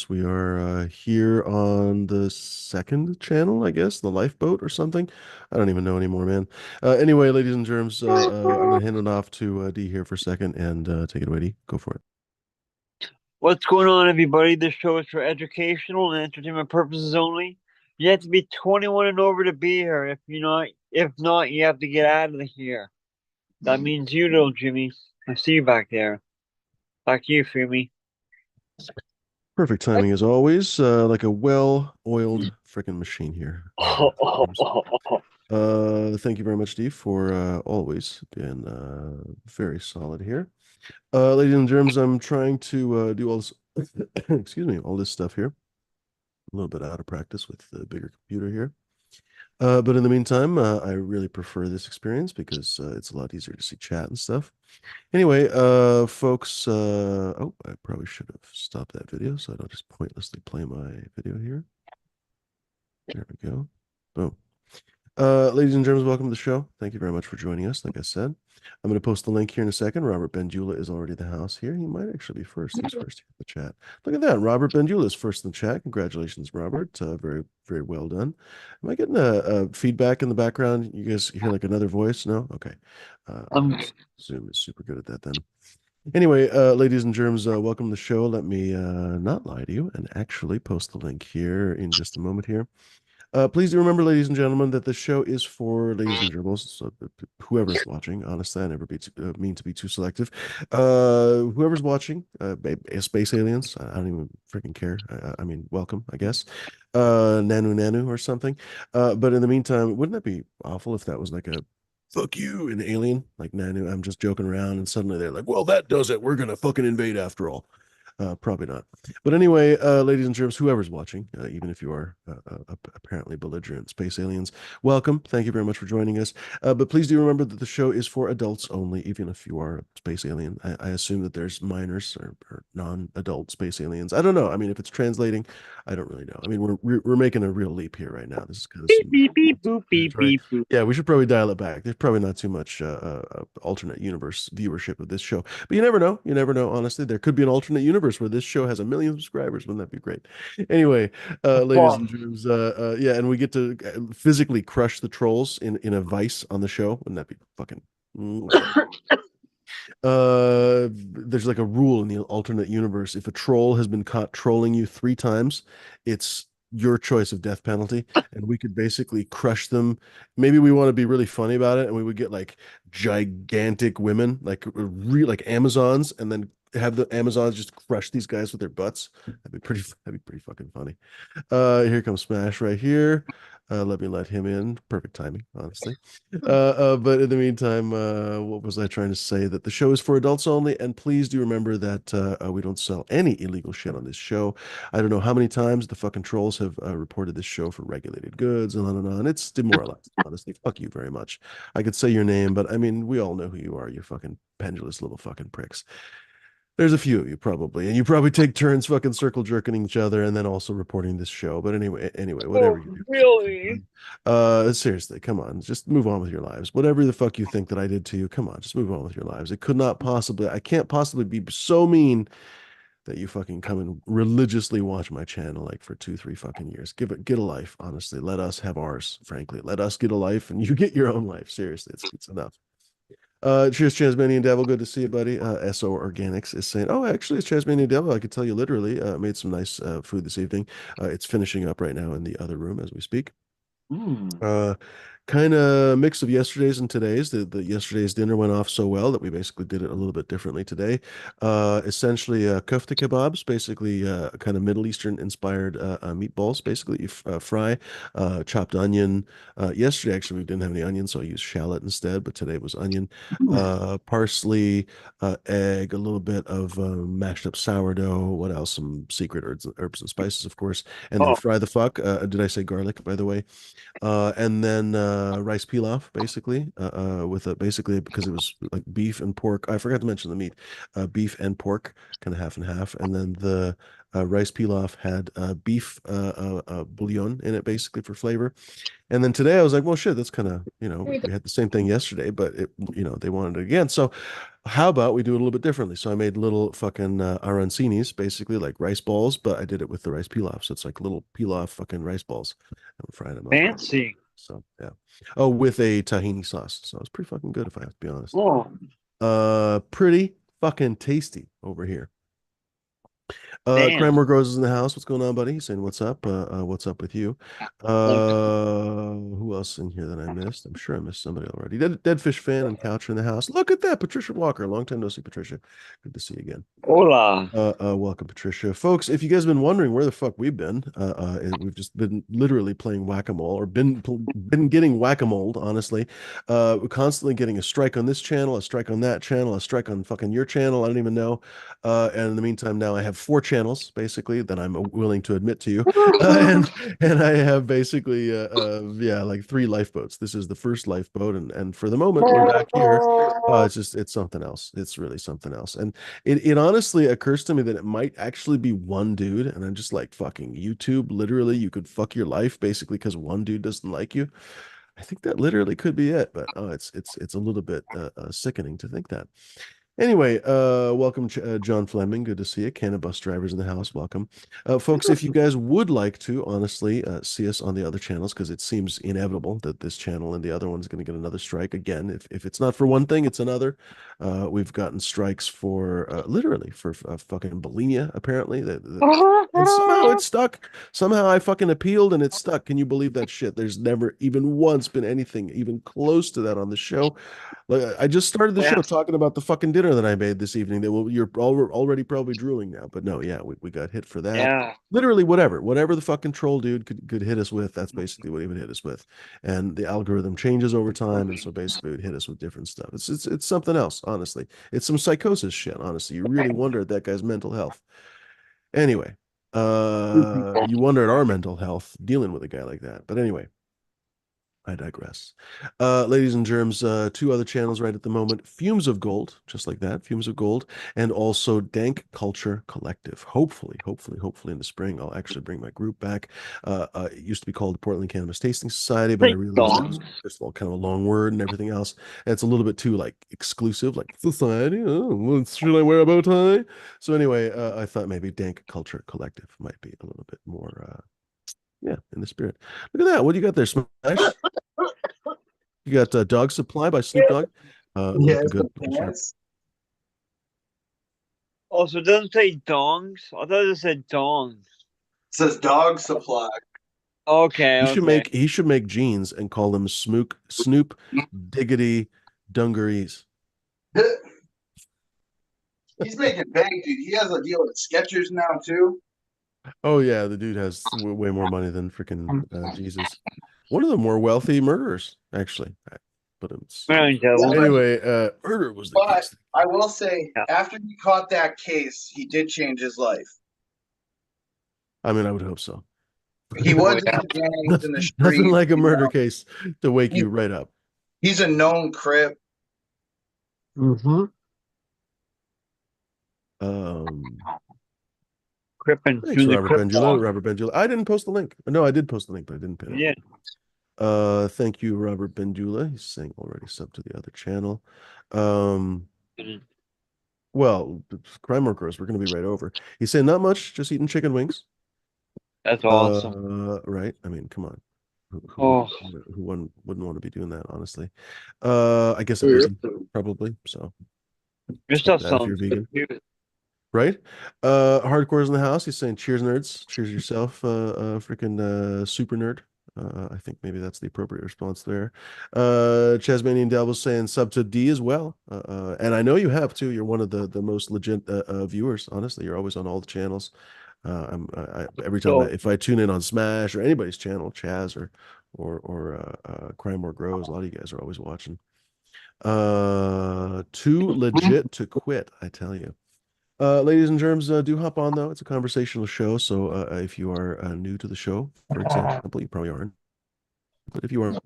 Germs. We are here on the second channel, I guess, the lifeboat or something. I don't even know anymore, man. Anyway, ladies and germs, I'm going to hand it off to D here for a second and take it away, D. Go for it. What's going on, everybody? This show is for educational and entertainment purposes only. You have to be 21 and over to be here. If not, you have to get out of here. That means you, little Jimmy. I see you back there. Back to you, Fumi. Perfect timing as always, like a well-oiled freaking machine here. Thank you very much, Steve, for always being very solid here. Ladies and germs, I'm trying to do all this, excuse me, all this stuff here. A little bit out of practice with the bigger computer here. But in the meantime, I really prefer this experience because it's a lot easier to see chat and stuff. Anyway, folks, oh, I probably should have stopped that video so I don't just pointlessly play my video here. There we go. Boom. Ladies and gentlemen, welcome to the show. Thank you very much for joining us. Like I said, I'm going to post the link here in a second. Robert Benjula is already in the house here. He might actually be first. He's first here in the chat. Look at that. Robert Benjula is first in the chat. Congratulations, Robert. Very, very well done. Am I getting a feedback in the background? You guys hear like another voice? No? Okay. Um, Zoom is super good at that then. Anyway, ladies and germs, welcome to the show. Let me not lie to you and actually post the link here in just a moment here. Please do remember, ladies and gentlemen, that the show is for ladies and germals. So whoever's watching, honestly, I never mean to be too selective. Whoever's watching, space aliens, I don't even freaking care. I mean, welcome, I guess. Nanu Nanu or something. But in the meantime, wouldn't that be awful if that was like a fuck you, an alien like Nanu? I'm just joking around, and suddenly they're like, well, that does it. We're gonna fucking invade after all. Probably not. But anyway, ladies and germs, whoever's watching, even if you are apparently belligerent space aliens, welcome. Thank you very much for joining us. But please do remember that the show is for adults only, even if you are a space alien. I assume that there's minors or non-adult space aliens. I don't know. I mean, if it's translating, I don't really know. I mean, we're making a real leap here right now. This is kind of beep some beep beep boop beep territory. beep boop. Yeah, we should probably dial it back. There's probably not too much alternate universe viewership of this show, but you never know. You never know. Honestly, there could be an alternate universe where this show has 1 million subscribers. Wouldn't that be great? Anyway, ladies and Well, germs, yeah, and we get to physically crush the trolls in a vice on the show. Wouldn't that be fucking whatever? There's like a rule in the alternate universe. If a troll has been caught trolling you 3 times, it's your choice of death penalty, and we could basically crush them. Maybe we want to be really funny about it, and we would get like gigantic women, like real like Amazons, and then have the Amazons just crush these guys with their butts. That'd be pretty fucking funny. Here comes Smash right here. Let him in. Perfect timing, honestly. But in the meantime, what was I trying to say? That the show is for adults only, and please do remember that we don't sell any illegal shit on this show. I don't know how many times the fucking trolls have reported this show for regulated goods and on and on. It's demoralizing, honestly. Fuck you very much. I could say your name, but I mean, we all know who you are, you fucking pendulous little fucking pricks. There's a few of you probably, and you probably take turns fucking circle jerking each other and then also reporting this show. But anyway, whatever oh, you do. really? Seriously, come on, just move on with your lives. Whatever the fuck you think that I did to you, come on, just move on with your lives. It could not possibly, I can't possibly be so mean that you fucking come and religiously watch my channel like for 2, 3 fucking years. Get a life, honestly. Let us have ours, frankly. Let us get a life and you get your own life. Seriously, it's enough. Cheers, Chasmanian Devil. Good to see you, buddy. SO Organics is saying, oh, actually, it's Chasmanian Devil. I could tell you literally. Made some nice food this evening. It's finishing up right now in the other room as we speak. Mm. Uh, kind of mix of yesterday's and today's. The yesterday's dinner went off so well that we basically did it a little bit differently today. Essentially, kofta kebabs, basically kind of Middle Eastern inspired meatballs. Basically, you fry chopped onion. Yesterday, actually, we didn't have any onion, so I used shallot instead. But today was onion, parsley, egg, a little bit of mashed up sourdough. What else? Some secret herbs and spices, of course, and then Oh, fry the fuck. Did I say garlic, by the way? And then rice pilaf, basically, with basically because it was like beef and pork. I forgot to mention the meat, beef and pork, kind of half and half, and then the Rice pilaf had beef bouillon in it, basically for flavor. And then today I was like, well, shit, that's kind of, we had the same thing yesterday, but they wanted it again. So how about we do it a little bit differently? So I made little fucking arancinis, basically like rice balls, but I did it with the rice pilaf. So it's like little pilaf fucking rice balls. I'm frying them up. Fancy. So yeah. Oh, with a tahini sauce. So it's pretty fucking good if I have to be honest. Oh, Pretty fucking tasty over here. damn. Cranmore Grows is in the house. What's going on, buddy? He's saying, what's up? What's up with you? Who else in here that I missed? I'm sure I missed somebody already. Dead Fish Fan and Couch in the house. Look at that. Patricia Walker. Long time no see, Patricia. Good to see you again. Hola. Welcome, Patricia. Folks, if you guys have been wondering where the fuck we've been, we've just been literally playing whack-a-mole or been getting whack-a-mole, honestly. We're constantly getting a strike on this channel, a strike on that channel, a strike on fucking your channel. I don't even know. And in the meantime, now I have 4 channels, basically, that I'm willing to admit to you. And I have basically, yeah, like 3 lifeboats. This is the first lifeboat. And for the moment, we're back here. It's something else. It's really something else. And it honestly occurs to me that it might actually be one dude, and I'm just like, fucking YouTube, literally, you could fuck your life basically because one dude doesn't like you. I think that literally could be it, but it's a little bit sickening to think that. Anyway, welcome, John Fleming. Good to see you. Canna Bus Drivers in the house. Welcome. Folks, if you guys would like to, honestly, see us on the other channels, because it seems inevitable that this channel and the other one's going to get another strike again. If it's not for one thing, it's another. We've gotten strikes for, literally, for fucking bulimia, apparently. And somehow it's stuck. Somehow I fucking appealed and it's stuck. Can you believe that shit? There's never even once been anything even close to that on the show. Like I just started the Yeah. show talking about the fucking dinner that I made this evening. That you're already probably drooling now, but no, yeah, we got hit for that. Yeah. Literally, whatever the fucking troll dude could hit us with, that's basically what he would hit us with. And the algorithm changes over time, and so basically it would hit us with different stuff. It's something else, honestly. It's some psychosis shit, honestly. You really wonder at that guy's mental health. Anyway, you wonder at our mental health dealing with a guy like that. But anyway. I digress. Ladies and germs, 2 other channels right at the moment. Fumes of Gold, just like that, Fumes of Gold, and also Dank Culture Collective. Hopefully in the spring, I'll actually bring my group back. It used to be called the Portland Cannabis Tasting Society, but I Like realized that was, dogs. first of all, kind of a long word and everything else. And it's a little bit too like exclusive, like society. Oh, should I wear a bow tie? So anyway, I thought maybe Dank Culture Collective might be a little bit more, yeah, in the spirit. Look at that. What do you got there, Smash? You got Dog Supply by Snoop Dogg. Looking Yes, the good. Looking sharp. pants. Also, it doesn't say dongs. I thought it said dongs. It says dog supply. Okay, okay. He should make jeans and call them Snoop Diggity Dungarees. He's making bank, dude. He has a deal with Skechers now too. Oh yeah, the dude has way more money than freaking Jesus. One of the more wealthy murderers, actually. But it's Brown devil. anyway. Murder was the But case. I will say, Yeah. after he caught that case, he did change his life. I mean, I would hope so. He was in Yeah. the gangs in the Nothing streets. like a murder case to wake He- you right up. he's a known crip. Mm-hmm. Um, Crippin Thanks, through the Robert crip Benjula. dog. Robert Benjula. I didn't post the link. No, I did post the link, but I didn't pin it. Yeah. Thank you, Robert Benjula. He's saying already sub to the other channel. Um, well, crime workers, we're gonna be right over. He's saying not much, just eating chicken wings. That's awesome. Right. I mean, come on. Oh, Wouldn't want to be doing that, honestly? I guess a your vegan, probably. So skip stuff that if you're sounds vegan. good too. Right? Hardcore's in the house. He's saying, cheers, nerds. Cheers yourself, freaking super nerd. I think maybe that's the appropriate response there. Chasmanian Devil's saying sub to D as well. And I know you have too. You're one of the most legit viewers. Honestly, you're always on all the channels. Every time So, if I tune in on Smash or anybody's channel, Chaz or Crime More Grows, a lot of you guys are always watching. Too legit to quit, I tell you. Ladies and germs, do hop on though. It's a conversational show, so if you are new to the show, for example, you probably aren't. But if you are,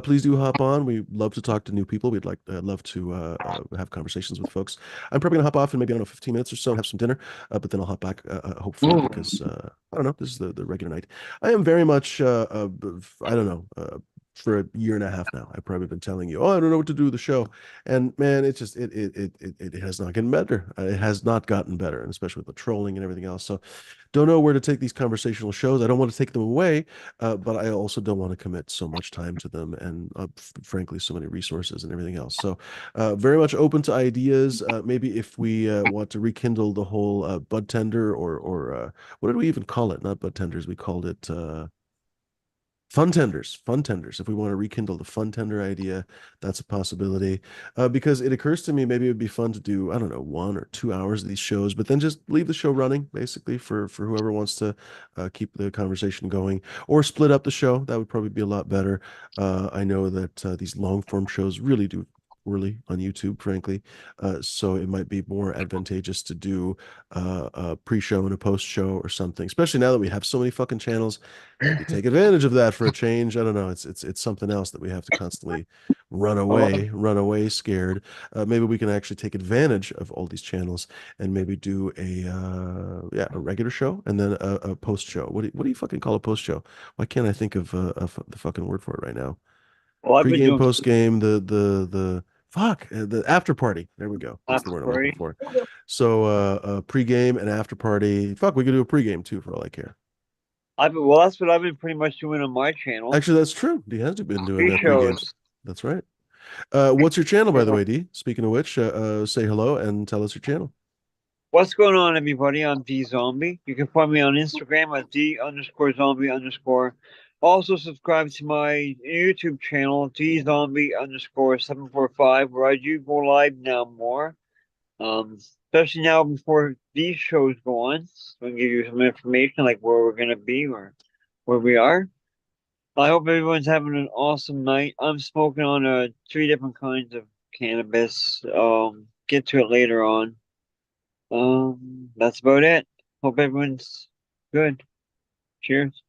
Please do hop on. We love to talk to new people. We'd love to have conversations with folks. I'm probably gonna hop off in maybe, I don't know, 15 minutes or so and have some dinner. But then I'll hop back, hopefully, because I don't know, this is the regular night. I am very much I don't know, for a year and a half now. I've probably been telling you, oh, I don't know what to do with the show. And man, it's just it has not gotten better. It has not gotten better, and especially with the trolling and everything else. So don't know where to take these conversational shows. I don't want to take them away, but I also don't want to commit so much time to them and, frankly, so many resources and everything else. So, very much open to ideas. Maybe if we want to rekindle the whole bud tender, or what did we even call it? Not bud tenders. We called it fun tenders. Fun tenders. If we want to rekindle the fun tender idea, that's a possibility. Because it occurs to me maybe it would be fun to do, I don't know, 1 or 2 hours of these shows, but then just leave the show running basically for whoever wants to keep the conversation going, or split up the show. That would probably be a lot better. I know that these long form shows really do poorly on YouTube, frankly. So it might be more advantageous to do a pre-show and a post-show or something, especially now that we have so many fucking channels. Maybe take advantage of that for a change. I don't know. It's something else that we have to constantly run away scared. Maybe we can actually take advantage of all these channels and maybe do a regular show and then a post show. What do you fucking call a post show? Why can't I think of the fucking word for it right now? Well, I've been Pre-game, doing post-game, the fuck, the after party. There we go. That's the after word I'm looking party. for. So pre-game and after party. Fuck, we could do a pre-game too for all I care. Well, that's what I've been pretty much doing on my channel. Actually, that's true. D has been doing pre-games. Pre-shows. That's right. What's your channel, by the way, D? Speaking of which, say hello and tell us your channel. What's going on, everybody? I'm D Zombie. You can find me on Instagram at D_zombie_. Also, subscribe to my YouTube channel, D Zombie_745, where I do go live now more. Especially now before these shows go on. So I can give you some information like where we're gonna be or where we are. I hope everyone's having an awesome night. I'm smoking on 3 different kinds of cannabis. Get to it later on. That's about it. Hope everyone's good. Cheers.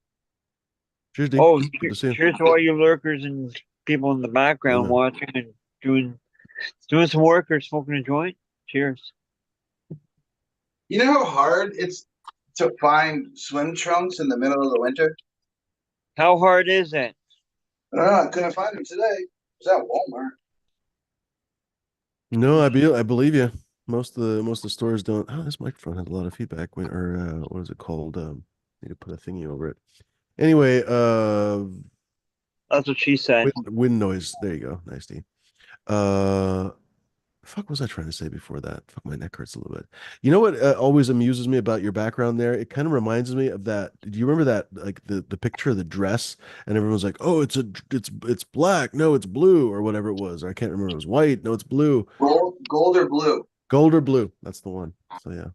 Cheers, D. Oh, Good to see you. cheers to all you lurkers and people in the background Amen. watching and doing some work or smoking a joint. Cheers. You know how hard it's to find swim trunks in the middle of the winter? How hard is it? I don't know. I couldn't find them today. It was at Walmart. No, I believe you. Most of the stores don't. Oh, this microphone has a lot of feedback. Or what is it called? Need to put a thingy over it. Anyway, That's what she said. wind noise. There you go. Nice, D. Fuck was I trying to say before that? Fuck, my neck hurts a little bit. You know what always amuses me about your background there? It kind of reminds me of that. Do you remember that, like the picture of the dress, and everyone's like, "Oh, it's black. No, it's blue, or whatever it was." Or I can't remember. It was white. No, it's blue. Gold or blue? Gold or blue. That's the one. So yeah,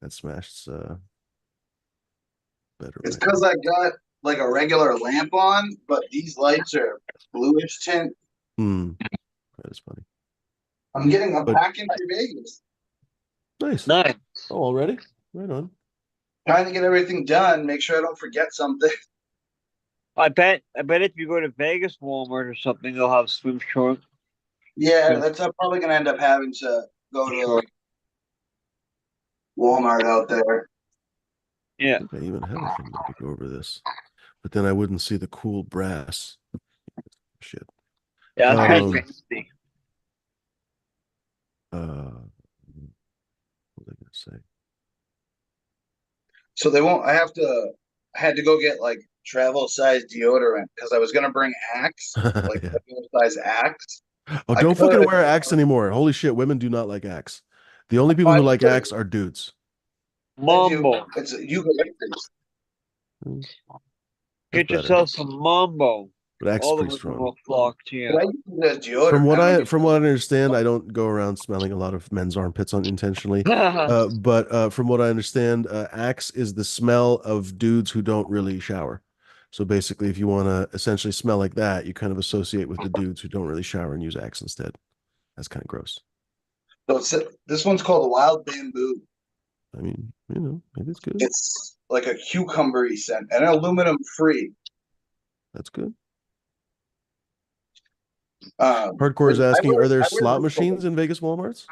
that smashed better. It's because I got like a regular lamp on, but these lights are bluish tint. That is funny. I'm getting a But package for Vegas. nice. Nice. Oh, already? Right on. Trying to get everything done, make sure I don't forget something. I bet if you go to Vegas Walmart or something, they'll have swim short. Yeah, I'm probably gonna end up having to go to like Walmart out there. I Yeah. think I even have a thing that could go over this, but then I wouldn't see the cool brass. Shit. Yeah, that's kind of Um, fancy. what was I gonna say? So they won't. I had to go get like travel size deodorant because I was gonna bring Axe, like Yeah. regular size Axe. Oh, I don't could. fucking wear Axe anymore. Holy shit, women do not like Axe. The only people I who like could. Axe are dudes. I do. Mambo. It's eucalyptus. Mm, That's Get better, yourself some mambo. but Axe is All the pretty women strong. will flock to you. But I use it as deodorant. I don't use From what I understand, I don't go around smelling a lot of men's armpits intentionally. That's But from what I understand, Axe is the smell of dudes who don't really shower. So basically, if you want to essentially smell like that, you kind of associate with the dudes who don't really shower and use Axe instead. That's kind of gross. this one's called wild bamboo. I mean, maybe it's good. It's like a cucumbery scent and aluminum free. That's good. Hardcore is asking, are there I wear slot this for, machines in Vegas Walmarts?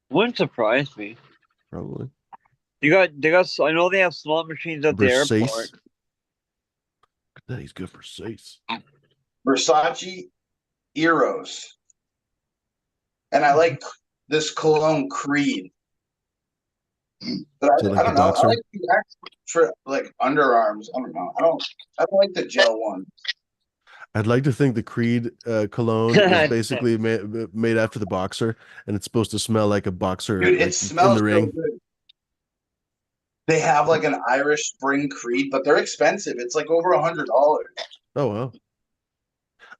Wouldn't surprise me. Probably. They got. I know they have slot machines at the airport. He's good for Sace. Versace Eros. And I like this cologne Creed. But I don't know. Boxer? I like the for like underarms. I don't know. I don't like the gel one. I'd like to think the Creed cologne is basically made after the Boxer, and it's supposed to smell like a boxer. Dude, like, it smells in the ring. so good. They have like an Irish Spring Creed, but they're expensive. It's like over $100. Oh wow.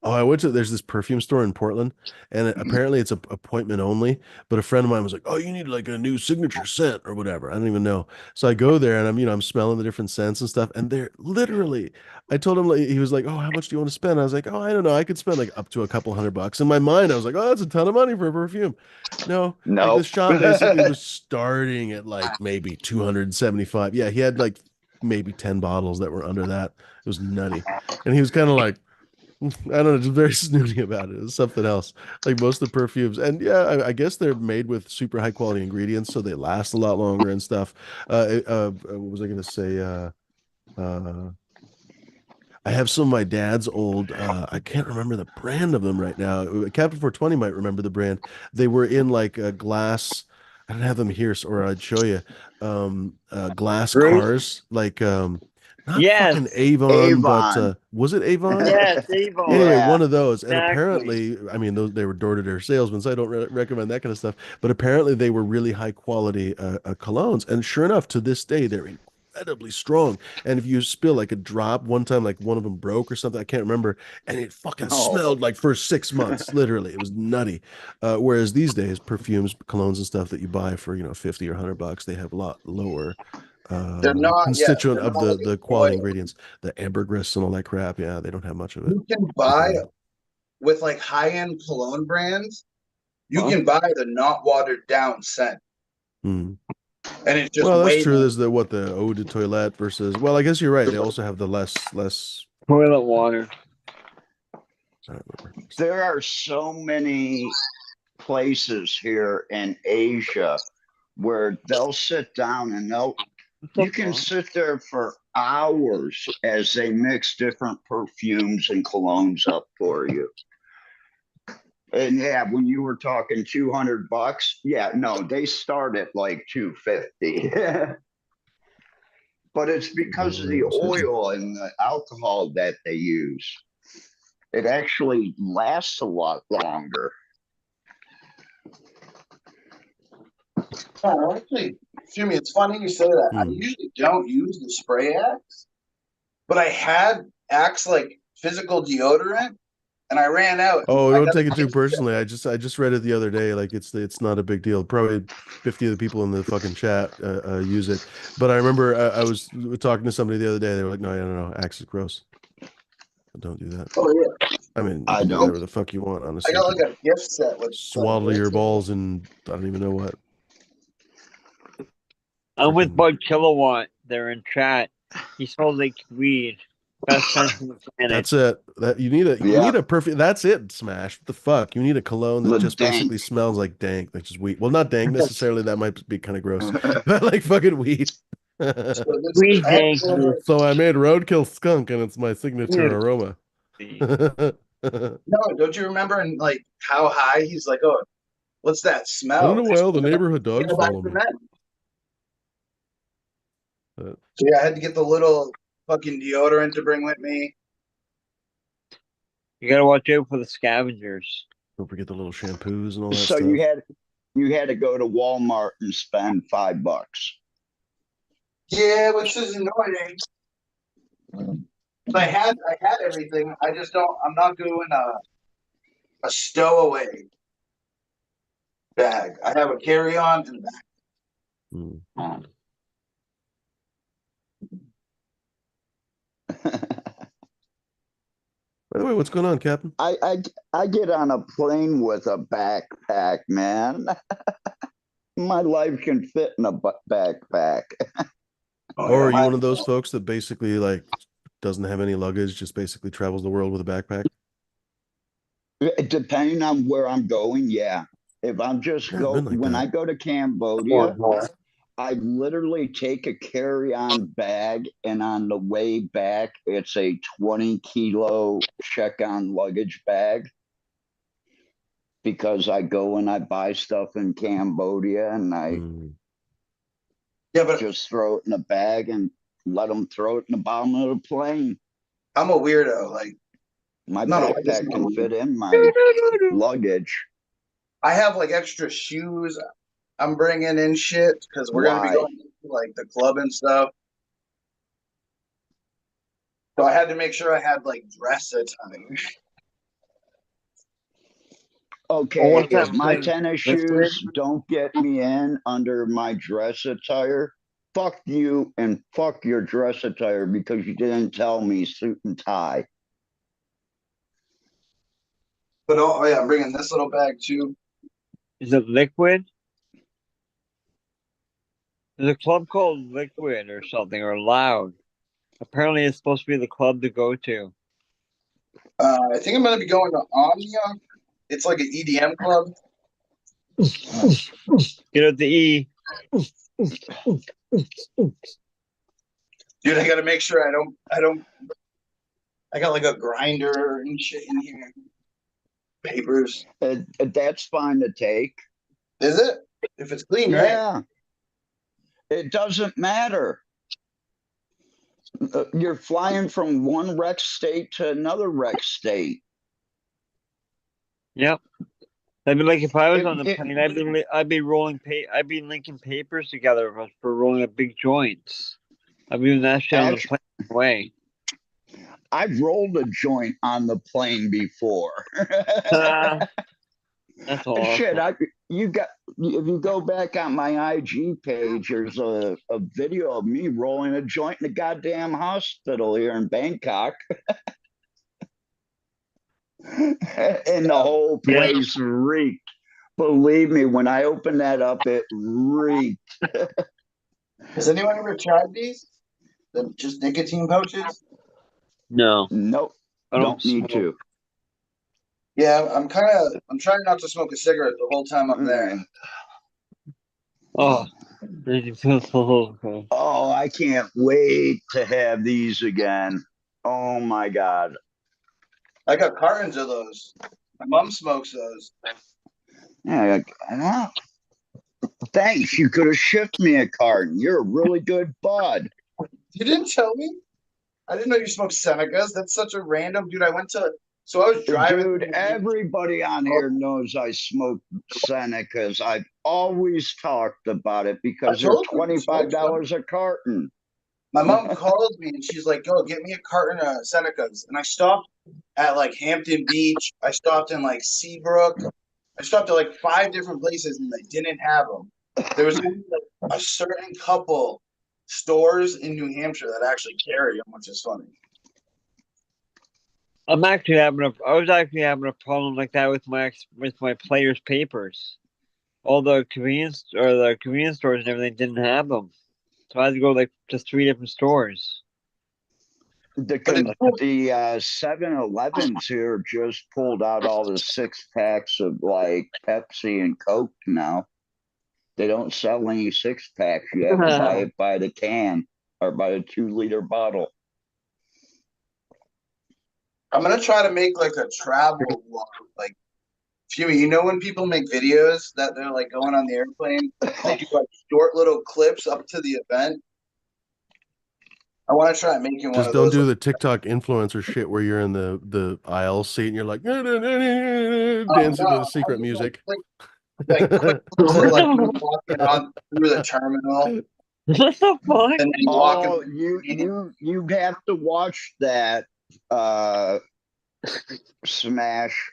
Oh, there's this perfume store in Portland, and apparently it's a appointment only. But a friend of mine was like, "Oh, you need like a new signature scent or whatever." I don't even know. So I go there and I'm smelling the different scents and stuff, and they're literally. I told him, like, he was like, "Oh, how much do you want to spend?" I was like, "Oh, I don't know. I could spend like up to a couple $100." In my mind, I was like, "Oh, that's a ton of money for a perfume." No, like the shop basically was starting at like maybe 275. Yeah, he had like maybe 10 bottles that were under that. It was nutty, and he was kind of like. I don't know, just very snooty about it. It's something else. Like most of the perfumes, and yeah, I guess they're made with super high quality ingredients, so they last a lot longer and stuff. What was I gonna say? Uh, I have some of my dad's old. I can't remember the brand of them right now. Captain 420 might remember the brand. They were in like a glass. I don't have them here, or I'd show you. Glass Bruce? cars, like not Yes. fucking Avon, but was it Avon? Yes, Avon. Anyway, Yeah. one of those, and Exactly. apparently, I mean, they were door-to-door salesmen, so I don't recommend that kind of stuff. But apparently, they were really high quality colognes, and sure enough, to this day, they're incredibly strong. And if you spill like a drop one time, like one of them broke or something, I can't remember, and it fucking smelled like for 6 months, literally, it was nutty. Whereas these days, perfumes, colognes, and stuff that you buy for $50 or $100, they have a lot lower They're not, constituent they're of not like the an quality oil. ingredients, the ambergris and all that crap. Yeah, they don't have much of it. You can buy with like high-end cologne brands, you can buy the not watered down scent. Hmm. And it's just Well, that's way true. more. There's the eau de toilette versus. Well, I guess you're right. They also have the less. Toilet water. I don't remember. There are so many places here in Asia where they'll sit down and you can sit there for hours as they mix different perfumes and colognes up for you. And yeah, when you were talking $200, yeah, no, they start at like 250. But it's because of the oil and the alcohol that they use. It actually lasts a lot longer. Oh, actually, Jimmy, it's funny you say that. I usually don't use the spray Axe, but I had Axe like physical deodorant, and I ran out. Oh, don't take it too personally. I just read it the other day. Like it's not a big deal. Probably 50 of the people in the fucking chat use it. But I remember I was talking to somebody the other day. They were like, "No, no, Axe is gross. Don't do that." Oh yeah. I mean, you can do whatever the fuck you want. Honestly, I got like a gift set with swaddle your balls and I don't even know what. I'm with Bud Kilowatt. They're in chat. He smells like weed. Best scent on the planet. That's it. That you need a perfect. That's it. Smash. What the fuck? You need a cologne that just basically smells like dank, like just weed. Well, not dank necessarily. That might be kind of gross, but like fucking weed. Weed dank. So I made Roadkill Skunk, and it's my signature aroma. No, don't you remember? And like how high he's like, oh, what's that smell? I don't know why all the neighborhood dogs follow me. So yeah, I had to get the little fucking deodorant to bring with me. You gotta watch out for the scavengers. Don't forget the little shampoos and all that so stuff. You had to go to Walmart and spend $5. Yeah, which is annoying. I had everything. I just don't. I'm not doing a stowaway bag. I have a carry-on and a bag. By the way, what's going on, Captain? I get on a plane with a backpack, man. My life can fit in a backpack. Or are you one of those folks that basically like doesn't have any luggage, just basically travels the world with a backpack? Depending on where I'm going, yeah. If I'm just Yeah, I've been like when that. I go to Cambodia, I literally take a carry-on bag, and on the way back, it's a 20-kilo check-on luggage bag because I go and I buy stuff in Cambodia and I Yeah, but just throw it in a bag and let them throw it in the bottom of the plane. I'm a weirdo. Like, My not a backpack can weirdo. fit in my luggage. I have like extra shoes I'm bringing in shit because we're gonna be Why? going to like the club and stuff. So I had to make sure I had like dress attire. Okay, what's if that my thing? tennis Liquid? shoes don't get me in under my dress attire, fuck you and fuck your dress attire because you didn't tell me suit and tie. But oh yeah, I'm bringing this little bag too. Is it liquid? There's a club called Liquid or something, or Loud. Apparently, it's supposed to be the club to go to. I think I'm gonna be going to Omnia. It's like an EDM club. Get out the E. Dude, I gotta make sure I got like a grinder and shit in here. Papers. That's fine to take. Is it? If it's clean, right? Yeah, it doesn't matter. You're flying from one rec state to another rec state. Yep. I mean, like if I was It, on the it, plane, I'd be I'd be linking papers together for rolling up big joints. I'd be doing that shit on the actually, plane away. I've rolled a joint on the plane before. That's Shit, awesome. you got if you go back on my IG page, there's a video of me rolling a joint in a goddamn hospital here in Bangkok. And the whole Yeah. place reeked. Believe me, when I opened that up, it reeked. Has anyone ever tried these? The just nicotine pouches? No, Nope, I don't don't need smoke. to. Yeah, I'm trying not to smoke a cigarette the whole time I'm there. Oh, it feels so good. Oh, I can't wait to have these again. Oh my God. I got cartons of those. My mom smokes those. Yeah, thanks. You could have shipped me a carton. You're a really good bud. You didn't tell me? I didn't know you smoked Senecas. That's such a random dude. So I was driving Dude, through everybody on here knows I smoke Senecas. I've always talked about it I because they're told you, $25 a carton. my mom called me and she's like, "Go get me a carton of Senecas." And I stopped at like Hampton Beach. I stopped in like Seabrook. I stopped at like 5 different places and they didn't have them. There was only like a certain couple stores in New Hampshire that actually carry them, which is funny. I was actually having a problem like that with my players' papers. All the convenience stores and everything didn't have them, so I had to go like to 3 different stores. But it's cool. The 7-Elevens here just pulled out all the 6 packs of like Pepsi and Coke now. They don't sell any 6 packs. You have to buy it by the can or by the 2-liter bottle. I'm gonna try to make like a travel vlog. Like, Jimmy, you know when people make videos that they're like going on the airplane, they do like short little clips up to the event. I want to try making one Just of don't those. do the TikTok influencer shit where you're in the aisle seat and you're like Oh dancing to no, the I secret just music. like quick clips of like you walking on through the terminal What the fuck? and then walking. Oh, you have to watch that uh Smash.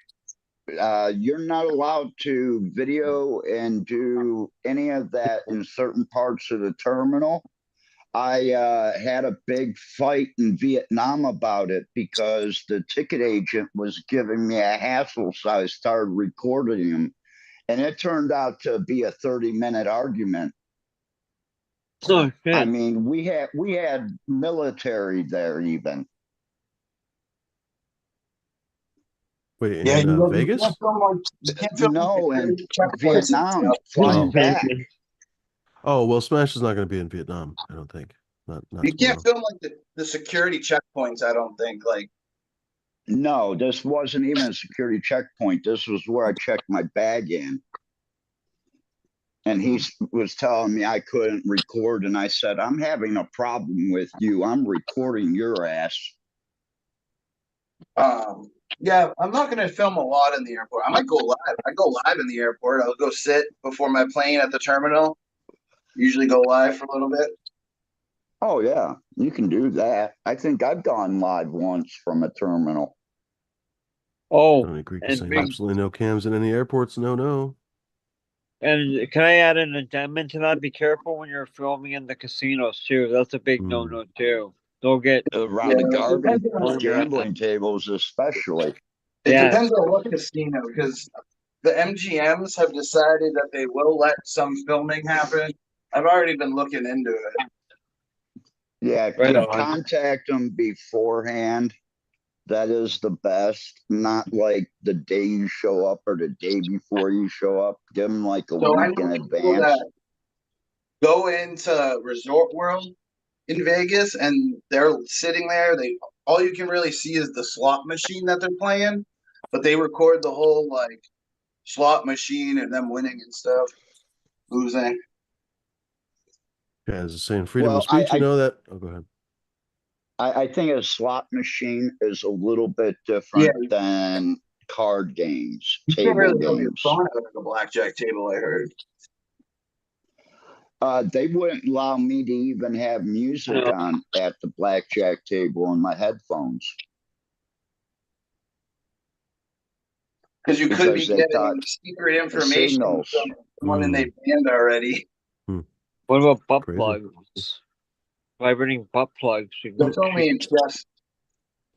You're not allowed to video and do any of that in certain parts of the terminal. I had a big fight in Vietnam about it because the ticket agent was giving me a hassle, so I started recording him, and it turned out to be a 30-minute argument. Oh I shit! mean, we had military there even. Wait, Yeah, in you Vegas? can't film like you can't film like No, in security checkpoints and Vietnam, stuff. flying Oh. back. Oh, well, Smash is not going to be in Vietnam, I don't think. Not You can't tomorrow. film like the security checkpoints. I don't think like. No, this wasn't even a security checkpoint. This was where I checked my bag in. And he was telling me I couldn't record. And I said, I'm having a problem with you. I'm recording your ass. Yeah, I'm not gonna film a lot in the airport. I might go live. I go live in the airport. I'll go sit before my plane at the terminal. Usually go live for a little bit. Oh, yeah, you can do that. I think I've gone live once from a terminal. Oh, Tony Greek is and saying big, absolutely no cams in any airports. No. and can I add an addendum to that? Be careful when you're filming in the casinos too. That's a big Mm. no-no too. Don't get Around the it depends on gambling tables, especially. it Yeah. depends on what casino because the MGMs have decided that they will let some filming happen. I've already been looking into it. Yeah, Right on. contact them beforehand. That is the best. Not like the day you show up or the day before you show up. Give them like a So I week know in people advance. that go into Resort World in Vegas and they're sitting there. They all you can really see is the slot machine that they're playing, but they record the whole like slot machine and them winning and stuff, losing. Guys, saying freedom Well, of speech. You know that. Oh, go ahead. I think a slot machine is a little bit Yeah, different than card games, you can't table really have your games. phone at like a blackjack table. I heard. They wouldn't allow me to even have music No. on at the blackjack table on my headphones Because you could be because they thought getting secret information signals. from someone and they banned already. What about butt Crazy. plugs? Vibrating butt plugs. That's only in chess.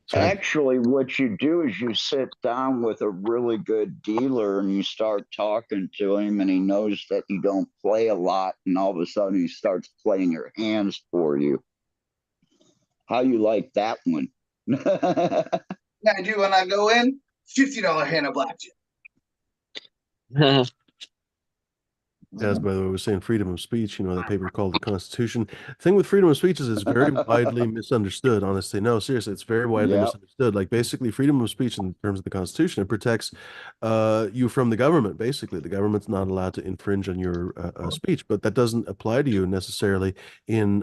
Sorry. Actually, what you do is you sit down with a really good dealer and you start talking to him, and he knows that you don't play a lot, and all of a sudden he starts playing your hands for you. How you like that one? Yeah, I do when I go in. $50 hand of blackjack. As by the way, we're saying freedom of speech, you know, that paper called the Constitution. Thing with freedom of speech is it's very widely misunderstood, honestly. No, seriously, it's very widely Yep. misunderstood. Like basically freedom of speech in terms of the Constitution, it protects you from the government. Basically, the government's not allowed to infringe on your speech, but that doesn't apply to you necessarily in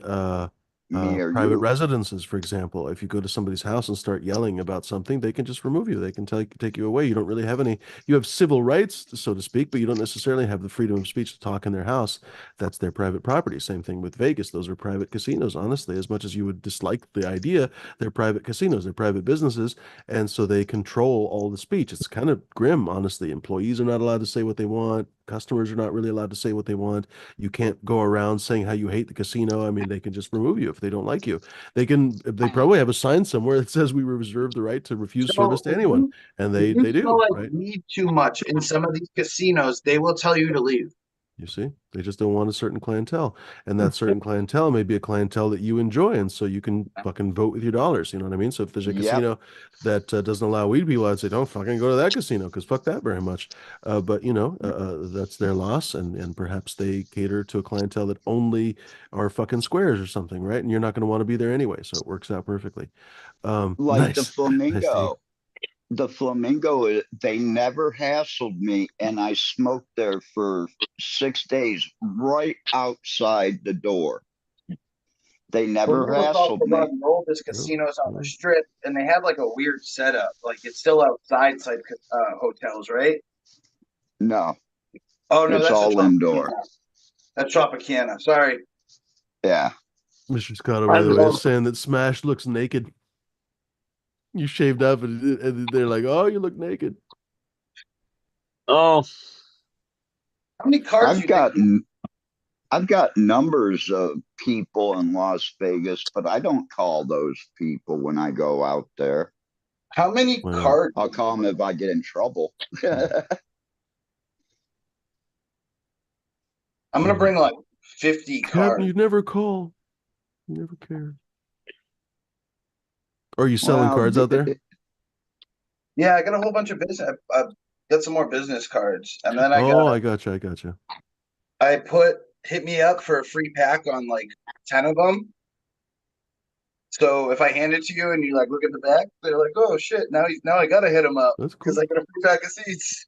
Me or private you. residences, for example. If you go to somebody's house and start yelling about something, they can just remove you. They can take you away. You don't really have any, you have civil rights, so to speak, but you don't necessarily have the freedom of speech to talk in their house. That's their private property. Same thing with Vegas. Those are private casinos, honestly. As much as you would dislike the idea, they're private casinos, they're private businesses, and so they control all the speech. It's kind of grim, honestly. Employees are not allowed to say what they want. Customers are not really allowed to say what they want. You can't go around saying how you hate the casino. I mean, they can just remove you if they don't like you. They probably have a sign somewhere that says we reserve the right to refuse service to anyone. And if they you do, smell like right? weed too much in some of these casinos, they will tell you to leave. You see, they just don't want a certain clientele, and that certain clientele may be a clientele that you enjoy, and so you can fucking vote with your dollars. You know what I mean? So if there's a Yep. casino that doesn't allow weed people, I'd say don't fucking go to that casino because fuck that very much. But you know, that's their loss, and perhaps they cater to a clientele that only are fucking squares or something, right? And you're not going to want to be there anyway, so it works out perfectly. Like the Nice, nice, Steve. Flamingo. The Flamingo, they never hassled me, and I smoked there for 6 days right outside the door. They never hassled me. The oldest casinos on the strip, and they have like a weird setup. Like it's still outside hotels, right? No, Oh no, it's that's all indoor. That's Tropicana. Sorry. Yeah. Mr. Scott, by the way, is saying that Smash looks naked. You shaved up, and they're like, "Oh, you look naked." Oh, How many cards I've got numbers of people in Las Vegas, but I don't call those people when I go out there. How many Why not? cards? I'll call them if I get in trouble. I'm gonna bring like 50 Captain, cards. you never call. You never care. Are you selling cards out there? Yeah, I got a whole bunch of business. I got some more business cards, and then Oh, I gotcha. I gotcha. I put hit me up for a free pack on like 10 of them. So if I hand it to you and you like look at the back, they're like, "Oh shit! Now I gotta hit them up That's because cool. I got a free pack of seeds."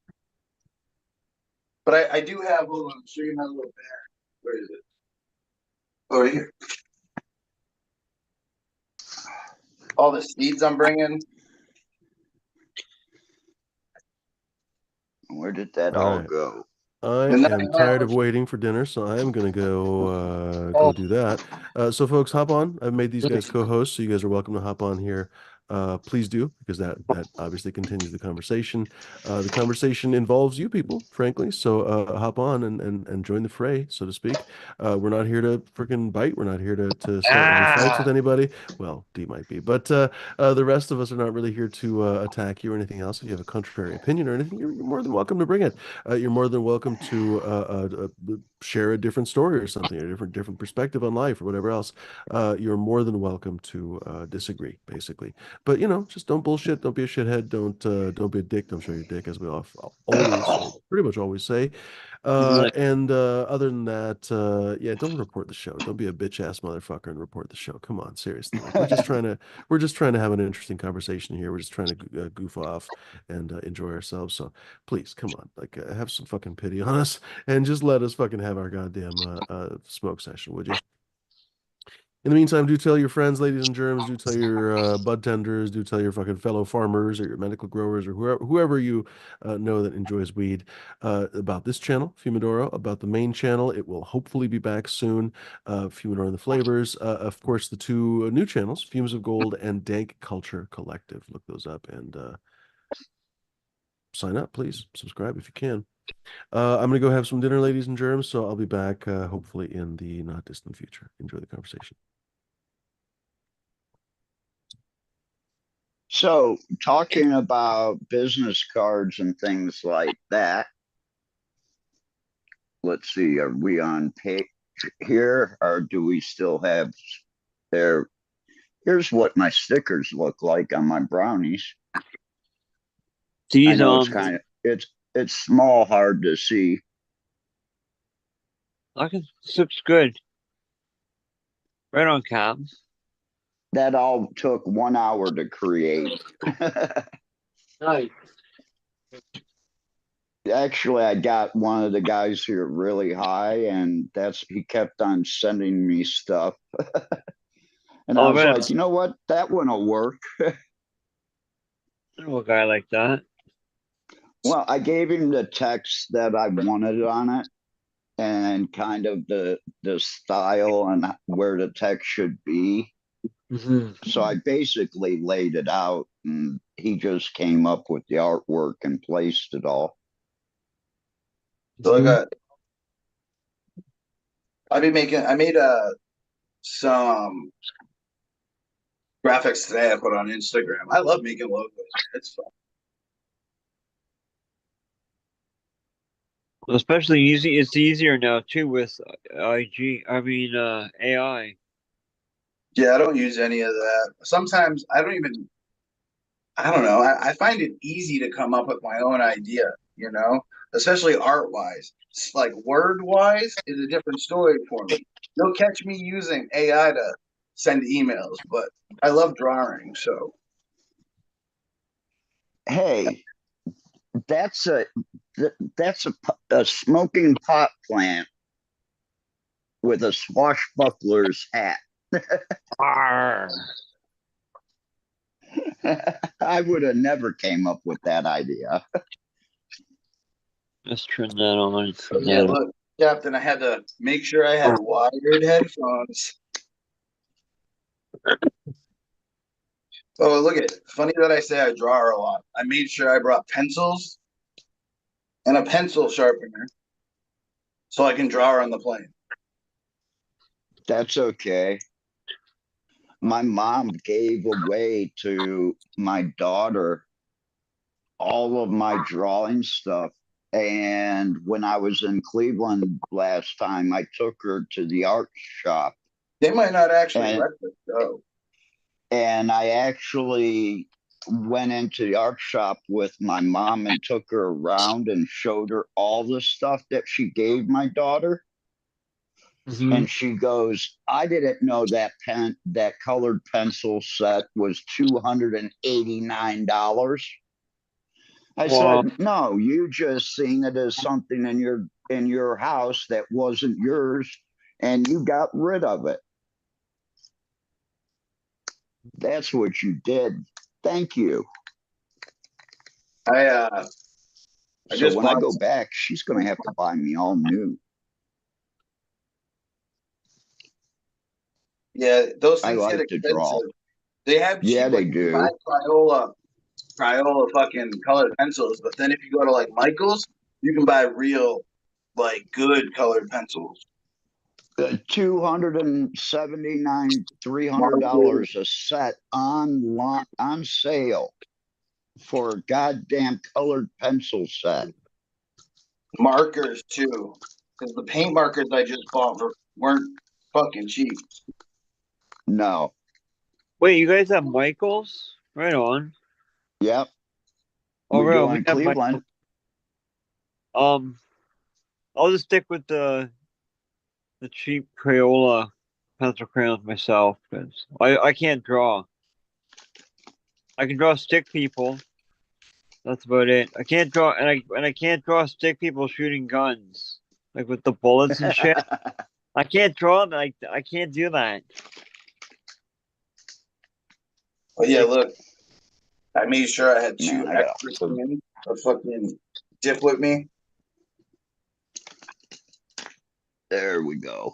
But I do have. Hold on, I'll show you my little bag. Where is it? Oh, right here. All the seeds I'm bringing. Where did that All all right. go? I And then am I tired have. of waiting for dinner, so I am gonna go Oh, do that. So folks, hop on. I've made these guys co-hosts, so you guys are welcome to hop on here. Please do, because that obviously continues the conversation. The conversation involves you people, frankly. So hop on and join the fray, so to speak. We're not here to freaking bite. We're not here to start any fights with anybody. Well, D might be, but the rest of us are not really here to attack you or anything else. If you have a contrary opinion or anything, you're more than welcome to bring it. You're more than welcome to share a different story or something, a different perspective on life or whatever else. You're more than welcome to disagree, basically. But just don't bullshit. Don't be a shithead. Don't be a dick. Don't show your dick, as we always or pretty much always say. And other than that, yeah, don't report the show. Don't be a bitch ass motherfucker and report the show. Come on, seriously. Like we're just trying to have an interesting conversation here. We're just trying to goof off and enjoy ourselves. So please, come on, like have some fucking pity on us and just let us fucking have our goddamn smoke session, would you? In the meantime, do tell your friends, ladies and germs. Do tell your bud tenders. Do tell your fucking fellow farmers or your medical growers or whoever you know that enjoys weed about this channel, Fumidoro, about the main channel. It will hopefully be back soon. Fumidoro and the Flavors. Of course, the two new channels, Fumes of Gold and Dank Culture Collective. Look those up and sign up, please. Subscribe if you can. I'm going to go have some dinner, ladies and germs. So I'll be back hopefully in the not distant future. Enjoy the conversation. So, talking about business cards and things like that, let's see, are we on page here or do we still have there? Here's what my stickers look like on my brownies. I These know it's small, hard to see. looks good. Right on, Cabs. That all took 1 hour to create. Nice. Actually, I got one of the guys here really high, and he kept on sending me stuff. And I Oh was man, like, you know what? That one will work. I know a guy like that. Well, I gave him the text that I wanted on it and kind of the style and where the text should be. Mm-hmm. So I basically laid it out and he just came up with the artwork and placed it all. so I made some graphics today I put on Instagram. I love making logos. It's fun. Especially easy. It's easier now too with AI. Yeah, I don't use any of that. Sometimes I don't know. I find it easy to come up with my own idea, especially art wise. Like word wise is a different story for me. You'll catch me using AI to send emails, but I love drawing. So Hey, that's a smoking pot plant with a swashbuckler's hat. Arr. I would have never came up with that idea. Let's turn that on. yeah, look, Captain, I had to make sure I had wired headphones. Oh, look at it. Funny that I say I draw a lot. I made sure I brought pencils and a pencil sharpener so I can draw on the plane. That's okay. My mom gave away to my daughter all of my drawing stuff. And when I was in Cleveland last time, I took her to the art shop. They might not actually And let this go. and I actually went into the art shop with my mom and took her around and showed her all the stuff that she gave my daughter. And she goes, I didn't know that colored pencil set was $289. I Wow. said, no, you just seen it as something in your house that wasn't yours and you got rid of it. That's what you did. Thank you. I So just when I bought go back, she's going to have to buy me all new. yeah, those I things get like to draw. expensive. They have Yeah, cheap, like they you can buy do. Crayola fucking colored pencils, but then if you go to like Michael's, you can buy real like good colored pencils. 279 Markers, $300 a set on sale for a goddamn colored pencil set. markers too. Because the paint markers I just bought weren't fucking cheap. No. Wait, you guys have Michaels? Right on. Yep. Oh, We right do on. We in have Cleveland. Um, I'll just stick with the cheap Crayola pencil crayons myself because I can't draw. I can draw stick people. That's about it. I can't draw, and I can't draw stick people shooting guns like with the bullets and shit. I can't draw that. I can't do that. But yeah, look, I made sure I had two Man, I got extra a cans to fucking dip with me. there we go.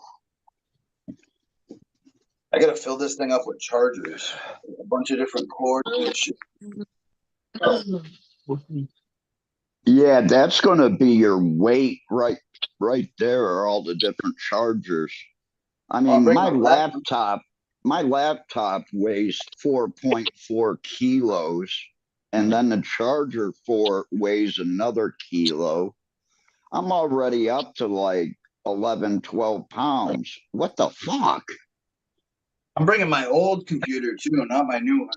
I gotta fill this thing up with chargers, a bunch of different cords and shit. Yeah, that's gonna be your weight right there are all the different chargers. I I'll mean, bring my laptop. my laptop weighs 4.4 kilos, and then the charger for weighs another kilo. I'm already up to like 11, 12 pounds. What the fuck? I'm bringing my old computer too, not my new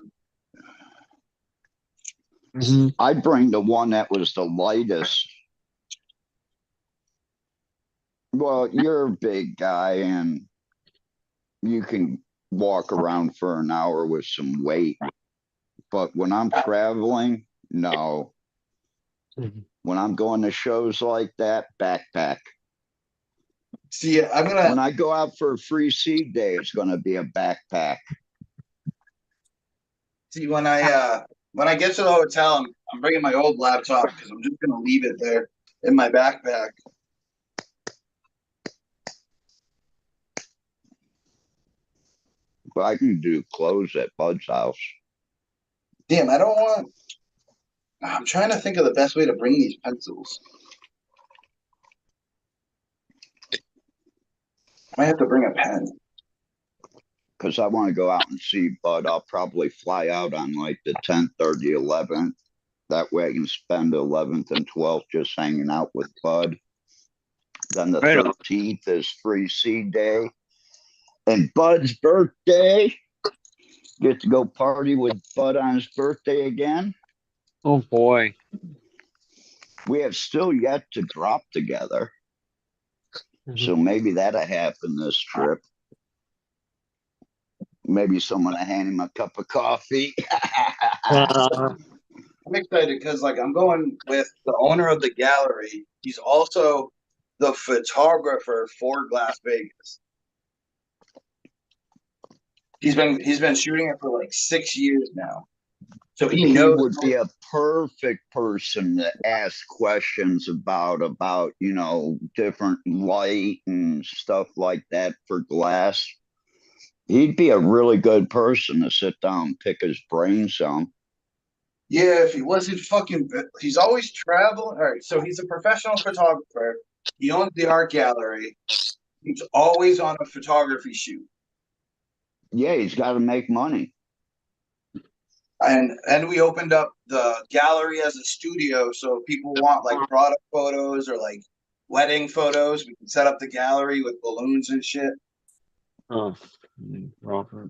one. I'd bring the one that was the lightest. Well, you're a big guy and you can walk around for an hour with some weight. But when I'm traveling, no. When I'm going to shows like that, backpack. See, When I go out for a free seed day, it's going to be a backpack. see when I get to the hotel, I'm bringing my old laptop because I'm just gonna leave it there in my backpack. But I can do clothes at Bud's house. Damn, I don't want. I'm trying to think of the best way to bring these pencils. I might have to bring a pen. Because I want to go out and see Bud. I'll probably fly out on like the 10th or the 11th. That way I can spend the 11th and 12th just hanging out with Bud. Then the Right on. 13th is free seed day. And Bud's birthday. Get to go party with Bud on his birthday again. Oh boy. We have still yet to drop together. So maybe that'll happen this trip. Maybe someone will hand him a cup of coffee. I'm excited because like I'm going with the owner of the gallery. He's also the photographer for Glass Vegas. He's been shooting it for like 6 years now. So he He knows. would be a perfect person to ask questions about different light and stuff like that for glass. He'd be a really good person to sit down and pick his brain some. Yeah, if he wasn't fucking, he's always traveling. All right, so he's a professional photographer. He owns the art gallery. He's always on a photography shoot. Yeah, he's got to make money. And we opened up the gallery as a studio, so if people want like product photos or like wedding photos, we can set up the gallery with balloons and shit. Oh, Robert.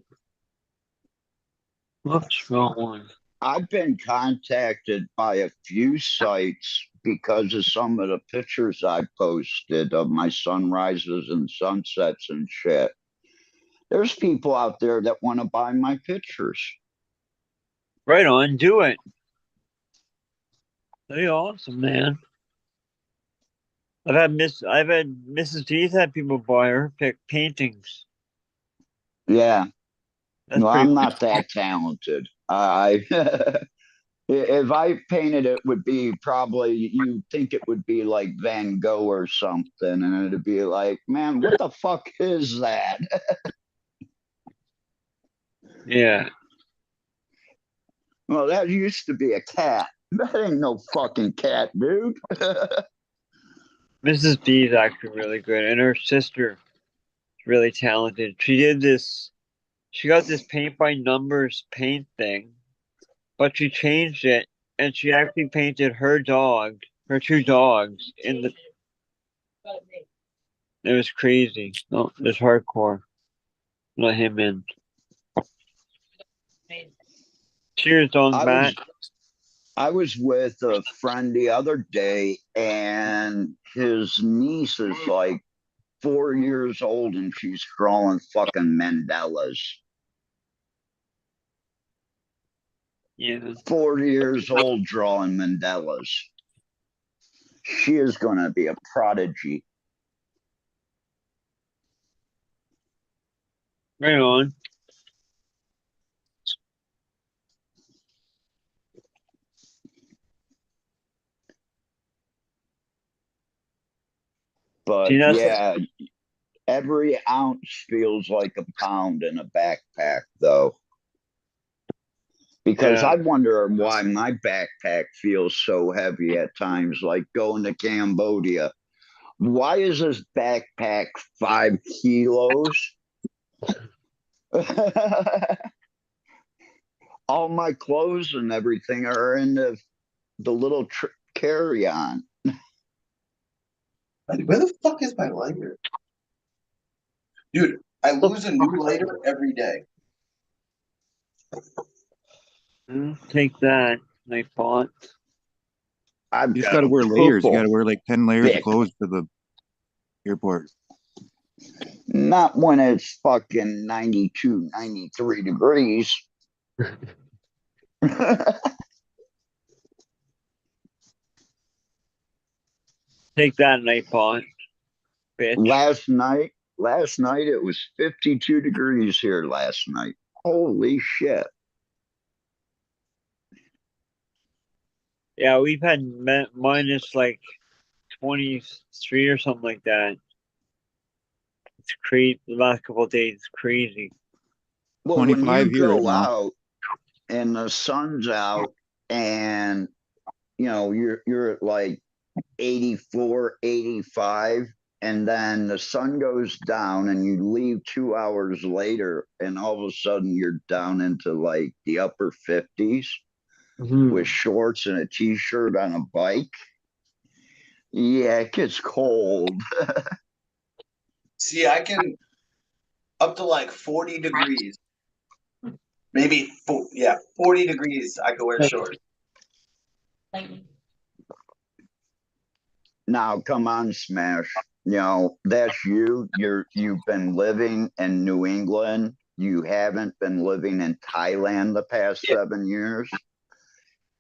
Whoops, wrong one. I've been contacted by a few sites because of some of the pictures I posted of my sunrises and sunsets and shit. There's people out there that want to buy my pictures. Right on, do it. That'd be awesome, man. I've had Mrs. D's had people buy her pick paintings. Yeah, That's no, pretty I'm not that talented. I if I painted it, would be probably you think it would be like Van Gogh or something, and it'd be like, man, what the fuck is that? yeah. Well, that used to be a cat. That ain't no fucking cat, dude. Mrs. D's actually really good, and her sister is really talented. She got this paint by numbers paint thing, but she changed it, and she actually painted her two dogs in the. It was crazy. No, it was hardcore. Let him in. Cheers on I that. was I was with a friend the other day, and his niece is like 4 years old, and she's drawing fucking mandalas. Yeah. 4 years old drawing mandalas. She is going to be a prodigy. Right on. See, But that's yeah, every ounce feels like a pound in a backpack, though. Because yeah. I wonder why my backpack feels so heavy at times, like going to Cambodia. Why is this backpack 5 kilos? All my clothes and everything are in the little carry on. Where the fuck is my lighter? Dude, I lose a new lighter every day. Take that, night bot. I've You just got got to a wear layers. You got purple to wear like 10 layers of Bic. clothes to the airport. Not when it's fucking 92, 93 degrees. Take that, night bot, bitch. Last night it was 52 degrees here last night. Holy shit. Yeah, we've had minus like 23 or something like that. It's crazy. The last couple of days, it's crazy. Well, when 25 you here right go now. out and the sun's out and you're at like 84, 85, and then the sun goes down and you leave 2 hours later and all of a sudden you're down into like the upper 50s with shorts and a t-shirt on a bike. Yeah, it gets cold. See, I can up to like 40 degrees. Maybe, 40 degrees. I could wear shorts. Now, come on, Smash. That's you. You've been living in New England. You haven't been living in Thailand the past 7 years.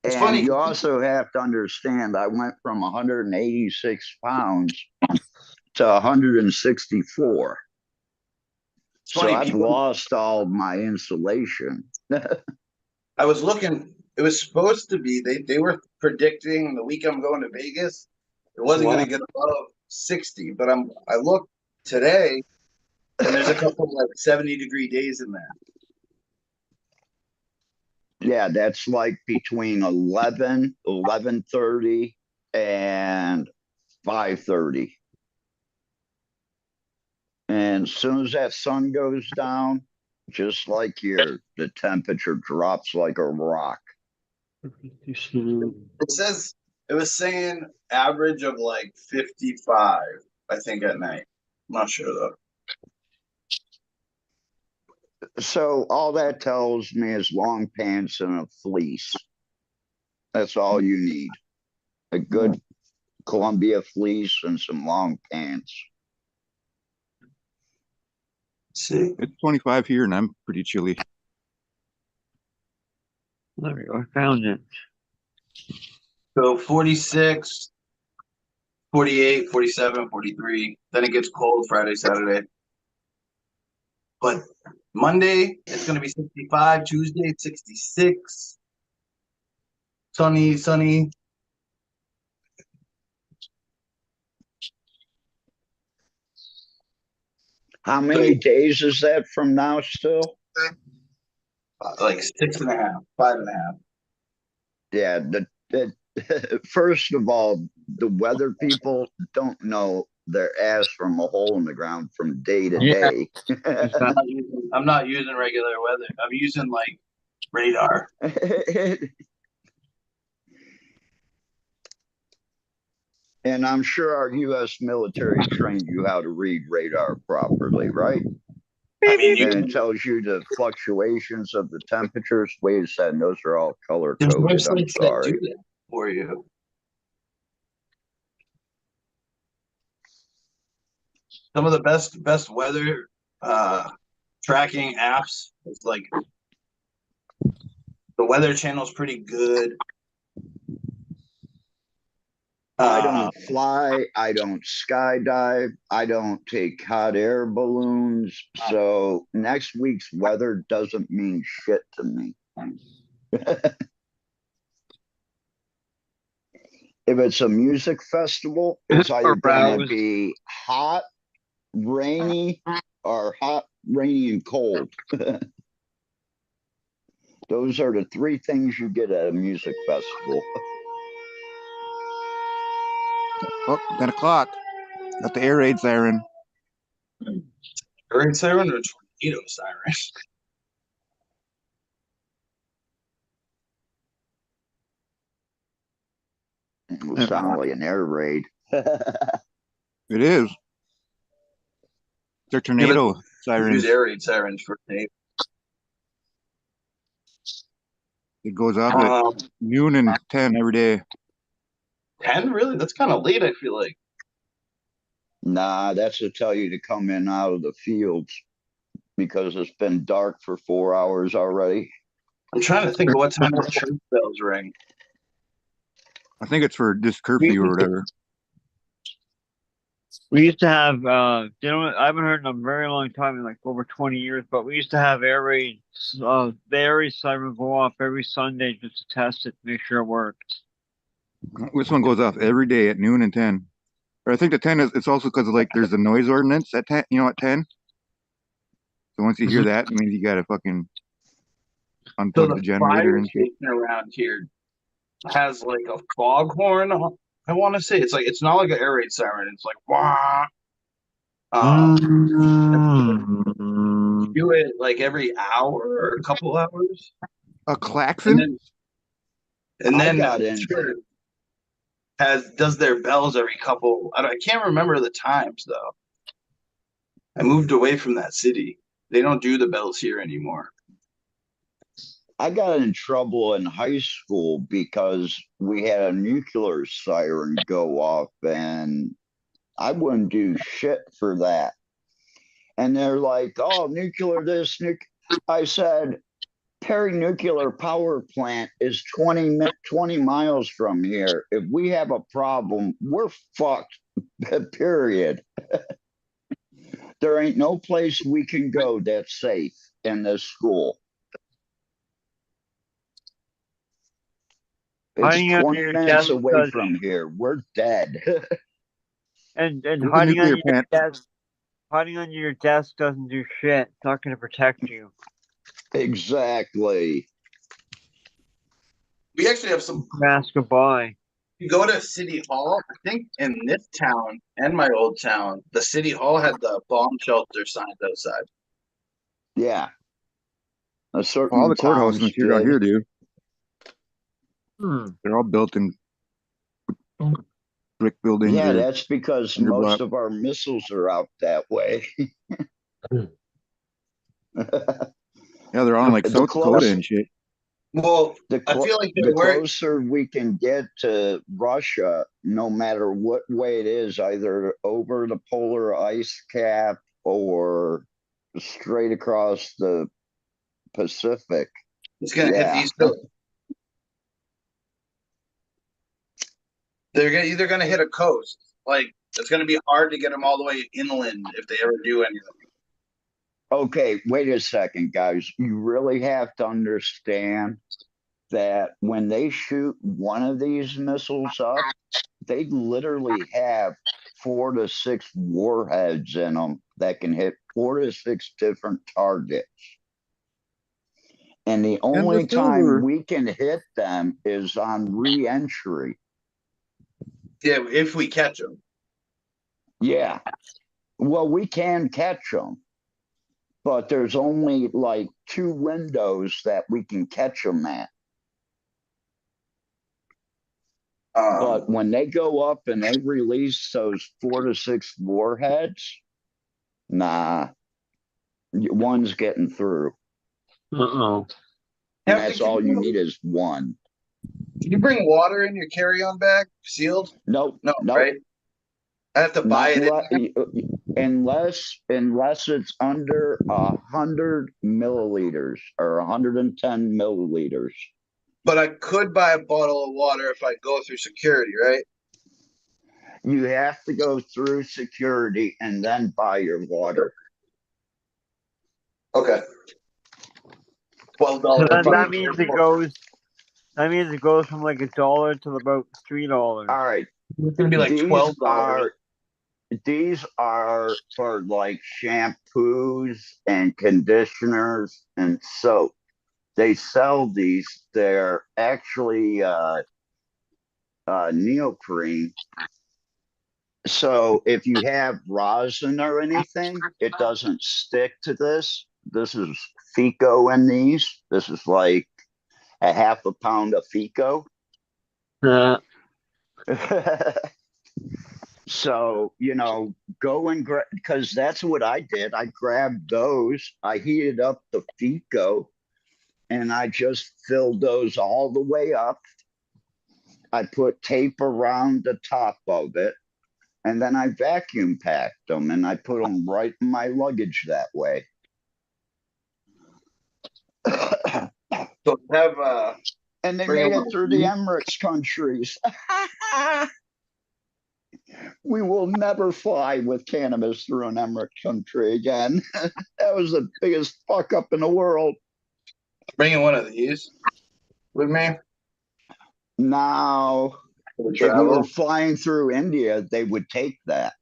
It's And funny. you also have to understand, I went from 186 pounds to 164. It's So funny. I've lost all my insulation. I was looking. It was supposed to be. They were predicting the week I'm going to Vegas. It wasn't Wow. going to get above 60, but I looked today, and there's a couple of like 70-degree days in there. Yeah, that's like between 11:30, and 5:30. And as soon as that sun goes down, just like here, the temperature drops like a rock. It says it was saying average of like 55, I think, at night. I'm not sure though. So all that tells me is long pants and a fleece. That's all you need. A good Columbia fleece and some long pants. Let's see. It's 25 here, and I'm pretty chilly. There we go. I found it. So 46, 48, 47, 43. Then it gets cold Friday, Saturday. But Monday, it's going to be 65. Tuesday, it's 66. Sunny, sunny. How many days is that from now still? Like 6.5, 5.5. Yeah, first of all, the weather people don't know their ass from a hole in the ground from day to Yeah. day. I'm not using regular weather. I'm using like radar. And I'm sure our U.S. military trained you how to read radar properly, right? I mean, And it tells you the fluctuations of the temperatures. Wait a second, those are all color there's coded. I'm websites that do sorry. that for you. Some of the best weather tracking apps. It's like the Weather Channel's pretty good. I don't fly. I don't skydive. I don't take hot air balloons. So next week's weather doesn't mean shit to me. If it's a music festival, it's either going to be hot, rainy, or hot, rainy, and cold. Those are the three things you get at a music festival. Oh, 10 o'clock. Got the air raid siren. Hurricane siren or tornado siren? It will sound like an air raid. It is. Their tornado sirens. Use air raid sirens for tornado. It goes off at noon and 10 every day. 10? Really? That's kind of late, I feel like. Nah, that's to tell you to come in out of the fields because it's been dark for 4 hours already. I'm trying to think of what time the church bells ring. I think it's for just curfew or whatever. We used to have, I haven't heard in a very long time, in like over 20 years, but we used to have air raid, the air raid siren go off every Sunday just to test it, make sure it worked. This one goes off every day at noon and 10. But I think the 10 is, it's also because of like there's a noise ordinance at 10, at 10. So once you hear that, it means you got to fucking unplug the generator and shit. Station around here has like a foghorn. I want to say it's not like an air raid siren. It's like wah. Do it like every hour or a couple hours. A klaxon? And then into does their bells every couple. I can't remember the times though. I moved away from that city. They don't do the bells here anymore. I got in trouble in high school because we had a nuclear siren go off and I wouldn't do shit for that. And they're like, oh, nuclear this, I said, Perry Nuclear Power Plant is 20 miles from here. If we have a problem, we're fucked, period. There ain't no place we can go that's safe in this school. It's 20 minutes away from here. We're dead. And hiding on your desk doesn't do shit. It's not going to protect you. Exactly. We actually have some mask goodbye. You go to City Hall. I think in this town and my old town, the City Hall had the bomb shelter signs outside. Yeah. All the courthouses here out here do. They're all built in brick buildings. Yeah, that's because most of our missiles are out that way. Yeah, they're on like The South Dakota close, and shit. Well, I feel like the where closer we can get to Russia, no matter what way it is, either over the polar ice cap or straight across the Pacific. it's gonna hit the Yeah. East Coast. Either gonna hit a coast. Like it's gonna be hard to get them all the way inland if they ever do anything. Okay, wait a second, guys. You really have to understand that when they shoot one of these missiles up, they literally have 4 to 6 warheads in them that can hit 4 to 6 different targets. And the And the only time silver. we can hit them is on re-entry. Yeah, if we catch them. Yeah. Well, we can catch them, but there's only like 2 windows that we can catch them at. But when they go up and they release those 4 to 6 warheads, nah, one's getting through. Uh-oh. And Captain, that's all you need is one. Can you bring water in your carry-on bag sealed? Nope. No, Nope. right? I have to buy it. Unless it's under 100 milliliters or 110 milliliters. But I could buy a bottle of water if I go through security, right? You have to go through security and then buy your water. Okay. So $12. that means it goes. That means it goes from like $1 to about $3. All right. It's gonna be like $12. These are for like shampoos and conditioners and soap. They sell these. They're actually neoprene. So if you have rosin or anything, it doesn't stick to this. This is Fico in these. This is like a half a pound of Fico. So, go and grab, because that's what I did. I grabbed those, I heated up the Fico, and I just filled those all the way up. I put tape around the top of it, and then I vacuum packed them and I put them right in my luggage that way. So have And they bring made them it through the Emirates countries. We will never fly with cannabis through an Emirates country again. That was the biggest fuck up in the world. bringing one of these with me Now, for if we were travel. flying through India, they would take that.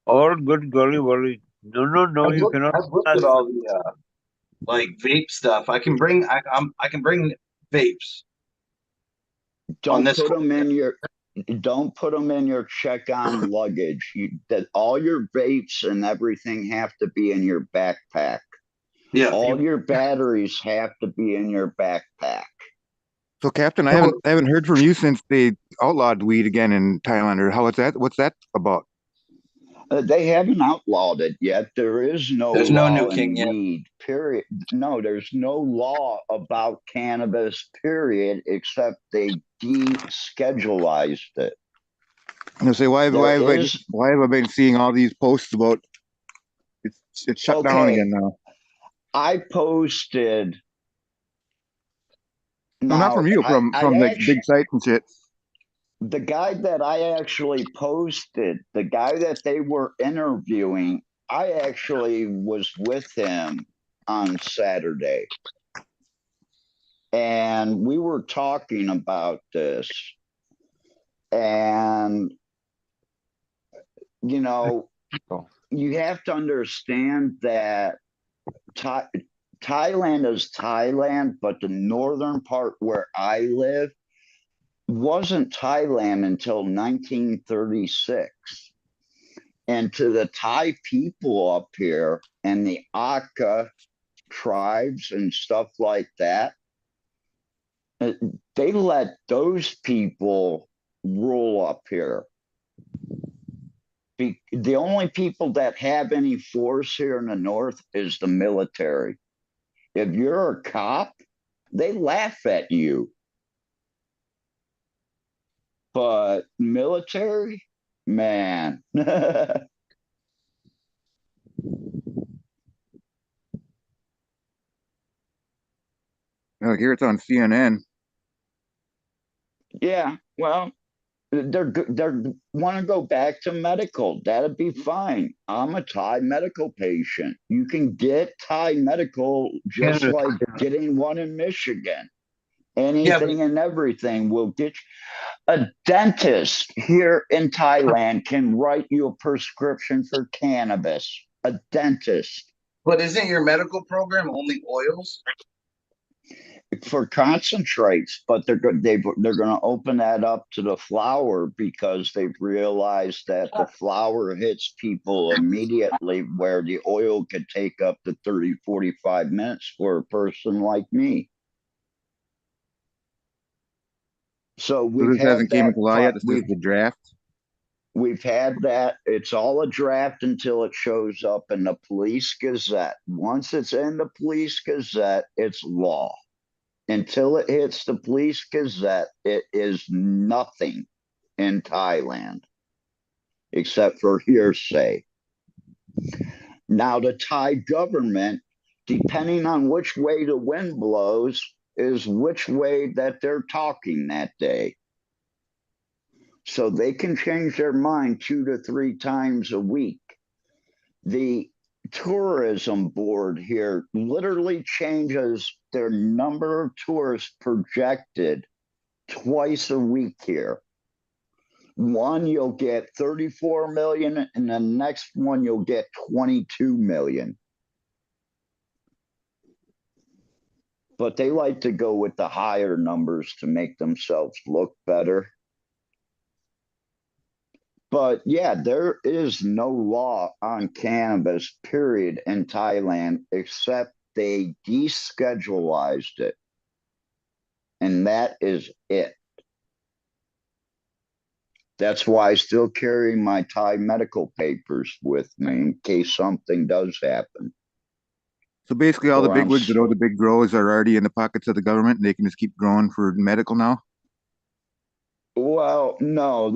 Or good golly golly. No, you cannot. I've looked at all the like vape stuff. I can bring I can bring vapes. Don't put them in your check-on luggage. That all your vapes and everything have to be in your backpack. Yeah. All your batteries have to be in your backpack. So, Captain, I haven't heard from you since they outlawed weed again in Thailand. Or how is that? What's that about? They haven't outlawed it yet. There's no no law new in king yet. weed, period. No, there's no law about cannabis, period, except they deschedulized it. I'm gonna say why have I been seeing all these posts about it's shut down again now? I posted. No, not from you, from the big sites and shit. The guy that I actually posted, the guy that they were interviewing, I actually was with him on Saturday. And we were talking about this. And, you have to understand that Thailand is Thailand, but the northern part where I live wasn't Thailand until 1936. And to the Thai people up here and the Aka tribes and stuff like that, they let those people rule up here. The only people that have any force here in the north is the military. If you're a cop, they laugh at you. But military, man. Here it's on CNN. Yeah, well, they're want to go back to medical. That'd be fine. I'm a Thai medical patient. You can get Thai medical just Canada. like getting one in Michigan. Yeah, but Anything and everything will get you. A dentist here in Thailand can write you a prescription for cannabis. A dentist. isn't your medical program only oils? For concentrates, but they're going to open that up to the flour because they've realized that the flour hits people immediately, where the oil could take up to 30-45 minutes for a person like me. So So we've this had hasn't came that into law yet. This is the draft. we've had that. It's all a draft until it shows up in the police gazette. Once it's in the police gazette, it's law. Until it hits the police gazette, it is nothing in Thailand except for hearsay. Now, the Thai government, depending on which way the wind blows, is which way that they're talking that day. So they can change their mind 2 to 3 times a week. The tourism board here literally changes their number of tourists projected twice a week here. One, you'll get 34 million, and the next one, you'll get 22 million. But they like to go with the higher numbers to make themselves look better. But yeah, there is no law on cannabis, period, in Thailand, except they deschedulized it. And that is it. That's why I still carry my Thai medical papers with me in case something does happen. So basically, all the Or I'm bigwigs and all the big growers are already in the pockets of the government, and they can just keep growing for medical now. Well, no,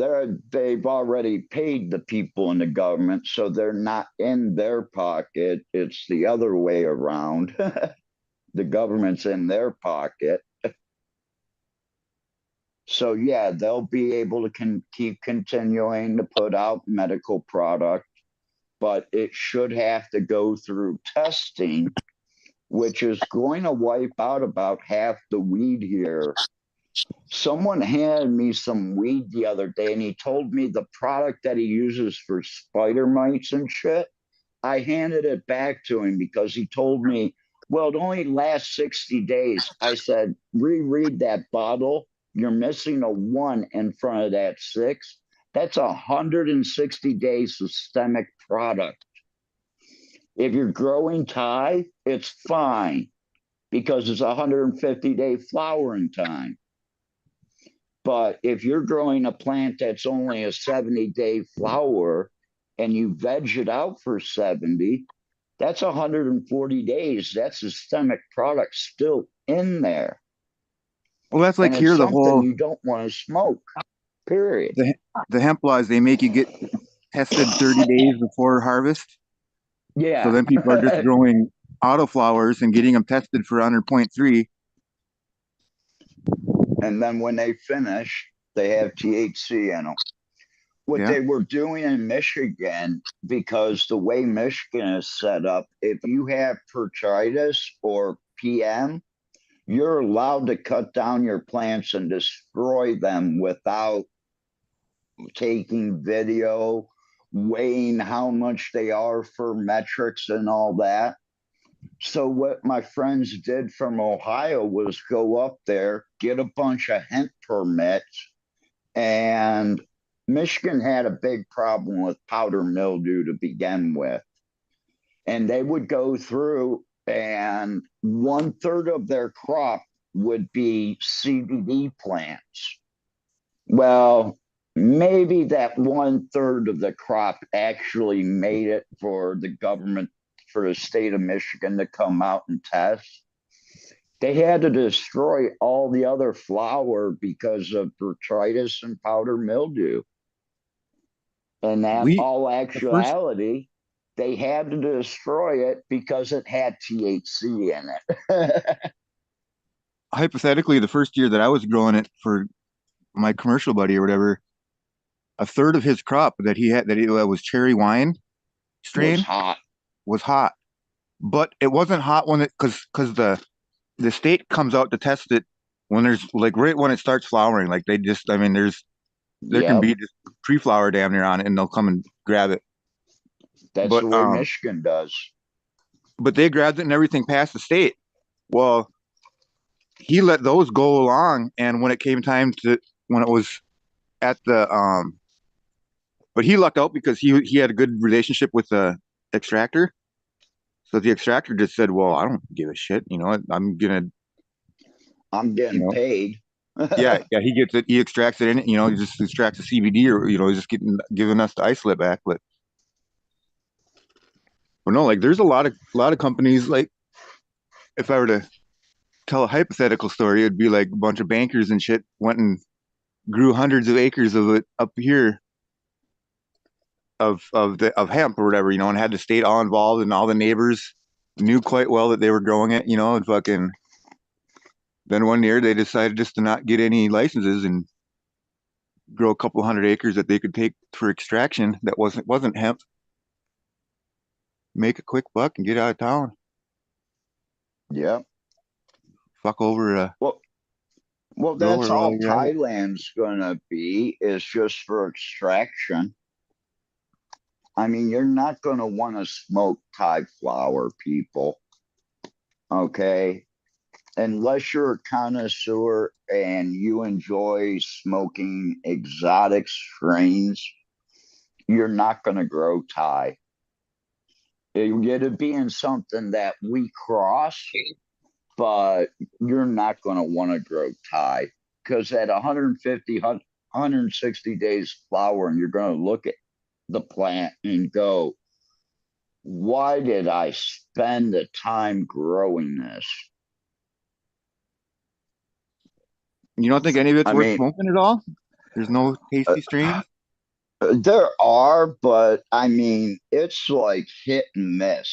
they've already paid the people in the government, so they're not in their pocket. It's the other way around. The government's in their pocket. So yeah, they'll be able to keep continuing to put out medical product, but it should have to go through testing, which is going to wipe out about half the weed here. Someone handed me some weed the other day, and he told me the product that he uses for spider mites and shit. I handed it back to him because he told me, well, it only lasts 60 days. I said, reread that bottle. You're missing a one in front of that six. That's a 160-day systemic product. If you're growing Thai, it's fine because it's a 150-day flowering time. But if you're growing a plant that's only a 70-day flower and you veg it out for 70, that's 140 days. That's systemic product still in there. Well, that's like And it's here the something whole you don't want to smoke, period. the the hemp laws. They make you get tested 30 days before harvest. So Yeah. then people are just growing autoflowers and getting them tested for under 0.3. And then when they finish, they have THC in them. What Yeah. they were doing in Michigan, because the way Michigan is set up, if you have perchitis or PM, you're allowed to cut down your plants and destroy them without taking video, weighing how much they are for metrics and all that. So, what my friends did from Ohio was go up there, get a bunch of hemp permits, and Michigan had a big problem with powder mildew to begin with. And they would go through, and 1/3 of their crop would be CBD plants. Well, maybe that 1/3 of the crop actually made it for the government, for the state of Michigan to come out and test. They had to destroy all the other flour because of botrytis and powder mildew. And that We all the first actuality, they had to destroy it because it had THC in it. hypothetically the first year that I was growing it for my commercial buddy or whatever, a third of his crop that he had that was cherry wine Was strain hot. was hot, but it wasn't hot when it because the state comes out to test it when there's like right when it starts flowering. Like they just, I mean, there can Yep. be just pre-flower damn near on it, and they'll come and grab it. That's But the way Michigan does. but they grabbed it and everything past the state. Well, he let those go along, and when it came time to when it was at the but he lucked out because he had a good relationship with the extractor. So the extractor just said, "Well, I don't give a shit. You know, I'm gonna, I'm you getting know, paid. yeah. He gets it. He extracts it in it. You know, he just extracts the CBD, or he's just giving us the isolate back. But no, like there's a lot of companies. Like if I were to tell a hypothetical story, it'd be like a bunch of bankers and shit went and grew hundreds of acres of it up here of hemp or whatever, and had the state all involved, and all the neighbors knew quite well that they were growing it, and fucking then one year they decided just to not get any licenses and grow a couple hundred acres that they could take for extraction that wasn't hemp, make a quick buck and get out of town. Yep. Fuck over a Well, well, that's grower while all you're at it. Thailand's gonna be, is just for extraction. I mean, you're not gonna want to smoke Thai flower, people. Okay, unless you're a connoisseur and you enjoy smoking exotic strains, you're not going to grow Thai. It'll be in something that we cross, but you're not going to want to grow Thai because at 150, 160 days flowering, you're going to look at the plant and go, why did I spend the time growing this? You don't think any of it's I worth mean, smoking at all? There's no tasty strains? there are, but I mean, it's like hit and miss.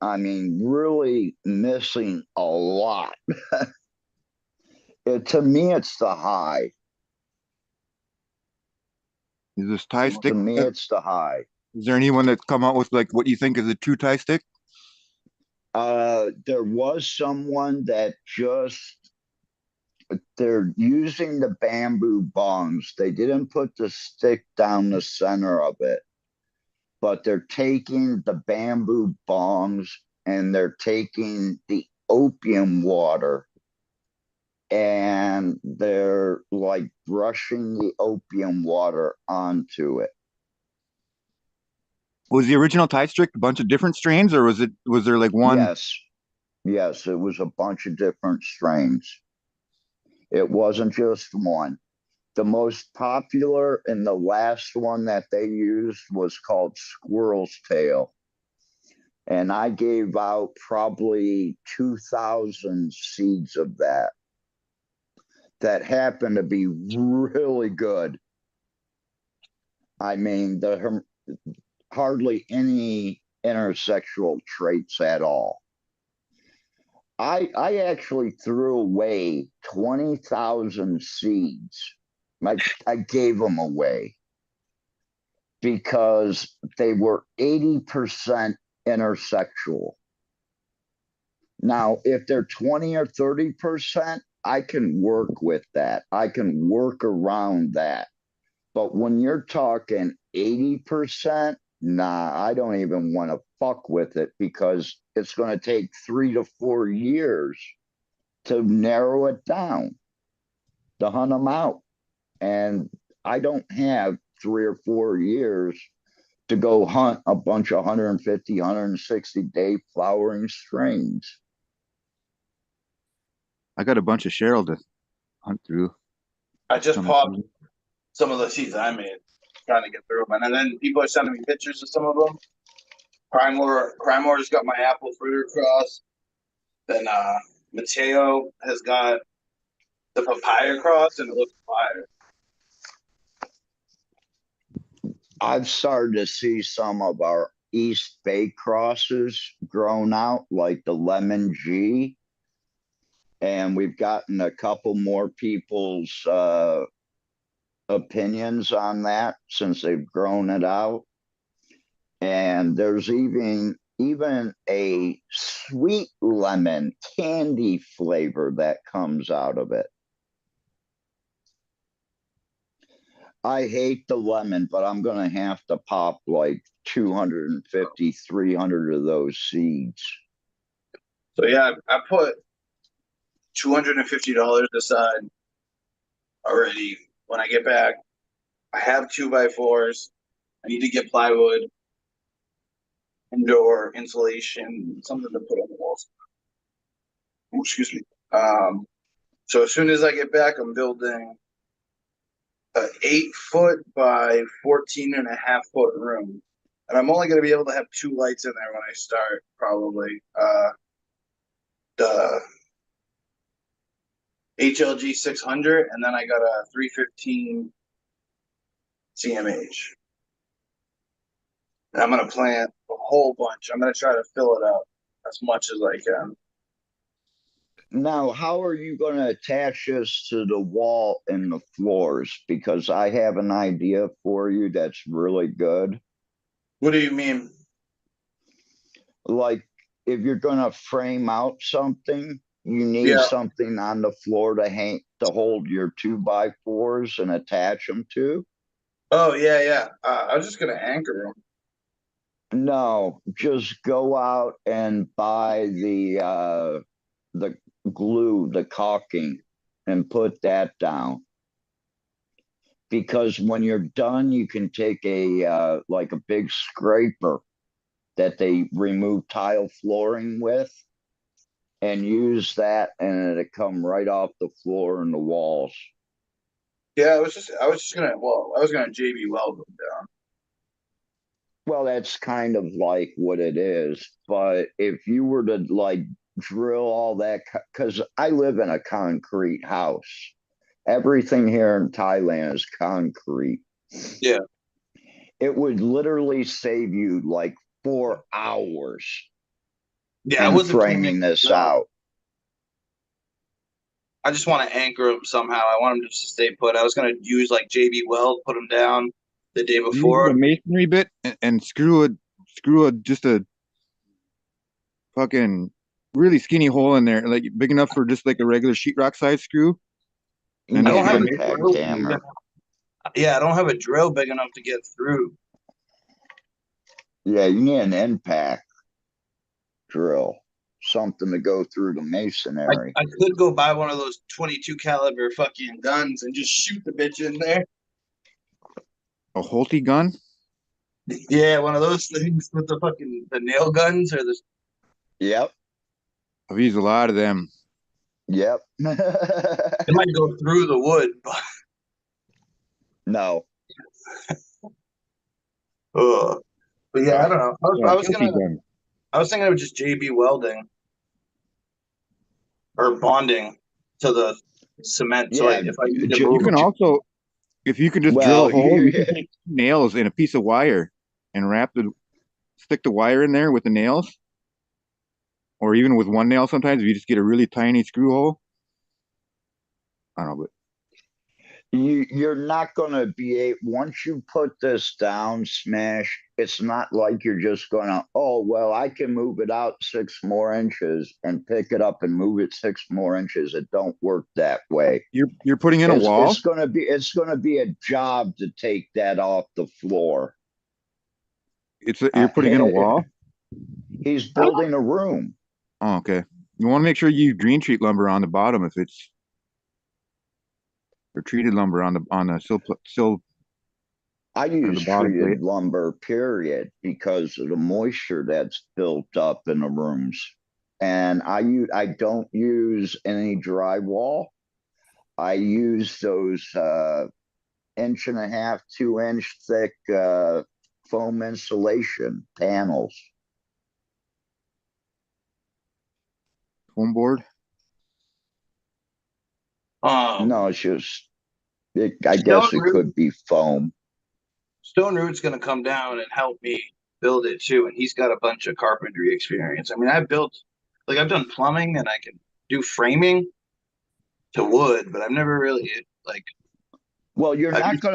I mean, really missing a lot. To me, it's the high. Is this Thai To stick? me, it's the high. Is there anyone that's come out with like what you think is a true Thai stick? There was someone that they're using the bamboo bongs. They didn't put the stick down the center of it, but they're taking the bamboo bongs and they're taking the opium water and they're like brushing the opium water onto it. Was the original Thai stick a bunch of different strains, or was there like one? Yes, yes, it was a bunch of different strains. It wasn't just one. The most popular and the last one that they used was called Squirrel's Tail. And I gave out probably 2,000 seeds of that. That happened to be really good. I mean, hardly any intersexual traits at all. I actually threw away 20,000 seeds. I gave them away because they were 80% intersexual. Now, if they're 20 or 30%, I can work with that. I can work around that. But when you're talking 80%, nah, I don't even want to fuck with it because it's going to take 3 to 4 years to narrow it down, to hunt them out. And I don't have 3 or 4 years to go hunt a bunch of 150, 160-day flowering strains. I got a bunch of Cheryl to hunt through. I just popped some of the seeds I made, trying to get through them. And then people are sending me pictures of some of them. Crime just got my apple fritter cross. Then Mateo has got the papaya cross, and it looks fire. I've started to see some of our East Bay crosses grown out, like the Lemon G. And we've gotten a couple more people's opinions on that since they've grown it out. And there's even a sweet lemon candy flavor that comes out of it. I hate the lemon, but I'm going to have to pop like 250, 300 of those seeds. So yeah, I put $250 aside already. When I get back, I have 2x4s. I need to get plywood, indoor insulation, something to put on the walls. Oh, excuse me. So as soon as I get back, I'm building an 8-foot by 14.5-foot room. And I'm only going to be able to have 2 lights in there when I start, probably. The HLG 600, and then I got a 315 CMH. And I'm going to plant a whole bunch. I'm going to try to fill it up as much as I can. Now, how are you going to attach this to the wall and the floors? Because I have an idea for you that's really good. What do you mean? Like, if you're going to frame out something, you need something on the floor to hang to hold your 2x4s and attach them to. Oh, yeah. I was just going to anchor them. No, just go out and buy the glue, the caulking, and put that down. Because when you're done, you can take a like a big scraper that they remove tile flooring with, and use that, and it'll come right off the floor and the walls. Yeah, I was just gonna. Well, I was gonna JB weld them down. Well, that's kind of like what it is. But if you were to like drill all that, because I live in a concrete house, everything here in Thailand is concrete. Yeah. It would literally save you like 4 hours. Yeah, I wasn't framing this out. I just want to anchor them somehow. I want them just to stay put. I was gonna use like JB weld, put them down the day before. Use a masonry bit and screw just a fucking really skinny hole in there, like big enough for just like a regular sheetrock size screw. And I don't have a drill. Yeah, I don't have a drill big enough to get through. Yeah, you need an impact drill, something to go through the masonry. I could go buy one of those 22 caliber fucking guns and just shoot the bitch in there. A Holty gun? Yeah, one of those things with the nail guns or the. Yep. I've used a lot of them. Yep. It might go through the wood, but no. But yeah, I don't know. I was thinking of just JB welding or bonding to the cement. Yeah, so if I need to you can also, if you can just drill a hole, you can take nails in a piece of wire and stick the wire in there with the nails, or even with one nail. Sometimes if you just get a really tiny screw hole. I don't know, but you're not going to be once you put this down, Smash, it's not like you're just going to, oh, well, I can move it out 6 more inches and pick it up and move it 6 more inches. It don't work that way. You're putting in a wall. It's going to be a job to take that off the floor. You're putting in a wall. He's building a room. Oh, okay. You want to make sure you use green sheet lumber on the bottom if it's, or treated lumber on the sill. I use treated lumber, period, because of the moisture that's built up in the rooms. And I don't use any drywall. I use those 1.5 to 2 inch thick foam insulation panels. Foam board. No, it's just, I Stone guess it Root, could be foam. Stone Root's gonna come down and help me build it too, and he's got a bunch of carpentry experience. I mean, I've done plumbing and I can do framing to wood, but I've never really like. Well, you're I've not going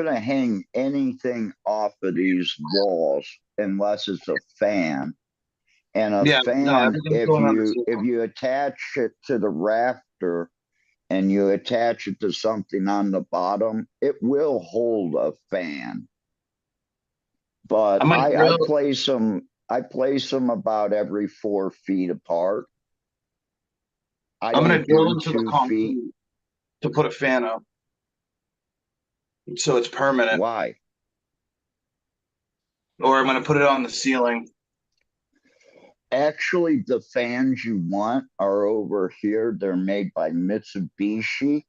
to hang anything off of these walls unless it's a fan. And a Yeah, no, fan, everything's going on the if ceiling. you attach it to the rafter and you attach it to something on the bottom, it will hold a fan. I But might I drill. place them about every 4 feet apart. I I'm gonna don't drill do into the 2 feet. concrete to put a fan up, so it's permanent. Why? Or I'm gonna put it on the ceiling. Actually, the fans you want are over here. They're made by Mitsubishi.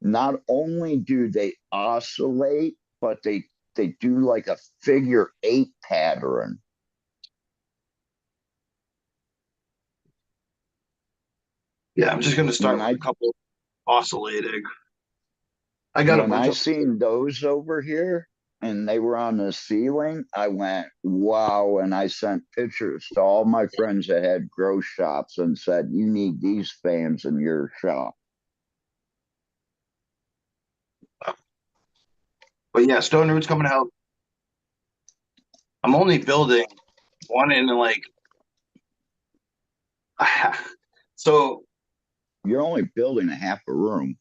Not only do they oscillate, but they do like a figure 8 pattern. Yeah, I'm just gonna start When with I a couple oscillating. I got a when bunch I of. seen those over here and they were on the ceiling, I went, wow. And I sent pictures to all my friends that had grow shops and said, you need these fans in your shop. But yeah, Stone Root's coming to help. I'm only building one in like. So You're only building a half a room.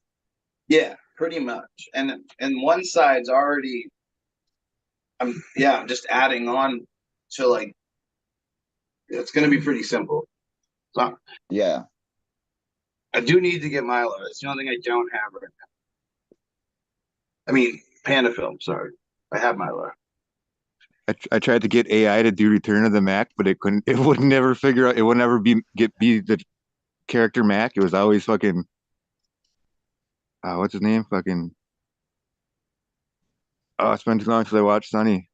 yeah, pretty much. And one side's already. I'm just adding on to like. It's gonna be pretty simple. So Yeah. I do need to get Mylar. It's the only thing I don't have right now. I mean, Panda Film. Sorry, I have Mylar. I tried to get AI to do Return of the Mac, but it couldn't. It would never figure out. It would never be the character Mac. It was always fucking. What's his name? Fucking. Oh, it's been too long since I watched Sunny.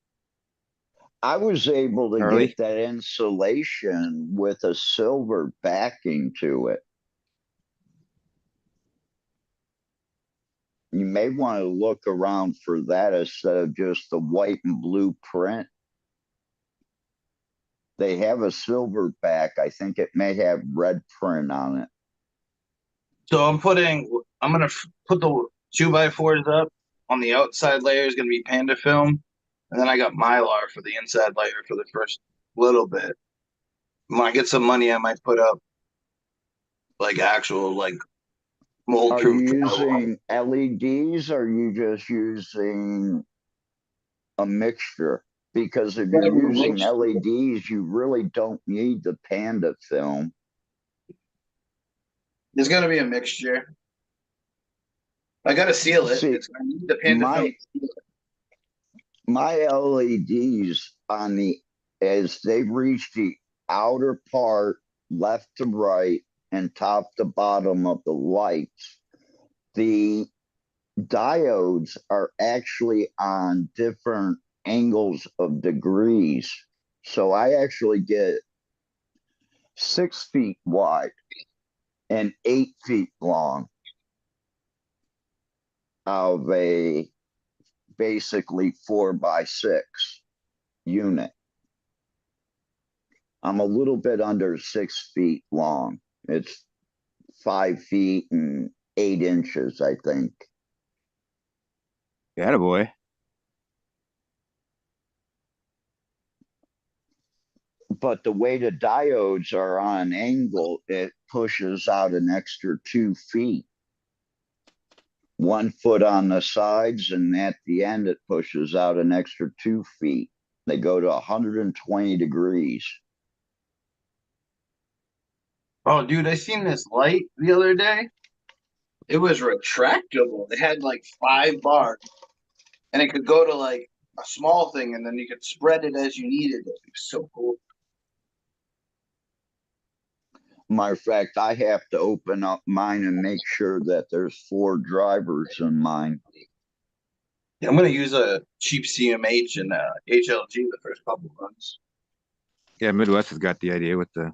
I was able to Charlie. get that insulation with a silver backing to it. You may want to look around for that instead of just the white and blue print. They have a silver back. I think it may have red print on it. So I'm gonna put the 2x4s up. On the outside layer is gonna be Panda Film, and then I got Mylar for the inside layer for the first little bit. When I get some money, I might put up like actual like mold Are you proof drywall. using LEDs or are you just using a mixture? Because if you're using LEDs, you really don't need the Panda film. There's gonna be a mixture. I gotta seal it. See, It's gonna need the Panda my Film. my LEDs on the as they reach the outer part, left to right, and top to bottom of the lights, the diodes are actually on different angles of degrees. So I actually get 6 feet wide and 8 feet long of a basically 4x6 unit. I'm a little bit under 6 feet long. It's 5 feet and 8 inches, I think. Yeah, boy. But the way the diodes are on an angle, it pushes out an extra 2 feet. 1 foot on the sides, and at the end, it pushes out an extra 2 feet. They go to 120 degrees. Oh, dude, I seen this light the other day. It was retractable. It had like 5 bars, and it could go to like a small thing, and then you could spread it as you needed it. It was so cool. Matter of fact, I have to open up mine and make sure that there's 4 drivers in mine. Yeah, I'm gonna use a cheap CMH and HLG the first couple runs. Yeah, Midwest has got the idea with the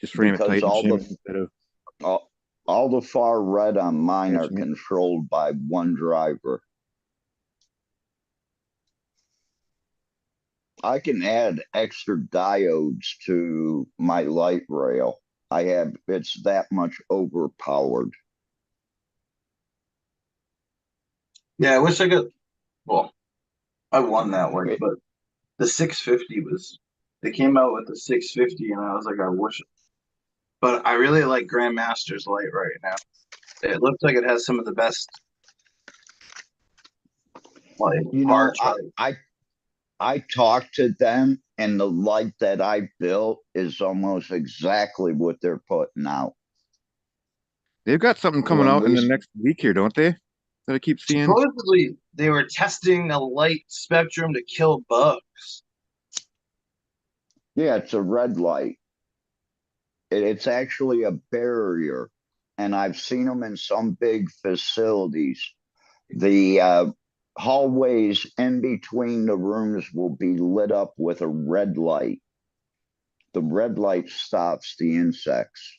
just frame it Because tight and shim it instead of all the far red on mine are Matching it. controlled by one driver. I can add extra diodes to my light rail. It's that much overpowered. Yeah, I wish I could. Well, I won that one, It- but the 650 was. They came out with the 650, and I was like, I wish. But I really like Grandmaster's light right now. It looks like it has some of the best like You bar know, chart. I talked to them, and the light that I built is almost exactly what they're putting out. They've got something coming When out in we the next week here, don't they? That I keep seeing. Supposedly, they were testing a light spectrum to kill bugs. Yeah, it's a red light. It's actually a barrier, and I've seen them in some big facilities. The hallways in between the rooms will be lit up with a red light. The red light stops the insects.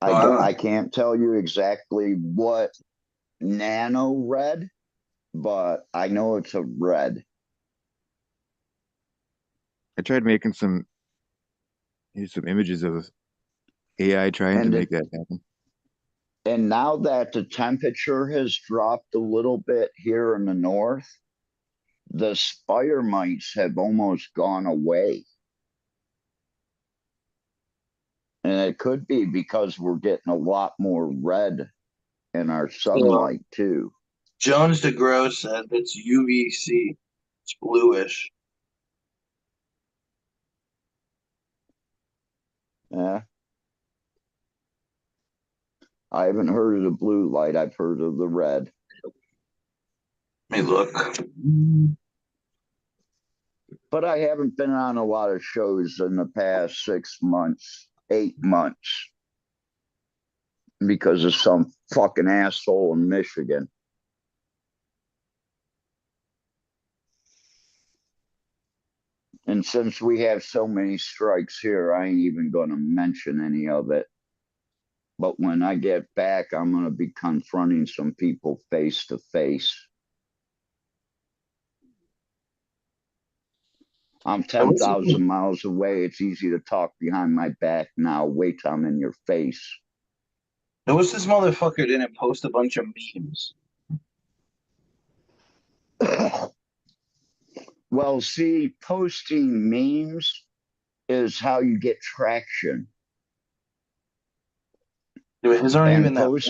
I can't tell you exactly what nano red, but I know it's a red. I tried making some images of AI trying to And make that happen. and now that the temperature has dropped a little bit here in the north, the spire mites have almost gone away. And it could be because we're getting a lot more red in our sunlight too. Jones DeGrosse said it's UVC. It's bluish. Yeah. I haven't heard of the blue light. I've heard of the red. Let me look. But I haven't been on a lot of shows in the past 6 months, 8 months, because of some fucking asshole in Michigan. And since we have so many strikes here, I ain't even going to mention any of it. But when I get back, I'm going to be confronting some people face to face. I'm 10,000 miles away. It's easy to talk behind my back now. Wait till I'm in your face. I wish this motherfucker didn't post a bunch of memes. Well, see, posting memes is how you get traction. Dude, his aren't And even that post,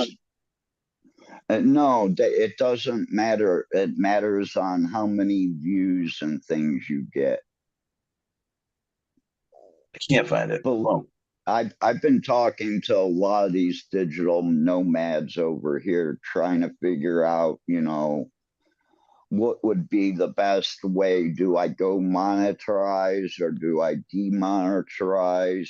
funny. no, it doesn't matter. It matters on how many views and things you get. I can't find it. But Well, I've been talking to a lot of these digital nomads over here, trying to figure out, what would be the best way. Do I go monetize or do I demonetize?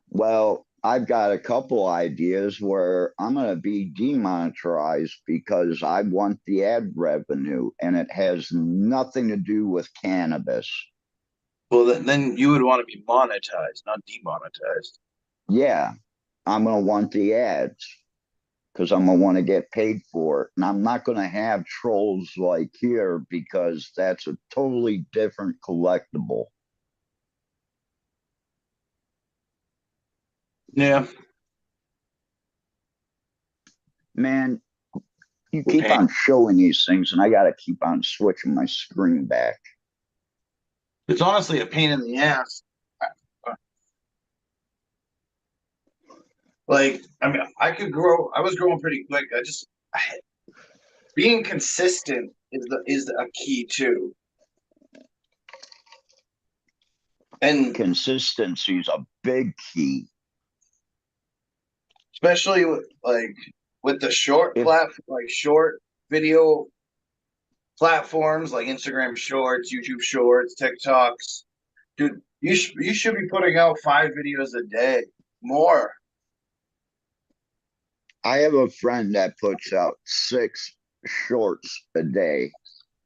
Well, I've got a couple ideas where I'm going to be demonetized because I want the ad revenue, and it has nothing to do with cannabis. well, then you would want to be monetized, not demonetized. Yeah, I'm going to want the ads because I'm going to want to get paid for it. And I'm not going to have trolls like here because that's a totally different collectible. Yeah. Man, you keep on showing these things, and I got to keep on switching my screen back. It's honestly a pain in the ass. Like, I mean, I was growing pretty quick. Being consistent is a key too. And consistency is a big key, especially with the short platform, like short video platforms like Instagram Shorts, YouTube Shorts, TikToks. Dude, you should be putting out 5 videos a day, more. I have a friend that puts out 6 shorts a day,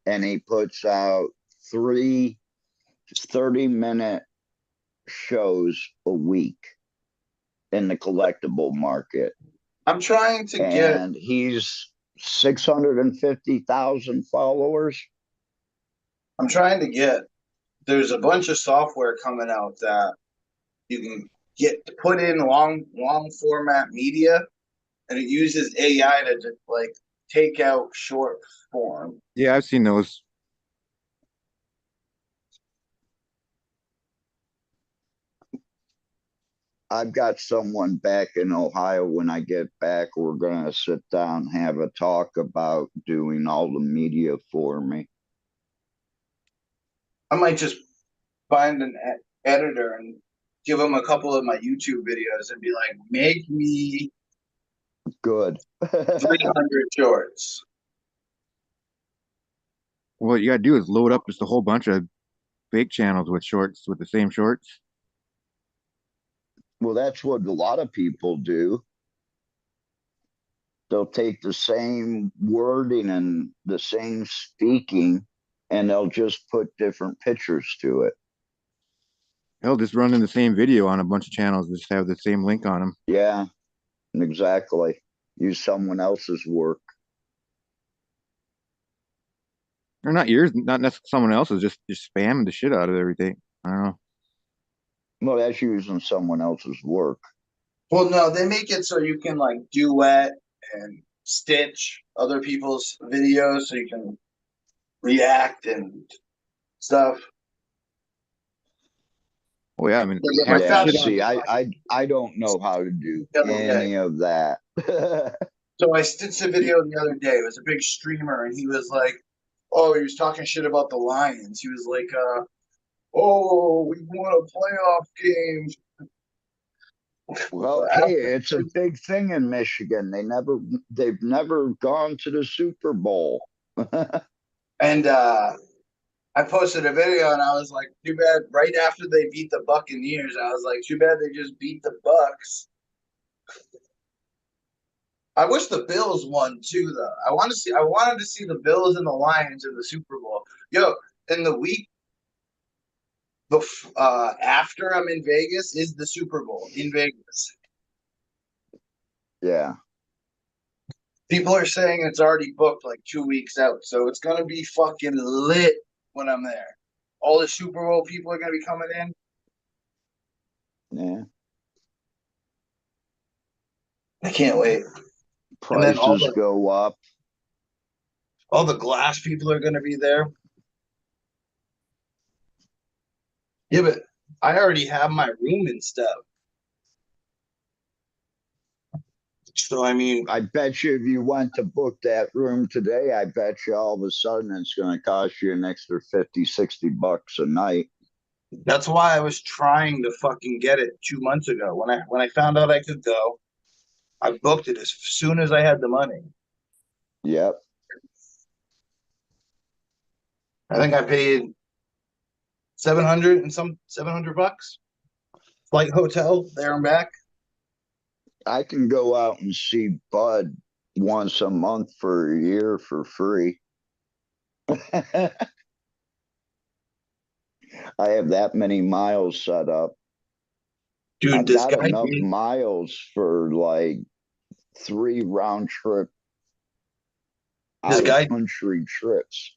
and he puts out 3 30-minute shows a week in the collectible market. I'm trying to get. And he's 650,000 followers. I'm trying to get. There's a bunch of software coming out that you can get to put in long format media, and it uses AI to just like take out short form. Yeah, I've seen those. I've got someone back in Ohio. When I get back, we're going to sit down and have a talk about doing all the media for me. I might just find an editor and give him a couple of my YouTube videos and be like, make me Good. 300 shorts. What you gotta do is load up just a whole bunch of fake channels with shorts with the same shorts. Well, that's what a lot of people do. They'll take the same wording and the same speaking, and they'll just put different pictures to it. Hell, just running the same video on a bunch of channels, just have the same link on them. Yeah, exactly. Use someone else's work. Or not yours, not necessarily someone else's, just spamming the shit out of everything. I don't know. Well, that's using someone else's work. Well, no, they make it so you can like duet and stitch other people's videos so you can react and stuff. Oh yeah, I mean, Like if I half the Yeah, found shit on. see, I don't know how to do the other day. any of that. So I stitched a video the other day. It was a big streamer, and he was like, "Oh, he was talking shit about the Lions." He was like, "Oh, we won a playoff game." Well, hey, it's a big thing in Michigan. They've never gone to the Super Bowl. And I posted a video, and I was like, "Too bad." Right after they beat the Buccaneers, I was like, "Too bad they just beat the Bucks." I wish the Bills won too, though. I wanted to see the Bills and the Lions in the Super Bowl. Yo, in the week after I'm in Vegas is the Super Bowl in Vegas. Yeah. People are saying it's already booked like 2 weeks out, so it's gonna be fucking lit when I'm there. All the Super Bowl people are gonna be coming in. Yeah. I can't wait. And then Prices go up. all the glass people are gonna be there. Yeah, but I already have my room and stuff. So I mean, I bet you if you went to book that room today, I bet you all of a sudden it's going to cost you an extra 50, $60 a night. that's why I was trying to fucking get it 2 months ago. When I found out I could go, I booked it as soon as I had the money. Yep. I think I paid 700 bucks. Flight hotel there and back. I can go out and see Bud once a month for a year for free. I have that many miles set up. Dude, I've this got guy enough miles for like 3 round trip This out guy- of country trips.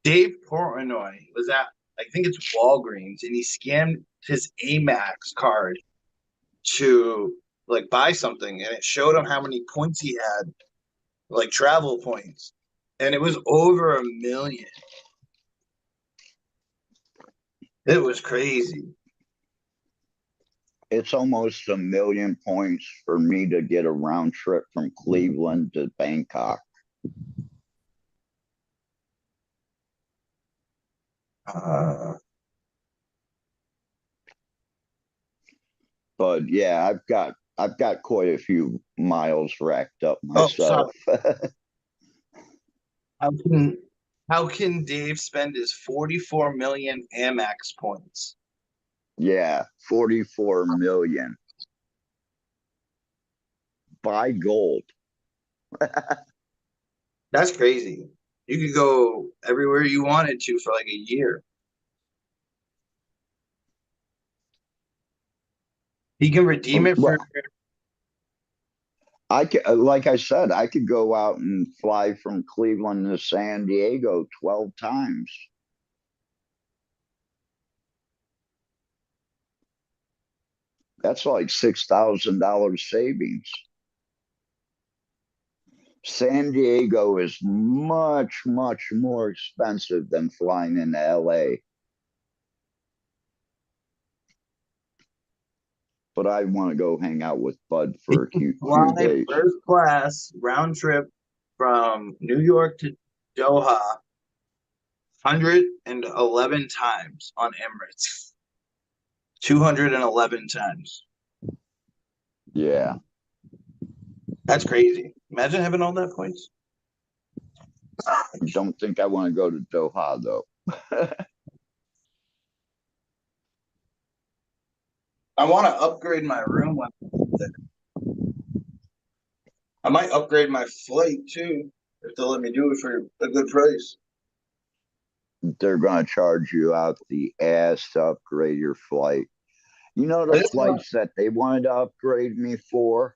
Dave Portnoy was at, I think it's Walgreens, and he scanned his Amex card to like buy something, and it showed him how many points he had, like travel points, and it was over 1 million. It was crazy. It's almost 1 million points for me to get a round trip from Cleveland to Bangkok. But yeah, I've got quite a few miles racked up myself. I can How can Dave spend his 44 million Amex points? Yeah, 44 million. Buy gold. That's crazy. You could go everywhere you wanted to for like a year. He can redeem it for. Well, like I said, I could go out and fly from Cleveland to San Diego 12 times. That's like $6,000 savings. San Diego is much, much more expensive than flying into LA. But I want to go hang out with Bud for a few Fly days. first class round trip from New York to Doha 111 times on Emirates. 211 times. Yeah. That's crazy. Imagine having all that points. Don't think I want to go to Doha though. I want to upgrade my room when I might upgrade my flight too if they'll let me do it for a good price. They're going to charge you out the ass to upgrade your flight. You know, I the just want flights that they wanted to upgrade me for?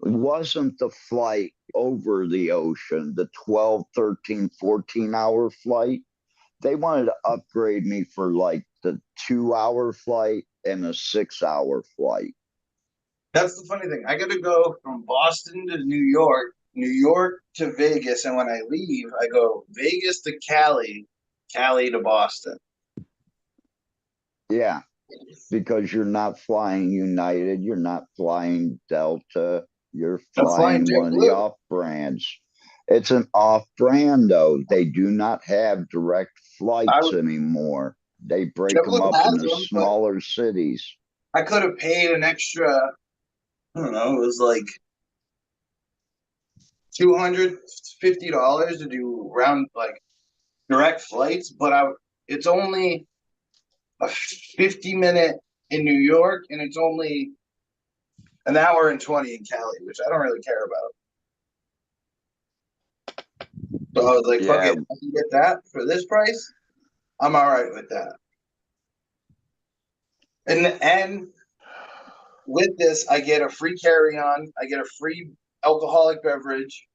It wasn't the flight over the ocean, the 12, 13, 14-hour flight. They wanted to upgrade me for like the 2-hour flight and a 6-hour flight. that's the funny thing. I got to go from Boston to New York, New York to Vegas, and when I leave, I go Vegas to Cali, Cali to Boston. Yeah, because you're not flying United, you're not flying Delta, you're I'm flying flying one of the JetBlue. off brands. It's an off brand, though. They do not have direct I flights anymore. They break them JetBlue up has into them, but smaller cities. I could have paid an extra. I don't know. It was like $250 to do round like direct flights, but it's only a 50-minute in New York, and it's only an hour and 20 in Cali, which I don't really care about. So I was like, fuck Yeah, it. I can get that for this price. I'm all right with that. And with this, I get a free carry-on. I get a free alcoholic beverage,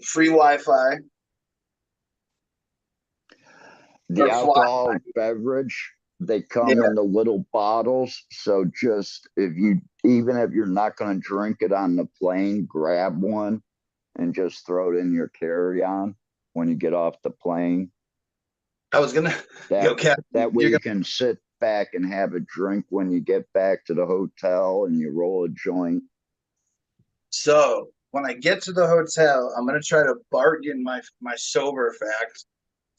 free Wi-Fi. the Or fly. alcoholic beverage, they Yeah, come in the little bottles. So just even if you're not going to drink it on the plane, grab one and just throw it in your carry-on when you get off the plane. I was gonna. That Yo, Captain, that way you're you gonna. can sit back and have a drink when you get back to the hotel and you roll a joint. So when I get to the hotel, I'm gonna try to bargain my sober fact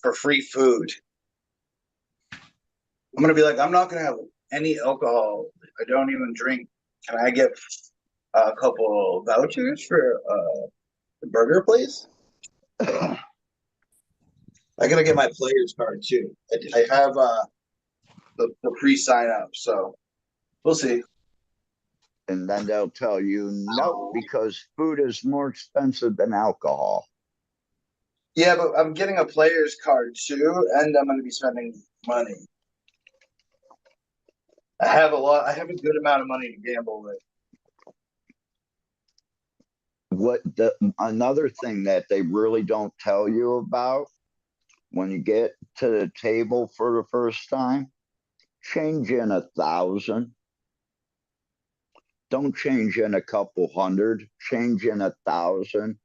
for free food. I'm gonna be like, I'm not gonna have any alcohol. I don't even drink. Can I get a couple vouchers for the burger place? I gotta get my players card too. I have the pre sign up, so we'll see. And then they'll tell you no, because food is more expensive than alcohol. Yeah, but I'm getting a players card too, and I'm gonna be spending money. I have a lot. I have a good amount of money to gamble with. Another thing that they really don't tell you about when you get to the table for the first time, change in 1,000. Don't change in a couple hundred, change in 1,000,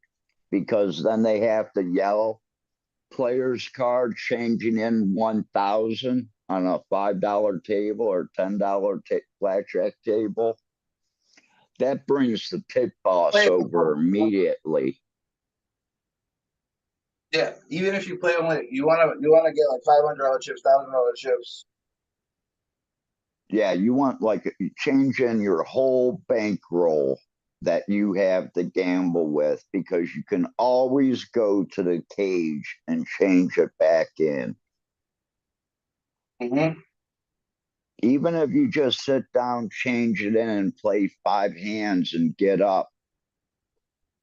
because then they have to yell players card changing in 1,000 on a $5 table or $10 blackjack table. That brings the pit boss over immediately. Yeah, even if you play only, you wanna get like $500 chips, $1,000 chips. Yeah, you want like change in your whole bankroll that you have to gamble with, because you can always go to the cage and change it back in. Mm-hmm. Even if you just sit down, change it in, and play 5 hands and get up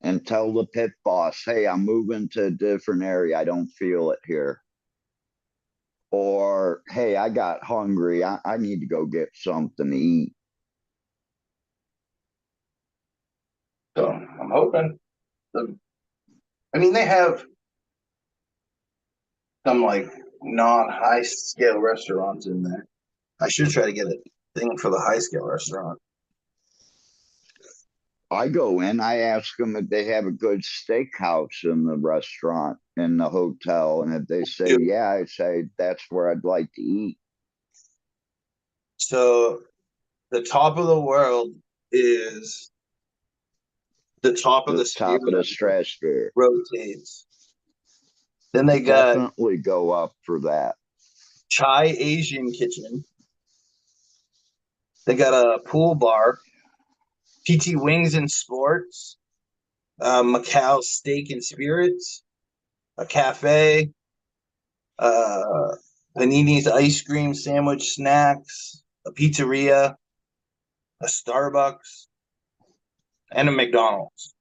and tell the pit boss, hey, I'm moving to a different area. I don't feel it here. Or, hey, I got hungry. I need to go get something to eat. So I'm hoping. I mean, they have some like non-high scale restaurants in there. I should try to get a thing for the high scale restaurant. I go in, I ask them if they have a good steakhouse in the restaurant, in the hotel. And if they say, Dude. yeah, I say, that's where I'd like to eat. So the top of the world is the top of The the top of the sphere stratosphere. rotates. Then they got Definitely go up for that. Chai Asian Kitchen. They got a pool bar, PT Wings and Sports, Macau Steak and Spirits, a cafe, Panini's ice cream sandwich snacks, a pizzeria, a Starbucks, and a McDonald's.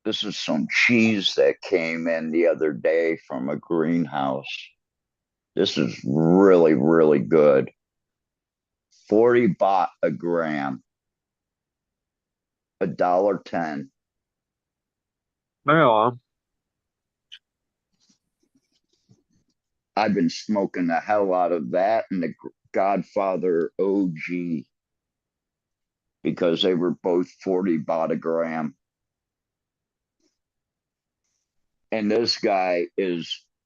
This is some cheese that came in the other day from a greenhouse. This is really, really good. 40 baht a gram. $1.10. Right on. I've been smoking the hell out of that and the Godfather OG, because they were both 40 baht a gram. And this guy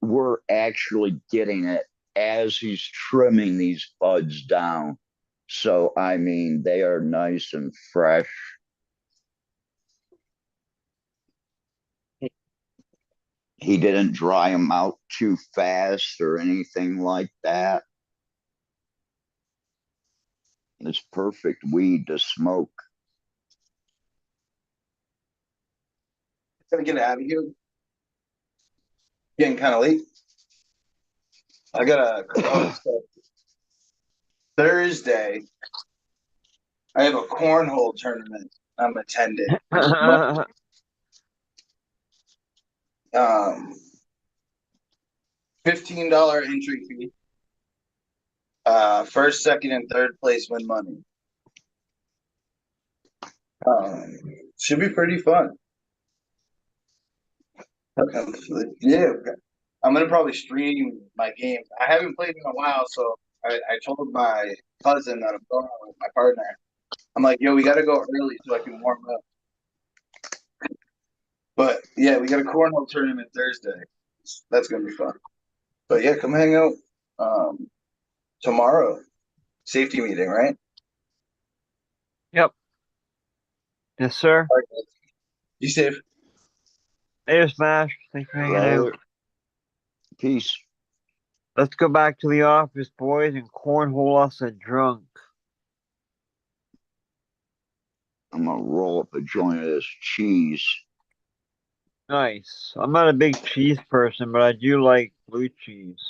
we're actually getting it as he's trimming these buds down. So, I mean, they are nice and fresh. He didn't dry them out too fast or anything like that. It's perfect weed to smoke. Gotta get out of here. Getting kind of late. I got Thursday. I have a cornhole tournament I'm attending. $15 entry fee. First, second, and third place win money. Should be pretty fun. Yeah, I'm gonna probably stream my game. I haven't played in a while, so I told my cousin that I'm going with my partner. I'm like, yo, we gotta go early so I can warm up. But yeah, we got a cornhole tournament Thursday. That's gonna be fun. But yeah, come hang out tomorrow. Safety meeting, right? Yep. Yes, sir. All right, guys. Be safe. Hey, Smash. Thanks for hanging out. Right. Peace. Let's go back to the office, boys, and cornhole us a drunk. I'm going to roll up a joint of this cheese. Nice. I'm not a big cheese person, but I do like blue cheese.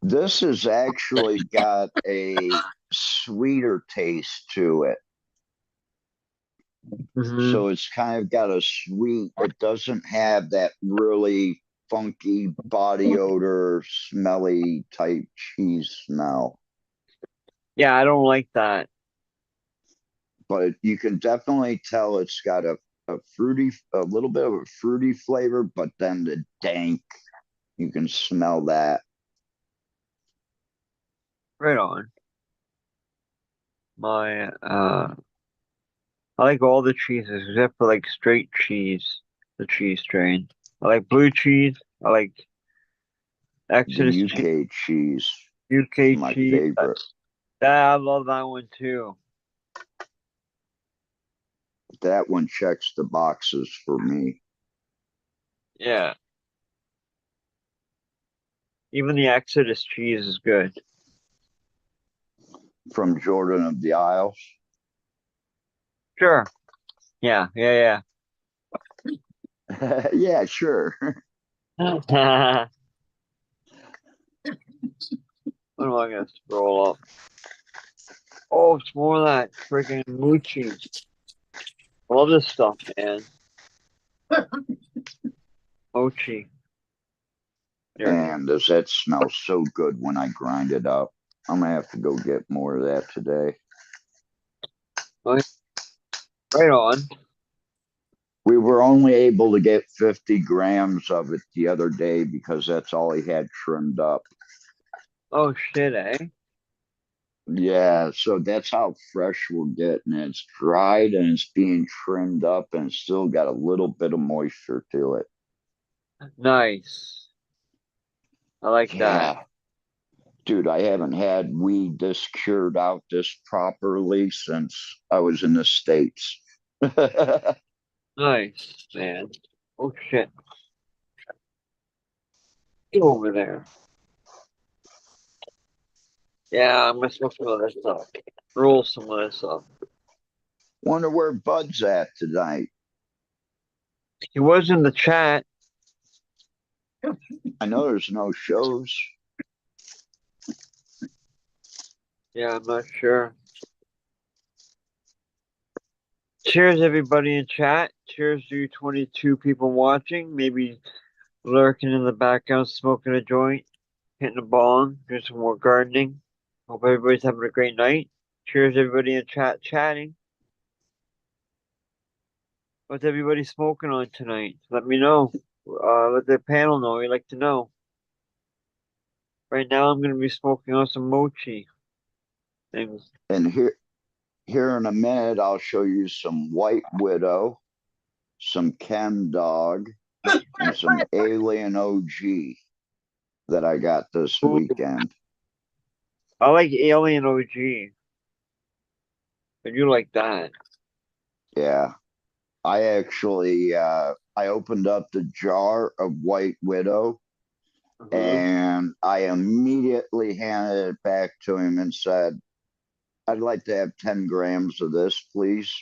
This has actually got a sweeter taste to it. Mhm. So it's kind of got a sweet, it doesn't have that really funky body odor, smelly type cheese smell. Yeah, I don't like that. But you can definitely tell it's got a fruity, a little bit of a fruity flavor, but then the dank, you can smell that. Right on. I like all the cheeses except for like straight cheese, the cheese strain. I like blue cheese. I like Exodus The cheese, UK cheese, UK my cheese. favorite. I love that one too. That one checks the boxes for me. Yeah. Even the Exodus cheese is good. From Jordan of the Isles. Sure. Yeah, yeah, Yeah, sure. yeah. What am I gonna scroll up? Oh, it's more of that freaking Moochie. I love this stuff, man. Mochi. There it is. And does that smell so good when I grind it up? I'm gonna have to go get more of that today. Oh, right on. We were only able to get 50 grams of it the other day because that's all he had trimmed up. Oh shit, eh? Yeah, so that's how fresh we're getting it. It's dried and it's being trimmed up and it's still got a little bit of moisture to it. Nice. I like that. Yeah. Dude, I haven't had weed this cured out this properly since I was in the States. Nice, man. Oh shit. Get over there. Yeah, I'm gonna smoke some of this stuff. Roll some of this up. Wonder where Bud's at tonight. He was in the chat. I know there's no shows. Yeah, I'm not sure. Cheers, everybody in chat. Cheers to you 22 people watching. Maybe lurking in the background, smoking a joint, hitting a bong, doing some more gardening. Hope everybody's having a great night. Cheers, everybody in chat chatting. What's everybody smoking on tonight? Let me know. Let the panel know. We'd like to know. Right now, I'm gonna be smoking on some mochi things. And here in a minute, I'll show you some White Widow, some Chem Dog, and some Alien OG that I got this Ooh, weekend. I like Alien OG. I do like that. Yeah. I actually I opened up the jar of White Widow and I immediately handed it back to him and said, I'd like to have 10 grams of this, please.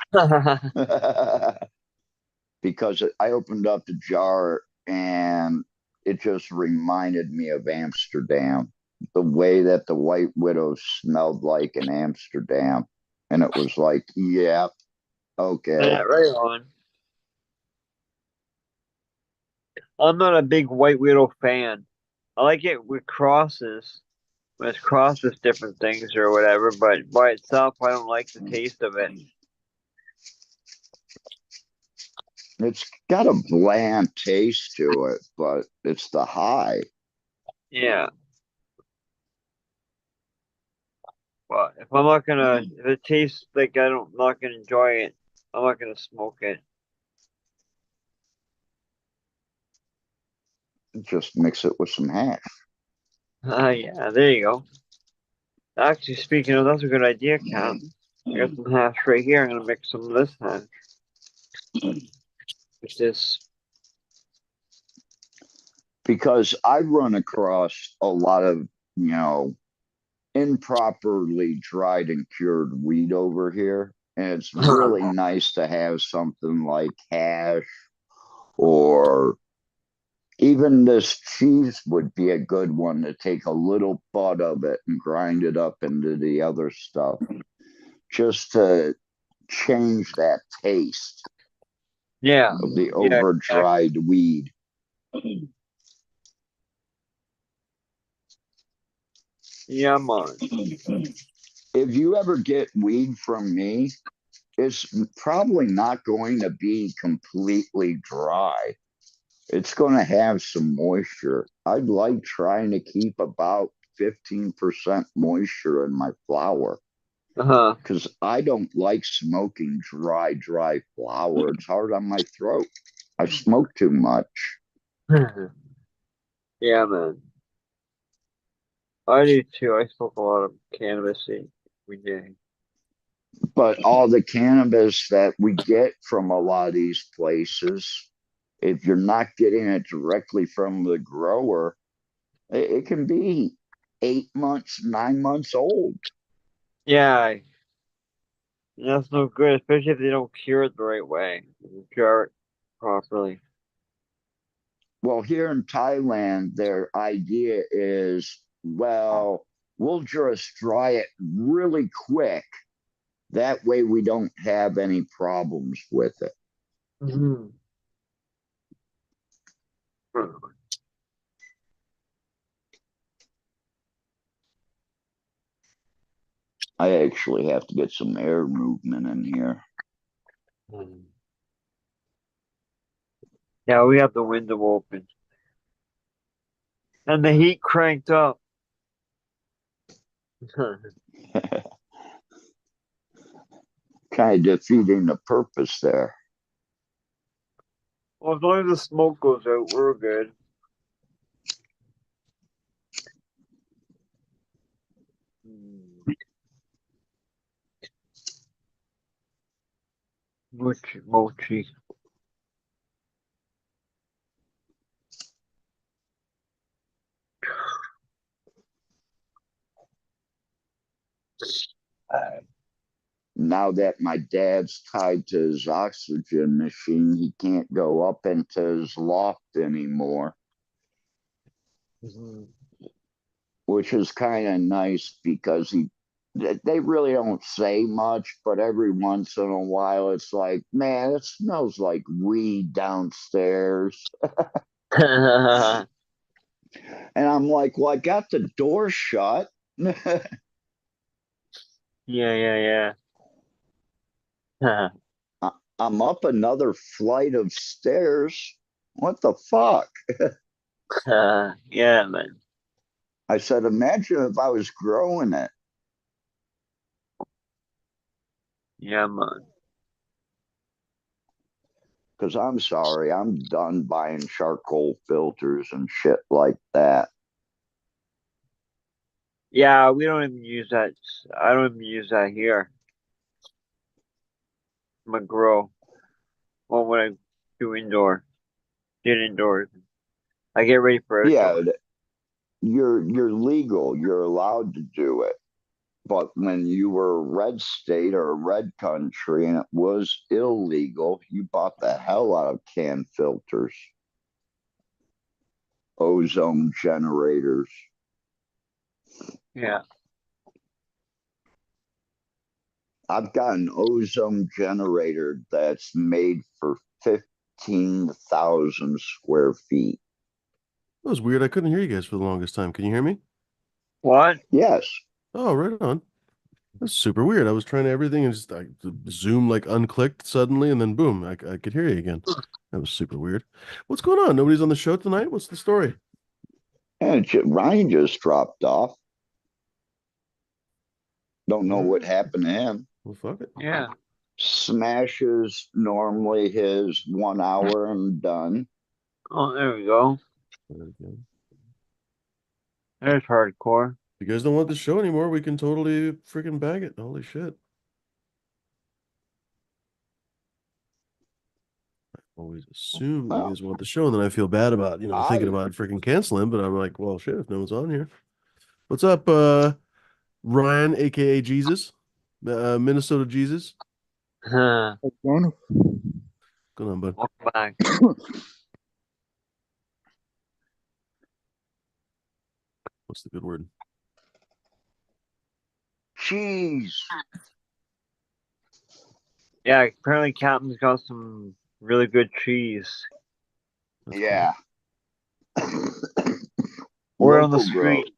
Because I opened up the jar and it just reminded me of Amsterdam, the way that the White Widow smelled like in Amsterdam. And it was like, yeah, okay. Yeah, right on. I'm not a big White Widow fan. I like it with crosses. When it's crossed with different things or whatever, but by itself, I don't like the taste of it. It's got a bland taste to it, but it's the high. Yeah. Well, if I'm not gonna, if it tastes like I'm not gonna enjoy it, I'm not gonna smoke it. Just mix it with some hash. Yeah, there you go. Actually, speaking of, that's a good idea, Cap. I got some hash right here. I'm gonna mix some of this hash. With this. Because I run across a lot of, improperly dried and cured weed over here. And it's really nice to have something like hash or even this cheese would be a good one to take a little bud of it and grind it up into the other stuff just to change that taste Yeah. of the Yeah. over dried weed. Yeah, man. If you ever get weed from me, it's probably not going to be completely dry. It's going to have some moisture. I'd like trying to keep about 15% moisture in my flower Uh because I don't like smoking dry flower. It's hard on my throat. I smoke too much. huh. Yeah, man. I do too. I smoke a lot of cannabis every day. But all the cannabis that we get from a lot of these places, if you're not getting it directly from the grower, it can be 8 months, 9 months old. Yeah, And that's no good, especially if they don't cure it the right way. Cure it properly. Well, here in Thailand, their idea is, well, we'll just dry it really quick. That way we don't have any problems with it. Mm-hmm. I actually have to get some air movement in here. Yeah, we have the window open. And the heat cranked up. Kind of defeating the purpose there. Well, as long as the smoke goes out, we're good. Mochi. Now that my dad's tied to his oxygen machine, he can't go up into his loft anymore, Mm-hmm. which is kind of nice because they really don't say much, but every once in a while it's like, man, it smells like weed downstairs. And I'm like, well, I got the door shut. Yeah. I'm up another flight of stairs. What the fuck? Yeah, man. I said, imagine if I was growing it. Yeah, man. Because I'm sorry, I'm done buying charcoal filters and shit like that. Yeah, we don't even use that. I don't even use that here. I'm a grow. Well, when I do did indoors. I get ready for Yeah, outdoors. you're legal. You're allowed to do it. But when you were a red state or a red country and it was illegal, you bought the hell out of can filters, ozone generators. Yeah. I've got an ozone generator that's made for 15,000 square feet. That was weird. I couldn't hear you guys for the longest time. Can you hear me? What? Yes. Oh, right on. That's super weird. I was trying everything and just the Zoom like unclicked suddenly, and then boom, I could hear you again. That was super weird. What's going on? Nobody's on the show tonight? What's the story? And Ryan just dropped off. Don't know what happened to him. Well, fuck it. Yeah. Smash is normally his 1 hour and done. Oh, there we go. There we go. There's hardcore. If you guys don't want the show anymore, we can totally freaking bag it. Holy shit. I always assume you Well, guys want the show, and then I feel bad about, thinking I about freaking canceling, but I'm like, well, shit, if no one's on here. What's up, Ryan, aka Jesus? Minnesota Jesus? Welcome Going Go on, bud. back. What's the good word? cheese. Yeah, apparently Captain's got some really good cheese. That's Yeah. We're on the Local growth. street.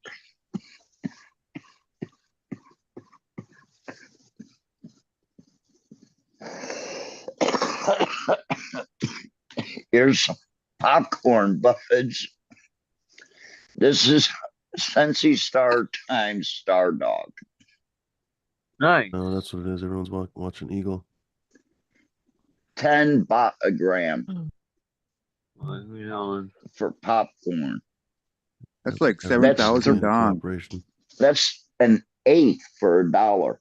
Here's some popcorn buds. This is Sensi Star times Star Dog. Nice. Oh, that's what it is. Everyone's watching Eagle. 10 baht a gram Who's on? for popcorn. That's like Everyone's 7,000 in dong. cooperation. That's an eighth for $1.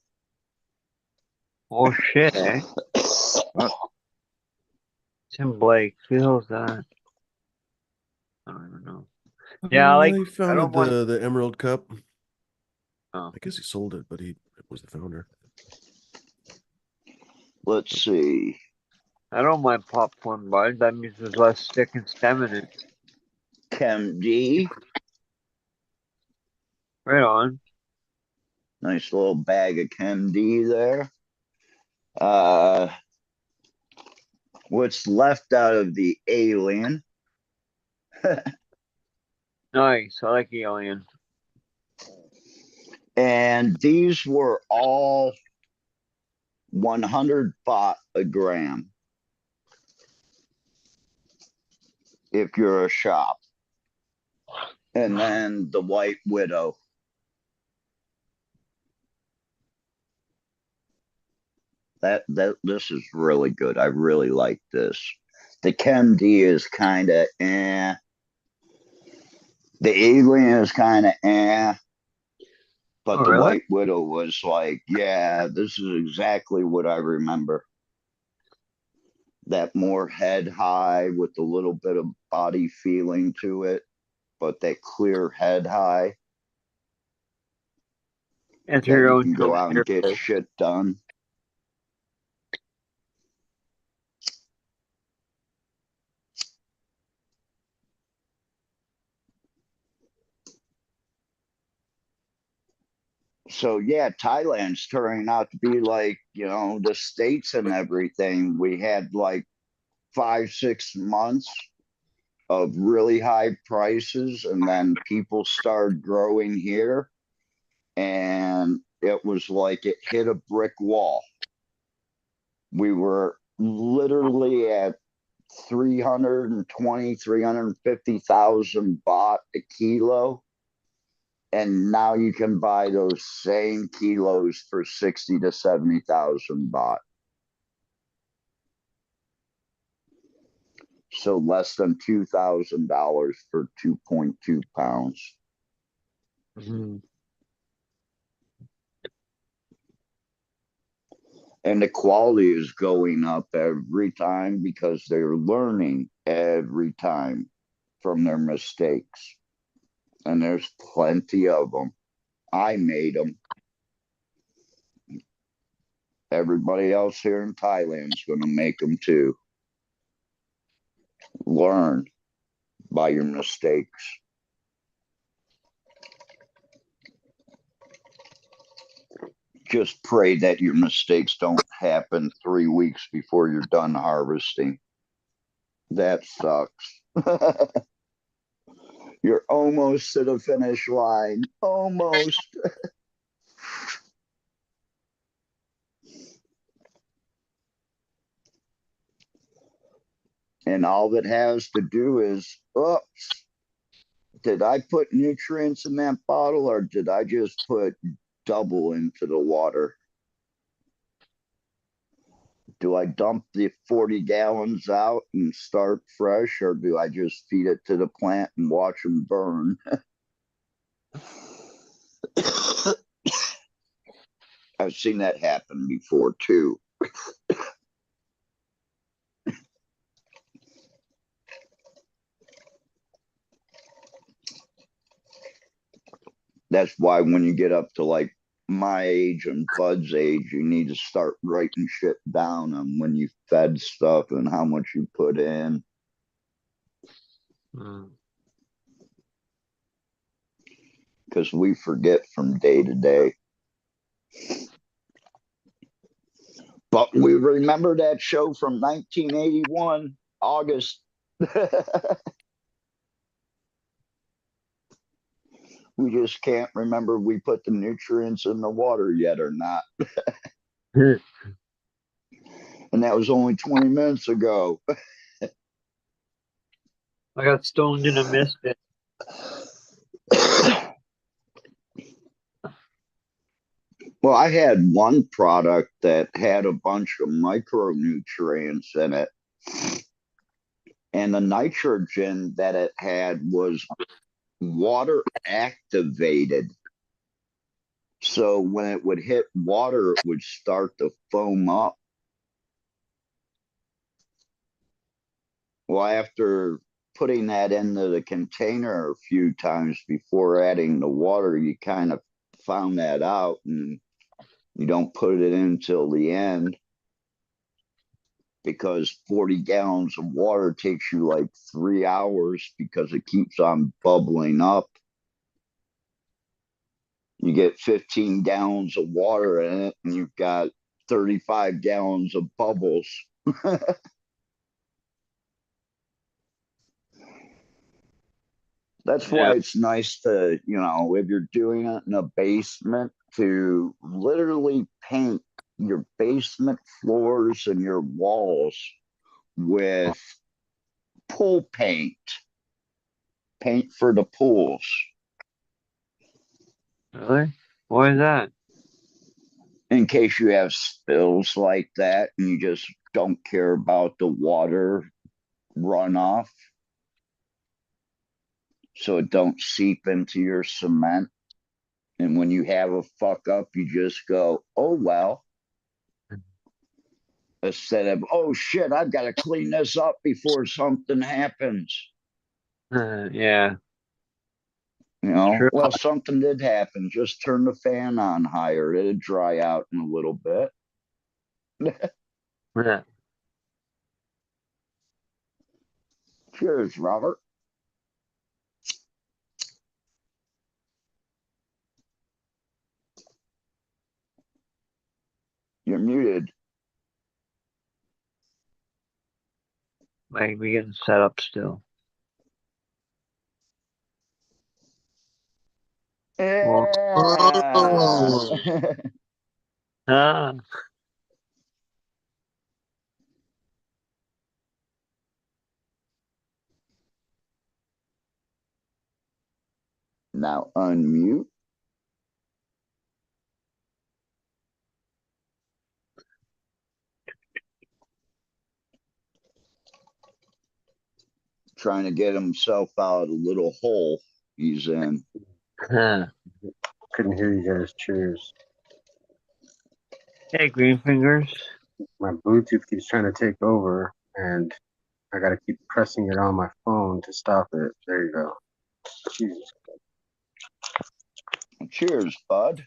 Oh shit, eh? Tim Blake. Who the hell's that? I don't even know. Yeah, He I founded don't want. the Emerald Cup. Oh. I guess he sold it, but he was the founder. Let's see. I don't mind popcorn buds. That means there's less stick and stem in it. Chem D. Right on. Nice little bag of Chem D there. Uh, what's left out of the alien? Nice. I like alien. And these were all 100 baht a gram if you're a shop. And then the White Widow. That this is really good. I really like this. The Chem D is kind of eh. The alien is kind of eh. But Oh, the really? White Widow was like, yeah, this is exactly what I remember. That more head high with a little bit of body feeling to it, but that clear head high Enter that your you own can go out and get interface. shit done. So yeah, Thailand's turning out to be like, the States and everything. We had like 5, 6 months of really high prices, and then people started growing here, and it was like it hit a brick wall. We were literally at 320, 350,000 baht a kilo. And now you can buy those same kilos for 60 to 70,000 baht. So less than $2,000 for 2.2 pounds. Mm-hmm. And the quality is going up every time because they're learning every time from their mistakes. And there's plenty of them. I made them. Everybody else here in Thailand is going to make them too. Learn by your mistakes. Just pray that your mistakes don't happen 3 weeks before you're done harvesting. That sucks. You're almost to the finish line. Almost. And all it has to do is, oops, did I put nutrients in that bottle or did I just put double into the water? Do I dump the 40 gallons out and start fresh, or do I just feed it to the plant and watch them burn? I've seen that happen before too. That's why when you get up to like my age and Bud's age, you need to start writing shit down on when you fed stuff and how much you put in. Because we forget from day to day. But we remember that show from 1981, August. We just can't remember if we put the nutrients in the water yet or not. And that was only 20 minutes ago. I got stoned and I missed it. Well, I had one product that had a bunch of micronutrients in it. And the nitrogen that it had was water activated. So when it would hit water, it would start to foam up. Well, after putting that into the container a few times before adding the water, you kind of found that out and you don't put it in till the end. because 40 gallons of water takes you like 3 hours because it keeps on bubbling up. You get 15 gallons of water in it, and you've got 35 gallons of bubbles. That's why it's nice to, if you're doing it in a basement, to literally paint your basement floors and your walls with pool paint for the pools. Really? Why is that? In case you have spills like that and you just don't care about the water runoff, so it don't seep into your cement. And when you have a fuck up, you just go, oh, well, instead of, oh shit, I've got to clean this up before something happens. Yeah. True. Well, something did happen. Just turn the fan on higher. It'd dry out in a little bit. Yeah. Cheers, Robert. You're muted. Might be getting set up still. Yeah. Ah. Now unmute. Trying to get himself out of the little hole he's in. Couldn't hear you guys. Cheers. Hey, Green Fingers. My Bluetooth keeps trying to take over, and I gotta keep pressing it on my phone to stop it. There you go. Jesus. Cheers, bud.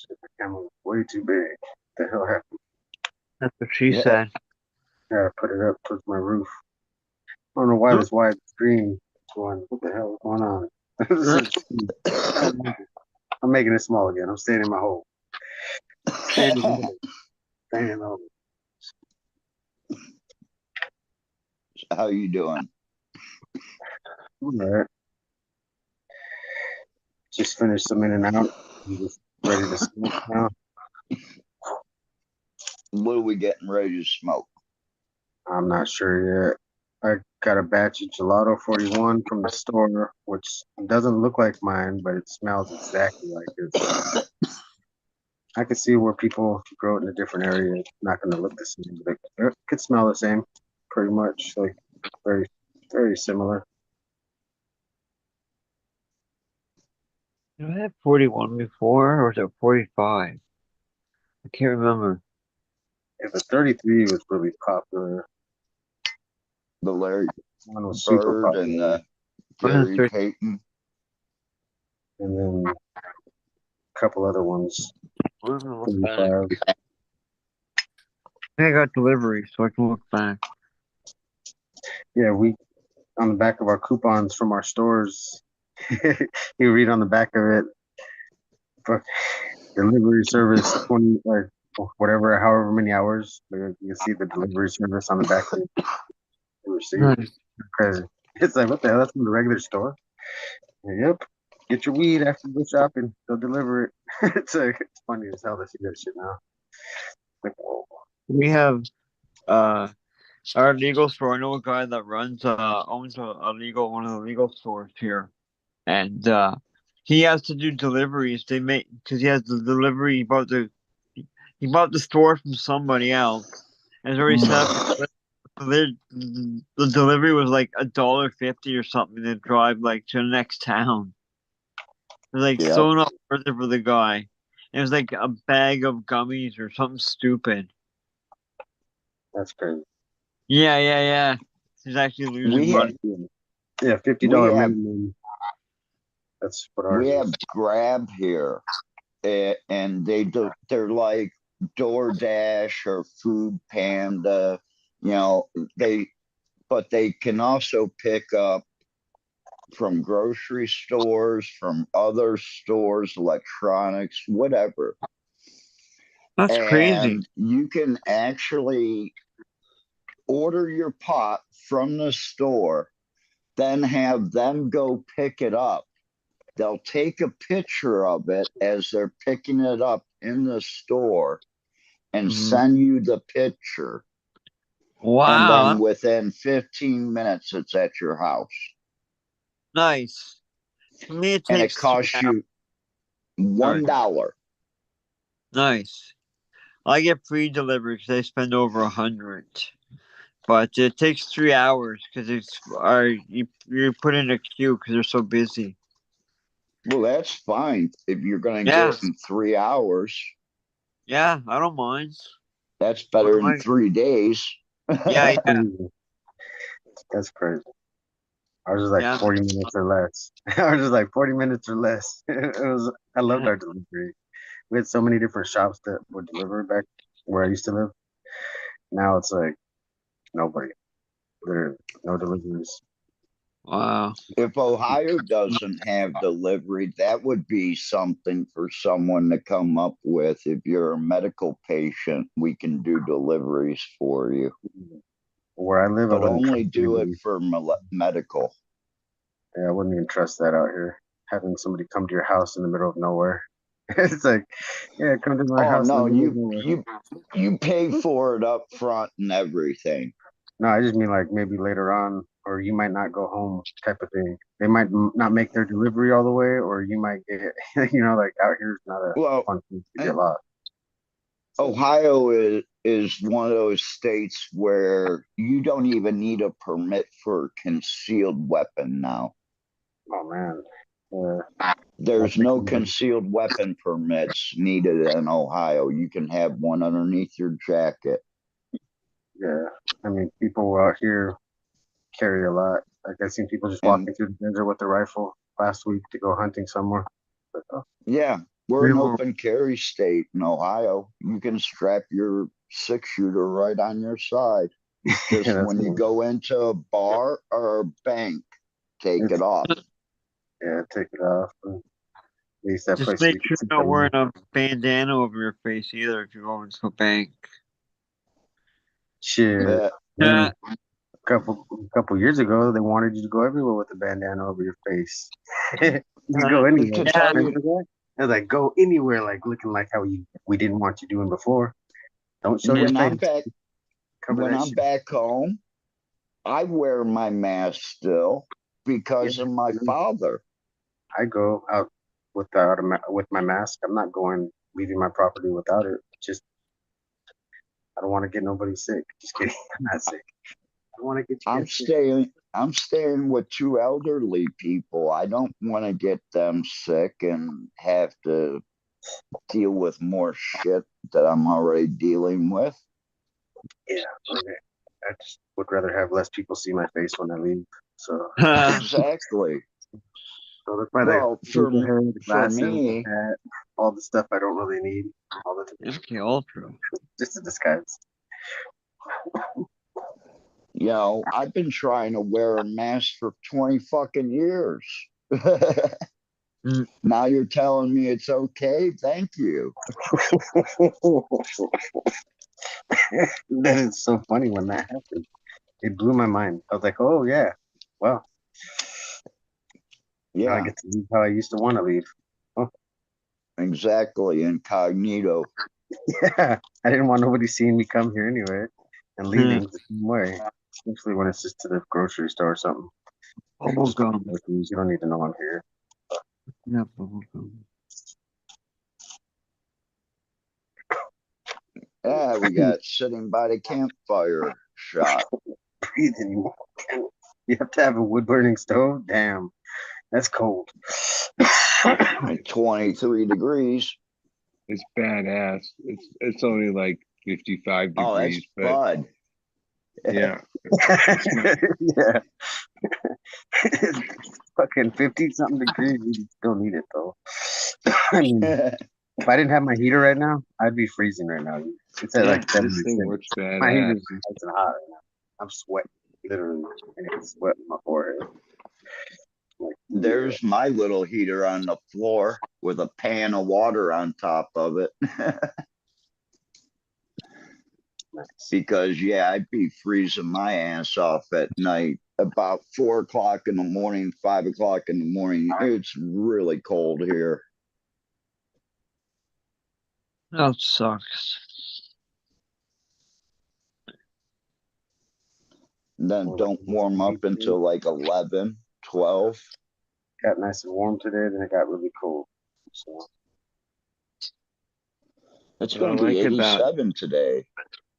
The camera was way too big. What the hell happened? That's what she said. Gotta put it up towards my roof. I don't know why this wide screen is going. What the hell is going on? I'm making it small again. I'm staying in my hole. Staying over. How you doing? All right. Just finished some in and out. I'm just ready to smoke now. What are we getting ready to smoke? I'm not sure yet. I got a batch of Gelato 41 from the store, which doesn't look like mine, but it smells exactly like it. I can see where people grow it in a different area. It's not going to look the same, but it could smell the same, pretty much, like very, very similar. Did I have 41 before, or was it 45? I can't remember. Yeah, the 33 was really popular. The Larry One was super Bird popular. and the Gary Payton. And then a couple other ones. 35. I got delivery, so I can look back. Yeah, we on the back of our coupons from our stores, you read on the back of it, fuck, delivery service 20 or whatever, however many hours. You can see the delivery service on the back of the receipt. Crazy. It's like, what the hell? That's from the regular store. Yep. Get your weed after you go shopping. They'll deliver it. It's funny as hell to see that shit now. Like, whoa. We have our legal store. I know a guy that owns one of the legal stores here, and he has to do deliveries. Because he has the delivery. He bought the store from somebody else, and it's already set up. The delivery was like $1.50 or something to drive like to the next town. It was like so not worth it for the guy. It was like a bag of gummies or something stupid. That's crazy. Yeah. He's actually losing money. Yeah, $50 minimum. That's what ours is. We have Grab here. and they're like DoorDash or Food Panda, you know, but they can also pick up from grocery stores, from other stores, electronics, whatever. That's crazy. And you can actually order your pot from the store, then have them go pick it up. They'll take a picture of it as they're picking it up in the store and send you the picture. And Wow, then within 15 minutes, it's at your house. nice. For me, it And it takes 3 costs you $1. Nice. I get free delivery because I spend over 100, but it takes 3 hours because you put in a queue because they're so busy. Well, that's fine if you're going to Yeah, get in 3 hours. yeah, I don't mind. That's What better am than I- 3 days. Yeah, yeah, That's crazy. I was just like yeah. 40 minutes or less. I was just like 40 minutes or less. I loved our delivery. We had so many different shops that would deliver back where I used to live. Now it's like nobody. There are no deliveries. Wow. If Ohio doesn't have delivery, that would be something for someone to come up with. If you're a medical patient, we can do deliveries for you, Where I live, I but wouldn't only trust do it anybody. for medical. Yeah, I wouldn't even trust that out here. Having somebody come to your house in the middle of nowhere. It's like, yeah, come to my Oh house in the no, middle of nowhere. you pay for it up front and everything. No, I just mean like maybe later on, or you might not go home type of thing. They might not make their delivery all the way, or you might get, like out here is not a Well, fun place to get lost. So, Ohio is one of those states where you don't even need a permit for a concealed weapon now. oh man, There's no concealed weapon permits needed in Ohio. You can have one underneath your jacket. yeah. I mean, people out here carry a lot. Like I seen people just And walking through the desert with a rifle last week to go hunting somewhere. But, yeah, we're an People- open carry state in Ohio. You can strap your 6-shooter right on your side. Just yeah, that's when you cool. go into a bar or a bank, take it off. Yeah, take it off. And at least that Just place make you can sure see you're not someone. wearing a bandana over your face either if you're going to a bank. Shit. Uh, Yeah. couple years ago, they wanted you to go everywhere with a bandana over your face. You could go anywhere. to tell you, Remember that? I was like, go anywhere, like looking like how we didn't want you doing before. Don't show your when face. I'm back, Cover when that I'm shit. back home, I wear my mask still because of my father. I go out with my mask. I'm not leaving my property without it. Just I don't want to get nobody sick. Just kidding. I'm not sick. I don't want to get you guys sick. I'm staying with two elderly people. I don't want to get them sick and have to deal with more shit that I'm already dealing with. Yeah. Okay. I just would rather have less people see my face when I leave. So Exactly. So that's why Well, the facial hair, the for glasses, the me, hat, all the stuff I don't really need, all the Okay, Ultra. just a disguise. I've been trying to wear a mask for 20 fucking years. Mm. Now you're telling me it's okay? Thank you. That is so funny when that happened. It blew my mind. I was like, oh yeah, well, now I Yeah, get to leave how I used to want to leave. Oh exactly. Incognito. yeah, I didn't want nobody seeing me come here anyway and leaving the same way. Especially when it's just to the grocery store or something. Just Bubblegum. groceries, you don't need to know I'm here. Yeah, bubblegum. Yeah, we got sitting by the campfire shot. Breathe anymore. You have to have a wood burning stove? Damn, that's cold. At 23 degrees. It's badass. It's only like 55 Oh, that's degrees, but Bud. yeah. Yeah. Fucking 50 something degrees. You don't need it though. I mean, If I didn't have my heater right now, I'd be freezing right now. It's at like This 76. thing looks My badass. heater's nice and hot right now. I'm sweating, literally. I got sweat on my forehead. Like, There's my little heater on the floor with a pan of water on top of it. nice. Because yeah, I'd be freezing my ass off at night. About 4 o'clock in the morning, 5 o'clock in the morning. It's really cold here. That sucks. Then don't warm up until like 11, 12. Got nice and warm today, then it got really cold. So It's What I going to be like about 87 today.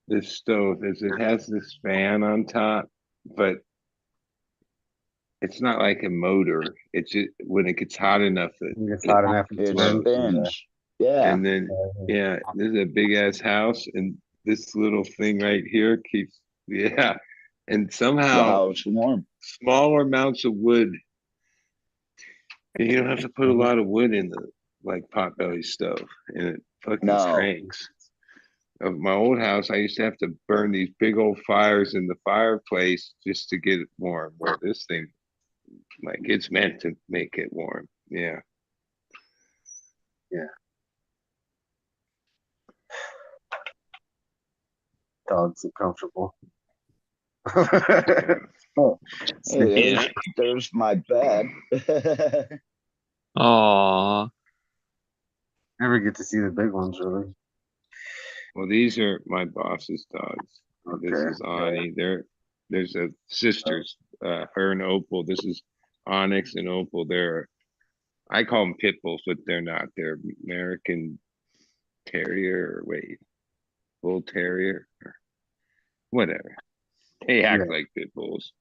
this stove is it has this fan on top, but it's not like a motor. It's just when it gets hot enough, it gets hot enough, it It spins. spins. Yeah. and then yeah, this is a big ass house, and this little thing right here keeps and The somehow house warm. smaller amounts of wood. And you don't have to put a lot of wood in the like potbelly stove, and it fucking No. cranks. Of my old house, I used to have to burn these big old fires in the fireplace just to get it warm. Where this thing, like, it's meant to make it warm. Yeah. Yeah. Dogs are comfortable. Oh, Hey, Yeah. there's my bed. Aw. never get to see the big ones really. Well, these are my boss's dogs. This Okay. is Ani. There's a sisters, her and Opal. This is Onyx and Opal. I call them pit bulls, but they're not. They're American Terrier, or wait, Bull Terrier, or whatever. They act like pit bulls.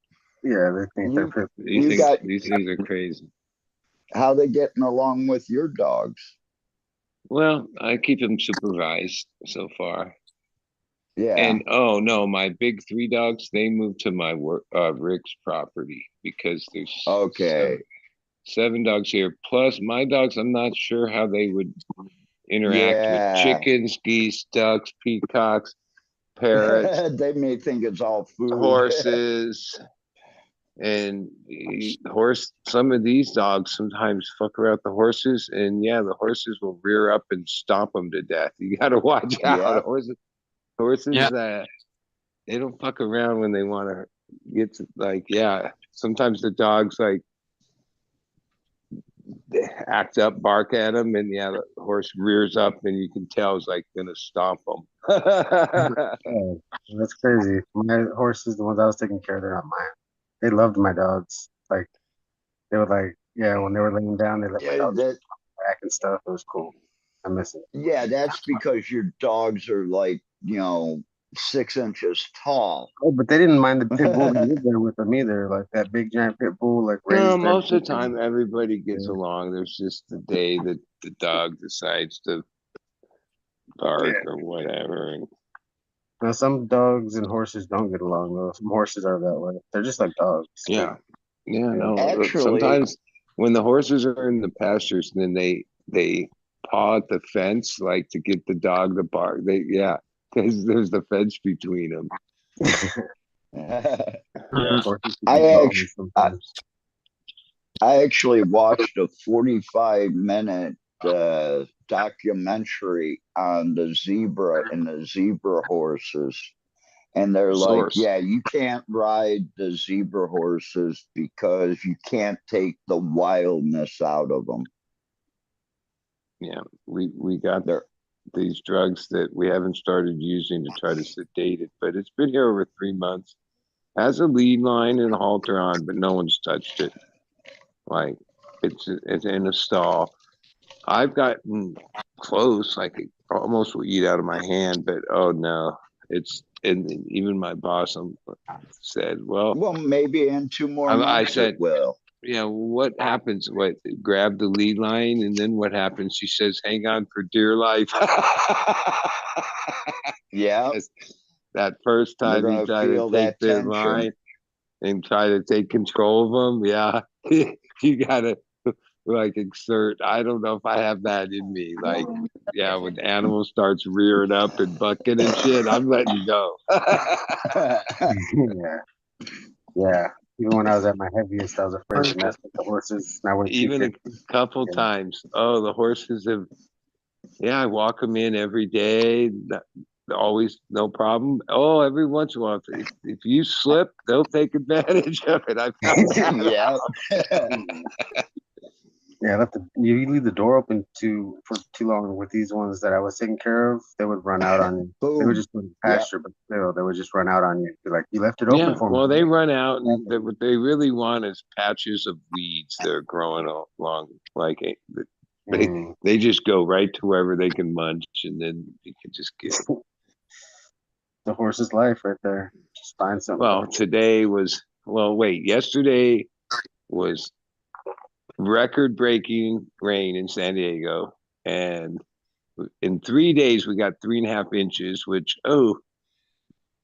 Yeah, they think they're You, pit. you got These things are crazy. how they getting along with your dogs? Well, I keep them supervised so far. Yeah. And oh no, my big three dogs, they moved to my Rick's property because there's Okay. seven dogs here. Plus my dogs, I'm not sure how they would interact with Yeah. chickens, geese, ducks, peacocks, parrots, They may think it's all food. horses. And some of these dogs sometimes fuck around with the horses, and yeah, the horses will rear up and stomp them to death. You got to watch out. Yeah. Horses, Yeah. they don't fuck around when they want to get to, like, yeah. Sometimes the dogs like they act up, bark at them, and yeah, the horse rears up, and you can tell it's like gonna stomp them. Oh, that's crazy. My horses, the ones I was taking care of, they're not mine. They loved my dogs. Like they would like, yeah, when they were laying down, they let my Yeah, dogs that, back and stuff. It was cool. I miss it. yeah, that's because your dogs are like, 6 inches tall. Oh, but they didn't mind the pit bull that lived there with them either. Like that big giant pit bull, like No, raised most of the everything. time everybody gets Yeah. along. There's just the day that the dog decides to bark Yeah. or whatever. And Now some dogs and horses don't get along though. Some horses are that way. They're just like dogs. yeah, Yeah. no. Actually, Sometimes when the horses are in the pastures, then they paw at the fence like to get the dog to bark. Because there's the fence between them. Yeah. Horses can I be actually, dogs sometimes. I actually watched a 45-minute documentary on the zebra and the zebra horses. And they're like, Source. yeah, you can't ride the zebra horses because you can't take the wildness out of them. Yeah, we got They're, these drugs that we haven't started using to try to sedate it, but it's been here over 3 months. Has a lead line and a halter on, but no one's touched it. Like it's in a stall. I've gotten close, like it almost will eat out of my hand, but oh no, and even my boss said, well, well, maybe in 2 more I months said, it will. yeah, what happens? What grab the lead line, and then what happens? She says, hang on for dear life. Yeah, That first they're time you going to try to feel take that their tension. line and try to take control of them, yeah, you gotta like exert. I don't know if I have that in me. Like, yeah, when the animal starts rearing up and bucking and shit, I'm letting go. Yeah. Yeah. Even when I was at my heaviest, I was afraid to mess with the horses. And I went too Even a couple Yeah. times. Oh, the horses have. Yeah, I walk them in every day. Always no problem. Oh, every once in a while, if you slip, they'll take advantage of it. I found out. Yeah. Yeah, you leave the door open for too long with these ones that I was taking care of, they would run out on you. They would Boom. just go to Yep. pasture, but still, they would just run out on you. Be like, you left it Yeah, open for me. well, they run out, and what they really want is patches of weeds that are growing along. Like they Mm. they just go right to wherever they can munch, and then you can just get. The horse's life right there. Just find something. Well, yesterday was record-breaking rain in San Diego, and in 3 days we got 3.5 inches, which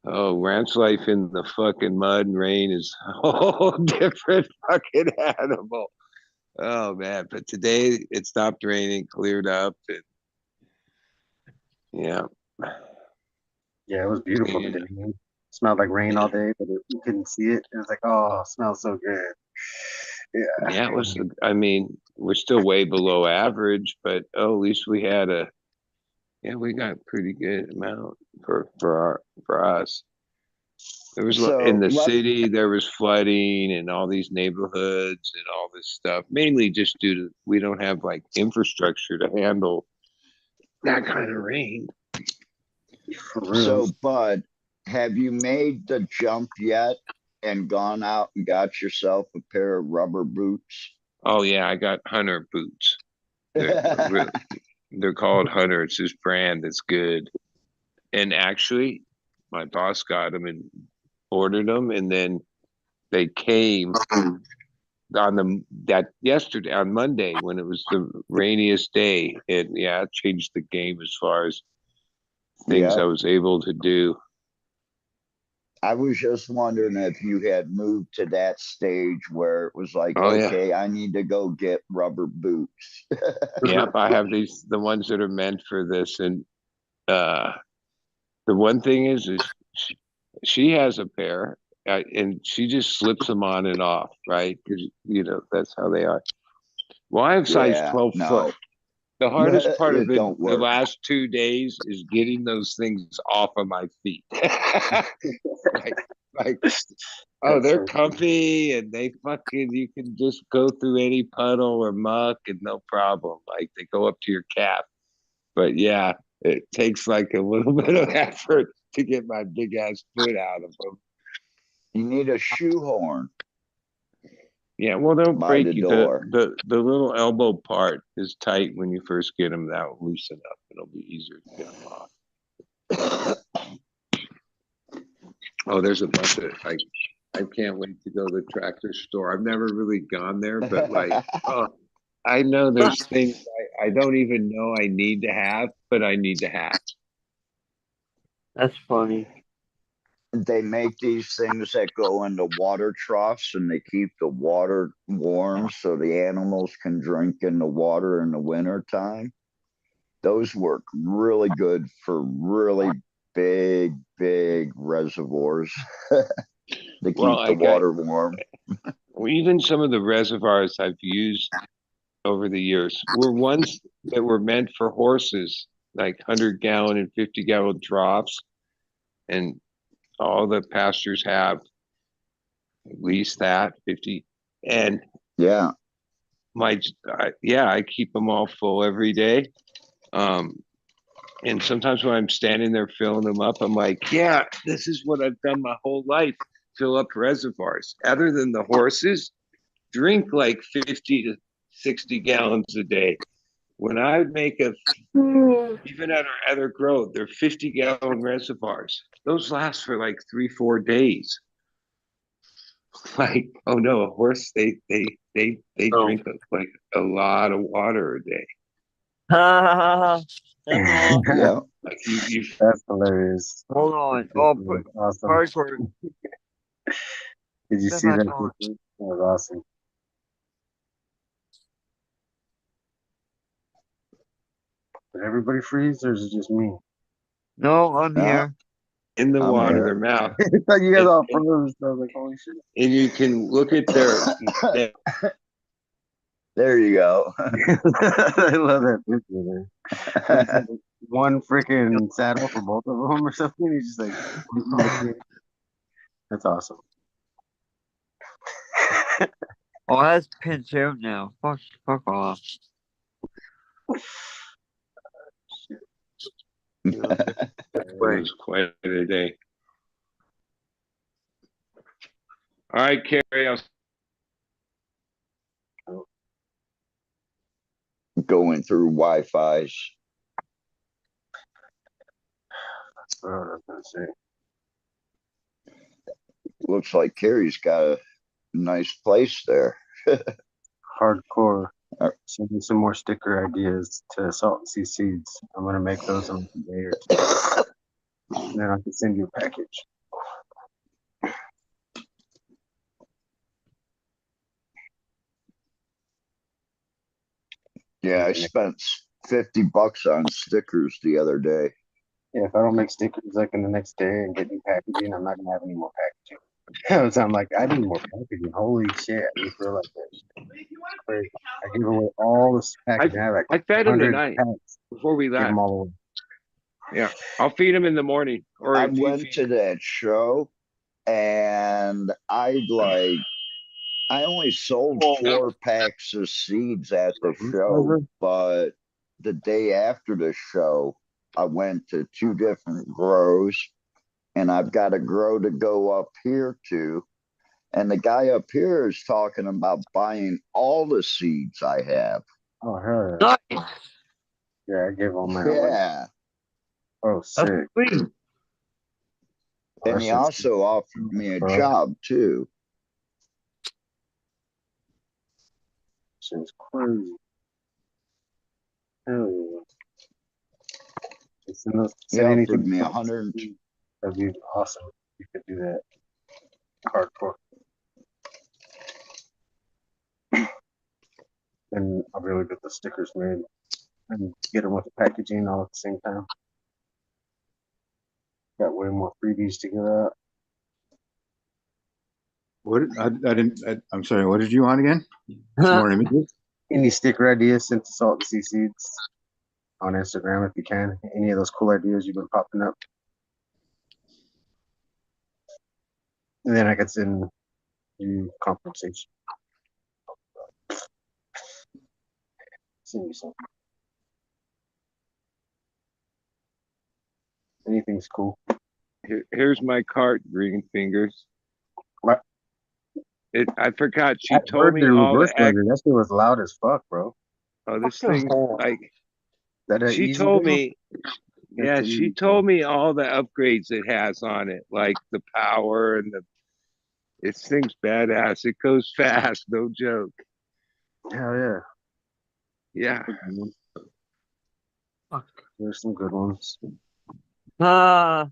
ranch life in the fucking mud and rain is a whole different fucking animal. Oh man, but today it stopped raining, cleared up, and yeah. Yeah, it was beautiful today. Man. Smelled like rain all day, but you couldn't see it. It was like, oh, it smells so good. Yeah. Yeah, it was. I mean, we're still way below average, but at least we had we got pretty good amount for us. There was So in the city, there was flooding in all these neighborhoods and all this stuff, mainly just due to we don't have like infrastructure to handle that kind of rain. For real. So, Bud, have you made the jump yet and gone out and got yourself a pair of rubber boots? Oh yeah, I got Hunter boots. They're called Hunter. It's his brand. It's good. And actually, my boss got them and ordered them, and then they came yesterday on Monday when it was the rainiest day, and yeah, it changed the game as far as things Yeah. I was able to do. I was just wondering if you had moved to that stage where it was like, Oh yeah, okay, I need to go get rubber boots. yep. I have the ones that are meant for this, and the one thing is she has a pair, and she just slips them on and off, right? Because that's how they are. Well, I have size Yeah, 12 no, foot. The hardest part it of it, don't the work. last 2 days, is getting those things off of my feet. like, oh, they're comfy, and you can just go through any puddle or muck and no problem. Like they go up to your calf. But yeah, it takes like a little bit of effort to get my big ass foot out of them. You need a shoehorn Yeah, well, they'll by the break you. The, door. the the little elbow part is tight when you first get them. That'll loosen up. It'll be easier to get them off. Oh, there's a bunch of I can't wait to go to the tractor store. I've never really gone there, but I know there's things I don't even know I need to have, but I need to have. That's funny. They make these things that go into water troughs and they keep the water warm so the animals can drink in the water in the winter time. Those work really good for really big reservoirs to keep the water warm. Even some of the reservoirs I've used over the years were ones that were meant for horses, like 100-gallon and 50-gallon troughs, and all the pastures have at least that 50. And yeah, I keep them all full every day. And sometimes when I'm standing there filling them up, I'm like, yeah, this is what I've done my whole life, fill up reservoirs. Other than the horses, drink like 50 to 60 gallons a day. When I would make even at our other growth, they're 50-gallon reservoirs. Those last for like 3-4 days. Like, oh no, a horse, they drink like a lot of water a day. That's awesome. yeah. Like That's hilarious. Hold on. Awesome. Hardcore. Did you see that? That was awesome. Did everybody freeze, or is it just me? No, I'm No. here. In the I'm water, here. their mouth. I thought you guys And- all froze. I was like, holy shit. And you can look at their There you go. I love that picture there. It's like one freaking saddle for both of them or something. He's just like, that's awesome. Oh, that's pinched out now. Fuck off. it was quite a day. All right, Carrie, I'll Going through Wi-Fi's. What was I gonna say? Looks like Carrie's got a nice place there. Hardcore. Send me some more sticker ideas to Salt and Sea Seeds. I'm gonna make those in a day or two. And then I can send you a package. Yeah, I spent $50 on stickers the other day. Yeah, if I don't make stickers like in the next day and get new packaging, I'm not gonna have any more packaging. So I'm like, I need more packaging. Holy shit, I feel like this. Crazy. I give away all this packaging. I have like I fed him 100 tonight packs. before we Give left. them all away. Yeah, I'll feed him in the morning. Or I if you went feed to that show and I only sold 4 packs of seeds at the show, but the day after the show, I went to 2 different grows and I've got a grow to go up here to. And the guy up here is talking about buying all the seeds I have. Oh hell yeah! Nice. Yeah, I gave all mine away. Yeah. Oh sick! That's sweet. Oh, And that he shit's also offered me a bro. job too. Shit's crazy. Hell yeah! Send He anything offered to me Salt and 100. Sea Seeds. That'd be awesome. You could do that. Hardcore. And I'll be able to get the stickers made and get them with the packaging all at the same time. Got way more freebies to give out. What I didn't. I'm sorry. What did you want again? Some more images? Any sticker ideas sent to Salt and Sea Seeds on Instagram if you can. Any of those cool ideas you've been popping up. And then I could send you compensation. Send you something. Anything's cool. here's my cart, Green Fingers. What? I forgot. She I told heard me the all reverse the burger. That shit was loud as fuck, bro. oh, this Fuck your thing hole. like That she easy told deal? me. Yeah, That's she easy. told me all the upgrades it has on it, like the power and the. This thing's badass. It goes fast, no joke. Hell yeah. Yeah. Fuck. There's some good ones. Ah,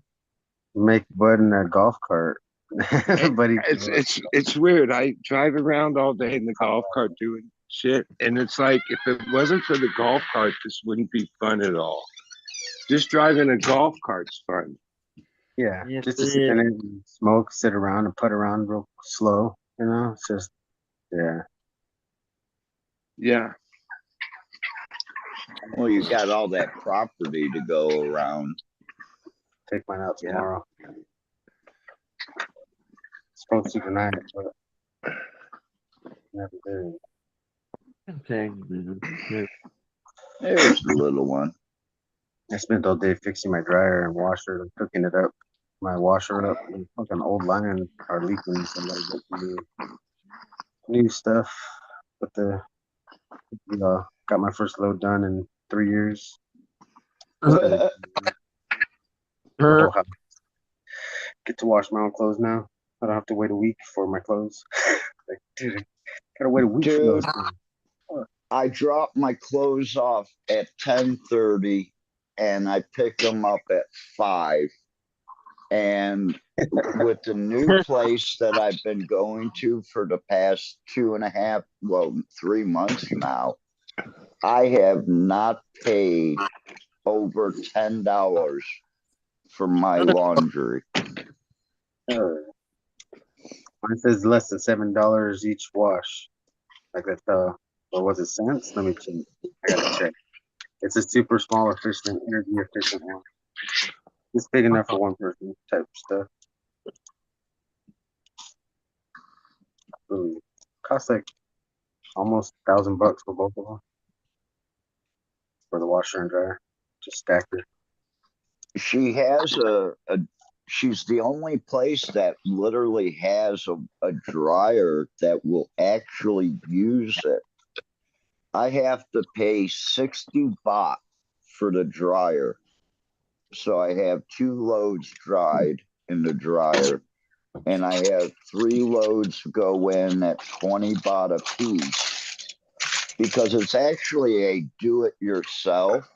Make Bud in that golf cart. Buddy, It's weird. I drive around all day in the golf cart doing shit, and it's like if it wasn't for the golf cart, this wouldn't be fun at all. Just driving a golf cart's fun. yeah, yes, just to it sit in is. it and smoke, sit around and put around real slow. You know, it's just, yeah. Yeah. Well, you got all that property to go around. Take mine out Yeah. tomorrow. Supposed to tonight, but never did. Okay. There's the little one. I spent all day fixing my dryer and washer and cooking it up. My washer up and fucking old lines are leaking, so I gotta get new stuff. But got my first load done in 3 years. The whole house. Get to wash my own clothes now. I don't have to wait a week for my clothes. Like, dude, I gotta wait a week for those Dude, things. I drop my clothes off at 10:30 and I pick them up at 5. And with the new place that I've been going to for the past 2.5, well, 3 months now, I have not paid over $10 for my laundry. Mine says less than $7 each wash. Like that. What was it? Cents? Let me check. I gotta check. It's a super small, efficient, energy efficient one. It's big enough for one person type stuff. Really costs like almost $1,000 for both of them for the washer and dryer. Just stack it. She has she's the only place that literally has a dryer that will actually use it. I have to pay 60 baht for the dryer. So I have 2 loads dried in the dryer, and I have 3 loads go in at 20 baht a piece because it's actually a do it yourself,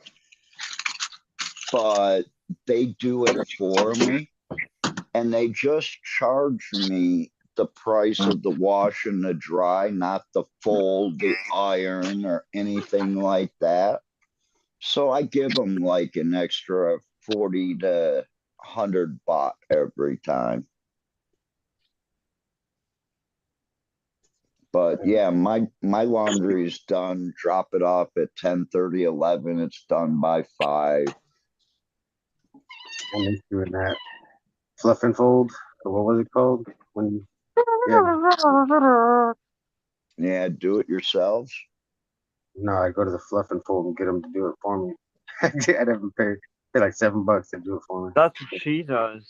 but they do it for me, and they just charge me the price of the wash and the dry, not the fold, the iron, or anything like that. So I give them like an extra 40 to 100 baht every time. But yeah, my laundry is done. Drop it off at 10:30, 11. It's done by 5. I miss doing that. Fluff and fold. Or what was it called? When Yeah, do it yourselves. no, I go to the fluff and fold and get them to do it for me. I'd have to pay like $7 to do it for me. That's what she does.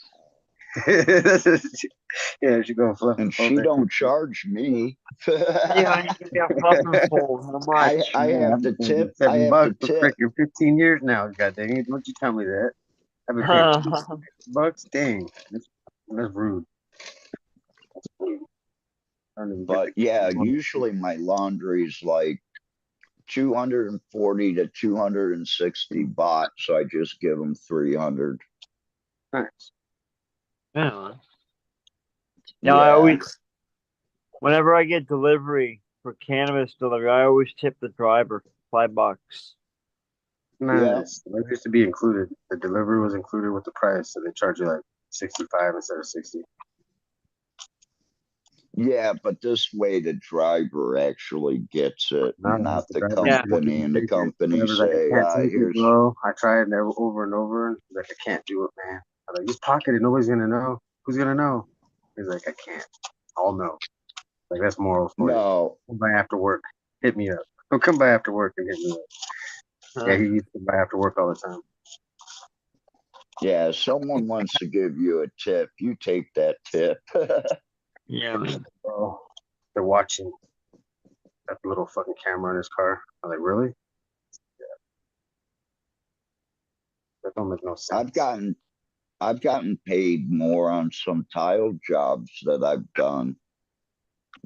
Yeah, she go fluff And and fold. she that don't shit. charge me. Yeah, I need to fluff and fold. How much? I Yeah, have I've to been paying tip. I have to $7 for tip. freaking 15 years now. God dang it! Don't you tell me that? I've been paying $2 Dang, that's rude. That's rude. I don't even get But the yeah, one. usually my laundry's like 240 to 260 baht. So I just give them 300. Nice. Yeah. Yeah. Yeah, I always, whenever I get delivery for cannabis delivery, I always tip the driver $5. Nice. That used to be included. The delivery was included with the price, so they charge you like 65 instead of 60. Yeah, but this way the driver actually gets it, No, not the the driver Yeah. company. And the take it. company Driver's like, say, I can't take it, here's bro. I tried it over and over. And he's like, I can't do it, man. I'm like, just pocket it. Nobody's gonna know. Who's gonna know? He's like, I can't. I'll know. Like that's morals for you. no. Come by after work. Hit me up. He'll come by after work and hit me up. Yeah, he used to come by after work all the time. Yeah, someone wants to give you a tip. You take that tip. Yeah, man. Bro, they're watching that little fucking camera in his car. I'm like, really? Yeah. That don't make no sense. I've gotten paid more on some tile jobs that I've done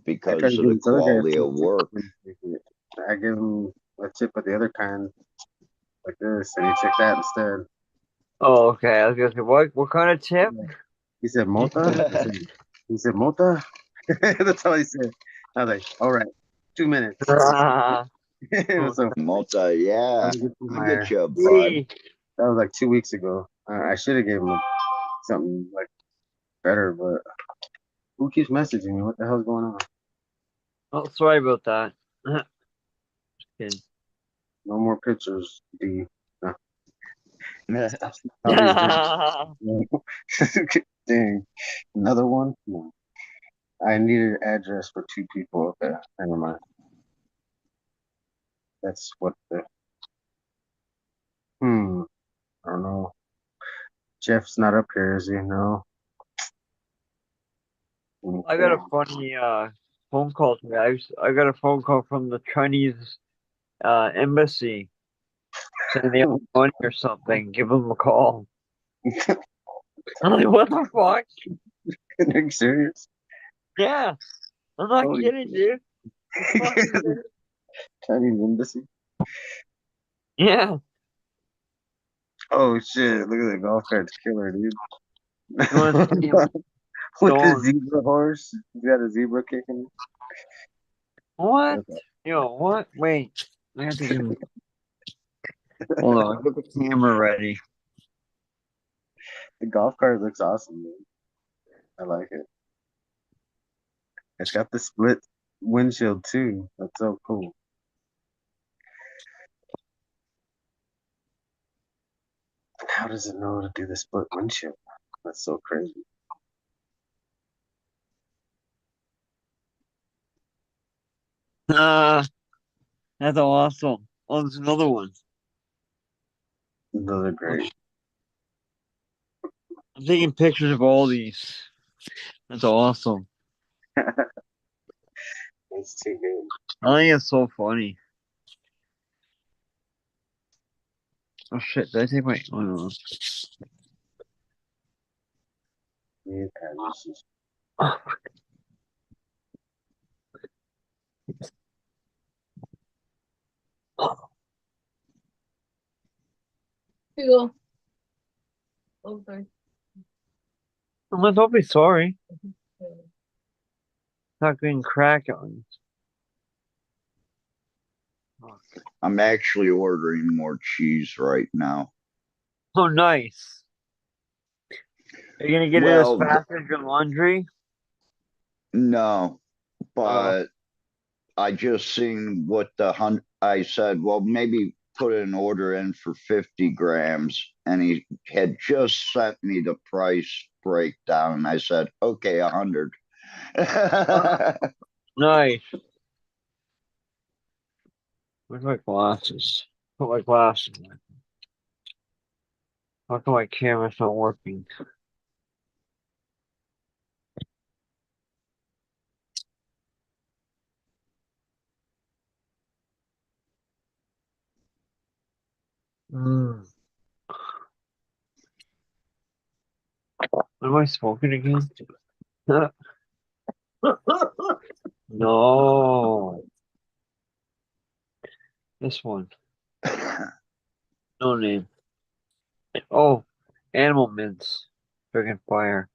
I tried because to of give the this other guy a quality of tip. work. I give him a tip of the other kind, like this, and he took that instead. Oh, okay. I was gonna say, what kind of tip? He said, Mota? He said, Mota? That's all he said. I was like, all right, 2 minutes. It was so Multi, yeah. funny. I get you, bud. That was like 2 weeks ago. I should have given him something like better, but who keeps messaging me? What the hell's going on? Oh, sorry about that. Just kidding. No more pictures, D. No. Dang. Another one? No. I needed an address for 2 people. Okay, never mind. That's what the. I don't know. Jeff's not up here, is he? No. I got a funny phone call today. I got a phone call from the Chinese embassy saying they have money or something. Give them a call. I'm like, what the fuck? Are you serious? Yeah, I'm not Holy kidding, dude. Chinese embassy. Yeah. Oh shit! Look at the golf cart's killer, dude. You want to see him With the going? zebra horse, he's got a zebra kicking. What? Yo, what? Wait. I have to give him. Hold on, get the camera ready. The golf cart looks awesome, man. I like it. It's got the split windshield too. That's so cool. How does it know to do the split windshield? That's so crazy. That's awesome. Oh, there's another one. Those are great. I'm taking pictures of all these. That's awesome. It's too good. I think it's so funny. Oh shit, did I take my oh no. Yeah, this is- Oh, Here you go. Okay. don't be sorry. Not getting crack on. I'm actually ordering more cheese right now. Oh, nice. Are you gonna get it as Well, fast as your laundry? no, but I just seen what I said, well, maybe put an order in for 50 grams. And he had just sent me the price breakdown. And I said, okay, 100. Nice. Where's my glasses? Put my glasses on. How come my camera's not working? Mm. Am I smoking again? No. This one. No name. Oh, animal mints. Friggin' fire.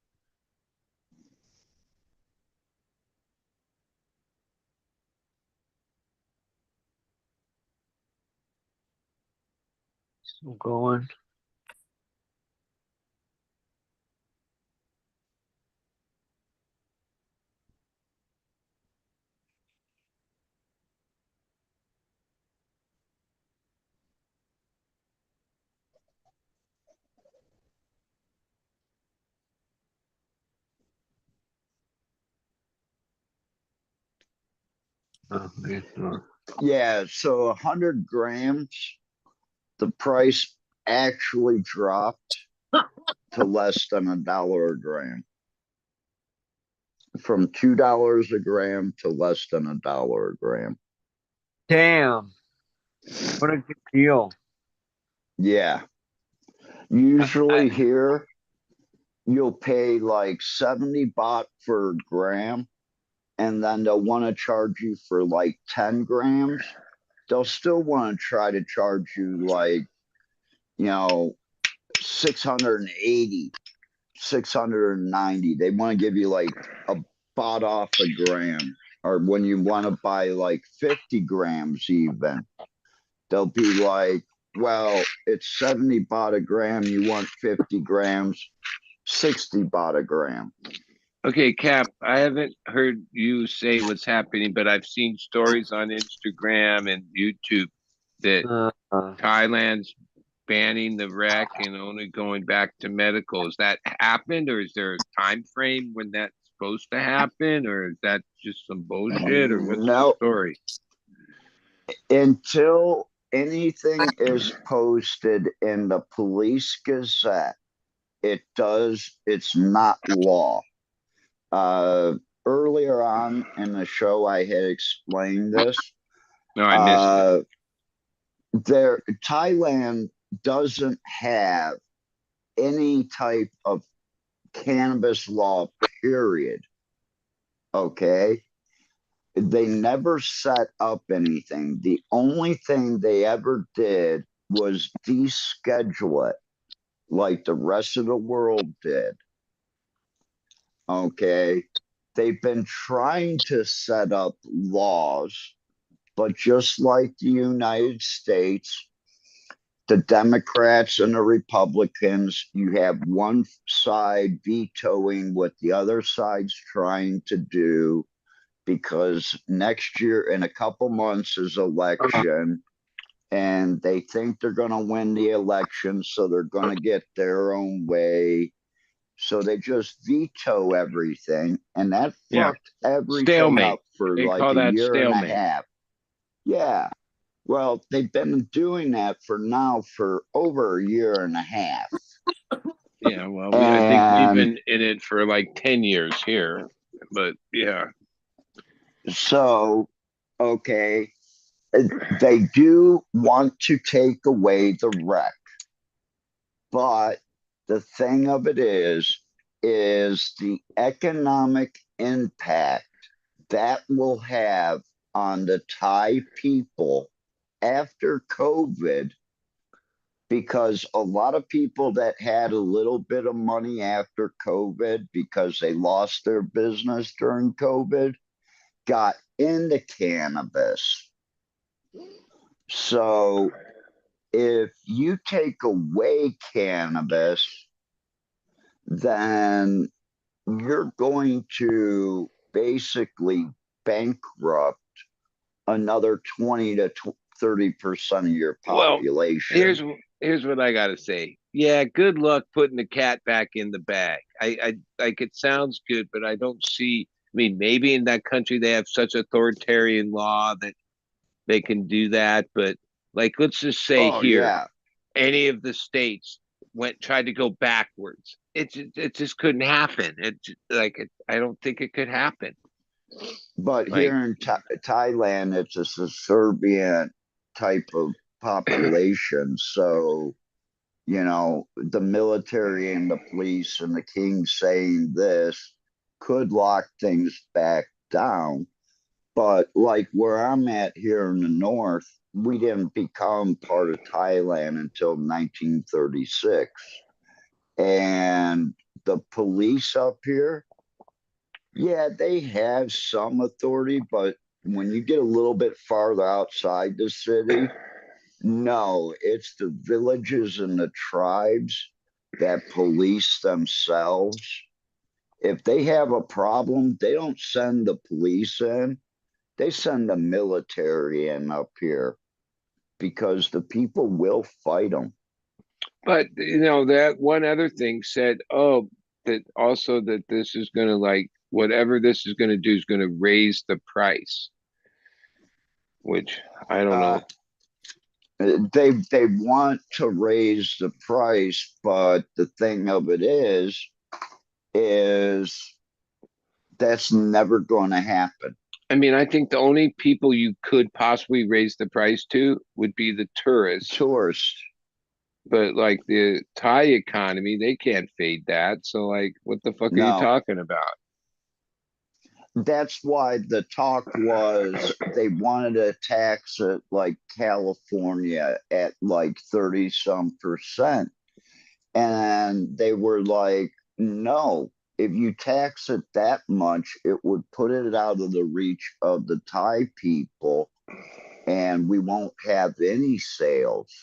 Still going. Oh, okay. Yeah, so 100 grams, the price actually dropped to less than $1 a gram. From $2 a gram to less than $1 a gram. Damn. What a good deal. Yeah. Usually here, you'll pay like 70 baht for a gram, and then they'll want to charge you for like 10 grams. They'll still want to try to charge you like, 680, 690. They want to give you like a baht off a gram. Or when you want to buy like 50 grams, even, they'll be like, well, it's 70 baht a gram. You want 50 grams, 60 baht a gram. Okay, Cap, I haven't heard you say what's happening, but I've seen stories on Instagram and YouTube that Thailand's banning the wreck and only going back to medical. Has that happened, or is there a time frame when that's supposed to happen, or is that just some bullshit, or what's the No, story? until anything is posted in the police gazette, it's not law. Earlier on in the show, I had explained this. No, I missed it. Thailand doesn't have any type of cannabis law, period. Okay. They never set up anything. The only thing they ever did was deschedule it like the rest of the world did. Okay. They've been trying to set up laws, but just like the United States, the Democrats and the Republicans, you have one side vetoing what the other side's trying to do because next year, in a couple months, is election, and they think they're going to win the election, so they're going to get their own way. So they just veto everything, and that Yeah. fucked everything Stalemate. up for They like call a that year and a stalemate. half. Yeah. Well, they've been doing that for over a year and a half. Yeah, well, I think we've been in it for like 10 years here, but yeah. So, okay, they do want to take away the wreck, but the thing of it is the economic impact that will have on the Thai people after COVID, because a lot of people that had a little bit of money after COVID because they lost their business during COVID got into cannabis. So if you take away cannabis, then you're going to basically bankrupt another 20 to 30% of your population. Well, here's what I gotta say. Yeah, good luck putting the cat back in the bag. I like it sounds good, but I don't see. I mean, maybe in that country they have such authoritarian law that they can do that, but like, let's just say here, yeah. any of the states tried to go backwards. It just couldn't happen. I don't think it could happen. But Like, here in Thailand, it's a subservient type of population. So, the military and the police and the king saying this could lock things back down. But like where I'm at here in the north, we didn't become part of Thailand until 1936. And the police up here, yeah, they have some authority, but when you get a little bit farther outside the city, no, it's the villages and the tribes that police themselves. If they have a problem, they don't send the police in, they send the military in up here because the people will fight them. but that one other thing said, oh, that also that this is gonna like whatever this is gonna do is gonna raise the price, which I don't know. They want to raise the price, but the thing of it is that's never going to happen. I mean, I think the only people you could possibly raise the price to would be the tourists. Tourists. But like the Thai economy, they can't fade that. So like, what the fuck are you talking about? That's why the talk was they wanted to tax it like California at like 30 some percent. And they were like, no, if you tax it that much, it would put it out of the reach of the Thai people and we won't have any sales.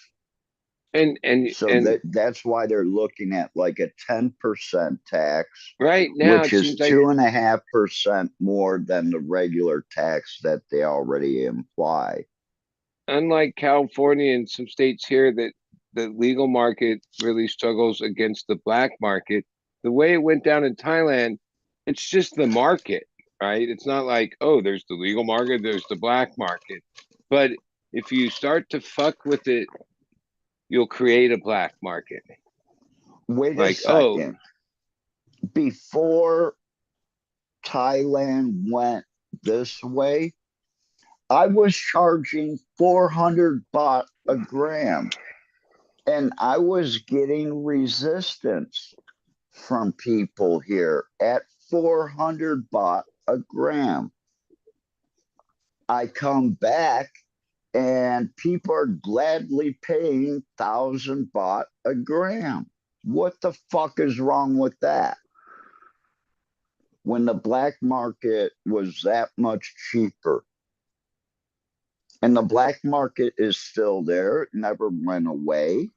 So that's why they're looking at like a 10% tax right now, which is 2.5% more than the regular tax that they already imply. Unlike California and some states here that the legal market really struggles against the black market, the way it went down in Thailand, it's just the market, right? It's not like, oh, there's the legal market, there's the black market. But if you start to fuck with it, you'll create a black market. Wait a second. Before Thailand went this way, I was charging 400 baht a gram. And I was getting resistance from people here at 400 baht a gram. I come back and people are gladly paying 1,000 baht a gram. What the fuck is wrong with that? When the black market was that much cheaper. And the black market is still there. It never went away.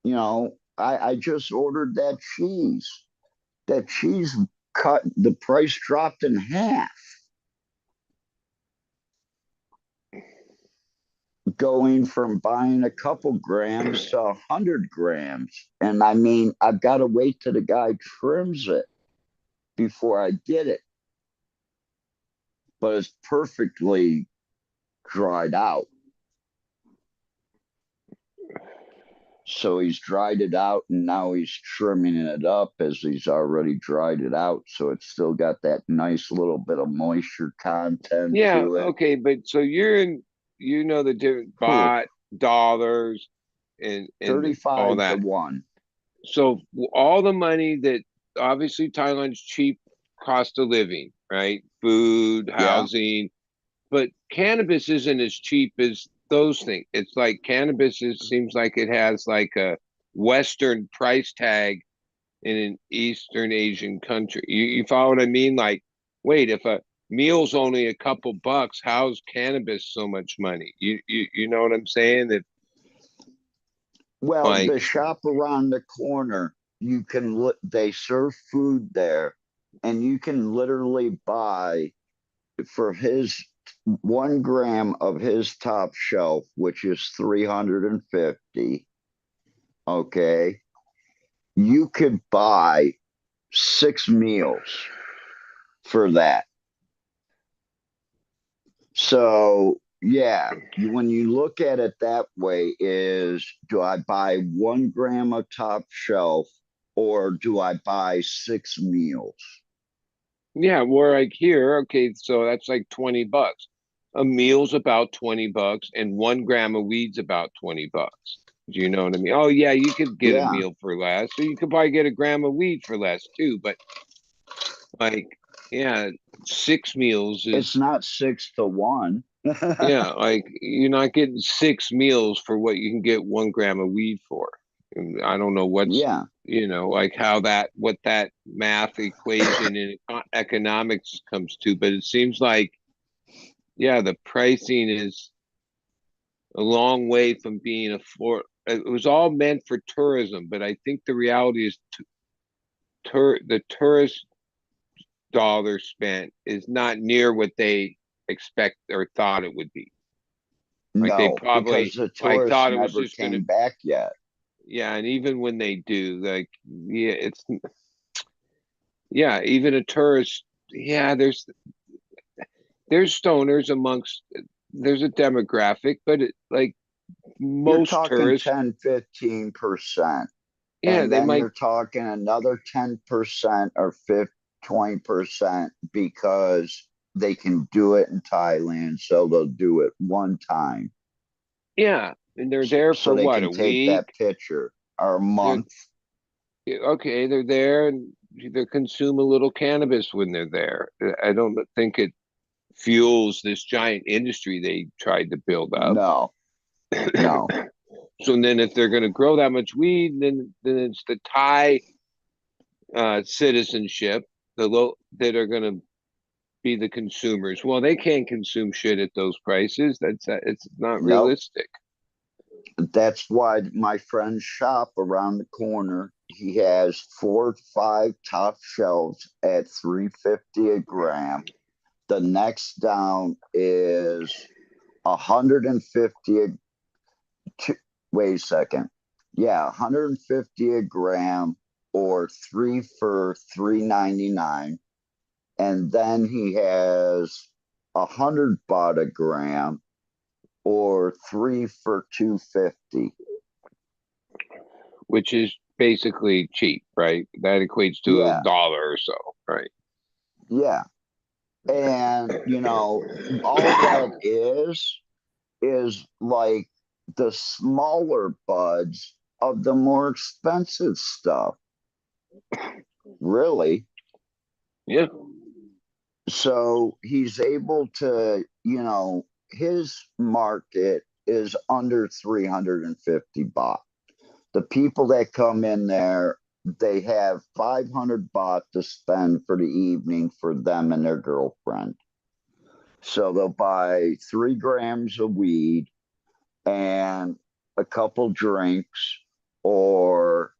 You know, I just ordered that cheese. That cheese cut, the price dropped in half, going from buying a couple grams to 100 grams. And I mean, I've got to wait till the guy trims it before I get it. But it's perfectly dried out. So he's dried it out and now he's trimming it up as he's already dried it out. So it's still got that nice little bit of moisture content Yeah, to it. okay, but so you're in, you know, the different baht, dollars, and all 35 to that. 1. So all the money that obviously Thailand's cheap cost of living, right? Food, Yeah. housing, but cannabis isn't as cheap as those things. It's like cannabis seems like it has like a Western price tag in an Eastern Asian country. You follow what I mean? Like, wait, if a meal's only a couple bucks, how's cannabis so much money? You know what I'm saying? That Well, like, the shop around the corner, you can look, they serve food there, and you can literally buy for his 1 gram of his top shelf, which is 350. Okay. You could buy 6 meals for that. So yeah, when you look at it that way, is do I buy 1 gram of top shelf or do I buy 6 meals? yeah, we're like here, okay, so that's like 20 bucks. A meal's about 20 bucks, and 1 gram of weed's about 20 bucks. Do you know what I mean? Oh yeah, you could get a Yeah, meal for less, so you could probably get a gram of weed for less too. But like, yeah, 6 meals it's is, not 6 to 1. yeah, like you're not getting 6 meals for what you can get 1 gram of weed for. And I don't know what's, Yeah, like how that, what that math equation in economics comes to, but it seems like, yeah, the pricing is a long way from being it was all meant for tourism, but I think the reality is the tourist dollar spent is not near what they expect or thought it would be. Like they no, because probably the like tourists thought it was never just gonna, came back yet. yeah, and even when they do, like, yeah, it's, yeah, even a tourist, yeah, there's stoners amongst, there's a demographic, but like You're most talking tourists, 10-15%. yeah, And they then might, you're talking another 10% or 20% because they can do it in Thailand, so they'll do it one time. yeah, and they're there So for they what, can a take week? that picture or a They're month. okay, they're there and they consume a little cannabis when they're there. I don't think it fuels this giant industry they tried to build up. No, no. So then if they're going to grow that much weed, then it's the Thai citizenship, that are going to be the consumers. Well, they can't consume shit at those prices. It's not Nope. realistic. That's why my friend's shop around the corner, he has 4 or 5 top shelves at 350 a gram. The next down is 150 wait a second. Yeah, 150 a gram or 3 for 3.99. And then he has 100 baht a gram or 3 for 250. Which is basically cheap, right? That equates to a Yeah, dollar or so, right? yeah. And all that is like the smaller buds of the more expensive stuff, really. Yeah. So he's able to, his market is under 350 baht. The people that come in there they have 500 baht to spend for the evening for them and their girlfriend. So they'll buy 3 grams of weed and a couple drinks or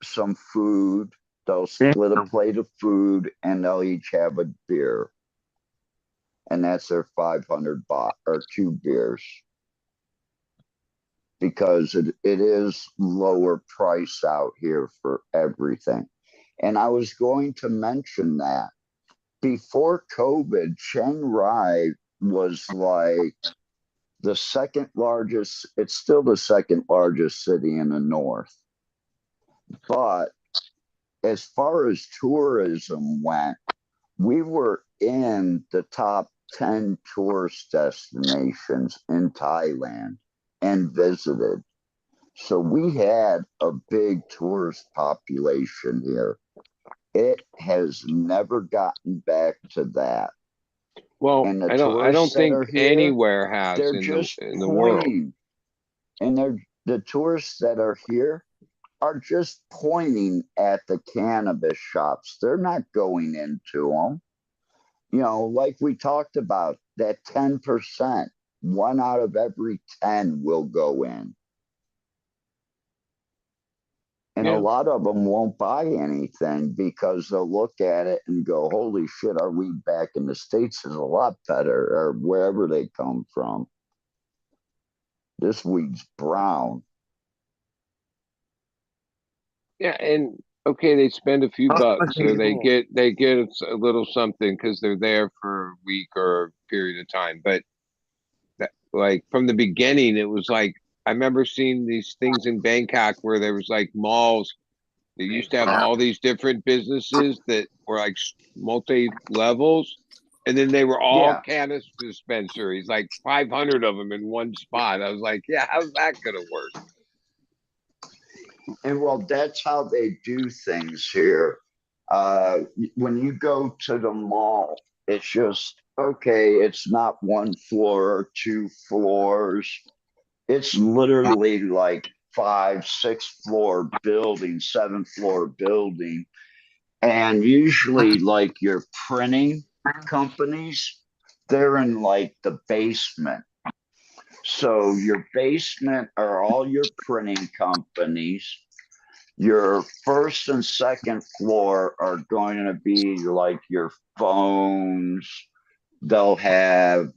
some food. They'll split a plate of food and they'll each have a beer. And that's their 500 baht or 2 beers. Because it is lower price out here for everything. And I was going to mention that before COVID, Chiang Rai was like the second largest, it's still the second largest city in the north. But as far as tourism went, we were in the top 10 tourist destinations in Thailand and visited. So we had a big tourist population here. It has never gotten back to that. Well, And the I don't tourists that think are here, anywhere has they're in just the world. pointing. And the tourists that are here are just pointing at the cannabis shops. They're not going into them. You know, like we talked about, that 10%, 1 out of every 10 will go in. And a Yeah. lot of them won't buy anything because they'll look at it and go, holy shit, our weed back in the States is a lot better, or wherever they come from. This weed's brown. Yeah, and okay, they spend a few bucks or they get a little something because they're there for a week or a period of time. But that, like from the beginning, it was like I remember seeing these things in Bangkok where there was like malls that used to have all these different businesses that were like multi levels, and then they were all Yeah. cannabis dispensaries, like 500 of them in one spot. I was like, yeah, how's that gonna work? And well, that's how they do things here. When you go to the mall, it's just, okay, it's not 1 floor or 2 floors. It's literally like 5, 6 floor building, 7 floor building. And usually, like your printing companies, they're in like the basement. So, your basement are all your printing companies. Your first and second floor are going to be like your phones. They'll have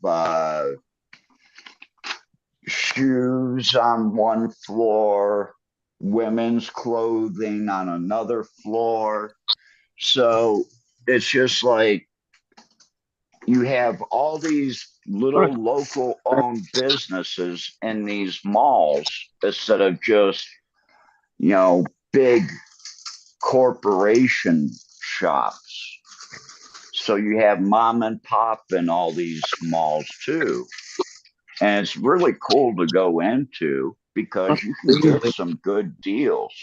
shoes on one floor, women's clothing on another floor. So it's just like you have all these little local owned businesses in these malls instead of just, you know, big corporation shops. So you have mom and pop in all these malls too. And it's really cool to go into because you can get some good deals.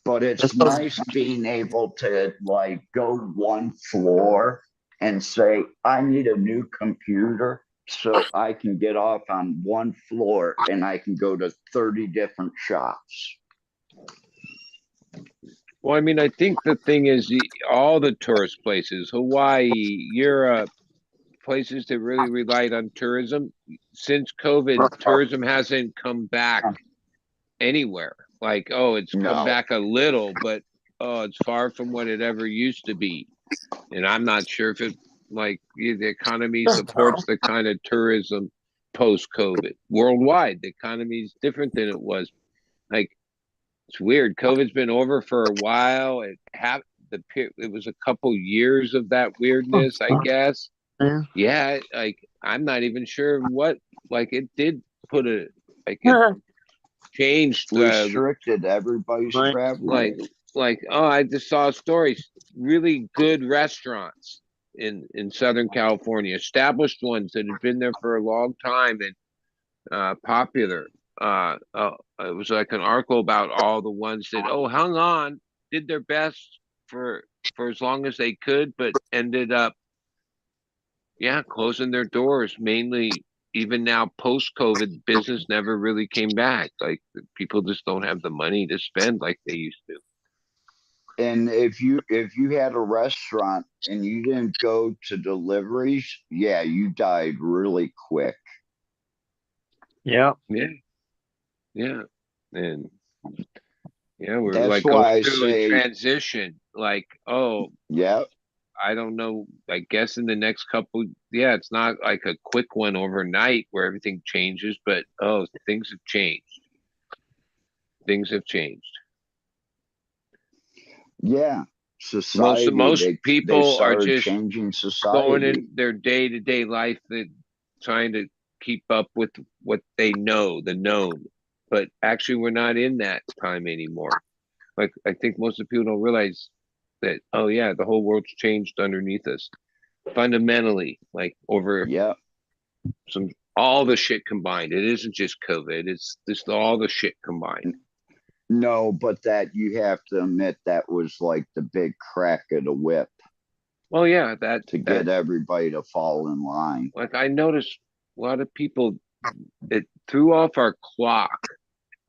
But it's nice being able to like go 1 floor and say, I need a new computer so I can get off on 1 floor and I can go to 30 different shops. Well, I mean, I think the thing is all the tourist places, Hawaii, Europe, places that really relied on tourism, since COVID, tourism hasn't come back anywhere. Like, oh, it's come back a little, but oh, it's far from what it ever used to be. And I'm not sure if it like the economy supports the kind of tourism post COVID worldwide. The economy is different than it was. Like it's weird. COVID's been over for a while. It was a couple years of that weirdness, I guess. Yeah, like I'm not even sure what like it did put a like it changed restricted everybody's traveling. Like oh, I just saw stories. Really good restaurants in Southern California, established ones that had been there for a long time and popular. It was like an article about all the ones that hung on, did their best for as long as they could, but ended up closing their doors mainly even now post-COVID, business never really came back. Like people just don't have the money to spend like they used to. And if you had a restaurant and you didn't go to deliveries, yeah, you died really quick. Yeah. Yeah, yeah, and yeah, we're That's like going why I through a say, transition. Like, oh, yeah, I don't know. I guess in the next couple, yeah, it's not like a quick one overnight where everything changes, but oh, things have changed. Things have changed. yeah. Most Society, most they people are started just changing going society. in their day-to-day life that trying to keep up with what they know, the known. But actually, we're not in that time anymore. Like I think most of the people don't realize that. Oh yeah, the whole world's changed underneath us fundamentally. Like over Yeah. some all the shit combined. It isn't just COVID. It's just all the shit combined. No, but that you have to admit that was like the big crack of the whip Well, yeah, to get everybody to fall in line. like I noticed a lot of people it threw off our clock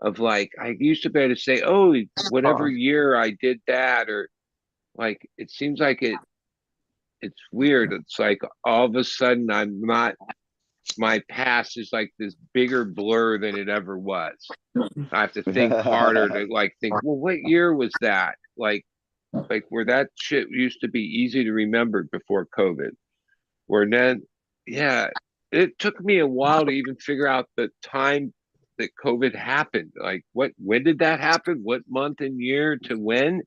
of like I used to be able to say, oh, whatever year I did that, or like it seems like it's weird. It's like all of a sudden I'm not my past is like this bigger blur than it ever was. I have to think harder to like think, well, what year was that? Like where that shit used to be easy to remember before COVID. Where then, yeah, it took me a while to even figure out the time that COVID happened. Like when did that happen? What month and year to when?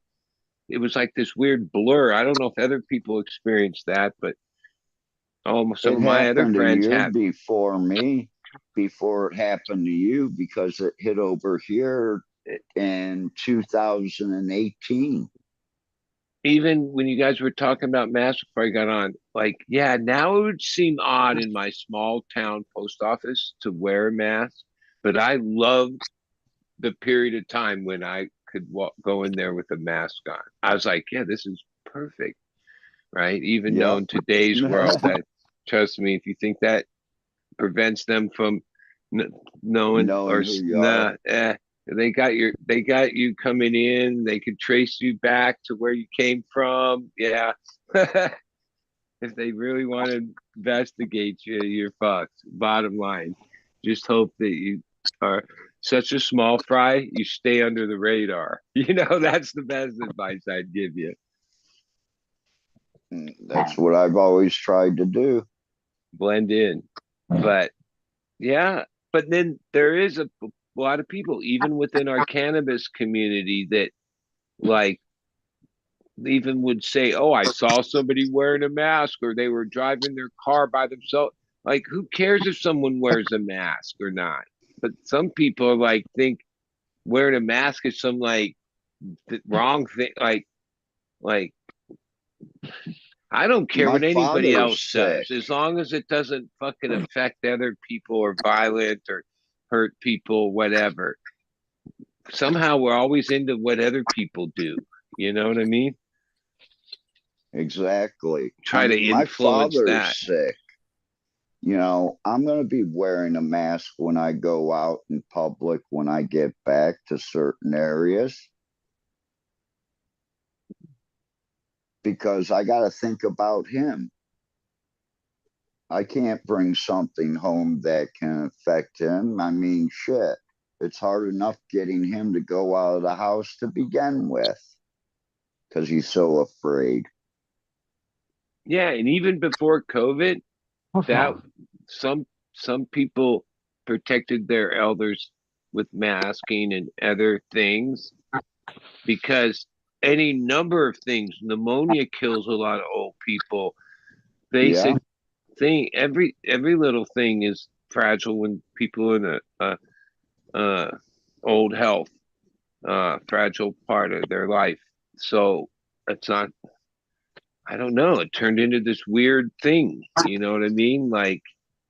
It was like this weird blur. I don't know if other people experienced that, but some It of my other happened a friends year had. before me, before it happened to you, because it hit over here in 2018. Even when you guys were talking about masks before I got on, like, yeah, now it would seem odd in my small town post office to wear a mask, but I loved the period of time when I could go in there with a mask on. I was like, yeah, this is perfect, right? Even though Yep. in today's world, that trust me, if you think that prevents them from knowing Knowing or who you nah, are. they got you coming in. They could trace you back to where you came from. Yeah. If they really want to investigate you, you're fucked. Bottom line, just hope that you are such a small fry, you stay under the radar. That's the best advice I'd give you. That's what I've always tried to do. Blend in. But yeah, but then there is a lot of people, even within our cannabis community, that like even would say, "Oh, I saw somebody wearing a mask, or they were driving their car by themselves." Like, who cares if someone wears a mask or not? But some people like think wearing a mask is some like the wrong thing. Like I don't care My what anybody father's else sick. does, as long as it doesn't fucking affect other people or violent or hurt people, whatever. Somehow we're always into what other people do. You know what I mean? Exactly. I Try to mean, my influence father's that. sick. I'm going to be wearing a mask when I go out in public, when I get back to certain areas, because I got to think about him. I can't bring something home that can affect him. I mean, shit. It's hard enough getting him to go out of the house to begin with because he's so afraid. Yeah, and even before COVID, that some people protected their elders with masking and other things because any number of things. Pneumonia kills a lot of old people. Yeah, Basic thing, every little thing is fragile when people are in a old health, fragile part of their life. So it's not. I don't know. It turned into this weird thing. You know what I mean? Like,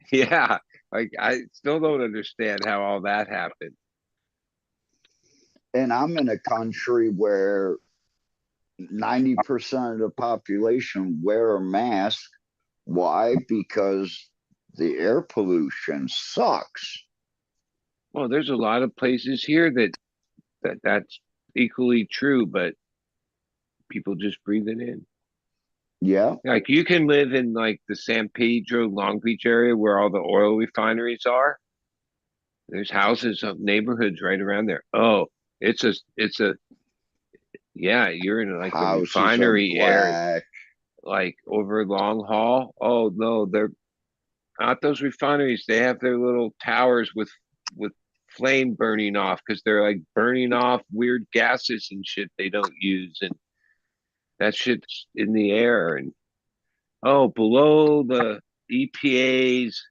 yeah. Like I still don't understand how all that happened. and I'm in a country where 90% of the population wear a mask. Why? Because the air pollution sucks. Well, there's a lot of places here that's equally true, but people just breathe it in. Yeah. Like you can live in like the San Pedro, Long Beach area where all the oil refineries are. There's houses of neighborhoods right around there. Oh, it's a yeah, you're in like a Houses are refinery area, black. like over Long Haul. Oh no, they're not those refineries. They have their little towers with flame burning off because they're like burning off weird gases and shit they don't use, and that shit's in the air. And oh, below the EPA's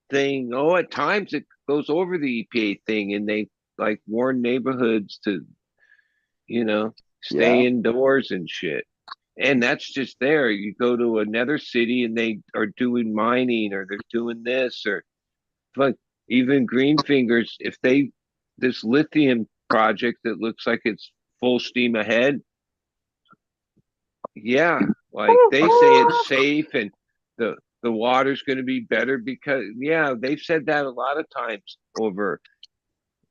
thing. Oh, at times it goes over the EPA thing, and they like warn neighborhoods to, stay Yeah. indoors and shit. And that's just there. You go to another city and they are doing mining or they're doing this or like even green fingers, if they this lithium project that looks like it's full steam ahead, yeah, like they say it's safe and the water's going to be better because yeah, they've said that a lot of times over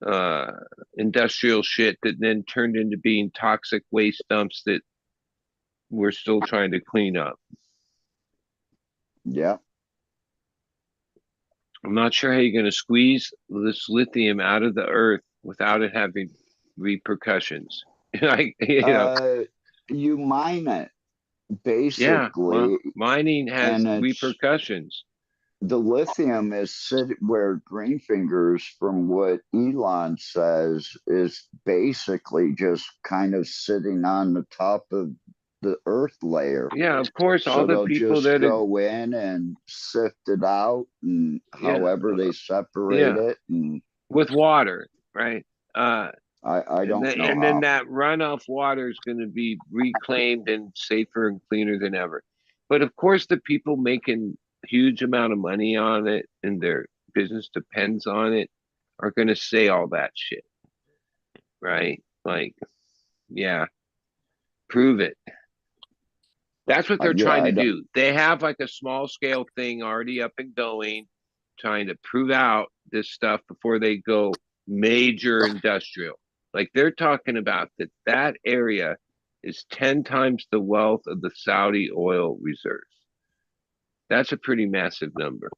uh industrial shit that then turned into being toxic waste dumps that we're still trying to clean up. Yeah. I'm not sure how you're going to squeeze this lithium out of the earth without it having repercussions. Like, You mine it yeah, well, basically, mining has and it's repercussions. the lithium is where Greenfingers, from what Elon says, is basically just kind of sitting on the top of the earth layer. Yeah, of course, all So the they'll people just that are, go in and sift it out, and yeah, however they separate yeah, it, and with water, right? I don't know And then how. that runoff water is going to be reclaimed and safer and cleaner than ever. But of course, the people making huge amount of money on it and their business depends on it are going to say all that shit, right? Like, yeah, prove it. That's what they're Yeah, trying I to don't. do. They have like a small scale thing already up and going, trying to prove out this stuff before they go major industrial. Like they're talking about that area is 10 times the wealth of the Saudi oil reserves. That's a pretty massive number.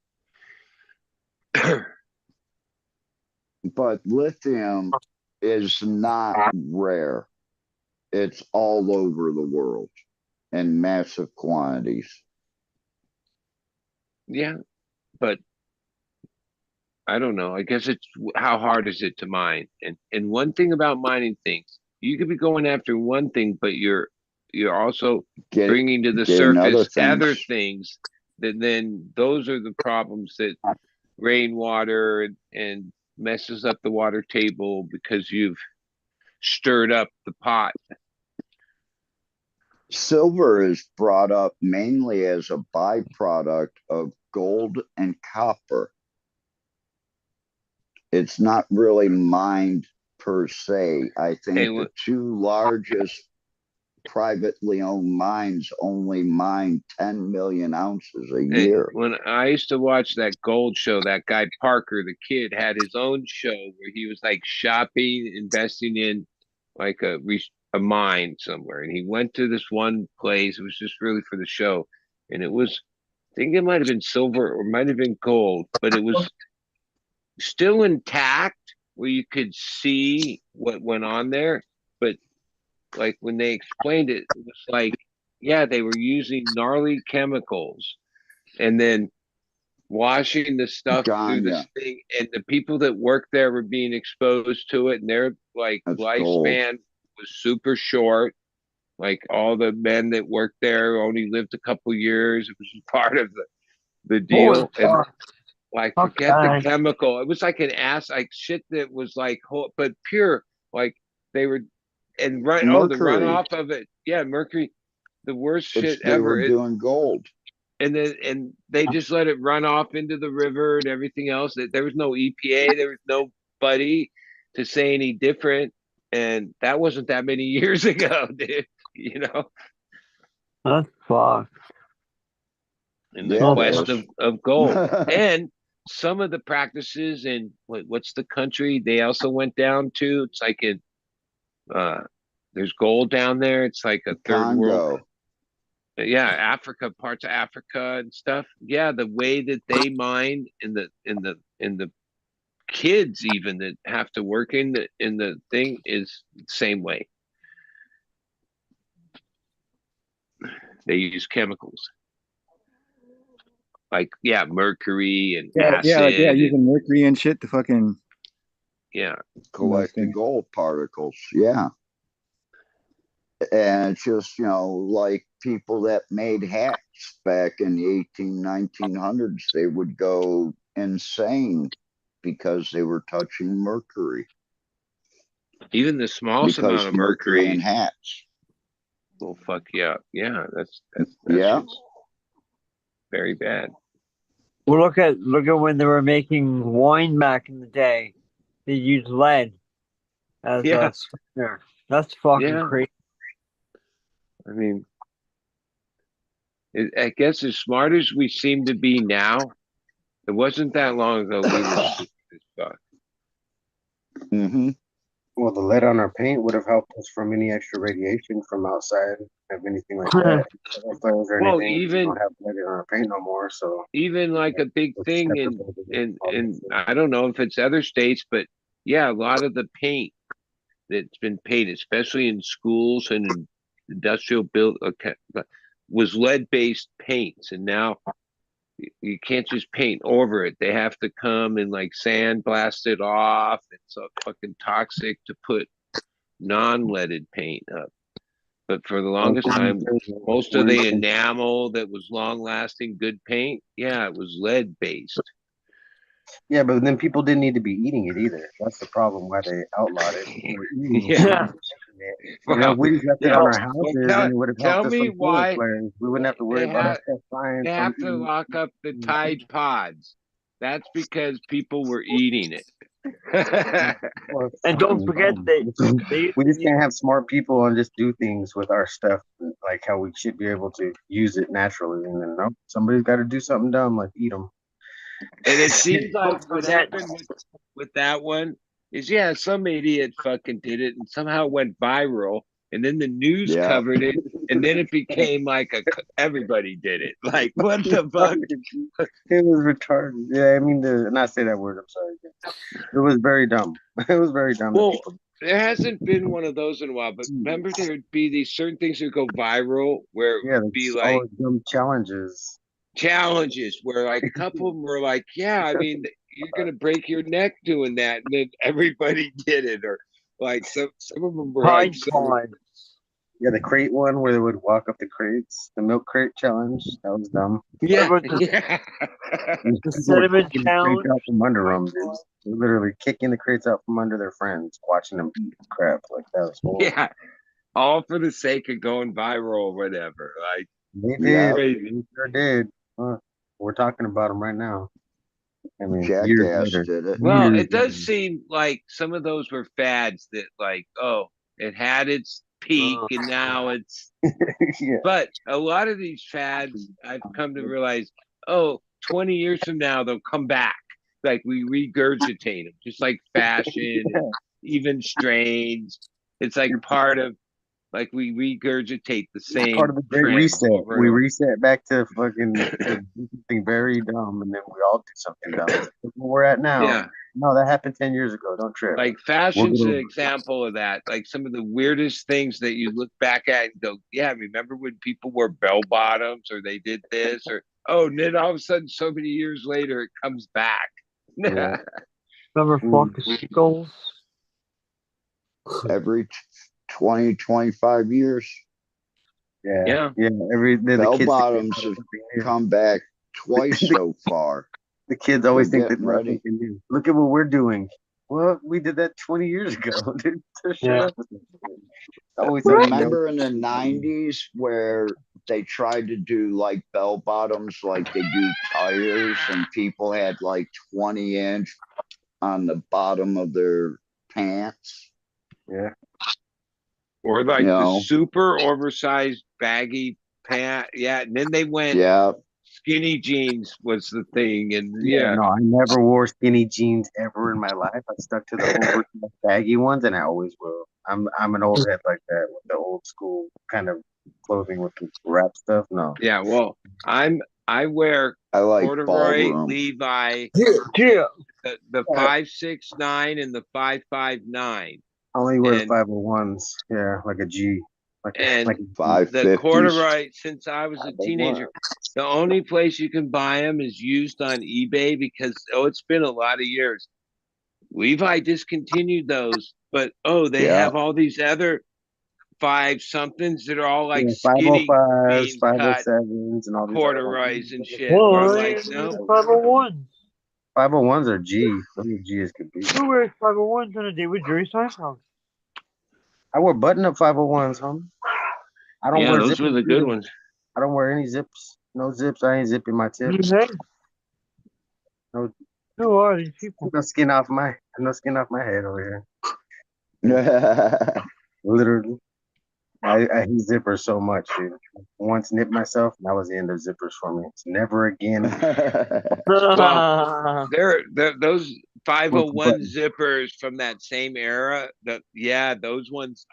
But lithium is not rare. It's all over the world in massive quantities. Yeah, but I don't know. I guess it's how hard is it to mine? And one thing about mining things, you could be going after one thing, but you're also Get bringing to the getting other surface things. other things that then those are the problems that rainwater and messes up the water table because you've stirred up the pot. Silver is brought up mainly as a byproduct of gold and copper. It's not really mined per se. I think Hey, the two largest privately owned mines only mine 10 million ounces a year. when I used to watch that gold show, that guy Parker, the kid, had his own show where he was like shopping, investing in like a mine somewhere, and he went to this one place. It was just really for the show, and it was, I think it might have been silver or might have been gold, but it was still intact where you could see what went on there. But like when they explained it, it was like, yeah, they were using gnarly chemicals and then washing the stuff through this Ganya, thing, and the people that worked there were being exposed to it, and their like that's gold. lifespan was super short. Like all the men that worked there only lived a couple years. It was part of the deal. And like forget the chemical. It was like an ass like shit that was like but pure. Like they were and the Mercury. runoff of it. Yeah, mercury, the worst shit They ever. were doing gold. And they just let it run off into the river and everything else. There was no EPA, there was nobody to say any different, and that wasn't that many years ago, dude. That's fucked. in the Yeah, it quest is. of gold. And some of the practices in what's the country they also went down to? It's like in there's gold down there. It's like a third world. Congo. Yeah, Africa, parts of Africa and stuff. Yeah, the way that they mine in the kids even that have to work in the thing is the same way. They use chemicals like mercury and acid yeah, and using mercury and shit to fucking yeah. Collect the gold particles. Yeah. And it's just, like people that made hats back in the 1900s, they would go insane because they were touching mercury. Even the smallest Because amount of mercury in mercury hats. will fuck you up. Yeah, that's Yeah. just very bad. Well, look at when they were making wine back in the day. They used lead as Yeah. a sweetener. That's fucking Yeah. crazy. I mean, I guess as smart as we seem to be now, it wasn't that long ago we were stupid as fuck. Mm-hmm. Well, the lead on our paint would have helped us from any extra radiation from outside, of anything like that. Flares or Well, anything, we even don't have lead on our paint no more. So even like a big it's thing separable to all in this shit. I don't know if it's other states, but yeah, a lot of the paint that's been painted, especially in schools and in industrial build, was lead-based paints, and now you can't just paint over it. They have to come and like sandblast it off. It's so fucking toxic to put non-leaded paint up. But for the longest time, most of the enamel that was long-lasting, good paint, yeah, it was lead-based. Yeah, but then people didn't need to be eating it either. That's the problem why they outlawed it. People were eating Yeah. if we just left it on our houses, then it would have tell helped us me from solar why flares. We wouldn't have to worry they about our have stuff flying they from have to eating. lock up the Tide Pods. That's because people were eating it. Well, And don't forget we just can't have smart people and just do things with our stuff like how we should be able to use it naturally. And then no, somebody's got to do something dumb like eat them. And it seems like Don't what forget- happened with that one is, some idiot fucking did it and somehow went viral, and then the news covered it, and then it became like everybody did it. Like, what the fuck? It was retarded. Yeah, I mean to not say that word. I'm sorry. It was very dumb. It was very dumb. Well, there hasn't been one of those in a while, but remember there would be these certain things that would go viral where it would be like dumb challenges where like a couple of them were like, yeah, I mean, you're gonna break your neck doing that, and then everybody did it, or like some of them were like, yeah, the crate one where they would walk up the crates, the milk crate challenge. That was dumb. Yeah, the cinnamon challenge from under them, dude. They're literally kicking the crates out from under their friends, watching them eat crap. Like that was horrible. Yeah, all for the sake of going viral or whatever. Like they did, they sure did. We're talking about them right now. I mean, Jackass did it. Well, it does seem like some of those were fads that, like, it had its peak and now it's. But a lot of these fads, I've come to realize, 20 years from now they'll come back. Like we regurgitate them, just like fashion, and even strains. It's like part of. Like we regurgitate the same. Part of the great reset. We reset back to fucking something very dumb, and then we all do something dumb. That's where we're at now. Yeah. No, that happened 10 years ago. Don't trip. Like fashion's an example of that. Like some of the weirdest things that you look back at and go, yeah, remember when people wore bell bottoms or they did this and then all of a sudden, so many years later, it comes back. Yeah. Remember fucking skulls? Every 20, 25 years. Yeah. Bell bottoms have come back twice so far. The kids always think that ready. Look at what we're doing. Well, we did that 20 years ago. Dude. Shut up. Remember in the 90s where they tried to do like bell bottoms like they do tires, and people had like 20-inch on the bottom of their pants? Yeah. Or like the super oversized baggy pant. Yeah. And then they went skinny jeans was the thing, and Yeah, yeah, no, I never wore skinny jeans ever in my life. I stuck to the oversized baggy ones, and I always will. I'm an old head like that with the old school kind of clothing with the wrap stuff. No, yeah. Well, I wear I like corduroy, ballroom. Levi, Yeah. the I 569 and the 559, only wear the and 501s. Yeah, like a G, and like a G. the 550s. corduroy. Since I was a 501. teenager, the only place you can buy them is used on eBay because it's been a lot of years. Levi discontinued those, but they Yeah. have all these other five somethings that are all like Yeah, skinny 505s, jean cut 507s, and all these other ones. corduroys and shit. Where I'm Well, like, I no, 501s. 501s are G. Those are G as could be. Who wears 501s on a day with Jerry Seinfeld? I wear button-up 501s, homie. I don't yeah, wear those were zippers the good either. ones. I don't wear any zips. No zips. I ain't zipping my tips. Hey, No, who are these people? no skin off my head over here. Yeah. Literally, I hate zippers so much, dude. Once nipped myself, and that was the end of zippers for me. It's never again. Well, they're those With 501 button. zippers from that same era. Those ones.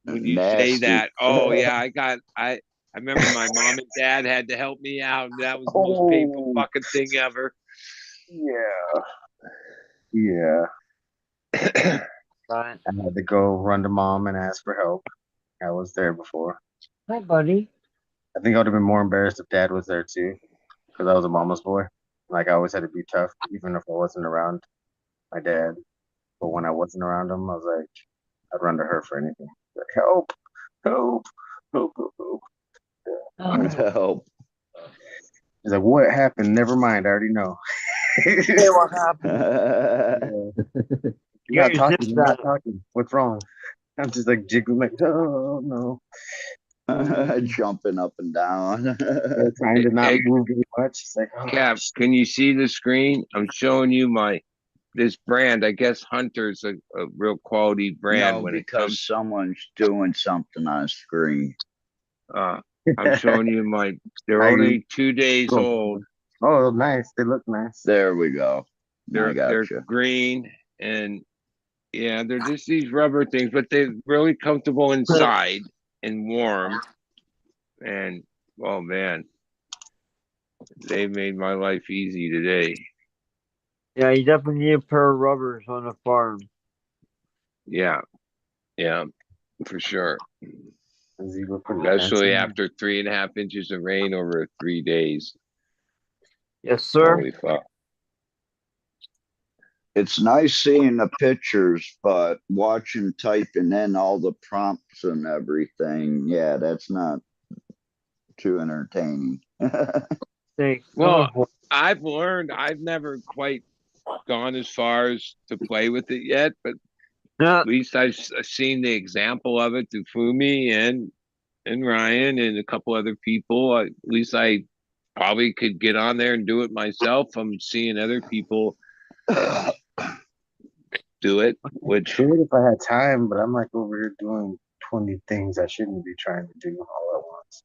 When you say Nasty. that, oh yeah, I remember my mom and dad had to help me out. And that was the most painful Oh, fucking thing ever. yeah, yeah. Right. I had to go run to mom and ask for help. I was there before. Hi, buddy. I think I would have been more embarrassed if dad was there too, because I was a mama's boy. Like I always had to be tough, even if I wasn't around my dad. But when I wasn't around him, I was like, I'd run to her for anything. Like, help, help, help, help, help. Help. He's like, what happened? Never mind. I already know. Hey, what happened? Yeah. You I'm got not your talking. zips I'm not down. talking. What's wrong? I'm just like jiggling, like, oh no. Jumping up and down. Yeah, trying to not Hey, move very much. It's like, oh, Cap, can you see the screen? I'm showing you this brand. I guess Hunter's a real quality brand No, when it because comes. someone's doing something on screen. Uh, I'm showing you they're I only 2 days old. oh, nice. They look nice. There we go. I They're gotcha. green and yeah, they're just these rubber things, but they're really comfortable inside and warm. And oh man, they made my life easy today. Yeah, you definitely need a pair of rubbers on a farm. Yeah, yeah, for sure. He look pretty Especially handsome. after 3.5 inches of rain over 3 days. Yes, sir. Holy fuck. It's nice seeing the pictures, but watching typing in all the prompts and everything, yeah, that's not too entertaining. Thanks. Well, I've learned I've never quite gone as far as to play with it yet, but Yeah. at least I've seen the example of it through Fumi and Ryan and a couple other people. At least I probably could get on there and do it myself. I'm seeing other people do it, which Do it if I had time, but I'm like over here doing 20 things I shouldn't be trying to do all at once.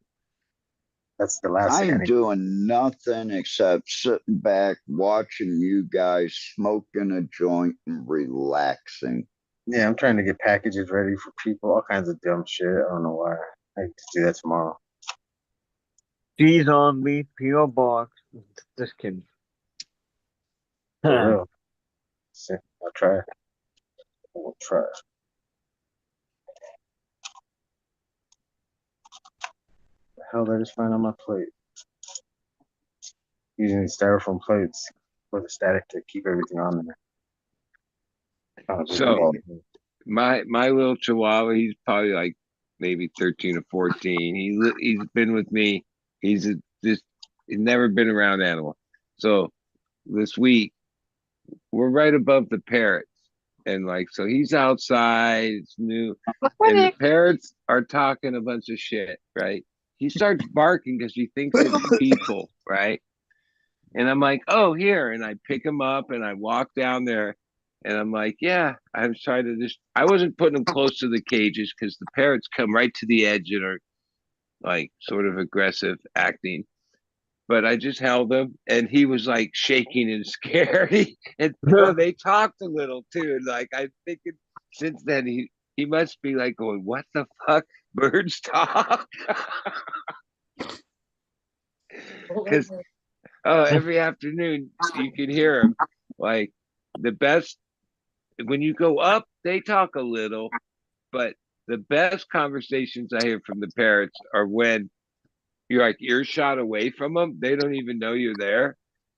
That's the last I thing I ain't need. doing nothing except sitting back, watching you guys smoking a joint and relaxing. Yeah, I'm trying to get packages ready for people, all kinds of dumb shit. I don't know why. I have to do that tomorrow. Cheese on me, P.O. box. Just kidding. For real. See, I'll try. We'll try. The hell did I just find on my plate? Using styrofoam plates for the static to keep everything on there. Oh, so my little chihuahua, he's probably like maybe 13 or 14. He's been with me. He's never been around animal. So this week we're right above the parrots. And like so he's outside, it's new, and the parrots are talking a bunch of shit, right? He starts barking because he thinks it's people, right? And I'm like, oh, here. And I pick him up and I walk down there and I'm like, yeah, I'm trying to I wasn't putting them close to the cages because the parrots come right to the edge and are like sort of aggressive acting. but I just held him, and he was like shaking and scared. And oh, they talked a little too. Like I'm thinking, since then he must be like going, "What the fuck? Birds talk?" Because every afternoon you could hear him. Like the best when you go up, they talk a little, but the best conversations I hear from the parrots are when you're like earshot away from them. They don't even know you're there,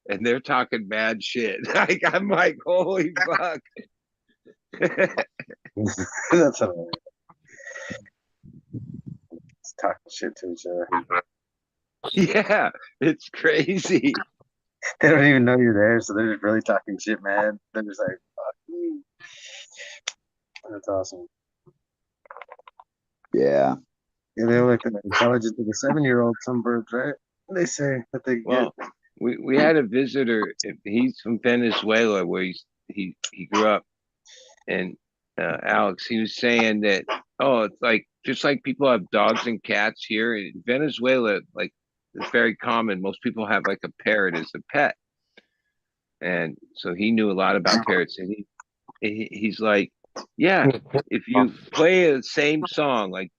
and they're talking mad shit. Like I'm like, holy fuck. That's hilarious. It's talking shit to each other. Yeah, it's crazy. They don't even know you're there, so they're just really talking shit, man. They're just like, fuck you. That's awesome. Yeah. Yeah, they're like the intelligence of a 7-year-old, some birds, right? They say that they Well, get. we had a visitor. He's from Venezuela, where he grew up, and Alex, he was saying that it's like just like people have dogs and cats here in Venezuela, like it's very common. Most people have like a parrot as a pet, and so he knew a lot about parrots, and he's like, yeah, if you play the same song like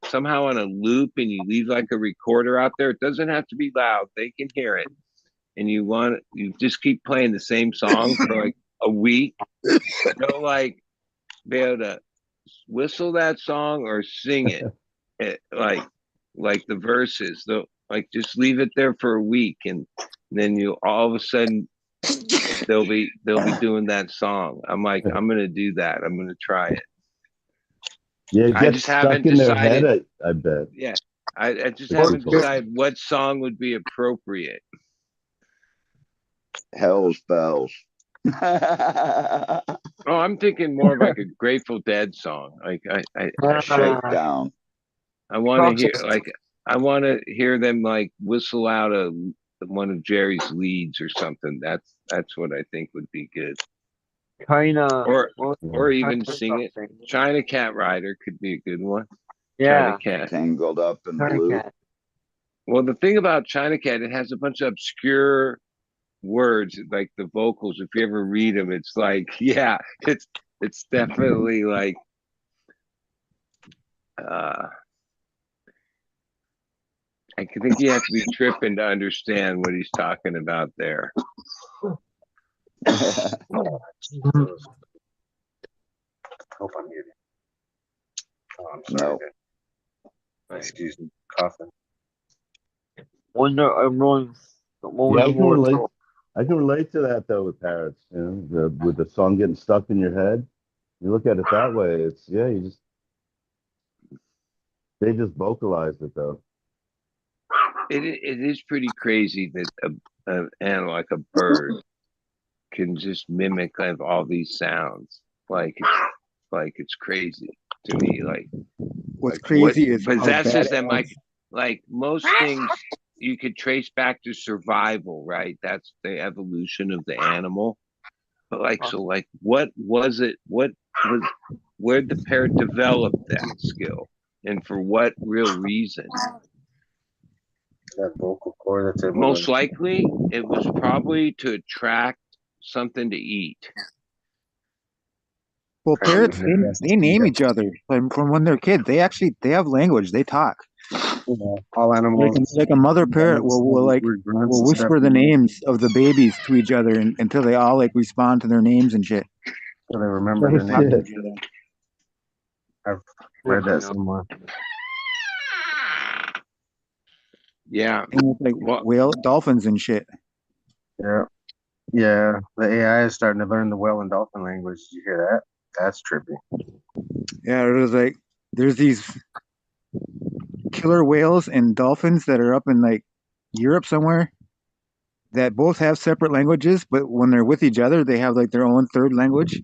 somehow on a loop and you leave like a recorder out there, it doesn't have to be loud, they can hear it, and you just keep playing the same song for like a week, they'll like be able to whistle that song or sing it like the verses. They'll like just leave it there for a week, and then you all of a sudden they'll be doing that song. I'm like, I'm gonna do that. I'm gonna try it. Yeah, it I gets just stuck haven't in their head. decided. I bet. Yeah, I just It's haven't cool. decided what song would be appropriate. Hell's bells. Oh, I'm thinking more of like a Grateful Dead song. Like Shakedown. I want to hear them like whistle out one of Jerry's leads or something. That's what I think would be good. China. Or even sing it. China Cat Rider could be a good one. Yeah. China Cat. Tangled up in China blue. Cat. Well, the thing about China Cat, it has a bunch of obscure words, like the vocals. If you ever read them, it's like, yeah, it's definitely like I think you have to be tripping to understand what he's talking about there. Hope I'm muted. Oh, I'm sorry. No. Excuse me, coughing. Wonder I'm rolling. Yeah, I can relate to that though with parrots. You know, with the song getting stuck in your head. You look at it that way. It's they just vocalize it though. It is pretty crazy that an animal like a bird can just mimic kind of all these sounds. Like it's crazy to me. Like what's crazy is possesses them. Like most things you could trace back to survival, right? That's the evolution of the animal. But what was it? Where'd the parrot develop that skill, and for what real reason? That vocal cord that's able Most to... likely, it was probably to attract something to eat. Well, parrots, they name each other from when they're kids. They have language. They talk. All animals. Like a mother parrot will whisper the names of the babies to each other until they all like respond to their names and shit. So they remember their names. I've read that somewhere. Yeah. And it's like dolphins and shit. Yeah. Yeah. The AI is starting to learn the whale and dolphin language. Did you hear that? That's trippy. Yeah, there's these killer whales and dolphins that are up in like Europe somewhere that both have separate languages, but when they're with each other, they have like their own third language,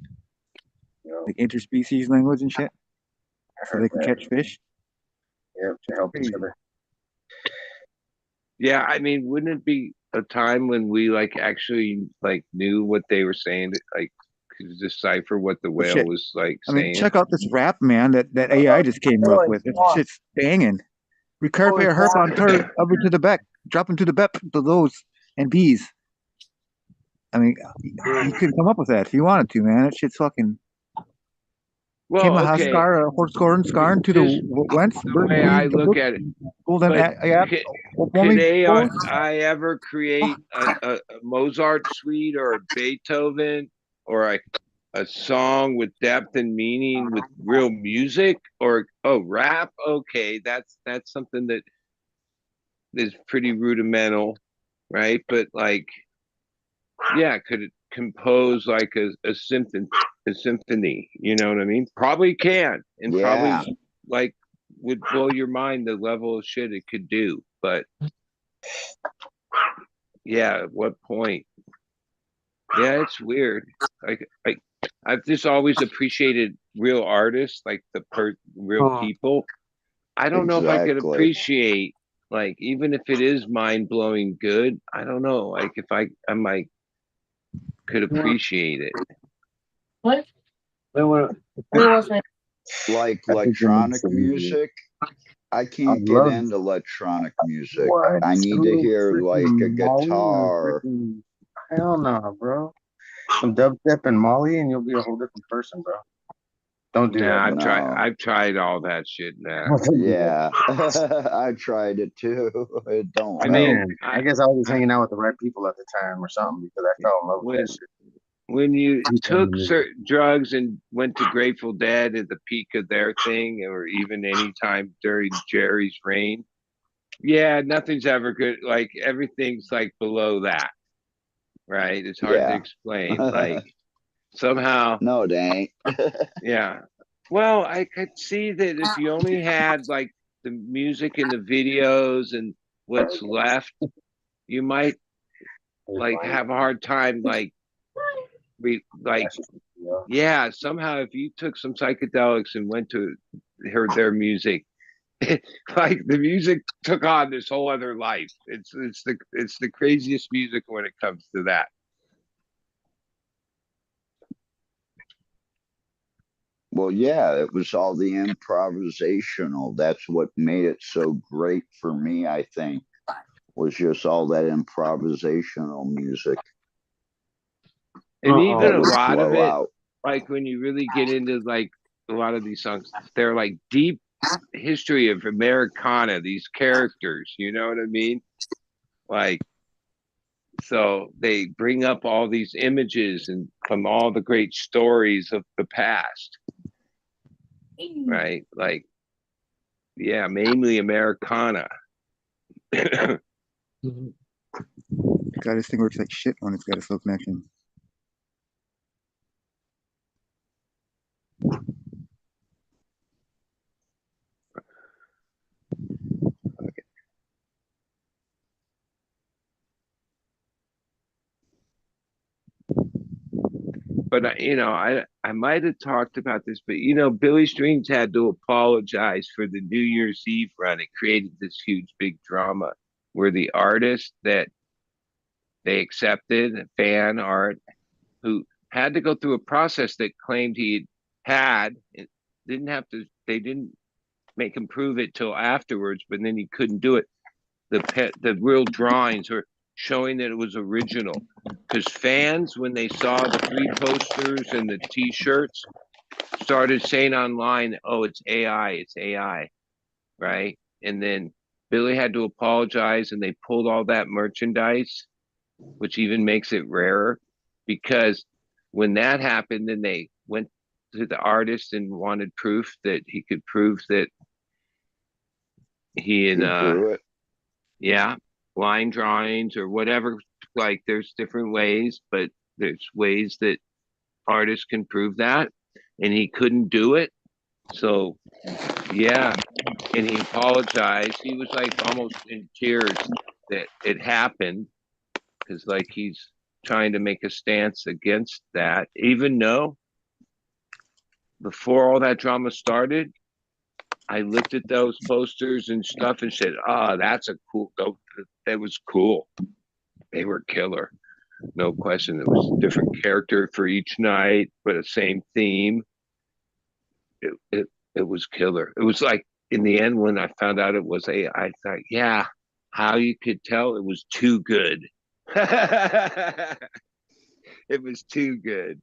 like interspecies language and shit, so they can catch fish. Yeah, to help each other. Yeah, I mean, wouldn't it be a time when we like actually like knew what they were saying, like could decipher what the whale was like saying? I mean, check out this rap, man, that AI just came up with. It's shit's banging. Ricard a harp on tour over to the back. drop into the lows and B's. I mean, you couldn't come up with that if you wanted to, man. That shit's fucking. Well, okay. Skarn to the Just whence the way I look at it. golden But yeah. could AI ever create a Mozart suite or a Beethoven or a song with depth and meaning with real music or rap? Okay, that's something that is pretty rudimental, right? But like, yeah, could it compose like a symphony? You know what I mean? Probably can, and Yeah. probably like would blow your mind the level of shit it could do. But yeah, at what point? Yeah, it's weird. Like I've just always appreciated real artists, like real people. I don't know if I could Exactly. appreciate like even if it is mind blowing good. I don't know. Like if I might could appreciate it. What? Wait, what? Like I think we need electronic some. music, I I can't get love into electronic music. what I need to hear like a freaking Molly and guitar. freaking hell no, bro. Some dubstep and Molly, and you'll be a whole different person, bro. Don't do Nah, that, bro. No. I've tried all that shit now. Don't do Yeah. I tried it too. It don't I that. mean, Man, I guess I was hanging out with the right people at the time or something because I fell in love with that shit. when you Deep took into music. certain drugs and went to Grateful Dead at the peak of their thing, or even any time during Jerry's reign, yeah, nothing's ever good. Like everything's like below that, right? It's hard to Yeah. explain. Like somehow, No, it ain't. yeah. Well, I could see that if you only had like the music and the videos and what's left, you might like have a hard time like yeah, somehow if you took some psychedelics and went to heard their music, like the music took on this whole other life. It's the craziest music when it comes to that. Well, yeah, it was all the improvisational. That's what made it so great for me, I think, was just all that improvisational music And even that a would lot of flow it, out. like when you really get into like a lot of these songs, they're like deep history of Americana, these characters, you know what I mean? Like so they bring up all these images and from all the great stories of the past, right? Like yeah, mainly Americana. God, this thing works like shit when it's got a slow connection. But you know, I might have talked about this, but you know, Billy Strings had to apologize for the New Year's Eve run. It created this huge big drama where the artist that they accepted, fan art, who had to go through a process that claimed he had, it didn't have to. They didn't make him prove it till afterwards, but then he couldn't do it. The real drawings were showing that it was original because fans when they saw the three posters and the t-shirts started saying online, oh, it's AI, right? And then Billy had to apologize and they pulled all that merchandise, which even makes it rarer because when that happened then they went to the artist and wanted proof that he could prove that he and Drew it. yeah, line drawings or whatever. Like there's different ways, but there's ways that artists can prove that. And he couldn't do it. So yeah. And he apologized. He was like almost in tears that it happened because like he's trying to make a stance against that, even though before all that drama started, I looked at those posters and stuff and said, "Ah, that's a cool. That was cool. They were killer, no question. It was a different character for each night, but the same theme. It was killer. It was like in the end when I found out it was AI, I thought, yeah, how you could tell it was too good. It was too good.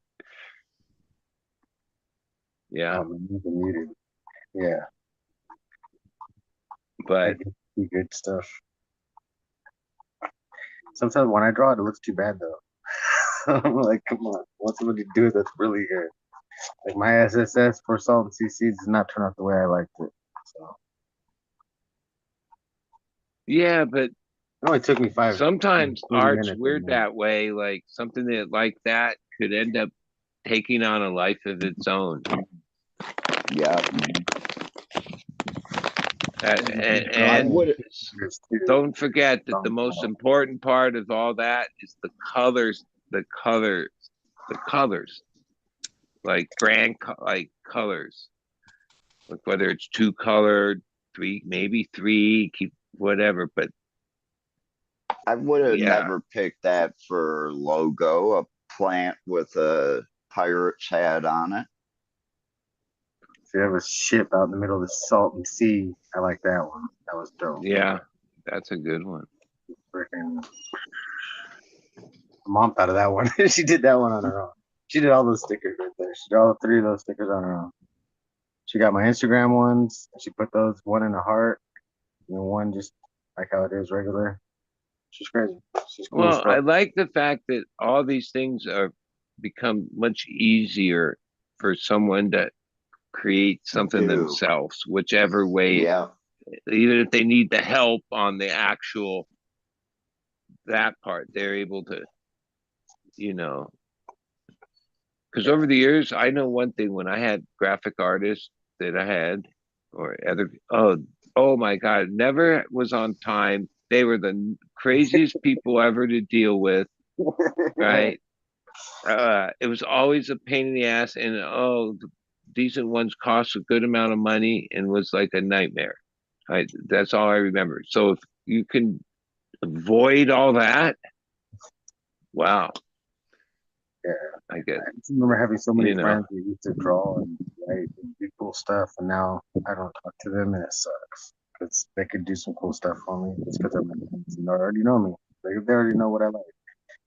Yeah, man, you've been muted. Yeah, but good stuff. Sometimes when I draw it, it looks too bad though. I'm like, come on, want somebody to do it that's really good. Like my SSS for Salt and CC does not turn out the way I liked it. So yeah, but it only took me sometimes 30 art's minutes. weird that way. Like something that like that could end up taking on a life of its own. Yeah. And don't forget that the most important part of all that is the colors, like like colors, like whether it's two colored, maybe three, keep whatever. But I would have yeah, never picked that for logo, a plant with a pirate's hat on it. If you have a ship out in the middle of the Salton Sea, I like that one. That was dope. yeah, that's a good one. Freaking mom thought of that one. She did that one on her own. She did all those stickers right there. She did all 3 of those stickers on her own. She got my Instagram ones. She put those one in a heart and one just like how it is regular. She's crazy. She's cool. Well, I like the fact that all these things are become much easier for someone to create something themselves, whichever way. Yeah. Even if they need the help on the actual that part, they're able to, because over the years, I know one thing when I had graphic artists that I had or other, oh my God, never was on time. They were the craziest people ever to deal with, right? It was always a pain in the ass, and the decent ones cost a good amount of money and was like a nightmare. That's all I remember. So if you can avoid all that, wow. Yeah, I guess. I just remember having so many friends who used to draw and write and do cool stuff, and now I don't talk to them, and it sucks because they could do some cool stuff for me. It's because they're my friends and they already know me. They already know what I like.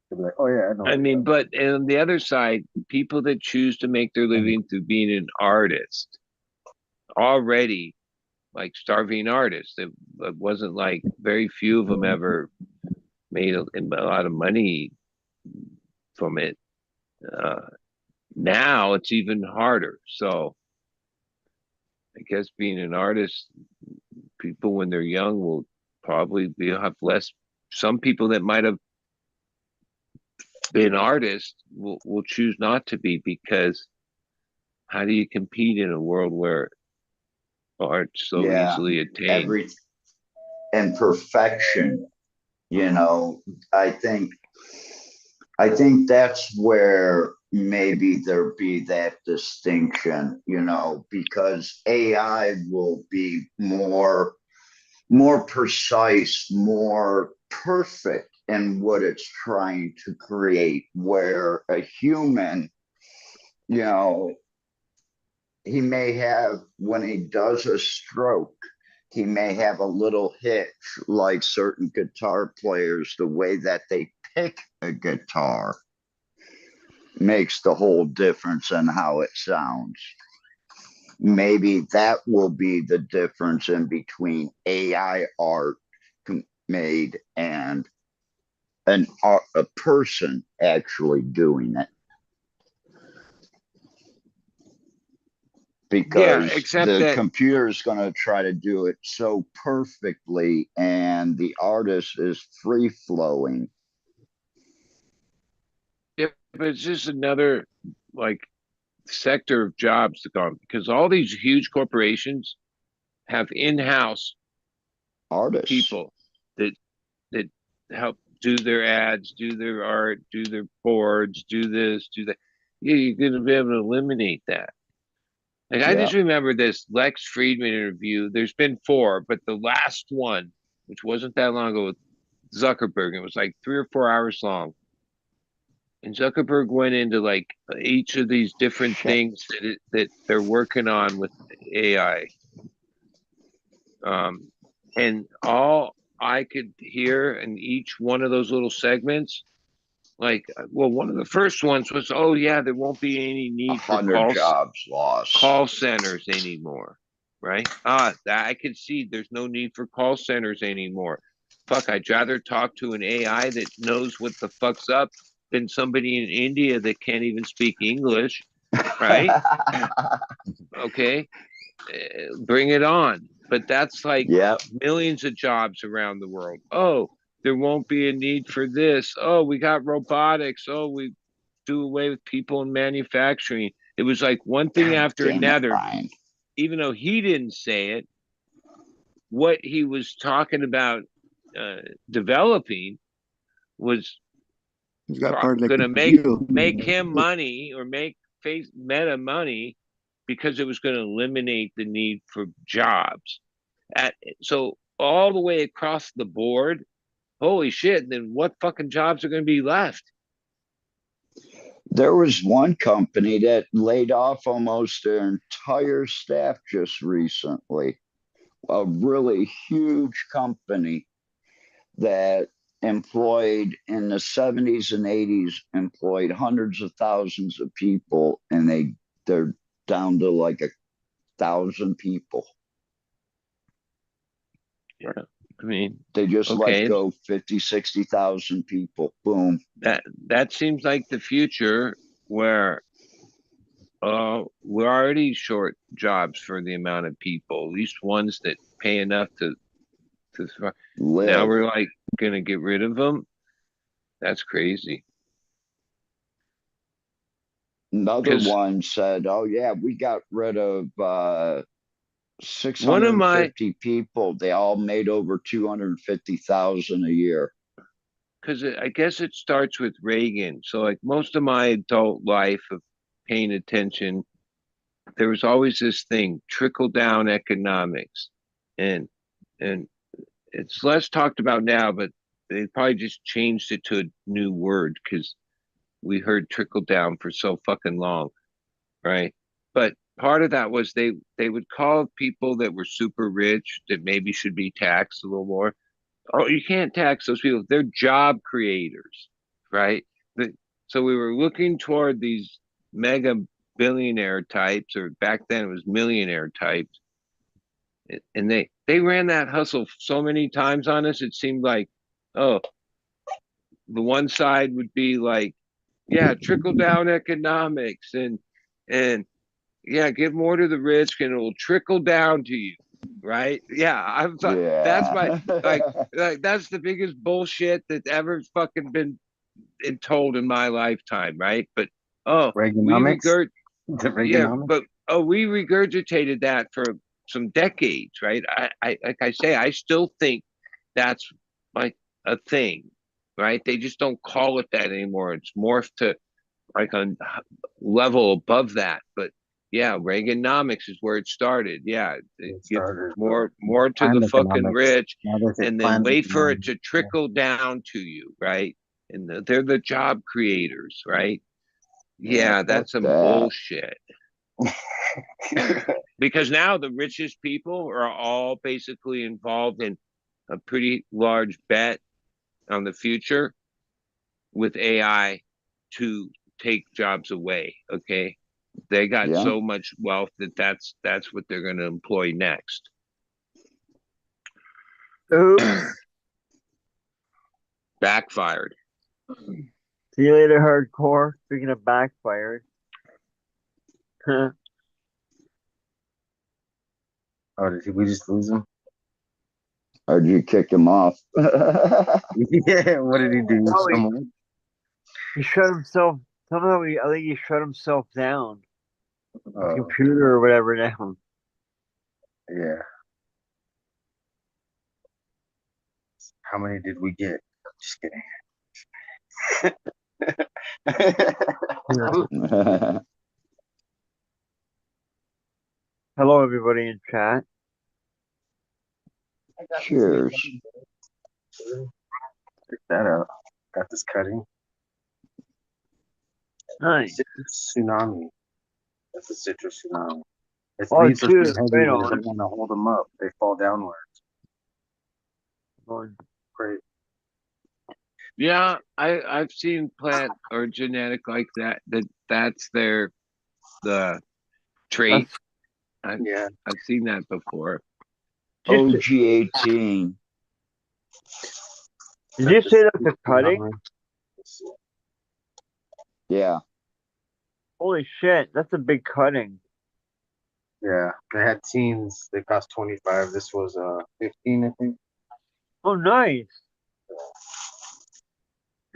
They'll be like, "Oh yeah, I know." I mean, but on the other side, people that choose to make their living through being an artist already like starving artists. It wasn't like very few of them ever made a lot of money from it. Now it's even harder. So I guess being an artist, people when they're young will probably have less. Some people that might have been artists will choose not to be because how do you compete in a world where art's so easily attained? And perfection, I think that's where maybe there be that distinction, because AI will be more precise, more perfect in what it's trying to create, where a human, he may have, when he does a stroke, he may have a little hitch, like certain guitar players, the way that they pick a guitar makes the whole difference in how it sounds. Maybe that will be the difference in between AI art made and a person actually doing it. Because the computer is going to try to do it so perfectly and the artist is free flowing. Yeah, but it's just another like sector of jobs to come because all these huge corporations have in-house artists, people that help do their ads, do their art, do their boards, do this, do that. Yeah, you're going to be able to eliminate that. Like I just remember this Lex Friedman interview. There's been 4, but the last one, which wasn't that long ago, with Zuckerberg, it was like 3 or 4 hours long. And Zuckerberg went into like each of these different things that they're working on with AI. And all I could hear in each one of those little segments, like, well, one of the first ones was, oh yeah, there won't be any need for 100 jobs lost. call centers anymore, right? I could see there's no need for call centers anymore. Fuck, I'd rather talk to an AI that knows what the fuck's up than somebody in India that can't even speak English, right? Okay, bring it on. But that's like Yep. millions of jobs around the world. Oh, there won't be a need for this. Oh, we got robotics. Oh, we do away with people in manufacturing. It was like one thing God after damn it, another. Ryan. Even though he didn't say it, what he was talking about developing was He's got part going to of the make him money or make Meta money because it was going to eliminate the need for jobs. So all the way across the board, holy shit! Then what fucking jobs are going to be left? There was one company that laid off almost their entire staff just recently. A really huge company that employed in the 70s and 80s employed hundreds of thousands of people, and they're down to like 1,000 people. Yeah, I mean, they just okay, let go 50, 60,000 people. Boom. That seems like the future where we're already short jobs for the amount of people, at least ones that pay enough to live. Now we're like gonna get rid of them. That's crazy. Another one said, "Oh yeah, we got rid of 650 people. They all made over 250,000 a year." Because I guess it starts with Reagan. So like most of my adult life of paying attention, there was always this thing, trickle down economics, and it's less talked about now, but they probably just changed it to a new word because we heard trickle down for so fucking long, right? But part of that was they would call people that were super rich that maybe should be taxed a little more. Oh, you can't tax those people. They're job creators, right? So we were looking toward these mega billionaire types, or back then it was millionaire types, and they ran that hustle so many times on us. It seemed like, oh, the one side would be like, yeah, trickle down economics, and yeah, give more to the rich and it'll trickle down to you, right? Yeah, I'm that's my like that's the biggest bullshit that's ever fucking been told in my lifetime, right? But Reaganomics? We regurgitated that for some decades, right? I like I say, I still think that's like a thing, right? They just don't call it that anymore. It's morphed to like a level above that. But yeah, Reaganomics is where it started. Yeah, get more to the fucking rich, and then wait for it to trickle down to you, right? And they're the job creators, right? Yeah, that's some bullshit. Because now the richest people are all basically involved in a pretty large bet on the future with AI to take jobs away. Okay, they got so much wealth that's what they're going to employ next. Oops. Backfired. See you later, hardcore. Speaking of backfired. Oh, did we just lose him? Or did you kick him off? Yeah, what did he do? He shut himself. Somehow, I think he shut himself down. The computer or whatever now. Yeah. How many did we get? Just kidding. Hello, everybody in chat. Cheers. Check that out. Got this cutting. Nice. Tsunami. That's a citrus tsunami. Its Oh, leaves are dude, so heavy right that on. I don't want to hold them up. They fall downwards. One. Great. Yeah, I've seen plant or genetic like that. That's their the trait. Yeah. I've seen that before. OG18. Did you say that's a cutting? Yeah. Holy shit, that's a big cutting. Yeah, they had teens. They cost 25. This was 15, I think. Oh, nice.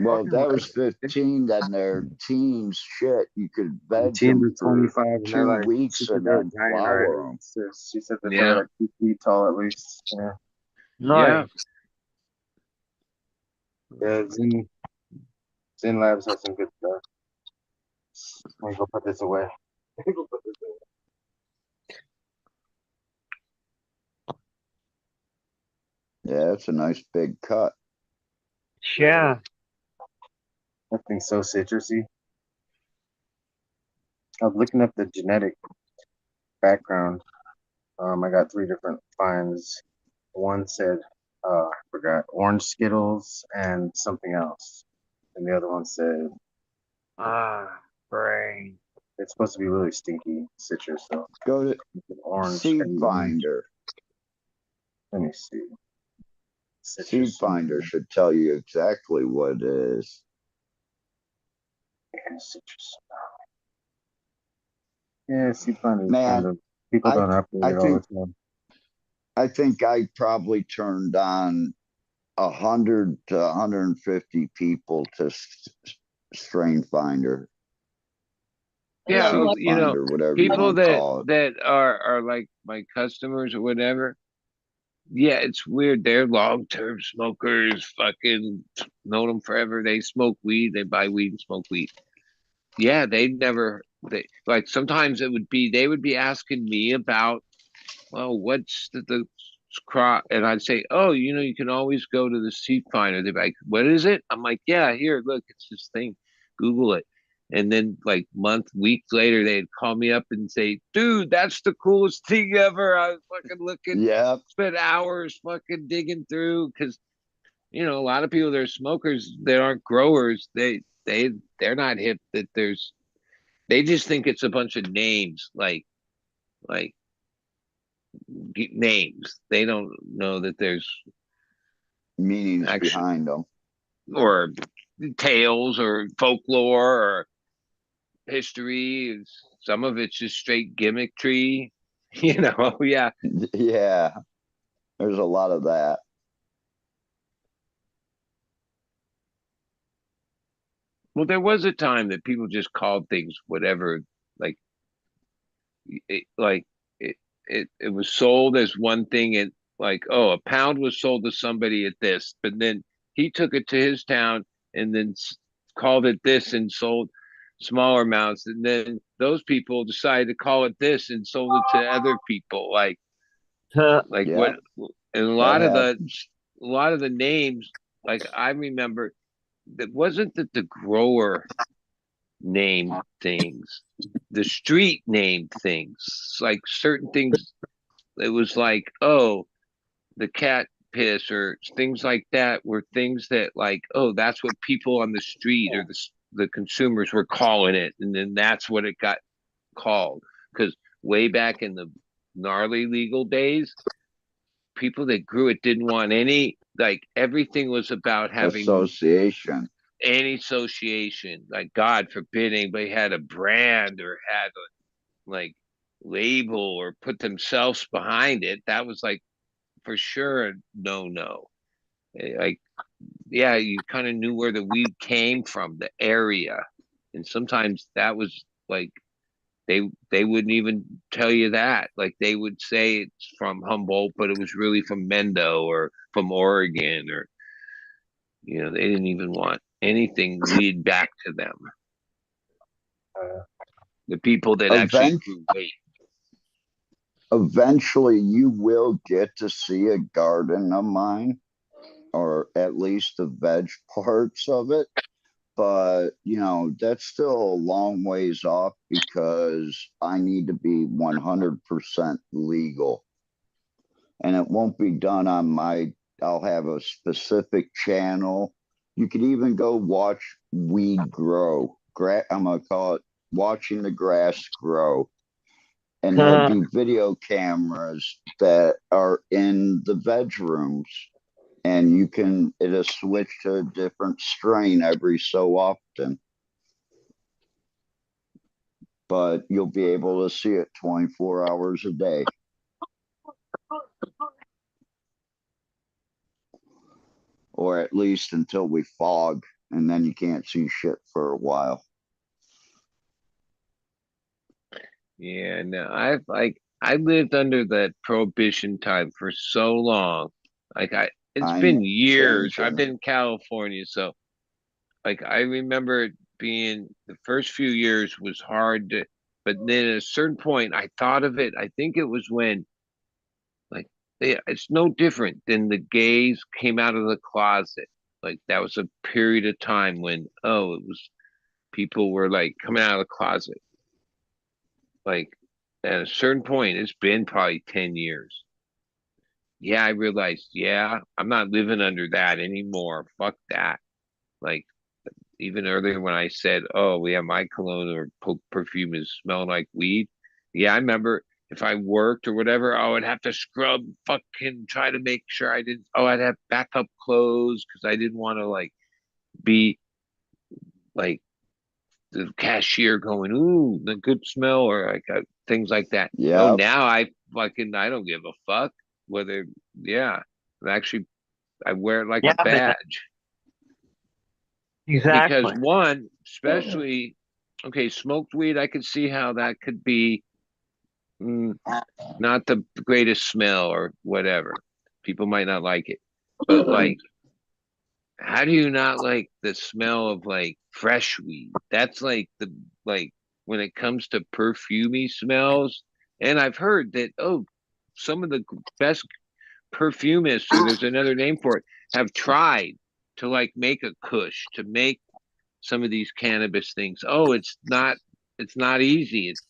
Well, that was 15. Then their teens, shit, you could veg Teens them are for 25, and they're 2 like, she weeks said and they were then giant flower already. them. So she said that they Yeah. were like 2 feet tall at least. Yeah. Yeah. Nice. Yeah, Zen Labs has some good stuff. Let me go put this away. Go put this away. Yeah, it's a nice big cut. Yeah. That thing's so citrusy. I was looking up the genetic background. I got 3 different finds. One said, I forgot, orange Skittles and something else. And the other one said, Brain. it's supposed to be really stinky citrus, though. Go to Orange. Seed heavy orange. Finder. Let me see. Seed Citrus. Finder should tell you exactly what it is. Yeah, citrus. Yeah, Seed Finder is Man, kind of, people don't update it all the time. I think I probably turned on 100 to 150 people to Strain Finder. Yeah, Seed you know, Finder, whatever you people want to call it. that are like my customers or whatever. Yeah, it's weird. They're long-term smokers, fucking known them forever. They smoke weed, they buy weed and smoke weed. Yeah, they like sometimes it would be they would be asking me about, well, what's the crop? And I'd say, oh, you know, you can always go to the seed finder. They'd be like, what is it? I'm like, yeah, here, look, it's this thing. Google it. And then like weeks later, they'd call me up and say, dude, that's the coolest thing ever. I was fucking looking, spent hours fucking digging through because you know, a lot of people that are smokers, they aren't growers. They're not hip that they just think it's a bunch of names like names. They don't know that there's meanings behind them or tales or folklore or history. Some of it's just straight gimmickry. You know, yeah. Yeah. There's a lot of that. Well, there was a time that people just called things whatever, like like it was sold as one thing and like, oh, a pound was sold to somebody at this, but then he took it to his town and then called it this and sold smaller amounts, and then those people decided to call it this and sold it to other people like what. And a lot of the names, like I remember that wasn't that the grower named things, the street named things, like certain things. It was like, oh, the cat piss or things like that were things that like, oh, that's what people on the street or the consumers were calling it, and then that's what it got called. Because way back in the gnarly legal days, people that grew it didn't want any, like everything was about having association. Any association, like God forbid anybody had a brand or had a like label or put themselves behind it. That was like for sure no. Like yeah, you kind of knew where the weed came from, the area. And sometimes that was like they wouldn't even tell you that. Like they would say it's from Humboldt, but it was really from Mendo or from Oregon or you know, they didn't even want anything weed back to them. The people that actually grew weight. Eventually, you will get to see a garden of mine, or at least the veg parts of it. But, you know, that's still a long ways off because I need to be 100% legal. And it won't be done on my I'll have a specific channel. You could even go watch weed grow. I'm gonna call it watching the grass grow. And there'll be video cameras that are in the veg rooms, and it'll switch to a different strain every so often. But you'll be able to see it 24 hours a day. Or at least until we fog, and then you can't see shit for a while. Yeah, no, I lived under that prohibition time for so long. It's I been know, years. same I've been thing. in California, so I remember it being the first few years was hard to, but then at a certain point I thought of it. I think it was when like it's no different than the gays came out of the closet. Like that was a period of time when it was people were like coming out of the closet. Like at a certain point, it's been probably 10 years. Yeah, I realized, yeah, I'm not living under that anymore. Fuck that. Like even earlier when I said, "Oh, yeah, my cologne or perfume is smelling like weed." Yeah, I remember if I worked or whatever, I'd have to scrub, fucking try to make sure I didn't. Oh, I'd have backup clothes because I didn't want to like be like the cashier going, "Ooh, the good smell," or like things like that. Oh, Yep. now I don't give a fuck whether. Yeah, actually, I wear it like a Yeah, man. badge. Because Exactly. one, especially, okay, smoked weed, I could see how that could be not the greatest smell or whatever. People might not like it. But like, how do you not like the smell of like fresh weed? That's like when it comes to perfumey smells. And I've heard that, some of the best perfumists, or there's another name for it, have tried to like make a kush, to make some of these cannabis things. Oh, it's not easy. It's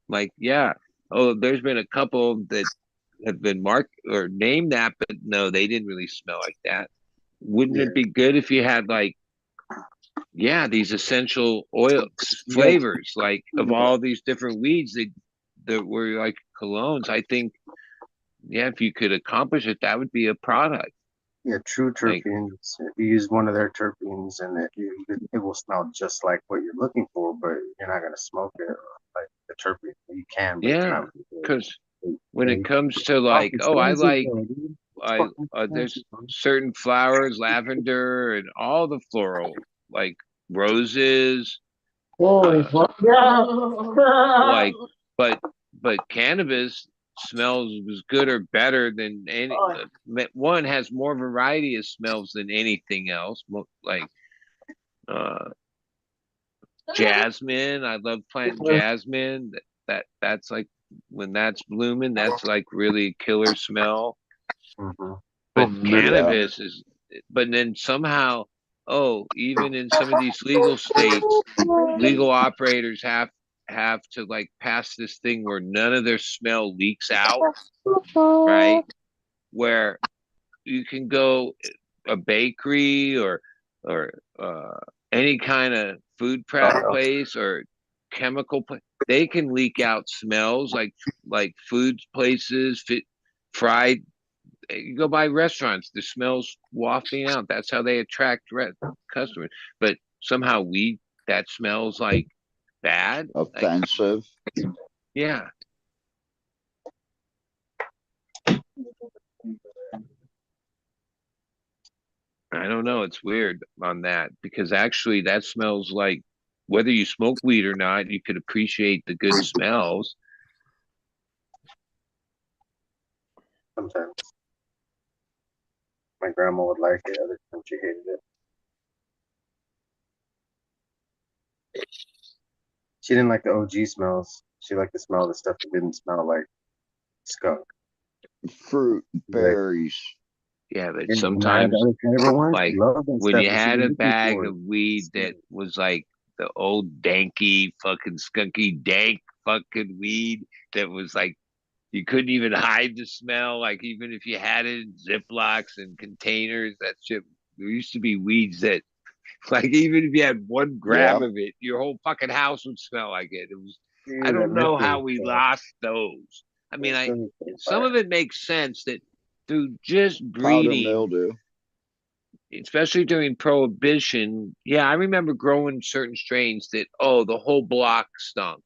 like, yeah. Oh, there's been a couple that have been marked or named that, but no, they didn't really smell like that. Wouldn't Yeah, it be good if you had like, yeah, these essential oil you got flavors, like of all these different weeds that were like colognes? I think, yeah, if you could accomplish it, that would be a product. yeah, true Like, terpenes. If you use one of their terpenes, and it will smell just like what you're looking for, but you're not gonna smoke it like the terpene. You can, but it's yeah, not really because good. when it They comes to fuck like, oh, I expensive like though, dude. It's I fucking there's expensive, bro. certain flowers, lavender and all the floral, like roses, Holy uh, fuck. like, but cannabis smells as good or better than any. One has more variety of smells than anything else. Like uh, jasmine, I love planting jasmine. That's like when that's blooming, that's like really killer smell. Mhm. But Yeah. cannabis is, but then somehow, even in some of these legal states, legal operators have to like pass this thing where none of their smell leaks out, right? Where you can go a bakery or any kind of food prep place or chemical place, they can leak out smells like food places, fried. You go by restaurants, the smells wafting out. That's how they attract customers. But somehow weed that smells like bad. Like, Offensive. yeah, I don't know. It's weird on that because actually that smells like whether you smoke weed or not, you could appreciate the good smells. Sometimes my grandma would like it, other times she hated it. She didn't like the OG smells. She liked the smell of the stuff that didn't smell like skunk. Fruit, Like, berries. Yeah, but yeah, when I had the sometimes other flavor ones, she like loved that when stuff, you and she had was a looking bag for of it. weed that was like the old danky fucking skunky dank fucking weed that was like You couldn't even hide the smell. Like even if you had it in Ziplocs and containers, that shit. There used to be weeds that, like, even if you had 1 gram Yeah. of it, your whole fucking house would smell like it. It was. I Dude, that don't know how mystery we stuff. lost those. I mean, Mystery some stuff. of it makes sense that through just Powder breeding, mildew. especially during prohibition. Yeah, I remember growing certain strains that, oh, the whole block stunk,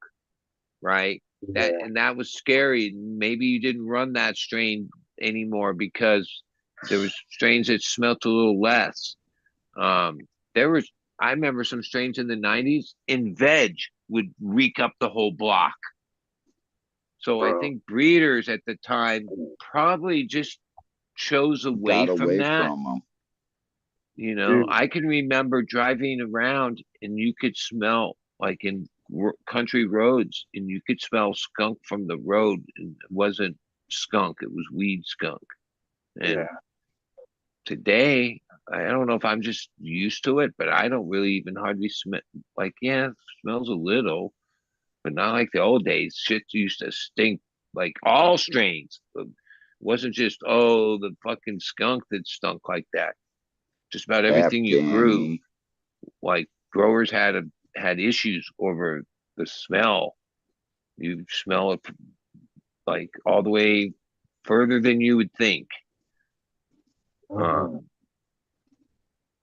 right? Yeah. That was scary. Maybe you didn't run that strain anymore because there was strains that smelt a little less. Um, there was I remember some strains in the 90s in veg would reek up the whole block. So I Bro. think breeders at the time probably just chose away Got from away that. from them. You know, Dude. I can remember driving around and you could smell like in country roads and you could smell skunk from the road. And it wasn't skunk, it was weed skunk. And Yeah. today, I don't know if I'm just used to it, but I don't really even hardly smell. Like, yeah, it smells a little, but not like the old days. Shit used to stink like all strains. It wasn't just, oh, the fucking skunk that stunk like that. Just about everything you grew. Afghani. Like growers had issues over the smell. You smell it like all the way further than you would think. Mhm.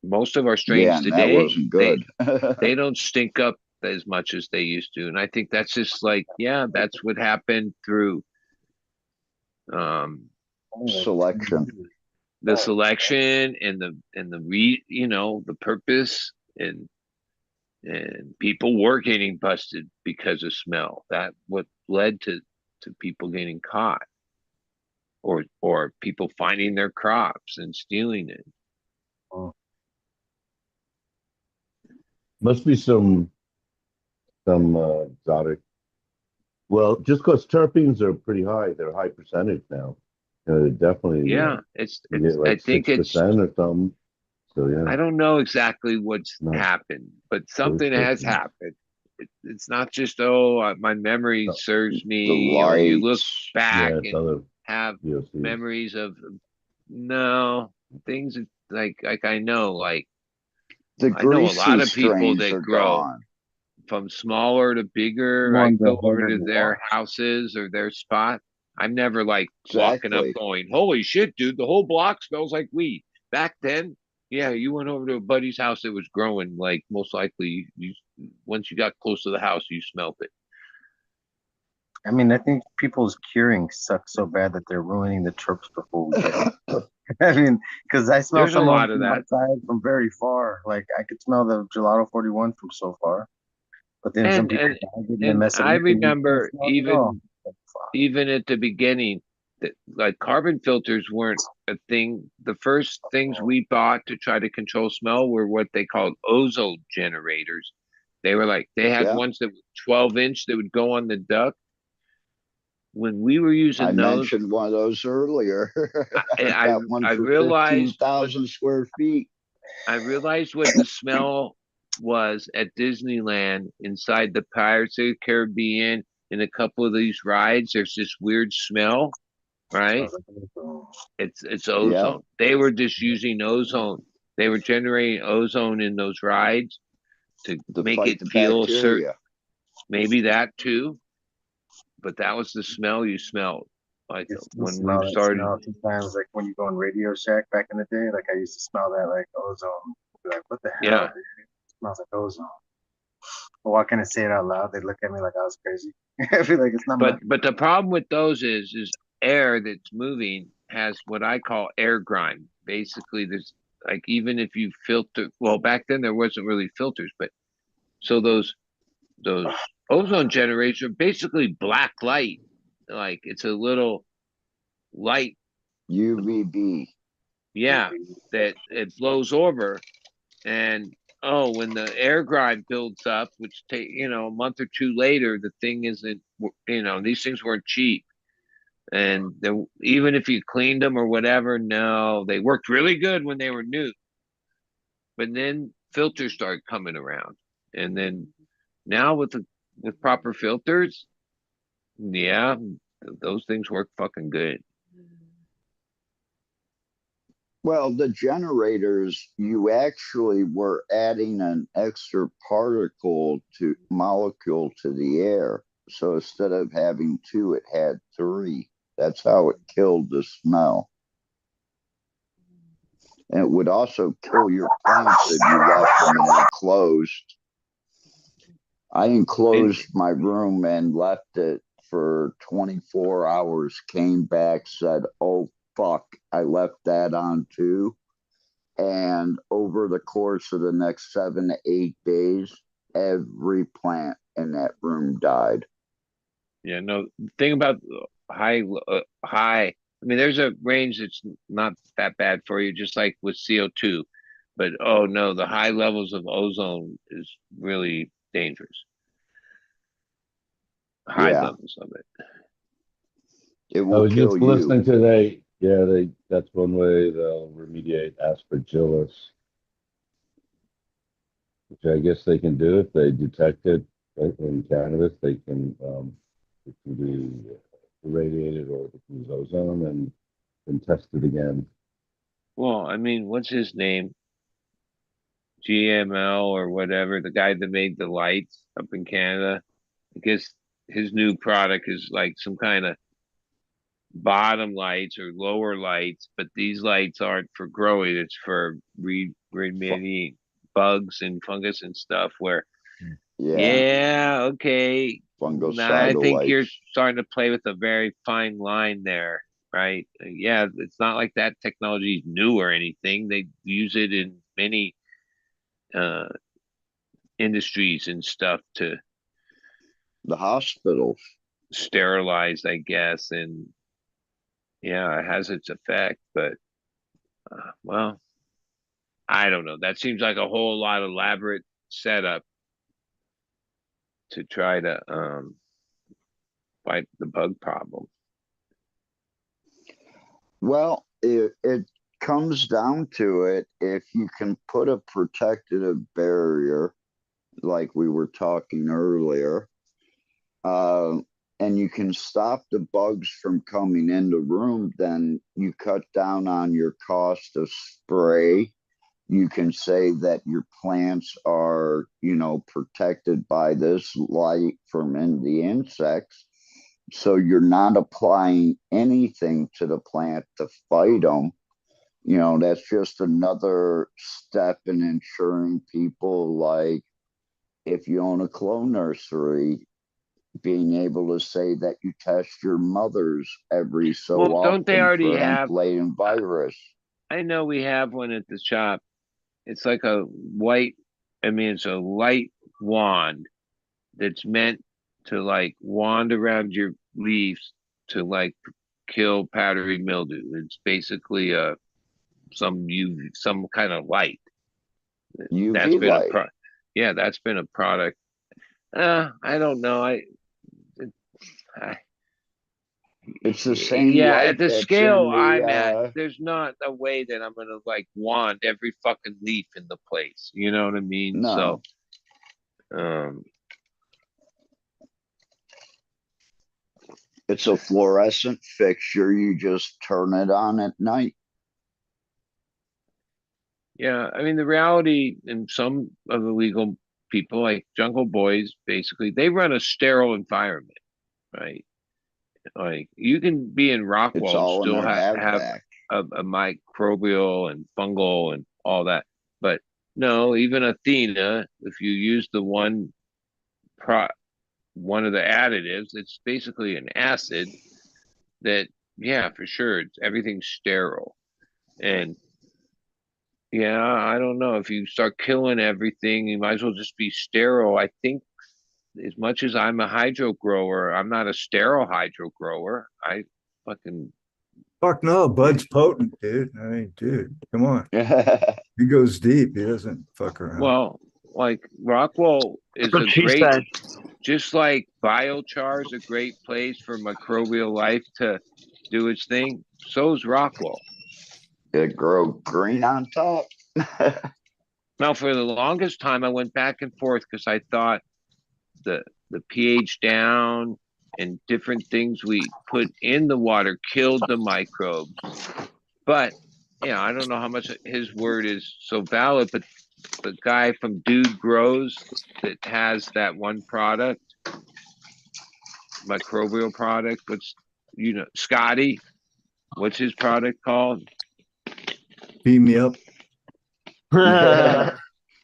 Most of our Yeah, strains and that today, wasn't good. they don't stink up as much as they used to. And I think that's just like, yeah, that's what happened through um Selection. the selection and the purpose and people were getting busted because of smell. That what led to people getting caught or people finding their crops and stealing it. Must be some exotic. Well, just because terpenes are pretty high, they're high percentage now. Definitely, Yeah, you get I like think it's 6% or something. So yeah, I don't know exactly what's no, happened, but very something has tasty. happened. It's not just, oh, my memory No, serves The me, or you look lights. back yeah, it's and other have VOCs. memories of no things like I know, like The I know a lot greasy of people strains that are grow gone. from smaller to bigger. I Ones are go over harder to to their watch. houses or their spot. I'm never like walking up Exactly. going, holy shit, dude, the whole block smells like weed. Back then, yeah, you went over to a buddy's house that was growing, like most likely you once you got close to the house, you smelled it. I mean, I think people's curing sucks so bad that they're ruining the terps before we get it. I mean, because I smell There's a some of them lot of from that. outside from very far. Like I could smell the gelato 41 from so far. But then some And people and are getting to and mess it I up and you can't remember smell it at all. even at the beginning that like carbon filters weren't a thing. The first things we bought to try to control smell were what they called ozone generators. They were like they had Yeah. ones that were 12-inch that would go on the duct. When we were I using those, mentioned one of those earlier. I I I, got one I for realized what 15,000 square feet. I realized what the smell was at Disneyland inside the Pirates of the Caribbean in a couple of these rides. There's this weird smell, right? It's Yeah. ozone. They were just using ozone. They were generating ozone in those rides to To make fight it the feel certain. bacteria. Maybe that too, but that was the smell you smelled. Like You still when we smell that started, smell sometimes, like when you go in Radio Shack back in the day. Like I used to smell that like ozone. Be like, what the hell, yeah. dude? It smells like ozone. But why can't I say it out loud? They'd look at me like I was crazy. I feel like it's not my. But the problem with those is air that's moving has what I call air grime. Basically, there's like even if you filter, well, back then there wasn't really filters, but so those ozone generators are basically black light. Like it's a little light, UVB. yeah, that it blows over. And oh, when the air grime builds up, which take a month or two later, the thing isn't. These things weren't cheap, and even if you cleaned them or whatever, no, they worked really good when they were new. But then filters started coming around, and then now with proper filters, yeah, those things work fucking good. Well, the generators, you actually were adding an extra molecule to the air. So instead of having 2, it had 3. That's how it killed the smell. And it would also kill your plants if you left them enclosed. I enclosed my room and left it for 24 hours, came back, said, oh, fuck, I left that on too. And over the course of the next 7 to 8 days, every plant in that room died. Yeah, no, the thing about high, I mean, there's a range that's not that bad for you, just like with CO2. But oh no, the high levels of ozone is really dangerous. High levels of it. It I will was kill just you. listening today. Yeah, that's one way they'll remediate aspergillus, which I guess they can do if they detect it in cannabis. They can it can be irradiated or they can use ozone and then test it again. Well, I mean, what's his name? GML or whatever, the guy that made the lights up in Canada. I guess his new product is like some kind of bottom lights or lower lights, but these lights aren't for growing, it's for remediating bugs and fungus and stuff where okay. I think you're starting to play with a very fine line there, right? Yeah, it's not like that technology is new or anything. They use it in many industries and stuff to the hospitals sterilize, I guess, and yeah, it has its effect, but well, I don't know. That seems like a whole lot of elaborate setup to try to fight the bug problem. Well, it comes down to it. If you can put a protective barrier, like we were talking earlier, and you can stop the bugs from coming in the room, then you cut down on your cost of spray. You can say that your plants are, protected by this light from the insects. So you're not applying anything to the plant to fight them. That's just another step in ensuring people, like if you own a clone nursery, being able to say that you test your mothers every so often don't they already for have latent virus. I know we have one at the shop. It's like a white, it's a light wand that's meant to like wand around your leaves to like kill powdery mildew. It's basically some kind of light. UV that's been light. That's been a product. I don't know. It's the same. Yeah, at the scale I'm at, there's not a way that I'm gonna like wand every fucking leaf in the place. You know what I mean? No. So, it's a fluorescent fixture. You just turn it on at night. Yeah, I mean the reality in some of the legal people, like Jungle Boys, basically they run a sterile environment, right? Like you can be in Rockwell and still have a microbial and fungal and all that. But no, even Athena, if you use the one of the additives, it's basically an acid that, yeah, for sure, everything's sterile. And yeah, I don't know. If you start killing everything, you might as well just be sterile. I think as much as I'm a hydro grower, I'm not a sterile hydro grower. I fucking fuck no, Bud's potent, dude. I mean, dude, come on. He goes deep. He doesn't fuck around. Well, like Rockwell is a great, just like biochar is a great place for microbial life to do its thing. So is Rockwell. It grow green on top. Now, for the longest time, I went back and forth because I thought the pH down and different things we put in the water killed the microbes. But yeah, I don't know how much his word is so valid, but the guy from Dude Grows that has that one product, microbial product, Scotty, what's his product called? Beam me up. No,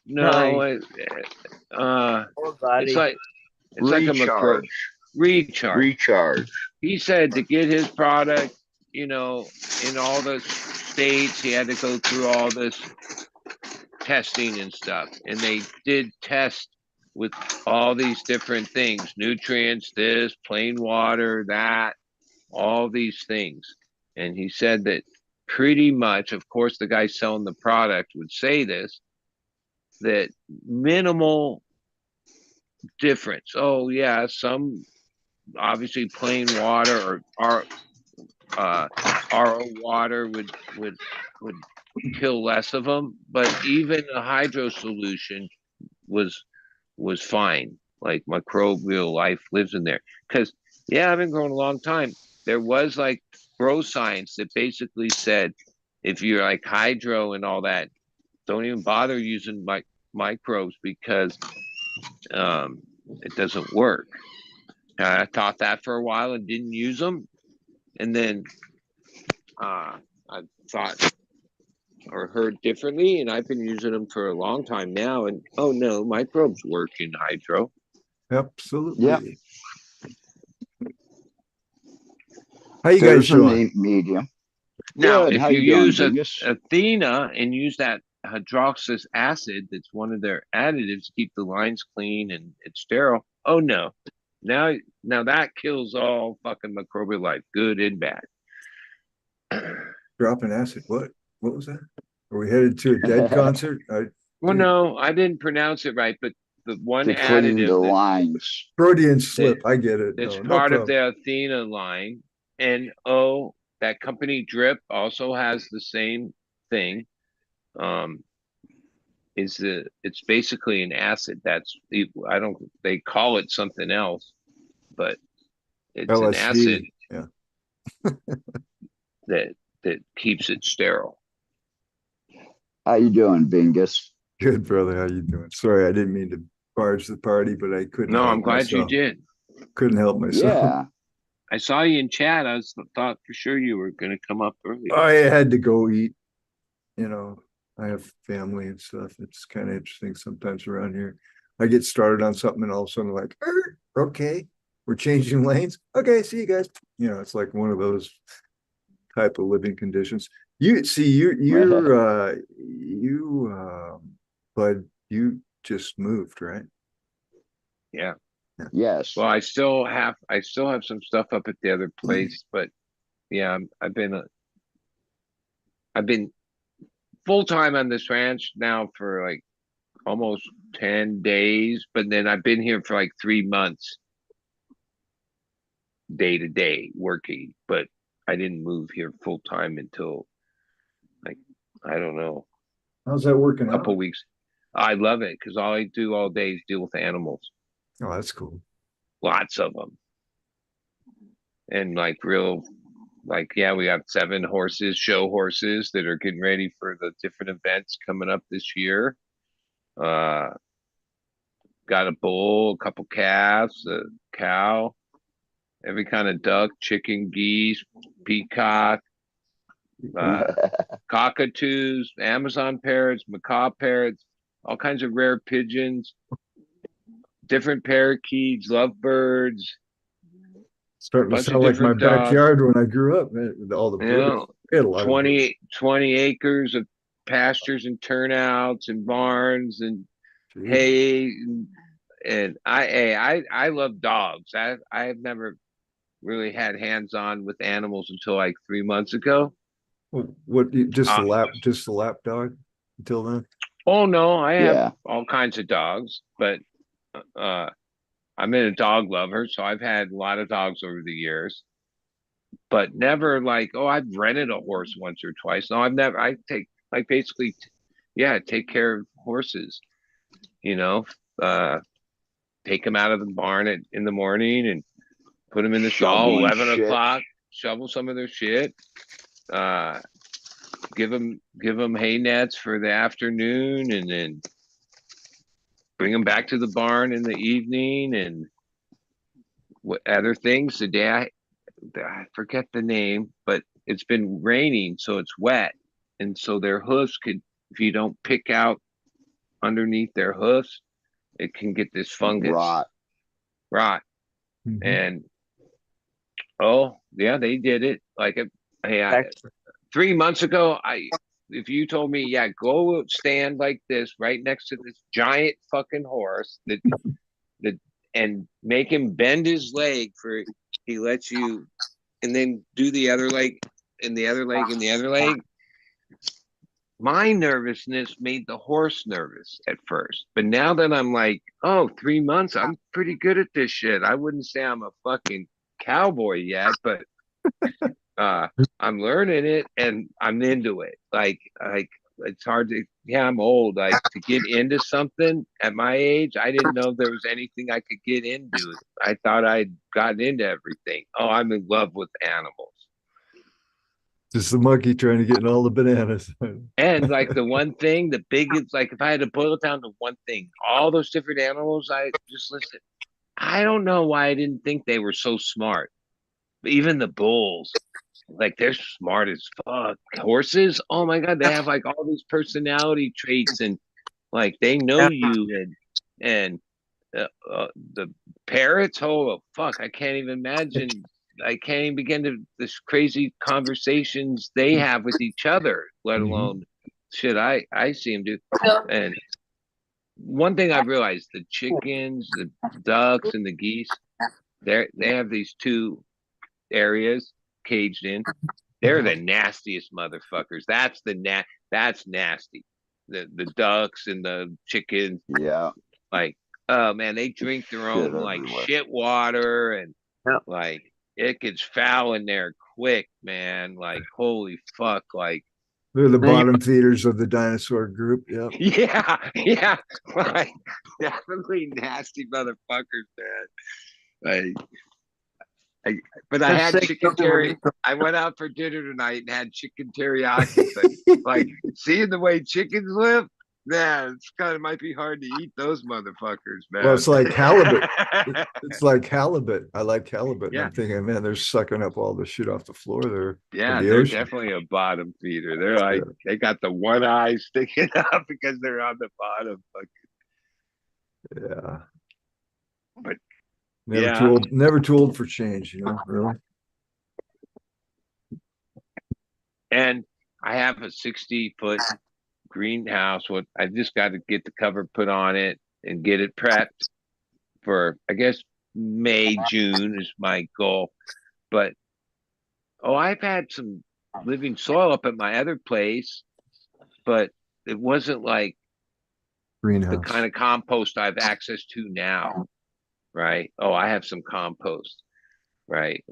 Nice. it's like a micro Recharge. He said to get his product, in all the states, he had to go through all this testing and stuff. And they did test with all these different things, nutrients, this, plain water, that, all these things. And he said that pretty much, of course, the guy selling the product would say this, that minimal difference. Oh, yeah, some obviously plain water or RO water would kill less of them, but even a hydro solution was fine. Like microbial life lives in there. Because I've been growing a long time. There was like grow science that basically said if you're like hydro and all that, don't even bother using microbes because it doesn't work. I thought that for a while and didn't use them, and then I thought or heard differently, and I've been using them for a long time now. And oh no, microbes work in hydro. Absolutely. Yeah. How you guys doing? Medium. Now, Good. if How you you use doing, Athena and use that hydroxyl acid, that's one of their additives to keep the lines clean and it's sterile. Oh no, now that kills all fucking microbial life, good and bad. Dropping acid. What was that? Are we headed to a Dead concert? Well, no, I didn't pronounce it right, but the one to clean additive the lines. Freudian slip. I get it. It's no part problem. of the Athena line. And that company Drip also has the same thing. It's basically an acid that's they call it something else, but it's LSD. an acid Yeah. that keeps it sterile. How you doing, Bingus? Good, brother. How you doing? Sorry, I didn't mean to barge the party, but I couldn't. No, I'm glad you did. Couldn't help myself. Yeah. I saw you in chat. I thought for sure you were going to come up early. I had to go eat. I have family and stuff. It's kind of interesting sometimes around here. I get started on something and all of a sudden like, okay, we're changing lanes. Okay, see you guys. It's like one of those type of living conditions. Bud, you just moved, right? Yeah. Yes. Well, I still have some stuff up at the other place, but yeah, I've been full time on this ranch now for like almost 10 days, but then I've been here for like 3 months, day to day working, but I didn't move here full time until like, I don't know. How's that working out? A couple weeks. I love it because all I do all day is deal with animals. Oh, that's cool. Lots of them. And we have 7 horses, show horses that are getting ready for the different events coming up this year. Got a bull, a couple calves, a cow, every kind of duck, chicken, geese, peacock, cockatoos, Amazon parrots, macaw parrots, all kinds of rare pigeons, different parakeets, lovebirds. Starting to sound like my backyard when I grew up, man, with all the birds. 20 acres of pastures and turnouts and barns and hay. And I love dogs. I've never really had hands-on with animals until like 3 months ago. What just the lap dog until then? Oh no, I have all kinds of dogs, but I'm a dog lover, so I've had a lot of dogs over the years, but never like, I've rented a horse once or twice. No, I've never. I take take care of horses. Take them out of the barn in the morning and put them in the stall, Shoveling 11 shit. o'clock, shovel some of their shit. Give them hay nets for the afternoon, and then bring them back to the barn in the evening. And what other things? The day I forget the name, but it's been raining, so it's wet, and so their hoofs could, if you don't pick out underneath their hoofs, it can get this fungus rot. Mhm. And oh yeah, they did it. Like, hey, 3 months ago, if you told me, yeah, go stand like this right next to this giant fucking horse that and make him bend his leg for, he lets you, and then do the other leg and the other leg and the other leg. My nervousness made the horse nervous at first, but now that I'm like, oh, 3 months, I'm pretty good at this shit. I wouldn't say I'm a fucking cowboy yet, but I'm learning it and I'm into it. Like it's hard to, yeah, I'm old. Like, to get into something at my age, I didn't know there was anything I could get into. I thought I'd gotten into everything. Oh, I'm in love with animals. Just the monkey trying to get in all the bananas. And like the one thing, the biggest, like if I had to boil it down to one thing, all those different animals, I just listen. I don't know why I didn't think they were so smart. Even the bulls, like, they're smart as fuck. Horses, oh my god, they have like all these personality traits, and like they know you. And the parrots, oh fuck, I can't even imagine. I can't even begin to this crazy conversations they have with each other, let alone shit I see them do. And one thing I've realized: the chickens, the ducks, and the geese, they have these two areas caged in. They're the nastiest motherfuckers. That's nasty. The ducks and the chickens, Yeah. like, oh man, they drink their own like everywhere. shit water, and like it gets foul in there quick, man. Like, holy fuck, like They're the bottom feeders of the dinosaur group. Yep. yeah, like definitely nasty motherfuckers, man. But I had chicken teriyaki. I went out for dinner tonight and had chicken teriyaki. But like, seeing the way chickens live, man, it's kind of might be hard to eat those motherfuckers, man. Well, it's like halibut. It's like halibut. I like halibut. Yeah. I'm thinking, man, they're sucking up all the shit off the floor there. Yeah, the they're ocean. definitely a bottom feeder. They're like, they got the one eye sticking up because they're on the bottom. Yeah. But never too old for change, really. And I have a 60-foot greenhouse. What I just got to get the cover put on it and get it prepped for, I guess, May, June is my goal. But I've had some living soil up at my other place, but it wasn't like Greenhouse. the kind of compost I have access to now. Right. Oh, I have some compost, right?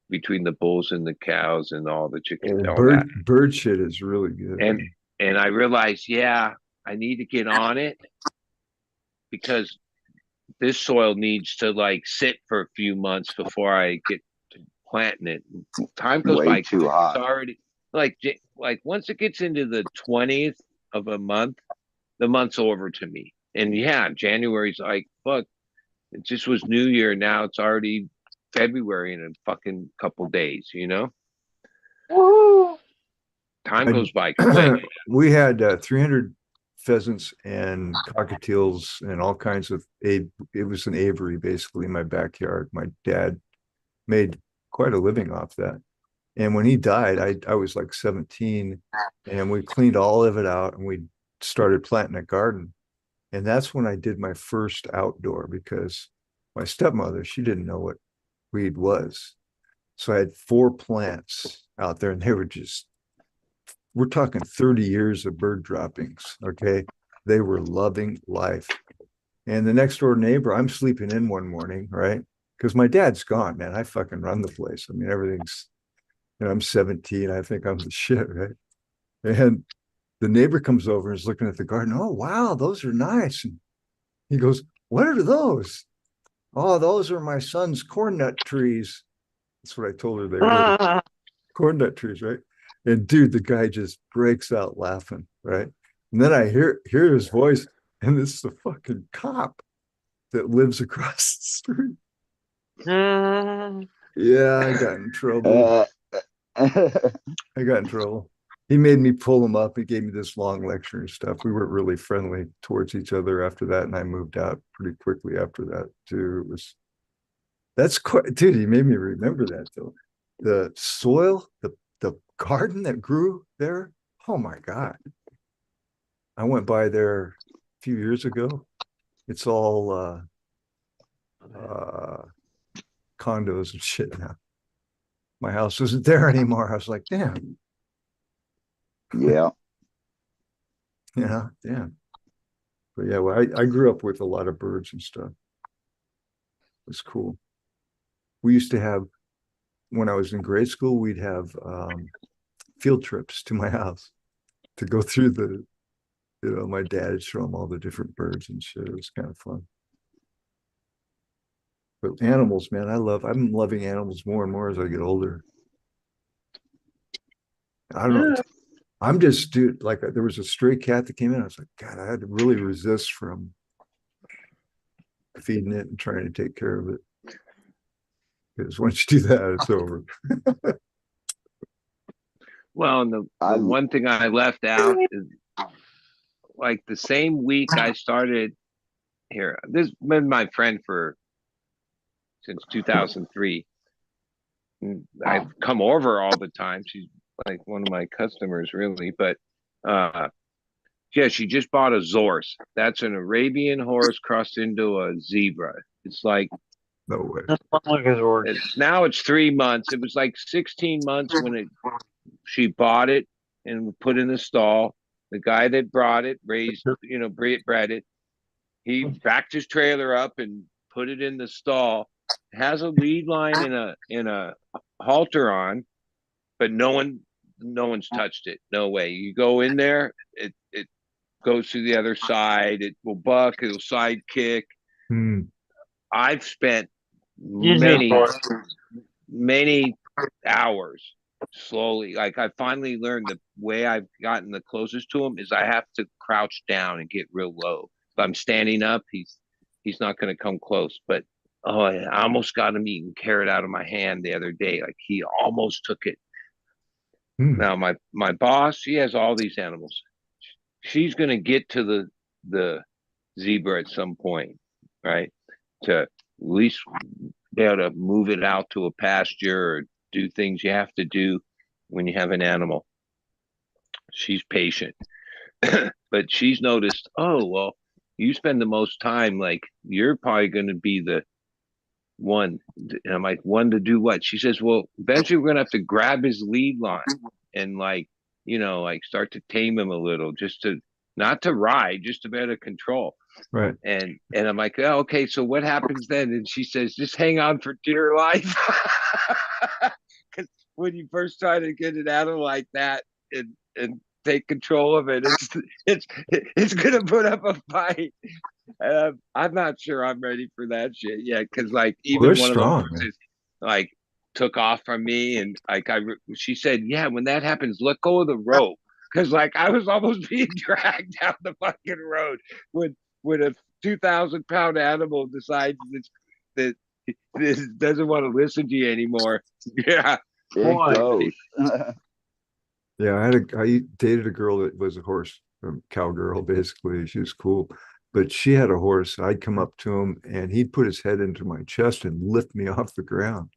Between the bulls and the cows and all the chickens. Bird shit is really good. And I realized, yeah, I need to get on it, because this soil needs to like sit for a few months before I get to planting it. Time goes by too hot. It's already like once it gets into the 20th of a month, the month's over to me. And yeah, January's like, fuck, it just was New Year. Now it's already February in a fucking couple days, Time goes by quick. We had 300 pheasants and cockatiels and all kinds of it was an aviary basically in my backyard. My dad made quite a living off that. And when he died, I was like 17, and we cleaned all of it out and we started planting a garden. And that's when I did my first outdoor, because my stepmother, she didn't know what weed was. So I had 4 plants out there, and they were we're talking 30 years of bird droppings. Okay. They were loving life. And the next door neighbor, I'm sleeping in one morning, right? Because my dad's gone, man. I fucking run the place. I mean, everything's, I'm 17. I think I'm the shit, right? And the neighbor comes over and is looking at the garden. Oh, wow, those are nice. And he goes, what are those? Oh, those are my son's corn nut trees. That's what I told her they were. Corn nut trees, right? And dude, the guy just breaks out laughing, right? And then I hear his voice, and this is a fucking cop that lives across the street. Yeah, I got in trouble. I got in trouble. He made me pull him up. He gave me this long lecture and stuff. We weren't really friendly towards each other after that, and I moved out pretty quickly after that too. That's quite, dude. He made me remember that though. The soil, the garden that grew there. Oh my god! I went by there a few years ago. It's all condos and shit now. My house isn't there anymore. I was like, damn. Yeah. Yeah, damn. But yeah, well, I grew up with a lot of birds and stuff. It was cool. We used to have, when I was in grade school, we'd have field trips to my house to go through the, my dad would show them all the different birds and shit. It was kind of fun. But animals, man, I'm loving animals more and more as I get older. I don't know. I'm just, dude, like there was a stray cat that came in. I was like, God, I had to really resist from feeding it and trying to take care of it. Because once you do that, it's over. Well, and the one thing I left out is like the same week I started here. This has been my friend since 2003. And I've come over all the time. She's like one of my customers, really. But yeah, she just bought a Zorse. That's an Arabian horse crossed into a zebra. It's like no way. Now it's 3 months. It was like 16 months when she bought it and put in the stall. The guy that brought it bred it. He backed his trailer up and put it in the stall. It has a lead line in a halter on, but no one's touched it. No way. You go in there, it goes to the other side. It will buck. It'll side kick. I've spent many hours slowly. Like I finally learned the way I've gotten the closest to him is I have to crouch down and get real low. If I'm standing up, he's not going to come close. But I almost got him eating carrot out of my hand the other day. Like he almost took it. Now my boss, she has all these animals. She's going to get to the zebra at some point, right? To at least be able to move it out to a pasture or do things you have to do when you have an animal. She's patient. But she's noticed, oh, well, you spend the most time, like you're probably going to be the one. And I'm like, one to do what? She says, well, eventually we're going to have to grab his lead line and like start to tame him a little, just to not to ride, just to be able to control. Right. And I'm like, oh, okay, so what happens then? And she says, just hang on for dear life. Because when you first try to get an animal like that and take control of it, it's gonna put up a fight. I'm not sure I'm ready for that shit yet. Because like even one strong, of them like took off from me, and like she said, yeah, when that happens, let go of the rope. Because like I was almost being dragged down the fucking road when a 2,000-pound animal decides that this doesn't want to listen to you anymore. Yeah, it goes. Yeah, I dated a girl that was a horse, a cowgirl, basically. She was cool, but she had a horse. I'd come up to him and he'd put his head into my chest and lift me off the ground.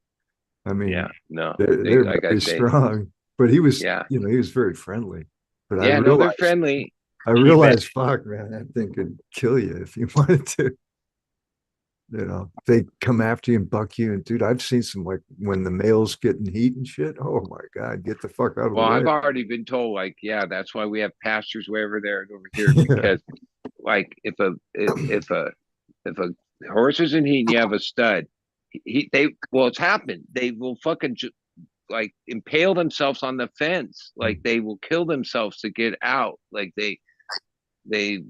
I mean, yeah, no, they're like very strong, but he was, he was very friendly. But yeah, they're friendly. I realized, fuck, man, that thing could kill you if you wanted to. They come after you and buck you. And dude, I've seen some like when the males get in heat and shit. Oh my God, get the fuck out of the way. Well, I've already been told, like, yeah, that's why we have pastures way over there and over here. Because like if a horse is in heat and you have a stud, it's happened. They will fucking like impale themselves on the fence. Like they will kill themselves to get out. Like they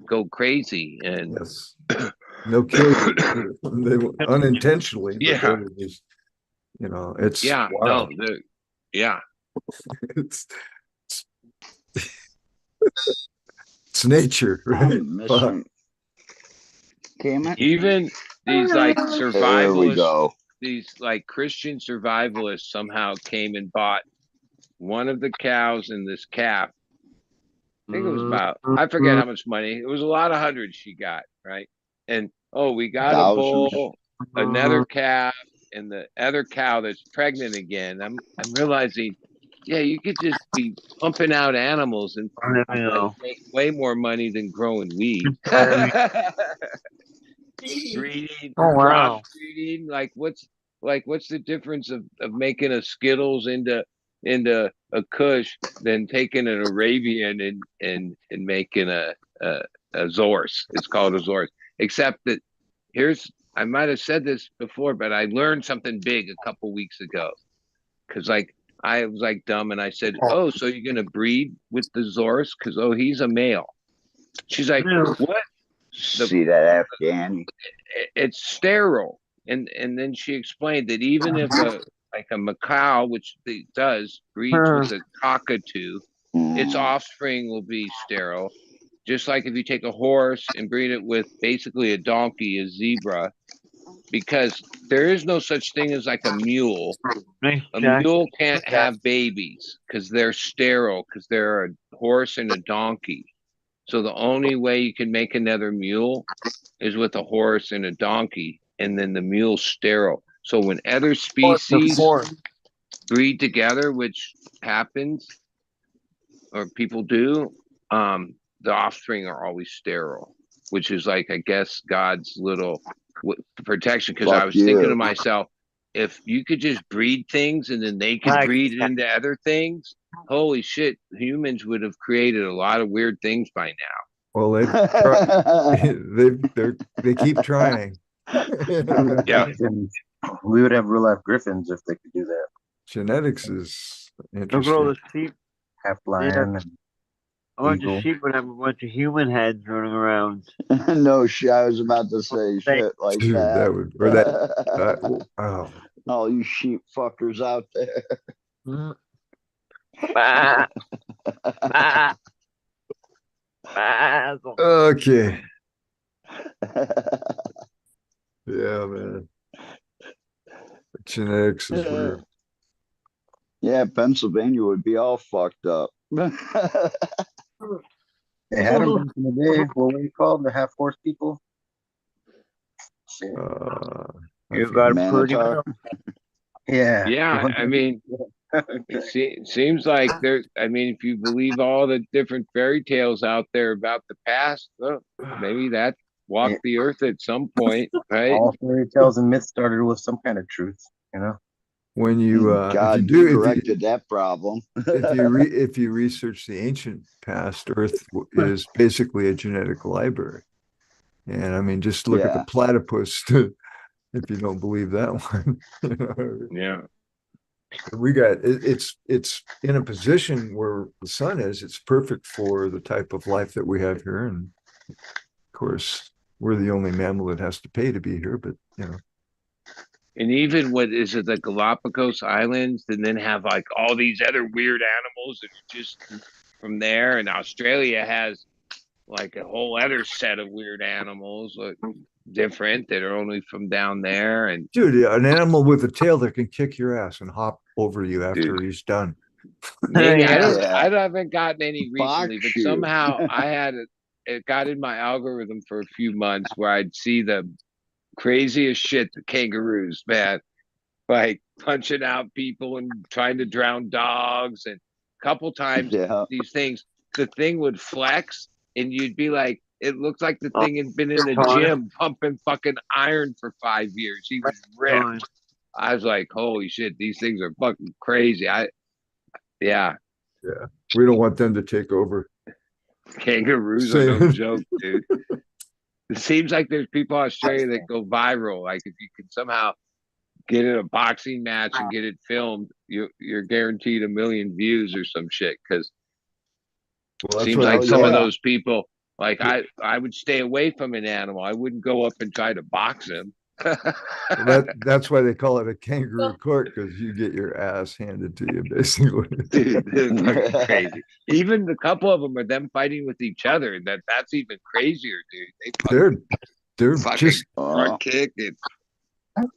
go crazy. And they'll kill you. They unintentionally, but Yeah. they'll just, it's Yeah, wild. no, yeah. It's it's nature, right? I'm missing. Damn it. Even these like There we survivalists, go. these like Christian survivalists somehow came and bought one of the cows and this calf. I think it was about, I forget how much money. It was a lot of hundreds she got, right? And we got a Thousands. bull, another calf, and the other cow that's pregnant again. I'm realizing, yeah, you could just be pumping out animals and make way more money than growing weed. Breeding, Oh, wow. crossbreeding, what's the difference of making a Skittles into a Kush than taking an Arabian and making a Zorse? It's called a Zorse. Except that I might have said this before, but I learned something big a couple weeks ago. Cause I was dumb and I said, "Oh, so you're gonna breed with the Zorse? Cause he's a male." She's like, "What?" See that Afghani? It's sterile. And then she explained that even if a macaw, which it does, breeds with a cockatoo, its offspring will be sterile. Just like if you take a horse and breed it with basically a donkey, a zebra, because there is no such thing as like a mule. A mule can't have babies because they're sterile, because they're a horse and a donkey. So the only way you can make another mule is with a horse and a donkey, and then the mule's sterile. So when other species breed together, which happens, or people do, the offspring are always sterile, which is like, I guess, God's little protection. Because I was thinking to myself, if you could just breed things and then they could breed it into other things, holy shit, humans would have created a lot of weird things by now. Well, they keep trying. Yeah. We would have real life griffins if they could do that. Genetics is Look at all interesting. the sheep. Half lion and A bunch eagle. of sheep would have a bunch of human heads running around. No shit. I was about to say shit like Dude, that. that would, or that, oh, All you sheep fuckers out there. Bah. Bah. Bah. okay. Yeah, man. Genetics is weird. Yeah, Pennsylvania would be all fucked up. They had them back in the day. What were they called? The half horse people? You got a pretty Manitar. Yeah. Yeah, I mean, it seems like if you believe all the different fairy tales out there about the past, well, maybe that walked the earth at some point, right? All fairy tales and myths started with some kind of truth, you know? When you God if you corrected that problem. if you research the ancient past, Earth is basically a genetic library. And I mean, just look at the platypus if you don't believe that one. Yeah. We got it's in a position where the sun is. It's perfect for the type of life that we have here, and of course, we're the only mammal that has to pay to be here. But And even what is it, the Galapagos Islands, and then have like all these other weird animals that are just from there. And Australia has like a whole other set of weird animals, different, that are only from down there. And dude, an animal with a tail that can kick your ass and hop over you after he's done. Maybe Yeah. I haven't gotten any recently, Box but you. somehow I had it got in my algorithm for a few months where I'd see the craziest shit, the kangaroos, man, like punching out people and trying to drown dogs. And a couple times these things, the thing would flex and you'd be like, it looked like the thing had been in the gym pumping fucking iron for 5 years. He was ripped. I was like, holy shit, these things are fucking crazy. Yeah. We don't want them to take over. Kangaroos are no joke, dude. It seems like there's people in Australia that go viral. Like if you can somehow get in a boxing match and get it filmed, you're guaranteed 1 million views or some shit. Because it seems like some of those people Like I would stay away from an animal. I wouldn't go up and try to box him. That's why they call it a kangaroo court, because you get your ass handed to you, basically. Dude, they're fucking crazy. Even a couple of them are them fighting with each other. That's even crazier, dude. They're fucking just. front kick and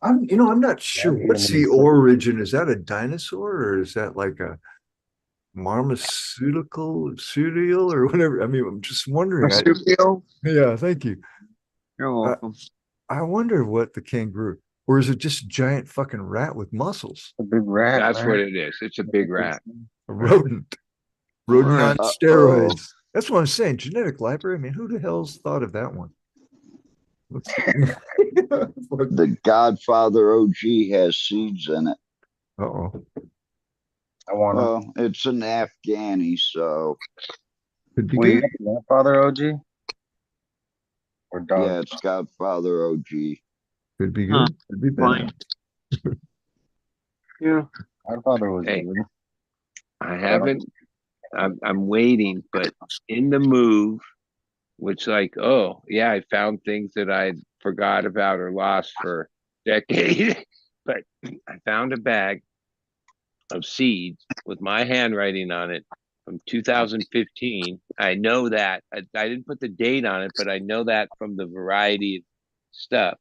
I'm not sure. What's the origin? Is that a dinosaur, or is that like a marsupial or whatever? I mean, I'm just wondering. Yeah, thank you. You're welcome. I wonder what the kangaroo, or is it just a giant fucking rat with muscles? A big rat. that's what it is. It's a big rat. A rodent. Rodent on steroids. That's what I'm saying. Genetic library. I mean, who the hell's thought of that one? The Godfather OG has seeds in it. Uh-oh. I want to. Well, it's an Afghani, so Could be Wait, good. Godfather OG? Or dog? yeah, it's Godfather OG. Could be good. Could be bad. Yeah. Godfather was Hey. good. I haven't. I'm waiting, but in the move, which like, oh yeah, I found things that I forgot about or lost for decades. But I found a bag of seeds with my handwriting on it from 2015. I know that I didn't put the date on it, but I know that from the variety of stuff.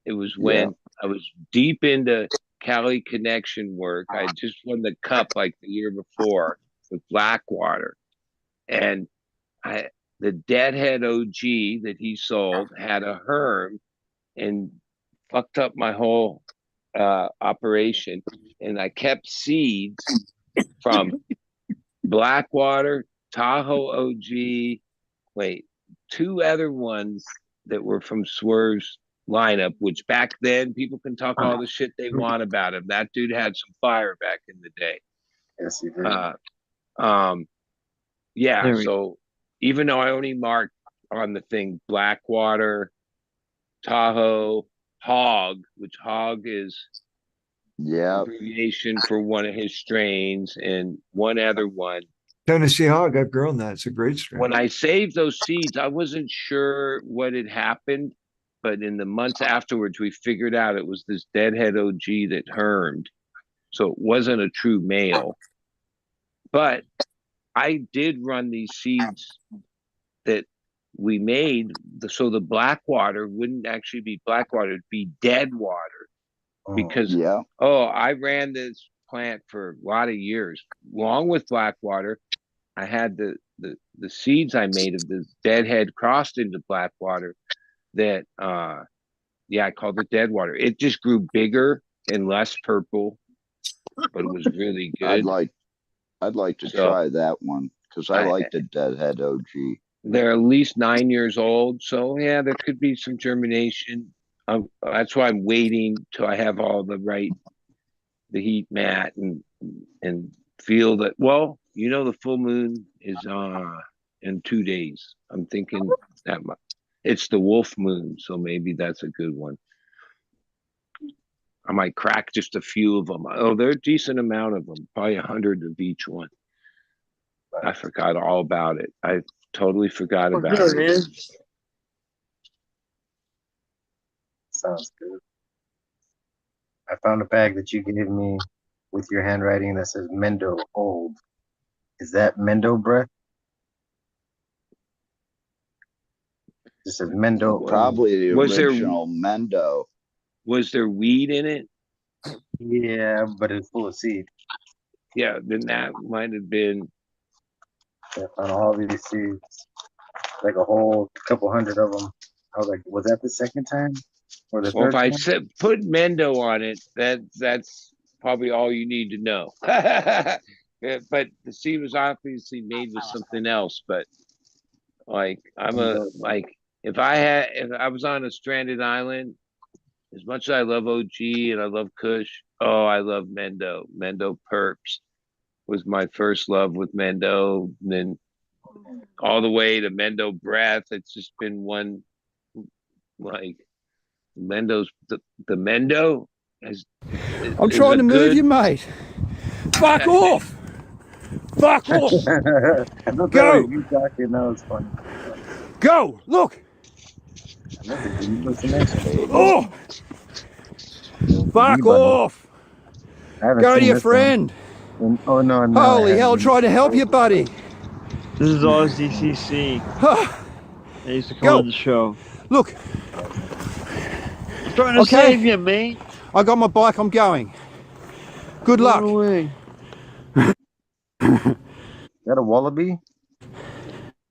It was when I was deep into Cali Connection work. I just won the cup like the year before with Blackwater, and the Deadhead OG that he sold had a herm and fucked up my whole operation. And I kept seeds from Blackwater, Tahoe OG, two other ones that were from Swerve's lineup, which back then people can talk all the shit they want about him. That dude had some fire back in the day. Yes, he did. Yeah, so even though I only marked on the thing Blackwater, Tahoe, Hog, which Hog is abbreviation for one of his strains, and one other one. Tennessee Hog, I've grown that. It's a great strain. When I saved those seeds, I wasn't sure what had happened, but in the months afterwards, we figured out it was this Deadhead OG that hermed. So it wasn't a true male. But I did run these seeds that we made, so the Blackwater wouldn't actually be Blackwater, it'd be dead water. Because I ran this plant for a lot of years. Along with Blackwater, I had the seeds I made of this Deadhead crossed into Blackwater that I called it Deadwater. It just grew bigger and less purple, but it was really good. I'd like to try that one, because I like the Deadhead OG. They're at least 9 years old, so yeah, there could be some germination. That's why I'm waiting till I have all the heat mat and feel that. Well, the full moon is in 2 days. I'm thinking that it's the wolf moon, so maybe that's a good one. I might crack just a few of them. Oh, they're a decent amount of them, probably 100 of each one. I forgot all about it. I totally forgot about it. Sounds good. I found a bag that you gave me with your handwriting that says Mendo Old. Is that Mendo breath? It says Mendo. Probably the original Mendo. Was there weed in it? Yeah, but it's full of seed. Yeah, then that might have been. I found all these seeds, like a whole couple hundred of them. I was like, was that the second time or the third time? If I put Mendo on it, that's probably all you need to know. But the seed was obviously made with something else. But if I was on a stranded island, as much as I love OG and I love Kush, I love Mendo. Mendo Perps was my first love with Mendo, and then all the way to Mendo Breath. It's just been one, Mendo's the Mendo. I'm trying to move you, mate. Fuck off! Fuck off! Go! You talking? That was funny. Go! Look! Oh! Fuck off! Go to your friend! Oh no! Holy hell! Try to help you, buddy. This is RZCC. They used to call on the show. Look. I'm trying to save you, mate. I got my bike. I'm going. Good luck. Away. Is that a wallaby?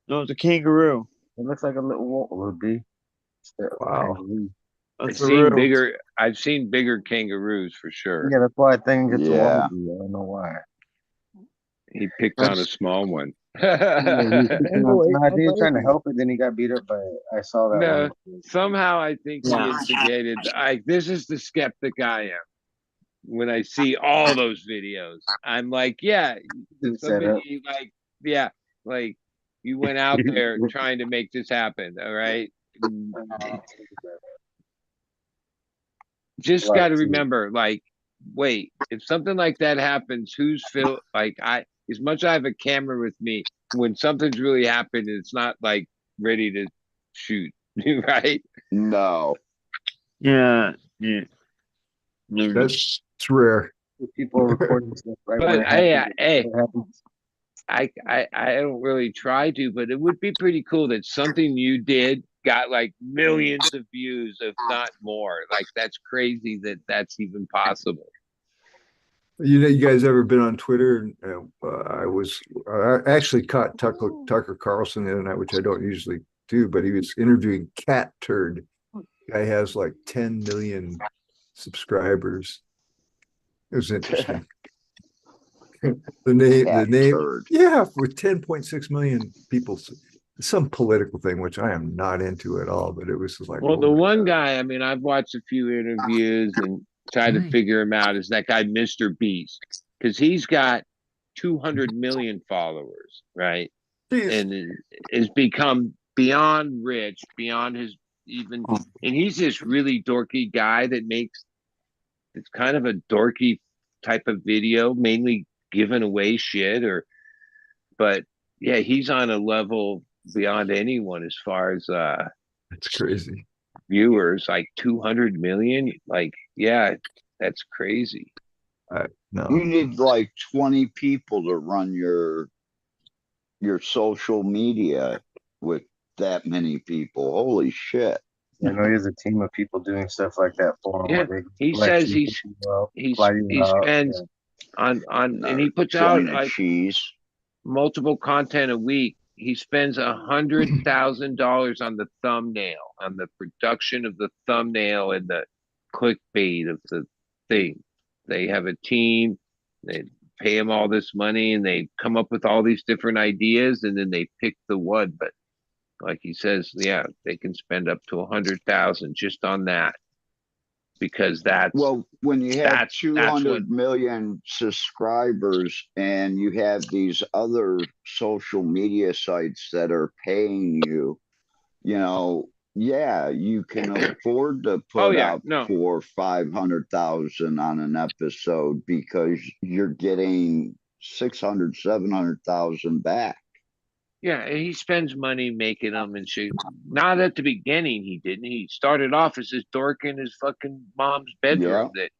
No, it's a kangaroo. It looks like a little wallaby. Wow. That's I've seen bigger kangaroos for sure. Yeah, that's why I think it's a Yeah. wallaby. I don't know why. He picked on a small one. Yeah, I think he was trying to help it, then he got beat up by it. I saw that No, one. somehow I think he Yeah. instigated. This is the skeptic I am. When I see all those videos, I'm like, yeah, somebody like you went out there trying to make this happen. All right. Just got to remember, like, wait, if something like that happens, who's as much as I have a camera with me, when something's really happened, it's not like ready to shoot, right? No. Yeah. That's rare. People are recording stuff right But when it happens. it happens. I don't really try to, but it would be pretty cool that something you did got like millions of views, if not more. Like, that's crazy that that's even possible. You know, you guys ever been on Twitter? I actually caught Tucker Carlson the other night, which I don't usually do, but he was interviewing Cat Turd. Guy has like 10 million subscribers. It was interesting. the name, Turd. yeah, with 10.6 million people. Some political thing, which I am not into at all, but it was just like, Well, the one guy, I mean, I've watched a few interviews and tried to figure him out, is that guy, Mr. Beast, because he's got 200 million followers, right? Jeez. And has become beyond rich, beyond his even, and he's this really dorky guy that makes, it's kind of a dorky type of video, mainly giving away shit, but yeah, he's on a level beyond anyone as far as it's crazy viewers, like 200 million. Like, yeah, that's crazy. No, you need like 20 people to run your social media with that many people. Holy shit. I know he has a team of people doing stuff like that for him. Yeah, he says he spends on and he puts out like multiple content a week. He spends $100,000 on the thumbnail, on the production of the thumbnail and the clickbait of the thing. They have a team, they pay him all this money, and they come up with all these different ideas, and then they pick the one. But like he says, yeah, they can spend up to 100,000 just on that, because that's, well, when you have 200 million subscribers and you have these other social media sites that are paying you, you know, yeah, you can afford to put up 400,000 or 500,000 on an episode because you're getting 600,000, 700,000 back. Yeah, he spends money making them and shit. Not at the beginning, he didn't. He started off as this dork in his fucking mom's bedroom that,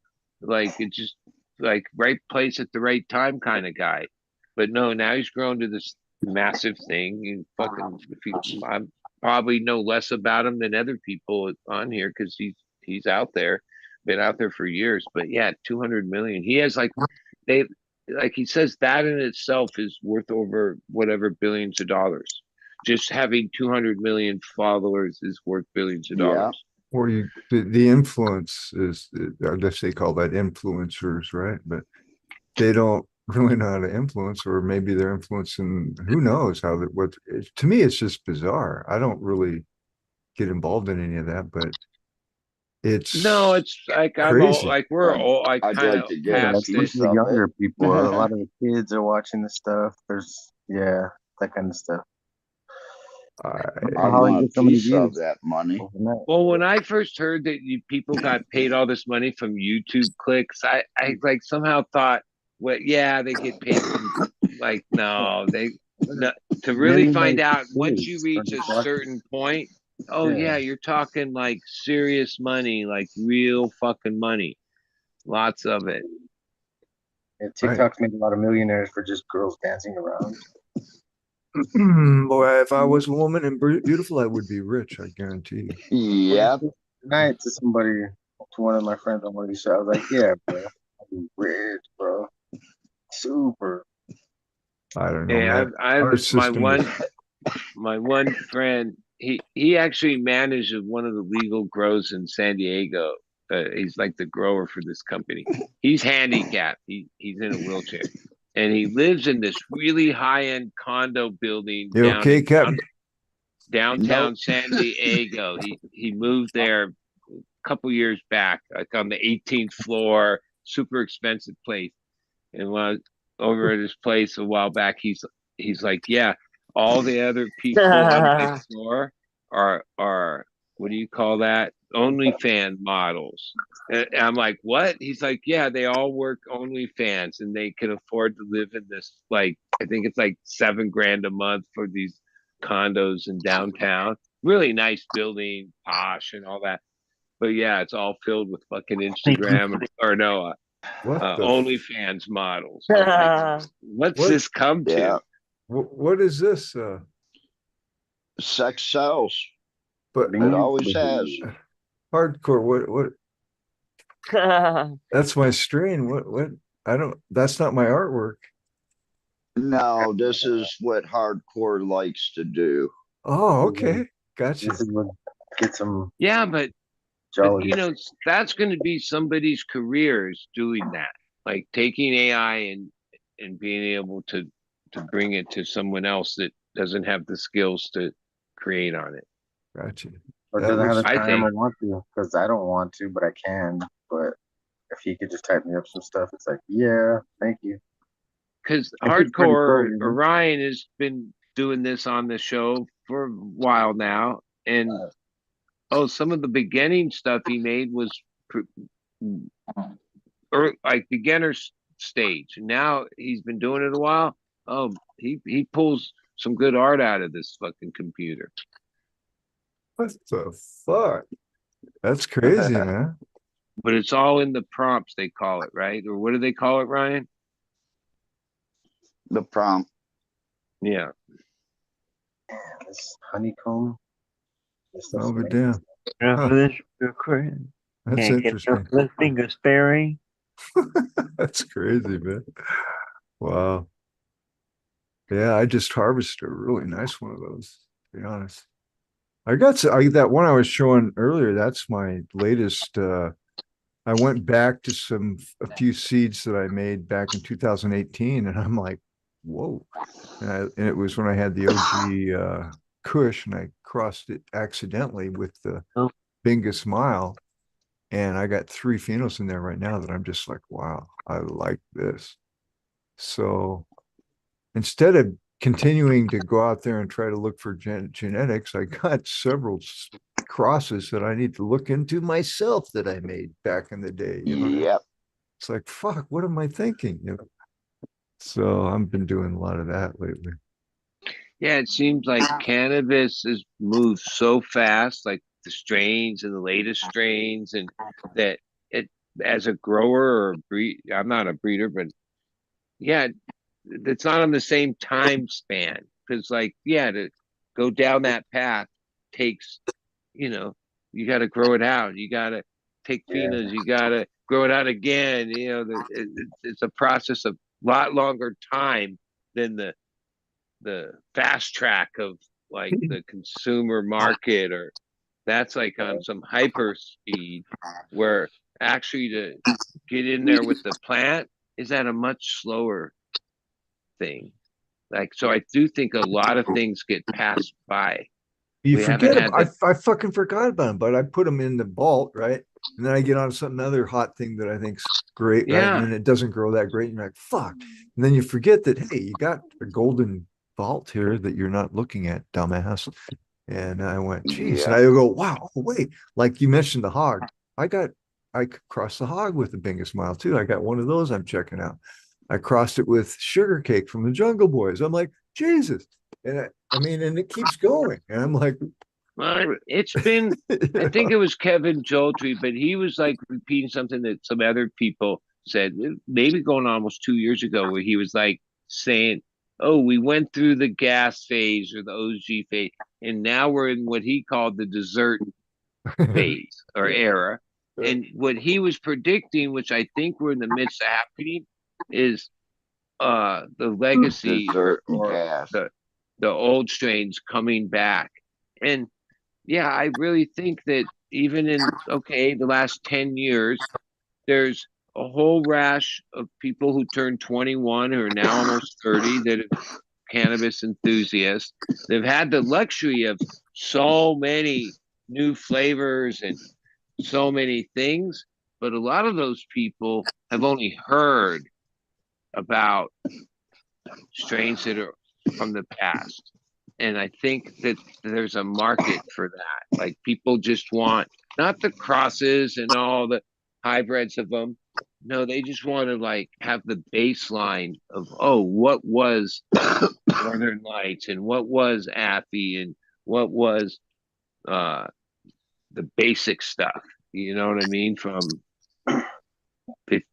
like, it's just like right place at the right time kind of guy. But no, now he's grown to this massive thing. You fucking, I probably know less about him than other people on here because he's out there, been out there for years. But yeah, 200 million. He has like he says that in itself is worth over whatever billions of dollars. Just having 200 million followers is worth billions of dollars. Or the influence is, I guess they call that influencers, right? But they don't really know how to influence, or maybe they're influencing, who knows how that, to me, it's just bizarre. I don't really get involved in any of that, but it's like crazy. I'm all, like we're all like I'd kind like of to get past this. The younger people, a lot of the kids are watching this stuff. There's that kind of stuff. I want a piece of that money. Well, when I first heard that people got paid all this money from YouTube clicks, I like somehow thought, well, yeah, they get paid from, like, no, to really Many find nice out once you things reach from a Buck- certain point. Oh Yeah. yeah, you're talking like serious money, like real fucking money, lots of it. And TikTok's made a lot of millionaires for just girls dancing around. Boy, if I was a woman and beautiful, I would be rich. I guarantee you. Yep. Tonight to somebody, to one of my friends on one of these shows, I was like, "Yeah, bro, I'm rich, bro, super." I don't know, Hey, man. I've Our system is my one friend. He actually manages one of the legal grows in San Diego. He's like the grower for this company. He's handicapped. He's in a wheelchair, and he lives in this really high end condo building you down okay, in Captain? downtown Nope. San Diego. He moved there a couple years back, like on the 18th floor, super expensive place. And when I was over at his place a while back, he's like, yeah, all the other people on my floor are what do you call that? OnlyFans models. And I'm like, what? He's like, yeah, they all work OnlyFans and they can afford to live in this, like, I think it's like $7,000 a month for these condos in downtown. Really nice building, posh and all that. But yeah, it's all filled with fucking Instagram or no, OnlyFans models. I'm like, what's this come to? Yeah. What is this? Sex sells. But It always has. Hardcore. What? That's my strain. What? I don't. That's not my artwork. No, this is what hardcore likes to do. Oh, okay. Gotcha. This is what get some. Yeah, but jolly. you know, that's going to be somebody's careers doing that, like taking AI and being able to bring it to someone else that doesn't have the skills to create on it. Gotcha. Or That doesn't have looks- the I time think. or want to, because I don't want to, but I can. But if he could just type me up some stuff, it's like, yeah, thank you. Because I think it's pretty Hardcore cool, you know? Orion has been doing this on the show for a while now, and some of the beginning stuff he made was like beginner stage. And now he's been doing it a while. Oh, he pulls some good art out of this fucking computer. What the fuck? That's crazy, man. But it's all in the prompts, they call it, right? Or what do they call it, Ryan? The prompt. Yeah. This honeycomb. This stuff's Oh, but amazing. damn. Enough of this recording. That's Can't get interesting. enough of this finger sparing. That's crazy, man. Wow. Yeah, I just harvested a really nice one of those, to be honest. That one I was showing earlier, that's my latest. I went back to a few seeds that I made back in 2018, and I'm like, whoa. And it was when I had the OG Kush, and I crossed it accidentally with the Bingus Smile. And I got 3 phenos in there right now that I'm just like, wow, I like this. So instead of continuing to go out there and try to look for genetics, I got several crosses that I need to look into myself that I made back in the day. You know, Yep. it's like, fuck, what am I thinking? You know? So I've been doing a lot of that lately. Yeah, it seems like cannabis has moved so fast, like the strains and the latest strains, and that it as a grower or I'm not a breeder, but yeah, it's not on the same time span. Because like, yeah, to go down that path takes, you got to grow it out. You got to take phenos. You got to grow it out again. It's a process of a lot longer time than the fast track of like the consumer market, or that's like on some hyper speed, where actually to get in there with the plant is at a much slower thing. Like, so I do think a lot of things get passed by. You We forget haven't had I fucking forgot about them, but I put them in the vault, right? And then I get on some other hot thing that I think's great, right? Yeah. And then it doesn't grow that great. And you're like, fuck. And then you forget that, hey, you got a golden vault here that you're not looking at, dumbass. And I went, geez. And I go, wow, wait, like you mentioned the hog. I crossed the hog with the Bingus Smile too. I got one of those I'm checking out. I crossed it with Sugar Cake from the Jungle Boys. I'm like, Jesus. And I mean, and it keeps going. And I'm like, well, it's been, I think it was Kevin Joltry, but he was like repeating something that some other people said, maybe going on almost 2 years ago, where he was like saying, oh, we went through the gas phase or the OG phase, and now we're in what he called the dessert phase or era. And what he was predicting, which I think we're in the midst of happening, is the legacy Dessert and or gas. the old strains coming back. And yeah, I really think that even in the last 10 years, there's a whole rash of people who turned 21 who are now almost 30 that are cannabis enthusiasts. They've had the luxury of so many new flavors and so many things, but a lot of those people have only heard about strains that are from the past. And I think that there's a market for that. Like people just want not the crosses and all the hybrids of them. No, they just want to like have the baseline of, oh, what was Northern Lights and what was Affy and what was uh the basic stuff. You know what I mean? From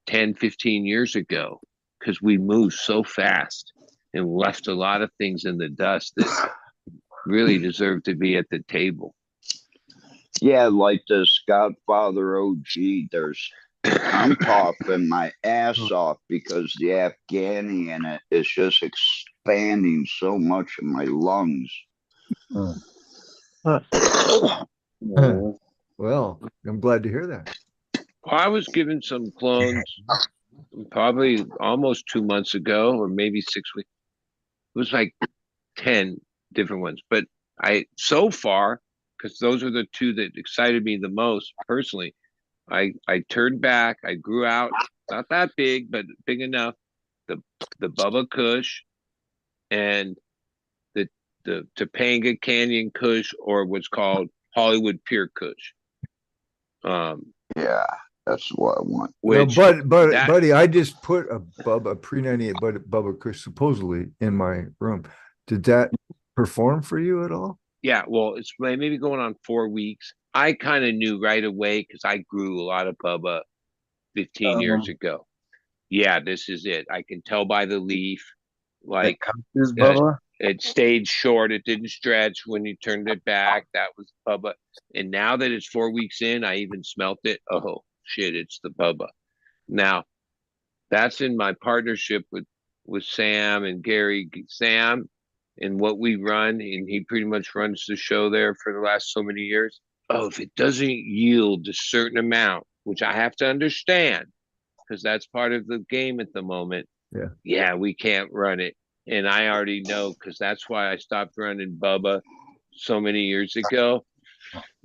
10, 15 years ago, because we moved so fast and left a lot of things in the dust that really deserve to be at the table. Yeah, like this Godfather OG, I'm coughing my ass off because the Afghani in it is just expanding so much in my lungs. well, I'm glad to hear that. I was given some clones probably almost 2 months ago, or maybe 6 weeks. It was like 10 different ones. But so far, because those are the two that excited me the most personally, I turned back, I grew out, not that big, but big enough, the Bubba Kush and the Topanga Canyon Kush, or what's called Hollywood Pure Kush. Yeah, that's what I want. Which, no, buddy, I just put a pre-98 Bubba Kush supposedly in my room. Did that perform for you at all? Yeah, well, it's maybe going on 4 weeks. I kind of knew right away because I grew a lot of Bubba 15 years ago. Yeah, this is it. I can tell by the leaf. Like it stayed short. It didn't stretch when you turned it back. That was Bubba. And now that it's 4 weeks in, I even smelt it. Oh shit, it's the Bubba. Now that's in my partnership with Sam and Gary. Sam and what we run, and he pretty much runs the show there for the last so many years. Oh, if it doesn't yield a certain amount, which I have to understand, because that's part of the game at the moment. Yeah, we can't run it. And I already know, because that's why I stopped running Bubba so many years ago.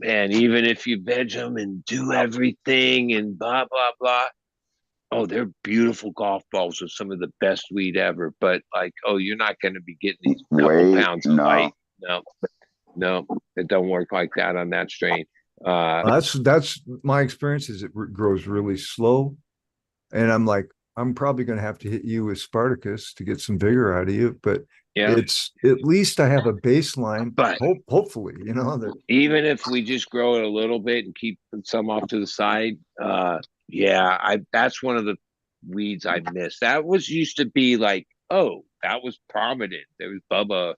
And even if you veg them and do everything and blah, blah, blah. Oh, they're beautiful golf balls with some of the best weed ever. But like, oh, you're not going to be getting these couple pounds of light. No, it don't work like that on that strain. That's my experience. Is it grows really slow, and I'm like, I'm probably going to have to hit you with Spartacus to get some vigor out of you. But it's at least I have a baseline. But hopefully, even if we just grow it a little bit and keep some off to the side, that's one of the weeds I miss. That used to be like, oh, that was prominent. There was Bubba.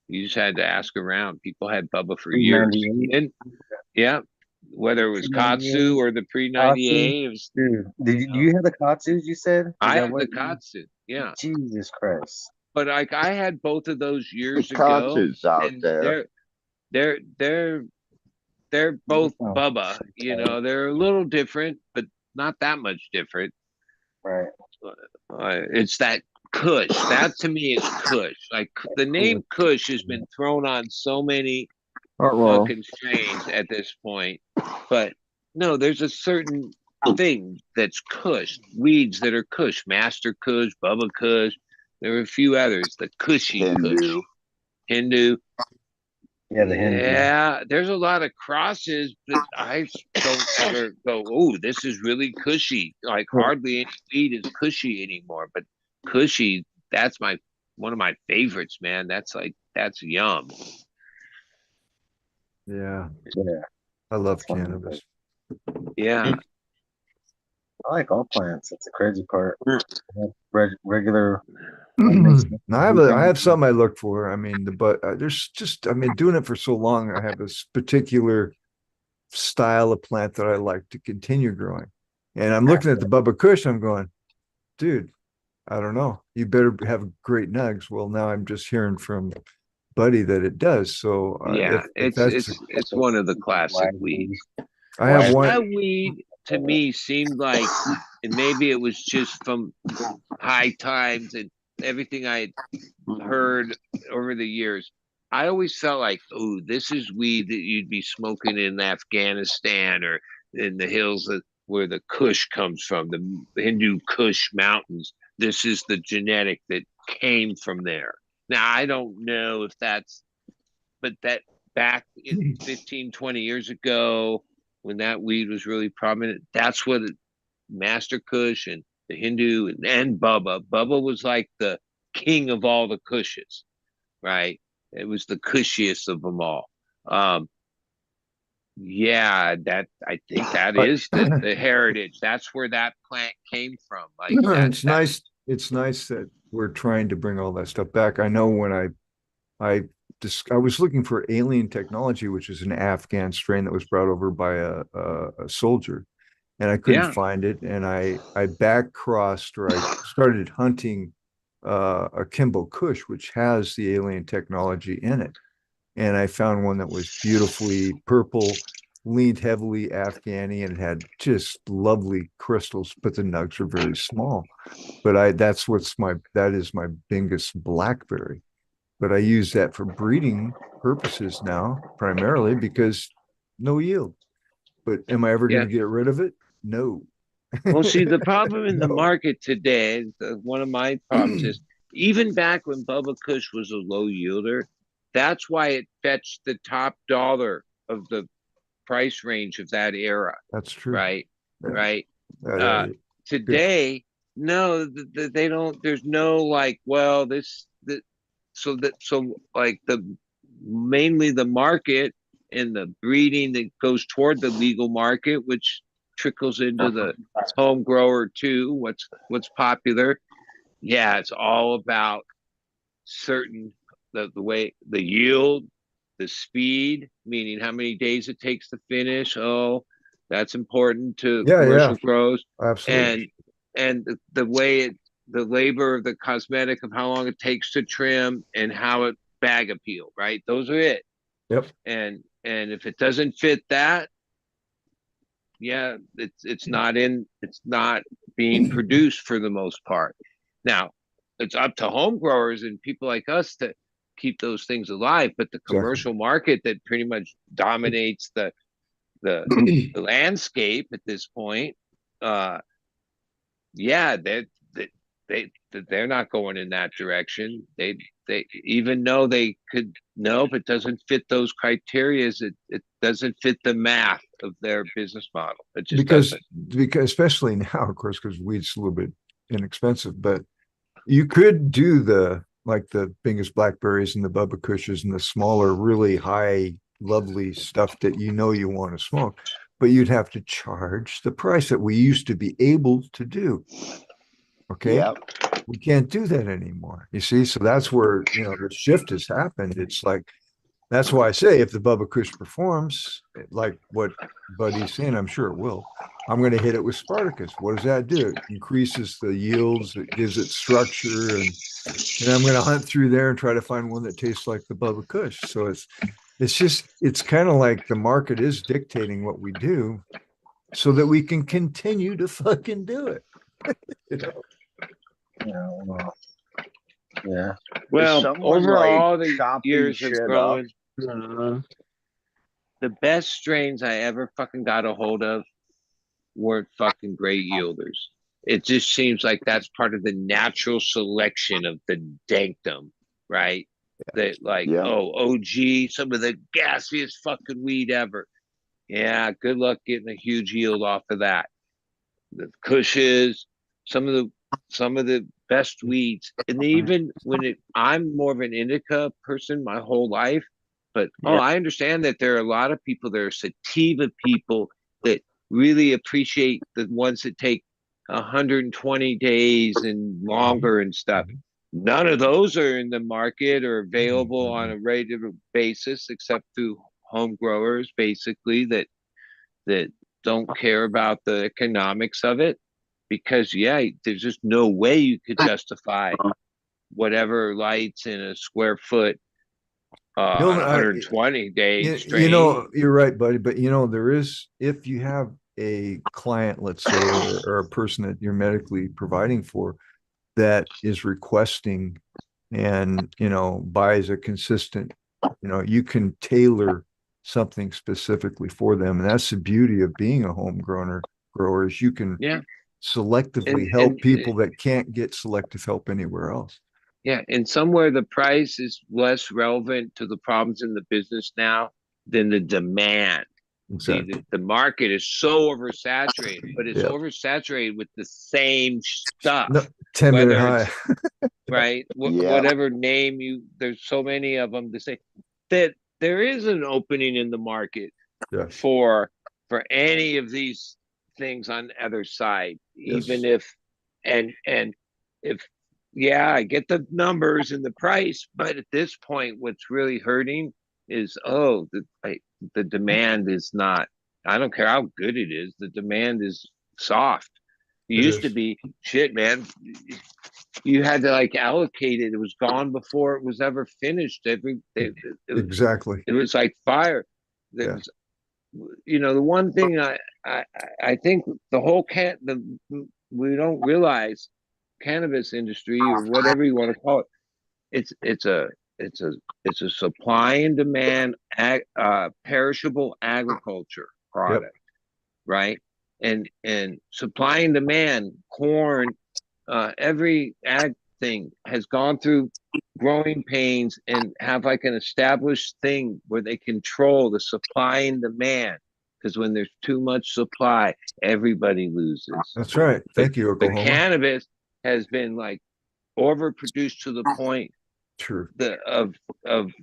You just had to ask around. People had Bubba for years. And whether it was Katsu or the pre-98. Dude, you have the Katsus, you said? I have the Katsu, yeah. Jesus Christ. But like I had both of those years ago. Katsu's out there. They're both Bubba, they're a little different, but not that much different. Right. It's that Kush. That to me is Kush. Like the name Kush has been thrown on so many fucking strains at this point. But no, there's a certain thing that's Kush. Weeds that are Kush. Master Kush, Bubba Kush. There are a few others. The Cushy Kush. Hindu. Yeah, the Hindu. Yeah, there's a lot of crosses, but I don't ever go, oh, this is really cushy. Like hardly any weed is cushy anymore. But cushy, that's my one of my favorites, man. That's yum. Yeah, Yeah. I love It's fun. cannabis. Yeah. I like all plants. That's the crazy part. Regular. Now I have something I look for. I mean, there's just, I've been doing it for so long. I have this particular style of plant that I like to continue growing. And I'm looking at the Bubba Kush. I'm going, dude, I don't know. You better have great nugs. Well, now I'm just hearing from Buddy that it does. So Yeah, if it's one of the classic weeds. I have one. That weed to me seemed like, and maybe it was just from high times and everything I had heard over the years. I always felt like, oh, this is weed that you'd be smoking in Afghanistan or in the hills where the Kush comes from, the Hindu Kush mountains. This is the genetic that came from there. Now, I don't know if that's, but that back in 15, 20 years ago, when that weed was really prominent, that's what Master Kush and the Hindu and Bubba. Bubba was like the king of all the Kushes, right? It was the cushiest of them all. Yeah, that I think that is the heritage. That's where that plant came from. Like that. It's nice. It's nice that we're trying to bring all that stuff back. I know when I was looking for alien technology, which is an Afghan strain that was brought over by a soldier, and I couldn't find it. And I back crossed, or I started hunting a Kimbo Kush, which has the alien technology in it. And I found one that was beautifully purple, leaned heavily Afghani, and it had just lovely crystals, but the nugs are very small. But that is my Bingus blackberry. But I use that for breeding purposes now, primarily because no yield. But am I ever going to get rid of it? No. Well, see, the problem in the market today, one of my problems is even back when Bubba Kush was a low yielder, that's why it fetched the top dollar of the price range of that era. That's true. Right. Yeah. Right. Today, no, they don't. There's no like, well, so like mainly the market and the breeding that goes toward the legal market, which trickles into the home grower too. What's popular? Yeah, it's all about certain the way the yield, the speed, meaning how many days it takes to finish. Oh, that's important to commercial grows. Absolutely. And the way the labor of the cosmetic of how long it takes to trim and how it bag appeal, right? Those are it. Yep. And if it doesn't fit that, yeah, it's not being produced for the most part. Now, it's up to home growers and people like us to keep those things alive, but the commercial market that pretty much dominates the landscape at this point, yeah, they're not going in that direction. They even though they could, no, if it doesn't fit those criteria, it doesn't fit the math of their business model. It just because especially now, of course, because weed's a little bit inexpensive, but you could do the Bingus blackberries and the Bubba Kushes and the smaller, really high, lovely stuff that you want to smoke, but you'd have to charge the price that we used to be able to do. Okay. Yep. We can't do that anymore. You see, so that's where the shift has happened. It's like, that's why I say if the Bubba Kush performs like what Buddy's saying, I'm sure it will. I'm going to hit it with Spartacus. What does that do? It increases the yields, it gives it structure, and I'm going to hunt through there and try to find one that tastes like the Bubba Kush. So it's kind of like the market is dictating what we do so that we can continue to fucking do it. Yeah. Well, overall, the years of growing, the best strains I ever fucking got a hold of weren't fucking great yielders. It just seems like that's part of the natural selection of the dankdom, right? That OG, some of the gassiest fucking weed ever. Yeah, good luck getting a huge yield off of that. The Kushes, some of the best weeds. And even when I'm more of an indica person my whole life, but I understand that there are a lot of people, there are sativa people that really appreciate the ones that take 120 days and longer and stuff. None of those are in the market or available on a regular basis, except through home growers, basically, that don't care about the economics of it. Because there's just no way you could justify whatever lights in a square foot on 120 days You strain. know, you're right, buddy. But there is, if you have a client, let's say, or a person that you're medically providing for, that is requesting and buys a consistent, you can tailor something specifically for them, and that's the beauty of being a homegrower. Growers, you can selectively help people that can't get selective help anywhere else. Yeah, and somewhere the price is less relevant to the problems in the business now than the demand. Exactly. See, the market is so oversaturated, but it's oversaturated with the same stuff. No, 10-minute high. Right? Whatever name there's so many of them to say that there is an opening in the market for any of these things on the other side, even if I get the numbers and the price, but at this point, what's really hurting is the demand is not. I don't care how good it is. The demand is soft. It used to be shit, man. You had to allocate it. It was gone before it was ever finished. Exactly. It was like fire. The one thing I think the whole we don't realize cannabis industry or whatever you want to call it. It's a supply and demand perishable agriculture product, right? And supply and demand, corn, every ag thing has gone through growing pains and have an established thing where they control the supply and demand. Because when there's too much supply, everybody loses. That's right. Thank you, Oklahoma. The cannabis has been overproduced to the point of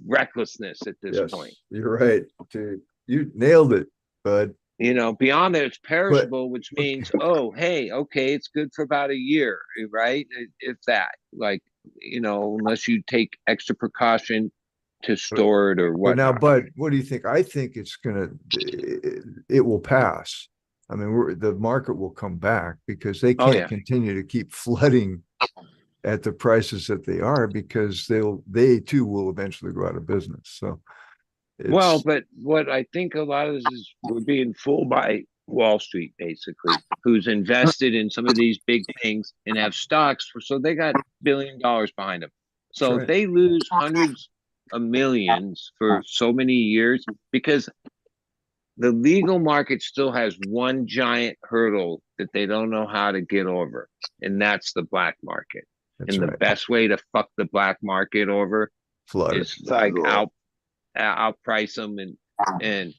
recklessness at this point. You're right, dude. You nailed it, bud. Beyond that, it's perishable, which means, it's good for about a year, right? If that, unless you take extra precaution to store it or whatnot. But now, bud, what do you think? I think it will pass. I mean, the market will come back because they can't continue to keep flooding at the prices that they are, because they too will eventually go out of business. So. But what I think a lot of this is we're being fooled by Wall Street, basically, who's invested in some of these big things and have stocks so they got $1 billion behind them. So if they lose hundreds of millions for so many years, because the legal market still has one giant hurdle that they don't know how to get over, and that's the black market. The best way to fuck the black market over is outprice them and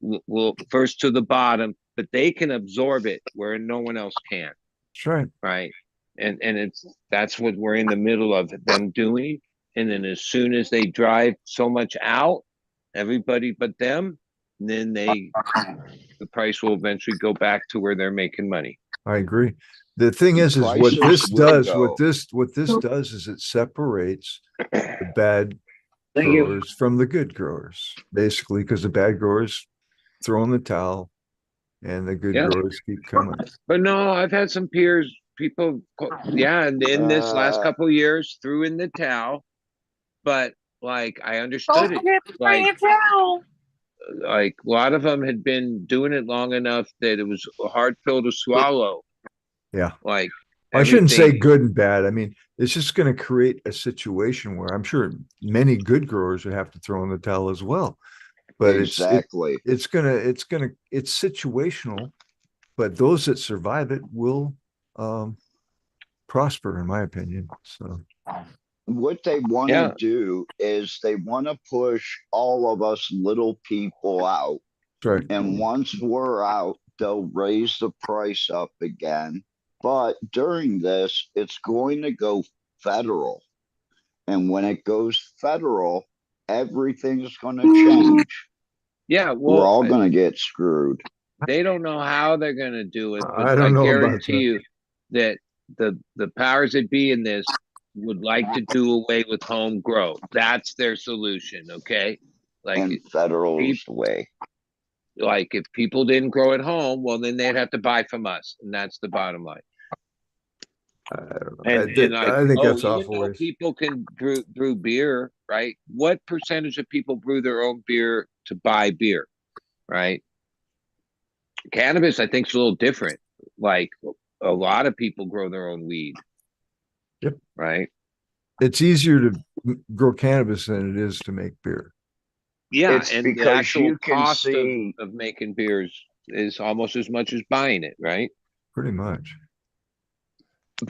we'll first to the bottom, but they can absorb it where no one else can. Right. And that's what we're in the middle of them doing. And then as soon as they drive so much out, everybody but them, then the price will eventually go back to where they're making money. I agree. The thing is what this does is it separates the bad growers from the good growers, basically, because the bad growers throw in the towel and the good growers keep coming. But no, I've had some peers, people, in this last couple of years threw in the towel, but I understood it. A lot of them had been doing it long enough that it was a hard pill to swallow. Yeah. I shouldn't say good and bad. I mean, it's just going to create a situation where I'm sure many good growers would have to throw in the towel as well. But it's situational, but those that survive it will prosper, in my opinion. So what they want to do is they want to push all of us little people out. Right. And once we're out, they'll raise the price up again. But during this, it's going to go federal. And when it goes federal, everything's going to change. Yeah, We're well, all going to get screwed. they don't know how they're going to do it, but I don't know about guarantee that. you that the powers that be in this would like to do away with home growth. That's their solution, okay? Like And federal's the way. like if people didn't grow at home, well, then they'd have to buy from us, and that's the bottom line. I don't know. And like, I think oh, that's even awful though waste. people can brew beer, right? What percentage of people brew their own beer to buy beer, right? Cannabis, I think, is a little different. Like a lot of people grow their own weed. Yep. Right. It's easier to grow cannabis than it is to make beer. Yeah, It's and the because actual you can cost see of making beers is almost as much as buying it, right? Pretty much.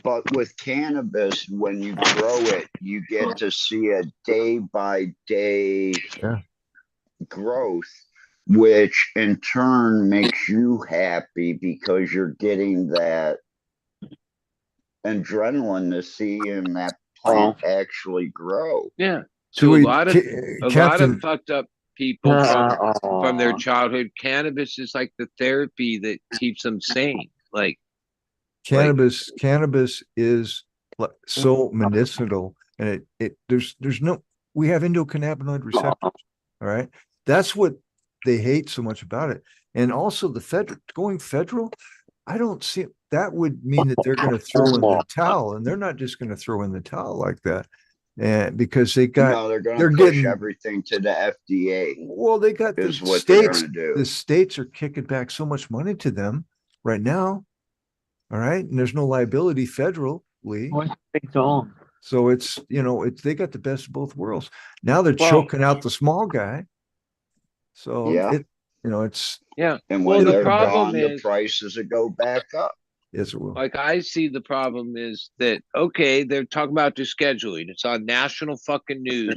But with cannabis, when you grow it, you get to see a day by day growth, which in turn makes you happy because you're getting that adrenaline to seeing that plant actually grow. Yeah. So To we, a lot Captain, of fucked up people from their childhood, cannabis is like the therapy that keeps them sane. Like cannabis is so medicinal, and there's no, we have endocannabinoid receptors. All right, that's what they hate so much about it. And also the going federal, I don't see, that would mean that they're going to throw in the towel, and they're not just going to throw in the towel like that. And because they're going to push everything to the FDA. Well, they got the states. The states are kicking back so much money to them right now. All right, and there's no liability federally. So it's, they got the best of both worlds. Now they're choking out the small guy. So it's And when they're gone, the prices will go back up. Yes, it will. Like I see the problem is that okay, they're talking about the scheduling. It's on national fucking news.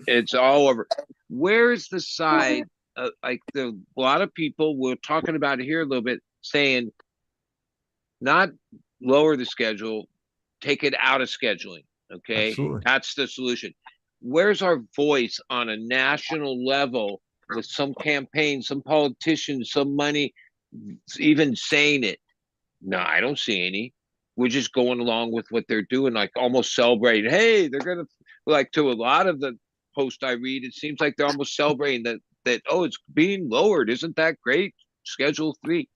It's all over. Where's the side? Like a lot of people were talking about it here a little bit, saying not lower the schedule, take it out of scheduling. Okay, absolutely. That's the solution. Where's our voice on a national level with some campaign, some politicians, some money, even saying it? No, I don't see any. We're just going along with what they're doing, like almost celebrating. Hey, they're gonna, like, to a lot of the posts I read, it seems like they're almost celebrating that oh, it's being lowered. Isn't that great? Schedule 3.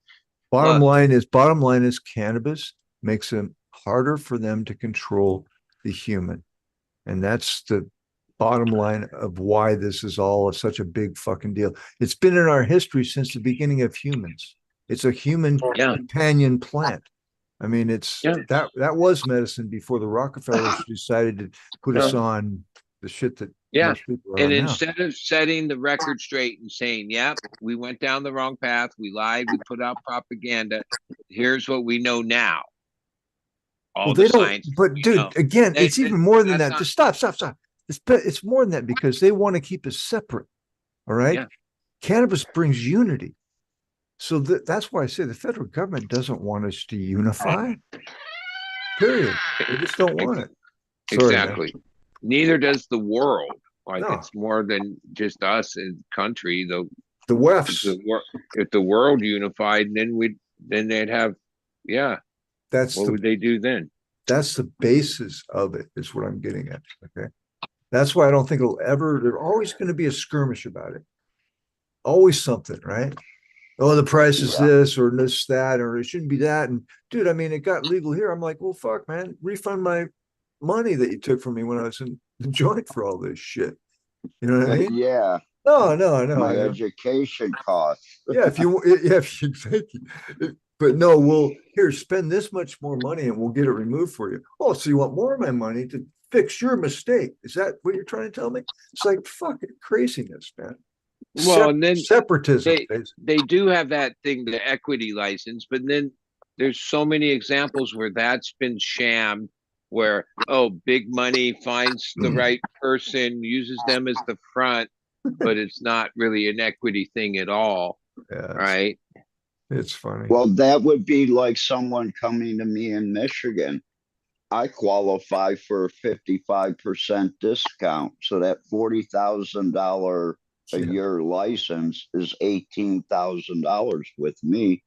Bottom line is cannabis makes it harder for them to control the human. And that's the bottom line of why this is all such a big fucking deal. It's been in our history since the beginning of humans. It's a human companion plant. I mean, that was medicine before the Rockefellers decided to put us on the shit that most people are and on instead of setting the record straight and saying, "Yep, we went down the wrong path, we lied, we put out propaganda. Here's what we know now." Well, they don't. But dude, again, it's even more than that. Just stop. It's more than that because they want to keep us separate. All right. Yeah. Cannabis brings unity. So that's why I say the federal government doesn't want us to unify. Period. They just don't want it. Sorry, exactly. Man. Neither does the world. Like it's more than just us as country. The West. If the world unified, then they'd have, That's what would they do then? That's the basis of it, is what I'm getting at. Okay. That's why I don't think there's always going to be a skirmish about it. Always something, right? Oh, the price is this or this, that, or it shouldn't be that. And dude, I mean, it got legal here. I'm like, well, fuck, man, refund my money that you took from me when I was in the joint for all this shit. You know what I mean? Yeah. No. My education costs. Thank you. But no, here, spend this much more money and we'll get it removed for you. Oh, so you want more of my money to fix your mistake? Is that what you're trying to tell me? It's like fucking craziness, man. Well, and then separatism. They do have that thing, the equity license, but then there's so many examples where that's been shammed, where big money finds the right person, uses them as the front, but it's not really an equity thing at all, right? It's funny. Well, that would be like someone coming to me in Michigan. I qualify for a 55% discount. So that $40,000 a Yeah. year license is $18,000 with me.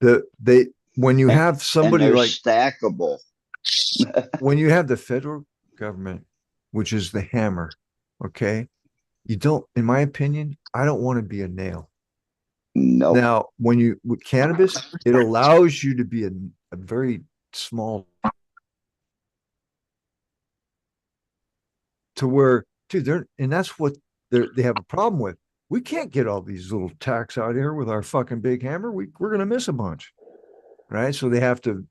When you have And somebody they're like stackable. when you have the federal government, which is the hammer, okay, you don't, in my opinion, I don't want to be a nail. Nope. Now, when you with cannabis, it allows you to be a very small to where, dude, and that's what they have a problem with. We can't get all these little tacks out here with our fucking big hammer. We're gonna miss a bunch, right? So they have to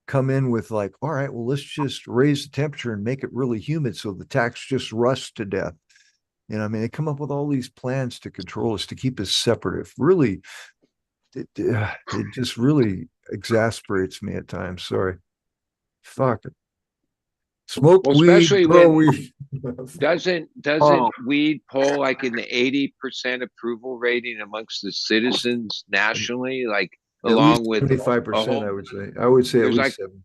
come in with like, all right, well, let's just raise the temperature and make it really humid so the tacks just rust to death. You know, I mean, they come up with all these plans to control us, to keep us separate. Really, it just really exasperates me at times. Sorry. Fuck it. Smoke Well, weed, especially grow when weed. doesn't Oh. weed poll like in the 80% approval rating amongst the citizens nationally, like At along least with 75%, I would say. I would say at there's least like 7.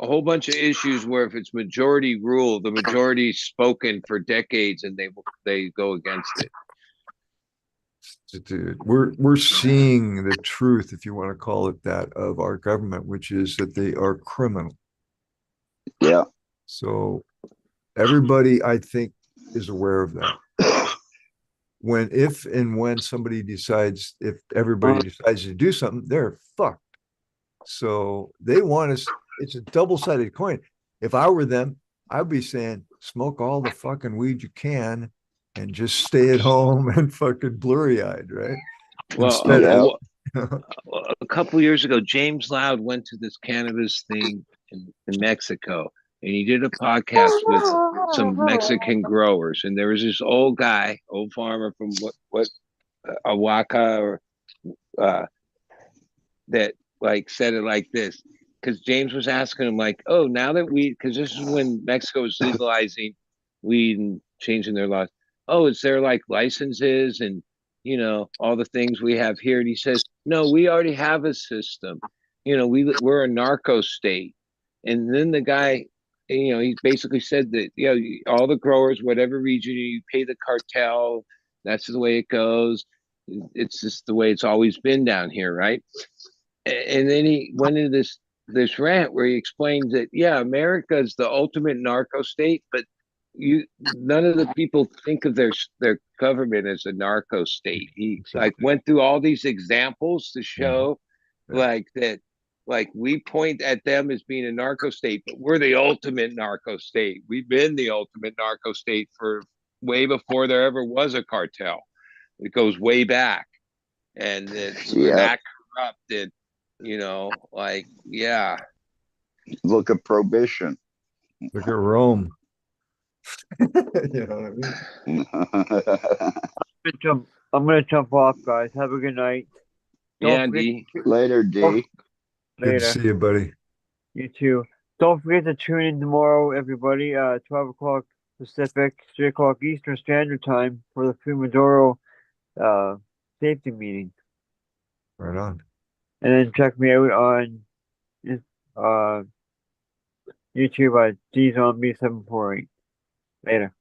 a whole bunch of issues where if it's majority rule, the majority's spoken for decades and they go against it. Dude, we're seeing the truth, if you want to call it that, of our government, which is that they are criminal. Yeah. So everybody, I think, is aware of that. If and when somebody decides, if everybody decides to do something, they're fucked. So they want us. It's a double-sided coin. If I were them, I'd be saying, smoke all the fucking weed you can and just stay at home and fucking blurry-eyed, right? Well, a couple of years ago, James Loud went to this cannabis thing in Mexico, and he did a podcast with some Mexican growers. And there was this old guy, old farmer from Oaxaca, or that like said it like this, because James was asking him like, "Oh, now that because this is when Mexico was legalizing weed and changing their laws. Oh, is there like licenses and all the things we have here?" And he says, "No, we already have a system. We're a narco state." And then the guy, he basically said that all the growers, whatever region you pay the cartel. That's the way it goes. It's just the way it's always been down here, right? And then he went into this rant where he explains that America is the ultimate narco state, but none of the people think of their government as a narco state. He like went through all these examples to show like that, like we point at them as being a narco state, but we're the ultimate narco state. We've been the ultimate narco state for way before there ever was a cartel. It goes way back, and it's that corrupted. Look at prohibition. Look at Rome. You know what I mean? I'm gonna jump off, guys. Have a good night. D. Later, D. Later. Good to see you, buddy. You too. Don't forget to tune in tomorrow, everybody. 12 o'clock Pacific, 3 o'clock Eastern Standard Time for the Fumadoro safety meeting. Right on. And then check me out on YouTube at DZombie748. Later.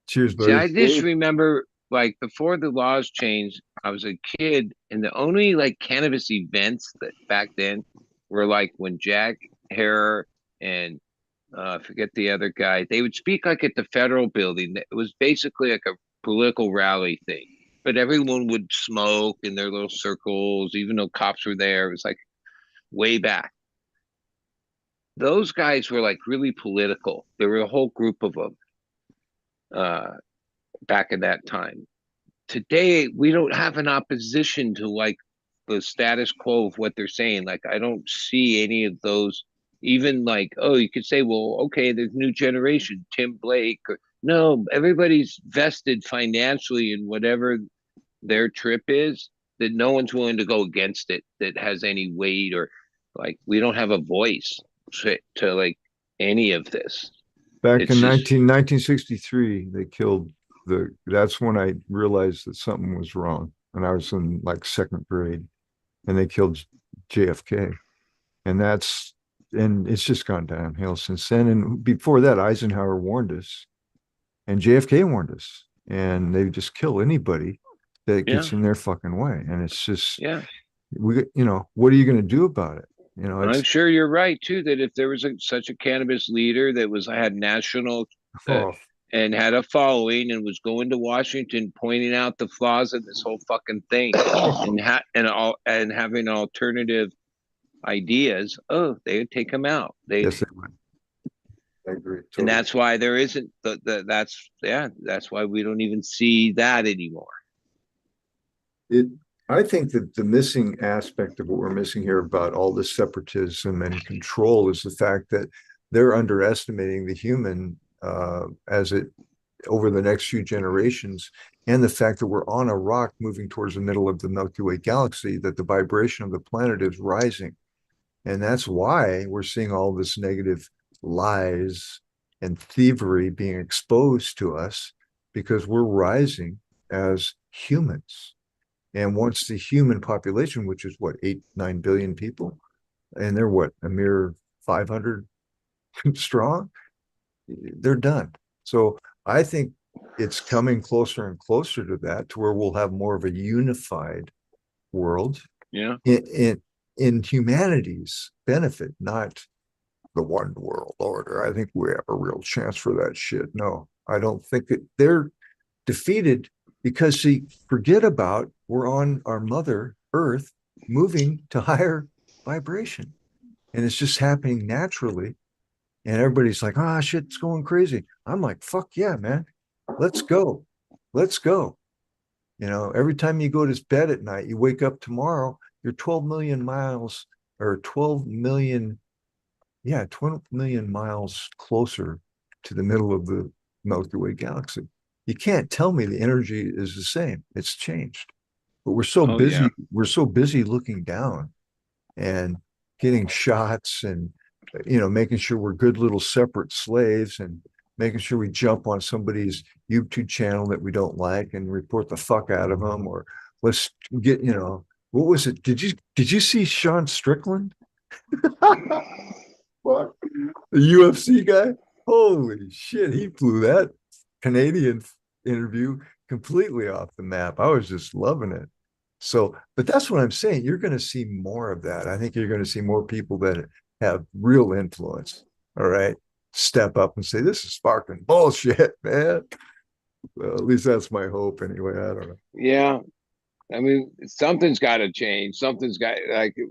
Cheers, buddy. See, I just remember, like, before the laws changed, I was a kid, and the only, like, cannabis events that back then were, like, when Jack Herer and I forget the other guy, they would speak, like, at the federal building. It was basically like a political rally thing. But everyone would smoke in their little circles, even though cops were there. It was, like, way back. Those guys were, like, really political. There were a whole group of them. Back in that time. Today, we don't have an opposition to like the status quo of what they're saying. Like, I don't see any of those, even like, oh, you could say, well, okay, there's new generation, Tim Blake. No, everybody's vested financially in whatever their trip is, that no one's willing to go against it, that has any weight, or like, we don't have a voice to like any of this. Back in 1963, they killed that's when I realized that something was wrong. And I was in like second grade. and they killed JFK. And it's just gone downhill since then. And before that, Eisenhower warned us, and JFK warned us, and they just kill anybody that gets in their fucking way. And it's just, what are you going to do about it? I'm sure you're right too, that if there was such a cannabis leader that had national and had a following and was going to Washington pointing out the flaws of this whole fucking thing and having alternative ideas, they would take him out. Yes, they would. I agree. Totally. And that's why there isn't that's why we don't even see that anymore. I think that the missing aspect of what we're missing here about all this separatism and control is the fact that they're underestimating the human over the next few generations, and the fact that we're on a rock moving towards the middle of the Milky Way galaxy, that the vibration of the planet is rising. And that's why we're seeing all this negative lies and thievery being exposed to us, because we're rising as humans. And once the human population, which is 8-9 billion people, and they're a mere 500 strong, they're done. So I think it's coming closer and closer to that, to where we'll have more of a unified world. Yeah. In humanity's benefit, not the one world order. I think we have a real chance for that shit. No, I don't think that they're defeated, because forget about, we're on our mother Earth moving to higher vibration, and it's just happening naturally. And everybody's like, shit's going crazy. I'm like, fuck yeah, man. Let's go. Let's go. Every time you go to bed at night, you wake up tomorrow, you're 12 million miles or 12 million miles closer to the middle of the Milky Way galaxy. You can't tell me the energy is the same. It's changed. But we're so busy. Yeah. We're so busy looking down and getting shots and, making sure we're good little separate slaves, and making sure we jump on somebody's YouTube channel that we don't like and report the fuck out of them, or let's get, what was it? Did you see Sean Strickland? Fuck. The UFC guy? Holy shit, he blew that Canadian interview completely off the map. I was just loving it. So, but that's what I'm saying. You're going to see more of that. I think you're going to see more people that have real influence, all right, step up and say, this is sparking bullshit, man. Well, at least that's my hope anyway. I don't know. Yeah. I mean, something's got to change. Something's got,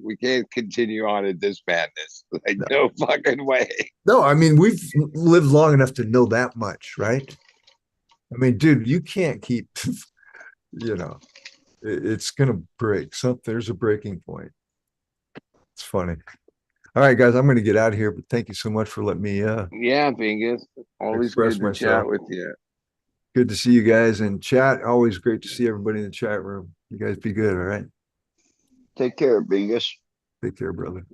we can't continue on in this madness. No fucking way. No, I mean, we've lived long enough to know that much, right? I mean, dude, you can't keep, it's going to break. There's a breaking point. It's funny. All right, guys, I'm going to get out of here, but thank you so much for letting me yeah, Bingus. Always good to chat with you. Good to see you guys in chat. Always great to see everybody in the chat room. You guys be good, all right? Take care, Bingus. Take care, brother.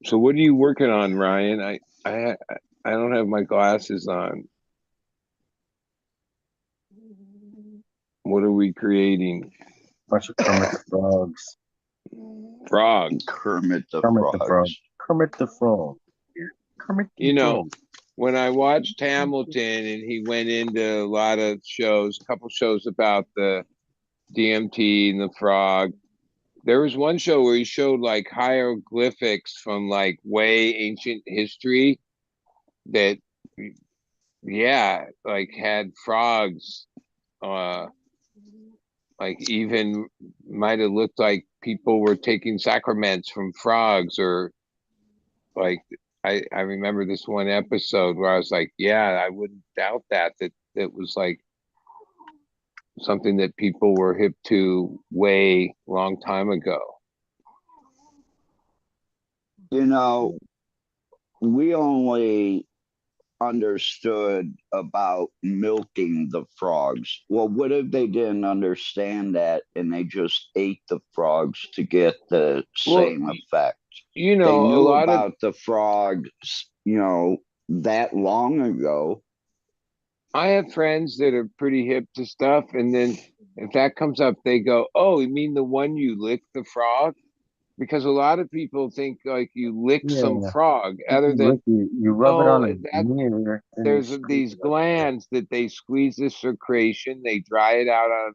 So what are you working on, Ryan? I don't have my glasses on. What are we creating? Bunch of Kermit the Frogs. Kermit the Frog. Kermit the Frog. Kermit the Frog. When I watched Hamilton and he went into a lot of shows, a couple shows about the DMT and the frog, there was one show where he showed hieroglyphics from way ancient history that, had frogs, even might have looked like people were taking sacraments from frogs, or I remember this one episode where I was like, yeah, I wouldn't doubt that was something that people were hip to way long time ago. We only understood about milking the frogs. Well, what if they didn't understand that and they just ate the frogs to get the same effect? They knew about the frogs, that long ago, I have friends that are pretty hip to stuff, and then if that comes up, they go, "Oh, you mean the one you lick the frog?" Because a lot of people think like you lick some Yeah. frog, other than You rub it on no, a that mirror, then you there's scrape these it up. glands that they squeeze the secretion, they dry it out on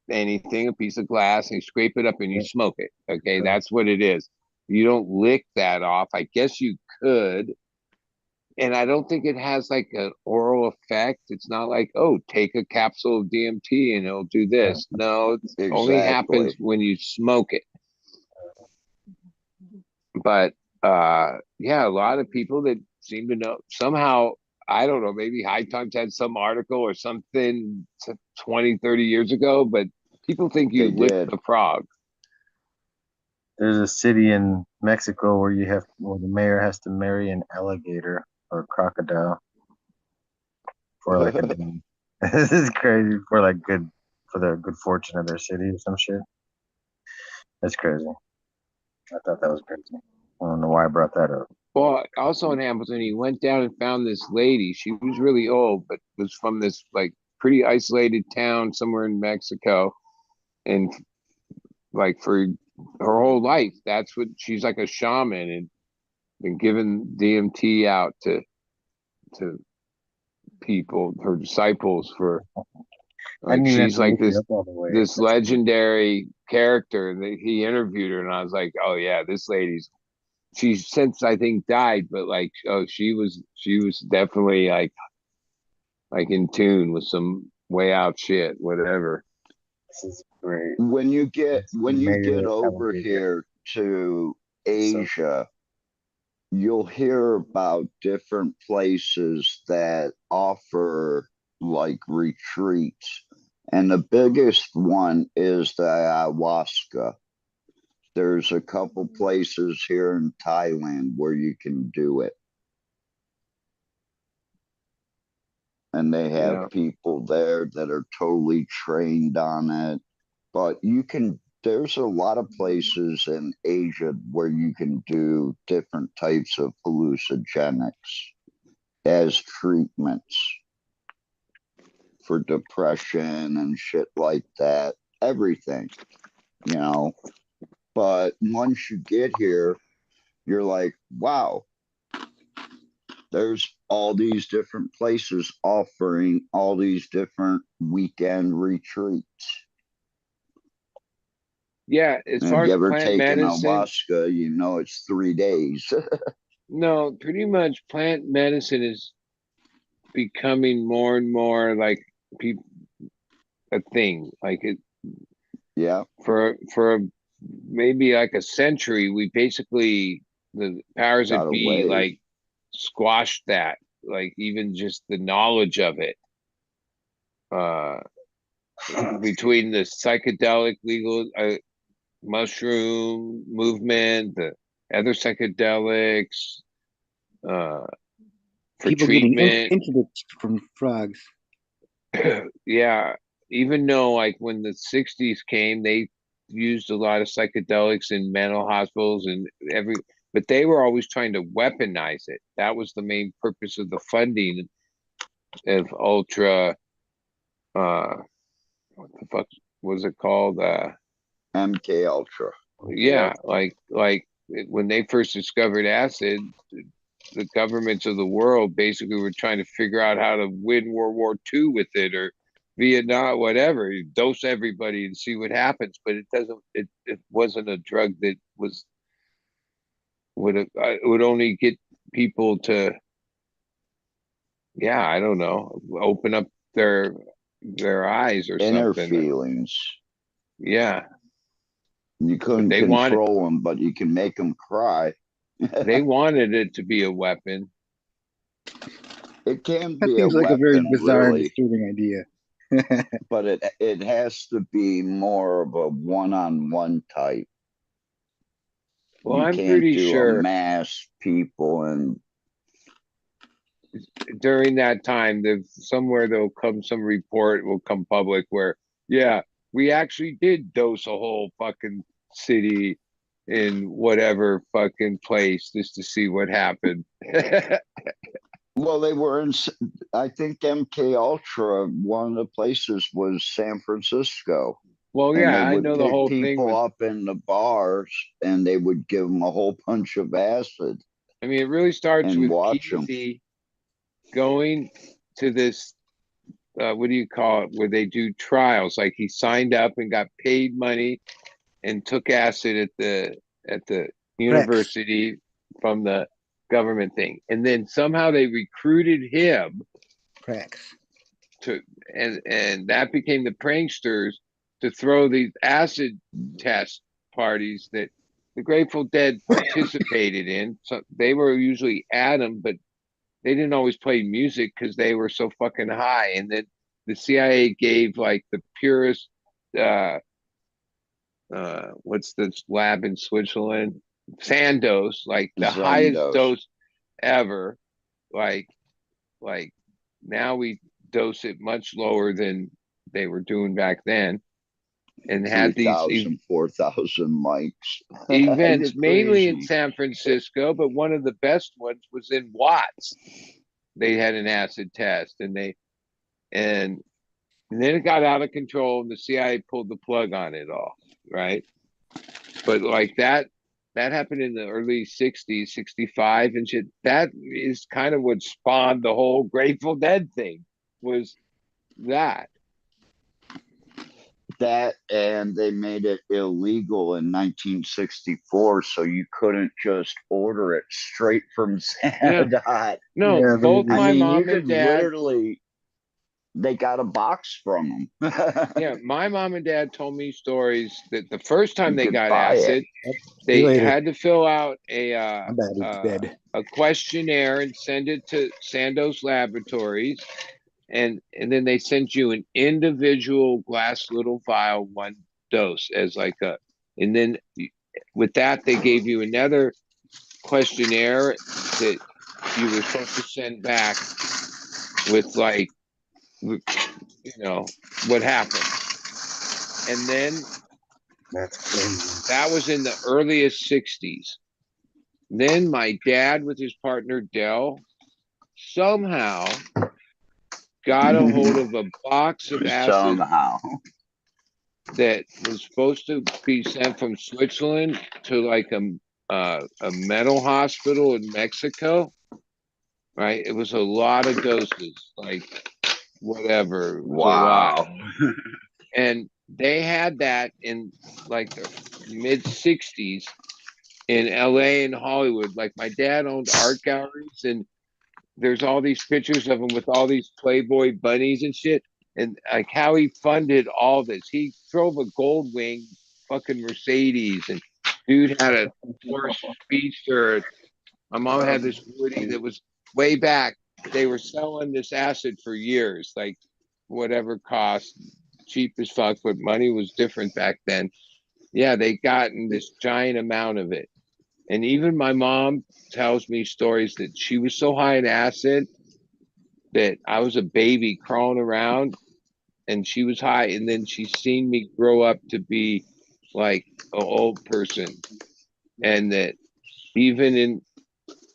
anything, a piece of glass, and you scrape it up and you Yeah. smoke it. Okay, that's what it is. You don't lick that off. I guess you could, and I don't think it has like an oral effect. It's not like, oh, take a capsule of DMT and it'll do this. No, it only happens Exactly. when you smoke it. But yeah, a lot of people that seem to know somehow, I don't know, maybe High Times had some article or something 20, 30 years ago, but people think They you lick did. the frog. There's a city in Mexico where the mayor has to marry an alligator or a crocodile for like a day. This is crazy for the good fortune of their city or some shit. That's crazy. I thought that was crazy. I don't know why I brought that up. Well, also in Hamilton, he went down and found this lady. She was really old, but was from this like pretty isolated town somewhere in Mexico. And like for her whole life, that's what she's like, a shaman, and been giving DMT out to people, her disciples, for I like didn't even have she's to like look it up all the way. this That's crazy. legendary character. And he interviewed her, and I was like, oh yeah, this lady's, she's since I think died, but like, oh, she was definitely like in tune with some way out shit, whatever. This is great. When you It's get mayor over alligator. here to So Asia, you'll hear about different places that offer like retreats. And the biggest one is the ayahuasca. There's a couple places here in Thailand where you can do it. And they have Yeah. people there that are totally trained on it. But there's a lot of places in Asia where you can do different types of hallucinogenics as treatments for depression and shit like that. Everything, you know. But once you get here, you're like, wow, there's all these different places offering all these different weekend retreats. Yeah, as And if far you as ever plant taken medicine, ayahuasca, you know it's 3 days. no, pretty much plant medicine is becoming more and more like people a thing. Like it Yeah, for maybe like a century, we basically, the powers got that be, away. like squashed that, like even just the knowledge of it. Uh, between the psychedelic legal mushroom movement, the other psychedelics, uh, for People getting treatment. introduced from frogs. Yeah, even though like when the 60s came, they used a lot of psychedelics in mental hospitals and but they were always trying to weaponize it. That was the main purpose of the funding of ultra, uh what the fuck was it called? MK Ultra. Yeah, like when they first discovered acid, the governments of the world basically were trying to figure out how to win World War II with it, or Vietnam, whatever. You dose everybody and see what happens. But it doesn't. It wasn't a drug that would only get people to, yeah, I don't know, open up their eyes or Inner something. feelings. Yeah, You but couldn't control them, but you can make them cry. they wanted it to be a weapon. It can That be a seems like a very weapon, bizarre and really, disturbing idea. but it has to be more of a one-on-one type. Well, You I'm can't pretty do a sure mass people and during that time, somewhere there'll come some report will come public where, yeah, we actually did dose a whole fucking city in whatever fucking place just to see what happened. Well, they were in. I think MK Ultra. One of the places was San Francisco, Well, and yeah, they I would know the pick whole thing people was. up in the bars, and they would give them a whole punch of acid I mean, it really starts and with watch them. Keezy going to this. What do you call it? Where they do trials. Like he signed up and got paid money and took acid at the university from the government thing, and then somehow they recruited him Cracks. to, and that became the pranksters to throw these acid test parties that the Grateful Dead participated in. So they were usually at them, but they didn't always play music because they were so fucking high. And then the CIA gave like the purest uh what's this lab in Switzerland? Sandoz, like the highest Zandos. dose ever. Like like now we dose it much lower than they were doing back then, and had these 3,000, 4,000 mics. events You're mainly in crazy. San Francisco, but one of the best ones was in Watts. They had an acid test, and and then it got out of control, and the CIA pulled the plug on it all, right? But like that happened in the early 60s, 65 and shit. That is kind of what spawned the whole Grateful Dead thing, was that. That, and they made it illegal in 1964, so you couldn't just order it straight from Yeah. Xanadot. No, Yeah, both they, I my mean, you mom and could dad, literally, they got a box from them. yeah, my mom and dad told me stories that the first time You they could got buy it. acid, See you they later. had to fill out I'm bad. It's bed. a questionnaire and send it to Sandoz Laboratories, and then they sent you an individual glass little vial, one dose, as like a, and then with that they gave you another questionnaire that you were supposed to send back with like, you know, what happened. And then that's crazy. that was in the earliest 60s. Then my dad with his partner Dell somehow got a hold of a box of acid Somehow. that was supposed to be sent from Switzerland to like a mental hospital in Mexico, right? It was a lot of doses, like whatever, it was a lot. Wow. And they had that in like the mid 60s in LA and Hollywood. Like my dad owned art galleries, and there's all these pictures of him with all these Playboy bunnies and shit. And like how he funded all this. He drove a gold wing fucking Mercedes, and dude had a Porsche Speedster. My mom had this Woody that was way back. They were selling this acid for years, like whatever cost, cheap as fuck, but money was different back then. Yeah, they gotten this giant amount of it. And even my mom tells me stories that she was so high in acid that I was a baby crawling around, and she was high, and then she's seen me grow up to be like an old person, and that even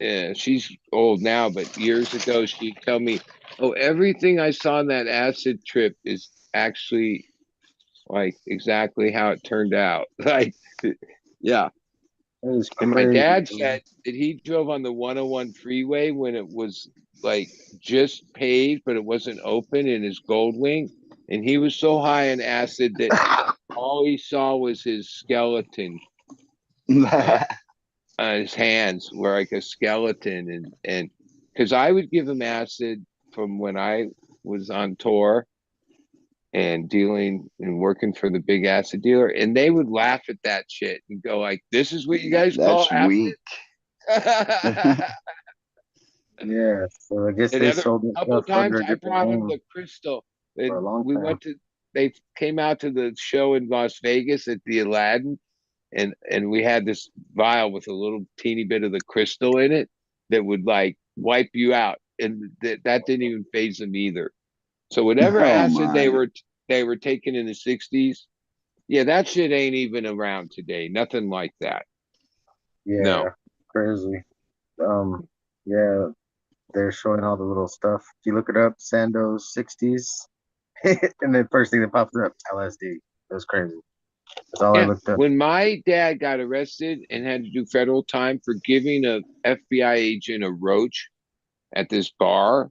in she's old now, but years ago she'd tell me, "Oh, everything I saw on that acid trip is actually like exactly how it turned out." Like, yeah. That is And my crazy. dad said that he drove on the 101 freeway when it was like just paved, but it wasn't open in his Goldwing. And he was so high in acid that all he saw was his skeleton. His hands were like a skeleton. And because I would give him acid from when I was on tour and dealing and working for the big acid dealer, and they would laugh at that shit and go like, "This is what you guys call That's acid?" weak. Yeah, so I guess And they other sold that couple stuff of times under a I different brought him name the crystal. for a And long we time. went to, they came out to the show in Las Vegas at the Aladdin, and we had this vial with a little teeny bit of the crystal in it that would like wipe you out. And that didn't even phase them either. So whatever Oh acid my. they were taking in the 60s, yeah, that shit ain't even around today. Nothing like that. Yeah, No. crazy. Yeah, they're showing all the little stuff. If you look it up, Sandoz 60s, and the first thing that pops up, LSD. It was crazy. That's all I Yeah. looked up. When my dad got arrested and had to do federal time for giving a FBI agent a roach at this bar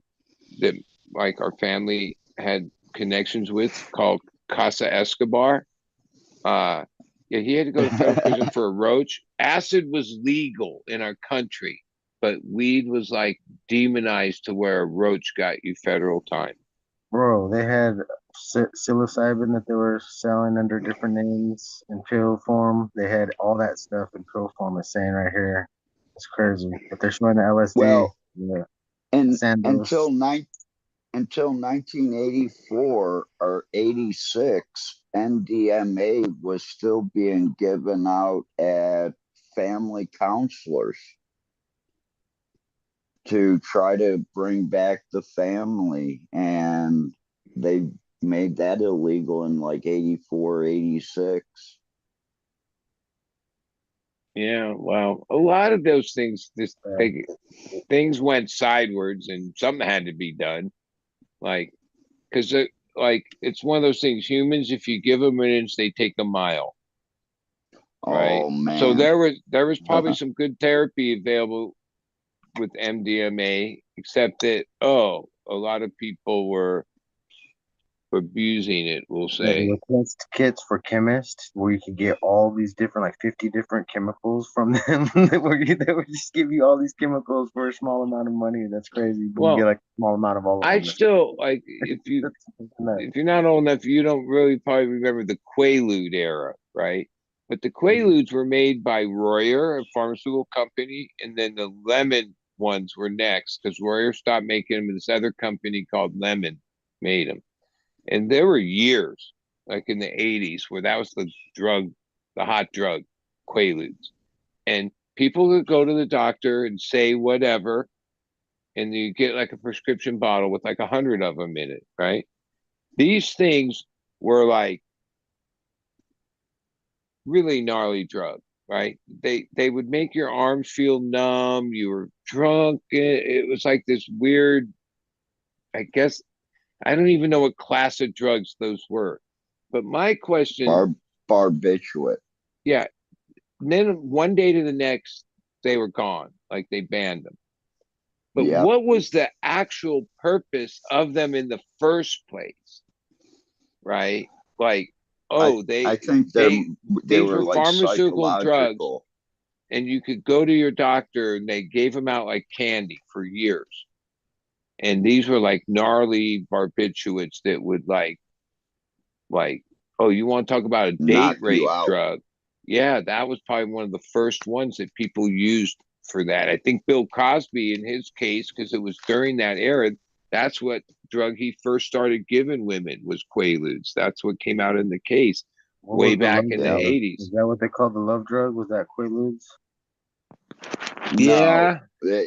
that like our family had connections with called Casa Escobar. Yeah, he had to go to federal prison for a roach. Acid was legal in our country, but weed was like demonized to where a roach got you federal time. Bro, they had psilocybin that they were selling under different names in pill form. They had all that stuff in pill form. It's saying right here. It's crazy. But they're showing the LSD. Well, Yeah. and Sandoz. until 1984 or 86, NDMA was still being given out at family counselors to try to bring back the family. And they made that illegal in like 84, 86. Yeah, well, a lot of those things, things went sideways, and something had to be done. Like, because like it's one of those things. Humans, if you give them an inch, they take a mile, right? Oh So man. there was probably some good therapy available with MDMA, except that a lot of people were abusing it. We'll Yeah, there were say. test kits for chemists where you could get all these different, like 50 different chemicals from them. They would just give you all these chemicals for a small amount of money. That's crazy. But you get Well, like a small amount of all of I them. still like if you're not old enough, you don't really probably remember the Quaalude era, right? But the Quaaludes were made by Royer, a pharmaceutical company, and then the lemon ones were next because Royer stopped making them, and this other company called Lemon made them. And there were years, like in the 80s, where that was the drug, the hot drug, Quaaludes. And people would go to the doctor and say whatever, and you get like a prescription bottle with like 100 of them in it, right? These things were like really gnarly drug, right? They would make your arms feel numb. You were drunk. It was like this weird. I guess I don't even know what class of drugs those were. But my question, Barbiturate. yeah. Then one day to the next, they were gone. Like they banned them. But Yep. what was the actual purpose of them in the first place? Right? Like, I think they these were were like pharmaceutical drugs, psychological. and you could go to your doctor and they gave them out like candy for years. And these were like gnarly barbiturates that would oh, you want to talk about a date Knock you rape out. drug? Yeah, that was probably one of the first ones that people used for that. I think Bill Cosby in his case, because it was during that era, that's what drug he first started giving women was Quaaludes. That's what came out in the case What way was the back love in the drug? 80s. Is that what they called the love drug? Was that Quaaludes? Yeah. No,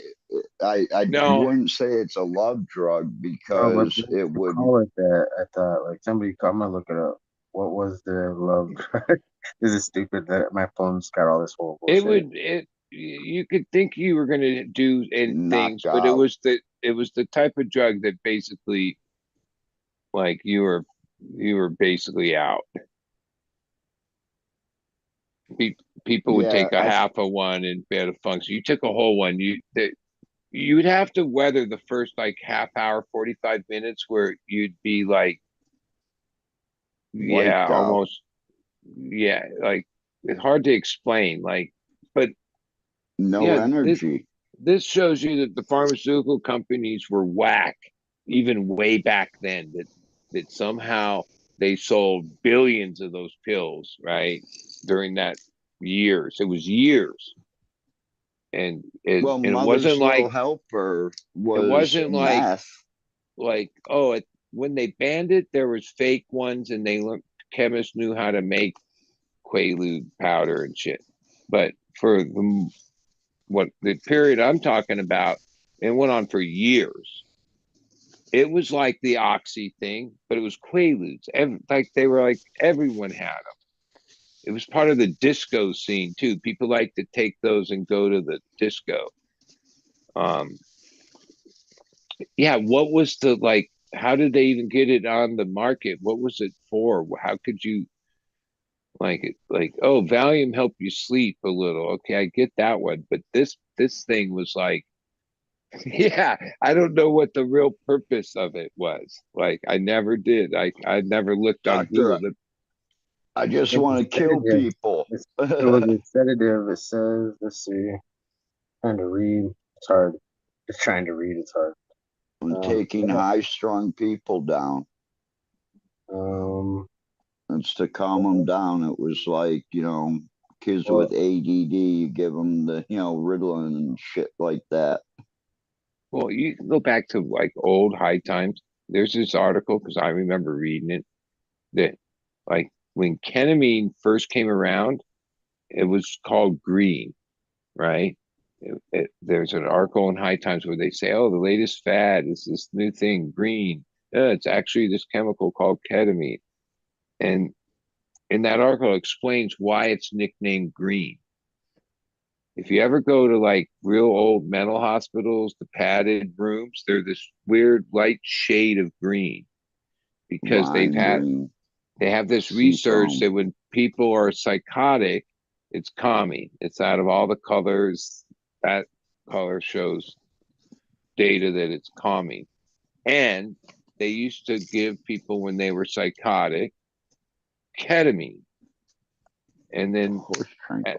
I No. wouldn't say it's a love drug No, but because it would. call it that. I thought like somebody. I'm gonna look it up. What was the love drug? This is stupid that my phone's got all this horrible It shit. would you could think you were going to do things, but out. it was the type of drug that basically like you were basically out. People would take a half of one and be able to function. You took a whole one, you'd have to weather the first like half hour, 45 minutes where you'd be like, yeah, Wiped out. almost, yeah, like it's hard to explain. Like, but no yeah, energy. This shows you that the pharmaceutical companies were whack even way back then. That somehow they sold billions of those pills, right? During that years, it was years, and it Mother's wasn't Little like Helper it was wasn't meth. like when they banned it, there was fake ones, and they learned chemists knew how to make Quaalude powder and shit. But for the period I'm talking about, it went on for years. It was like the Oxy thing, but it was Quaaludes. Like they were like everyone had them. It was part of the disco scene too. People like to take those and go to the disco. Yeah, what was the like? How did they even get it on the market? What was it for? How could you like it? Like, oh, Valium help you sleep a little. Okay, I get that one, but this thing was like, yeah, I don't know what the real purpose of it was. Like, I never did. I never looked on Doctor, Google. I just It's want a to kill sedative. people. It was a sedative. It says, let's see, trying to read. It's hard. Just trying to read. It's hard. I'm taking Yeah. high-strung people down. It's to calm them down. It was like, kids with ADD, you give them the, Ritalin and shit like that. Well, you can go back to like old high times. There's this article because I remember reading it that like when ketamine first came around, it was called green, right? There's an article in High Times where they say, "Oh, the latest fad is this new thing, green. It's actually this chemical called ketamine," and in that article it explains why it's nicknamed green. If you ever go to like real old mental hospitals, the padded rooms, they're this weird light shade of green because Green. they have this research that when people are psychotic, it's calming. It's out of all the colors, that color shows data that it's calming. And they used to give people when they were psychotic ketamine. And then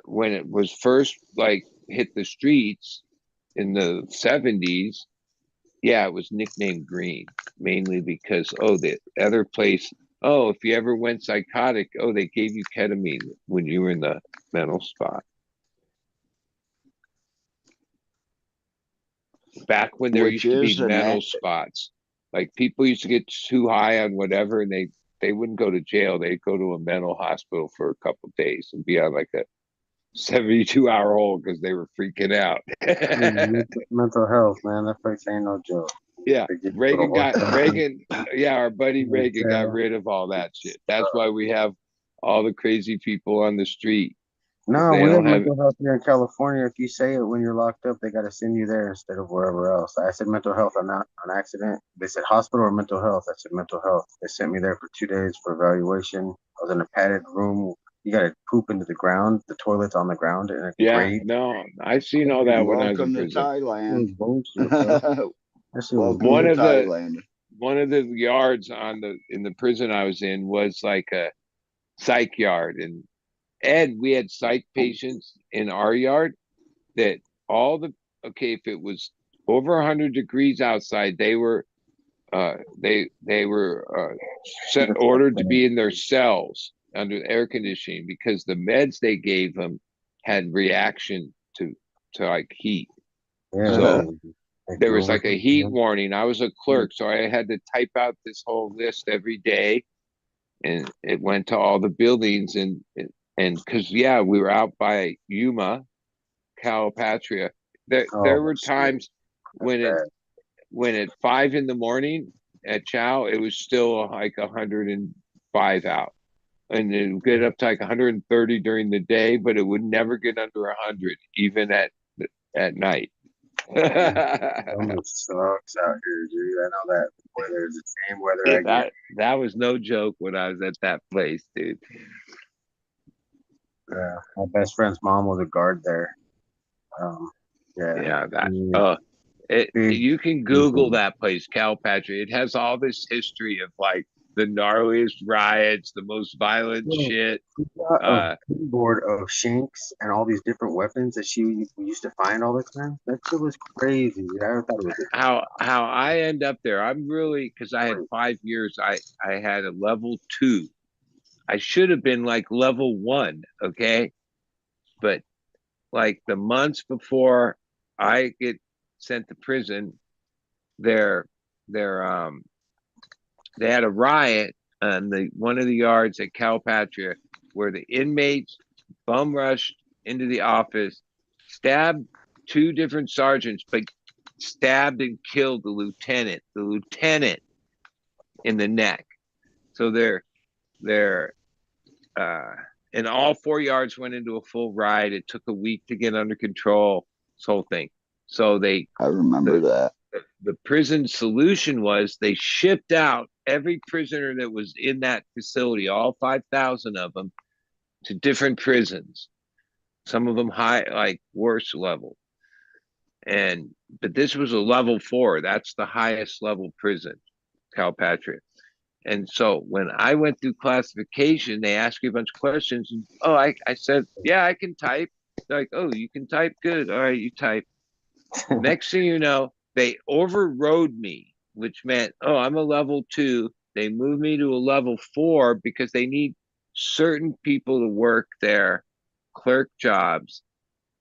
when it was first like hit the streets in the 70s, yeah, it was nicknamed green, mainly because, oh, the other place, oh, if you ever went psychotic, oh, they gave you ketamine when you were in the mental spot. Back when there used to be mental spots, like people used to get too high on whatever and they wouldn't go to jail. They'd go to a mental hospital for a couple of days and be on like a 72-hour hold because they were freaking out. Mental health, man. That place ain't no joke. Yeah, Reagan. Yeah, our buddy Reagan got rid of all that shit. That's why we have all the crazy people on the street. No, we have mental health here in California. If you say it when you're locked up, they got to send you there instead of wherever else. I said mental health on accident. They said hospital or mental health. I said mental health. They sent me there for 2 days for evaluation. I was in a padded room. You got to poop into the ground. The toilet's on the ground in a grate. No, I've seen all that when I was in prison. Thailand. One of the yards in the prison I was in was like a psych yard, and we had psych patients in our yard that if it was over 100 degrees outside, they were ordered to be in their cells under air conditioning because the meds they gave them had reaction to like heat. So there was like a heat warning. I was a clerk, so I had to type out this whole list every day, and it went to all the buildings and because we were out by Yuma, Calipatria. There were times when at 5 a.m. at Chow, it was still like 105 out, and it would get up to like 130 during the day, but it would never get under 100 even at night. It sucks out here, dude. I know that weather is the same weather. That was no joke when I was at that place, dude. Yeah, my best friend's mom was a guard there. You can Google that place, Calipatria. It has all this history of like the gnarliest riots, the most violent shit. A board of shanks and all these different weapons that we used to find all the time. That shit was crazy. I thought it was how I end up there. I'm really because I had 5 years. I had a level 2. I should have been like level 1, okay? But like the months before I get sent to prison, they had a riot on one of the yards at Calipatria where the inmates bum rushed into the office, stabbed 2 different sergeants, but stabbed and killed the lieutenant in the neck. So and all 4 yards went into a full riot. It took a week to get under control, this whole thing. So I remember that. the prison solution was they shipped out every prisoner that was in that facility, all 5,000 of them, to different prisons. Some of them high, like worse level. But this was a level 4. That's the highest level prison, Calpatria. And so when I went through classification, they asked me a bunch of questions. And, I said, yeah, I can type. They're like, oh, you can type? Good. All right, you type. Next thing you know, they overrode me, which meant, I'm a level 2. They moved me to a level 4 because they need certain people to work their clerk jobs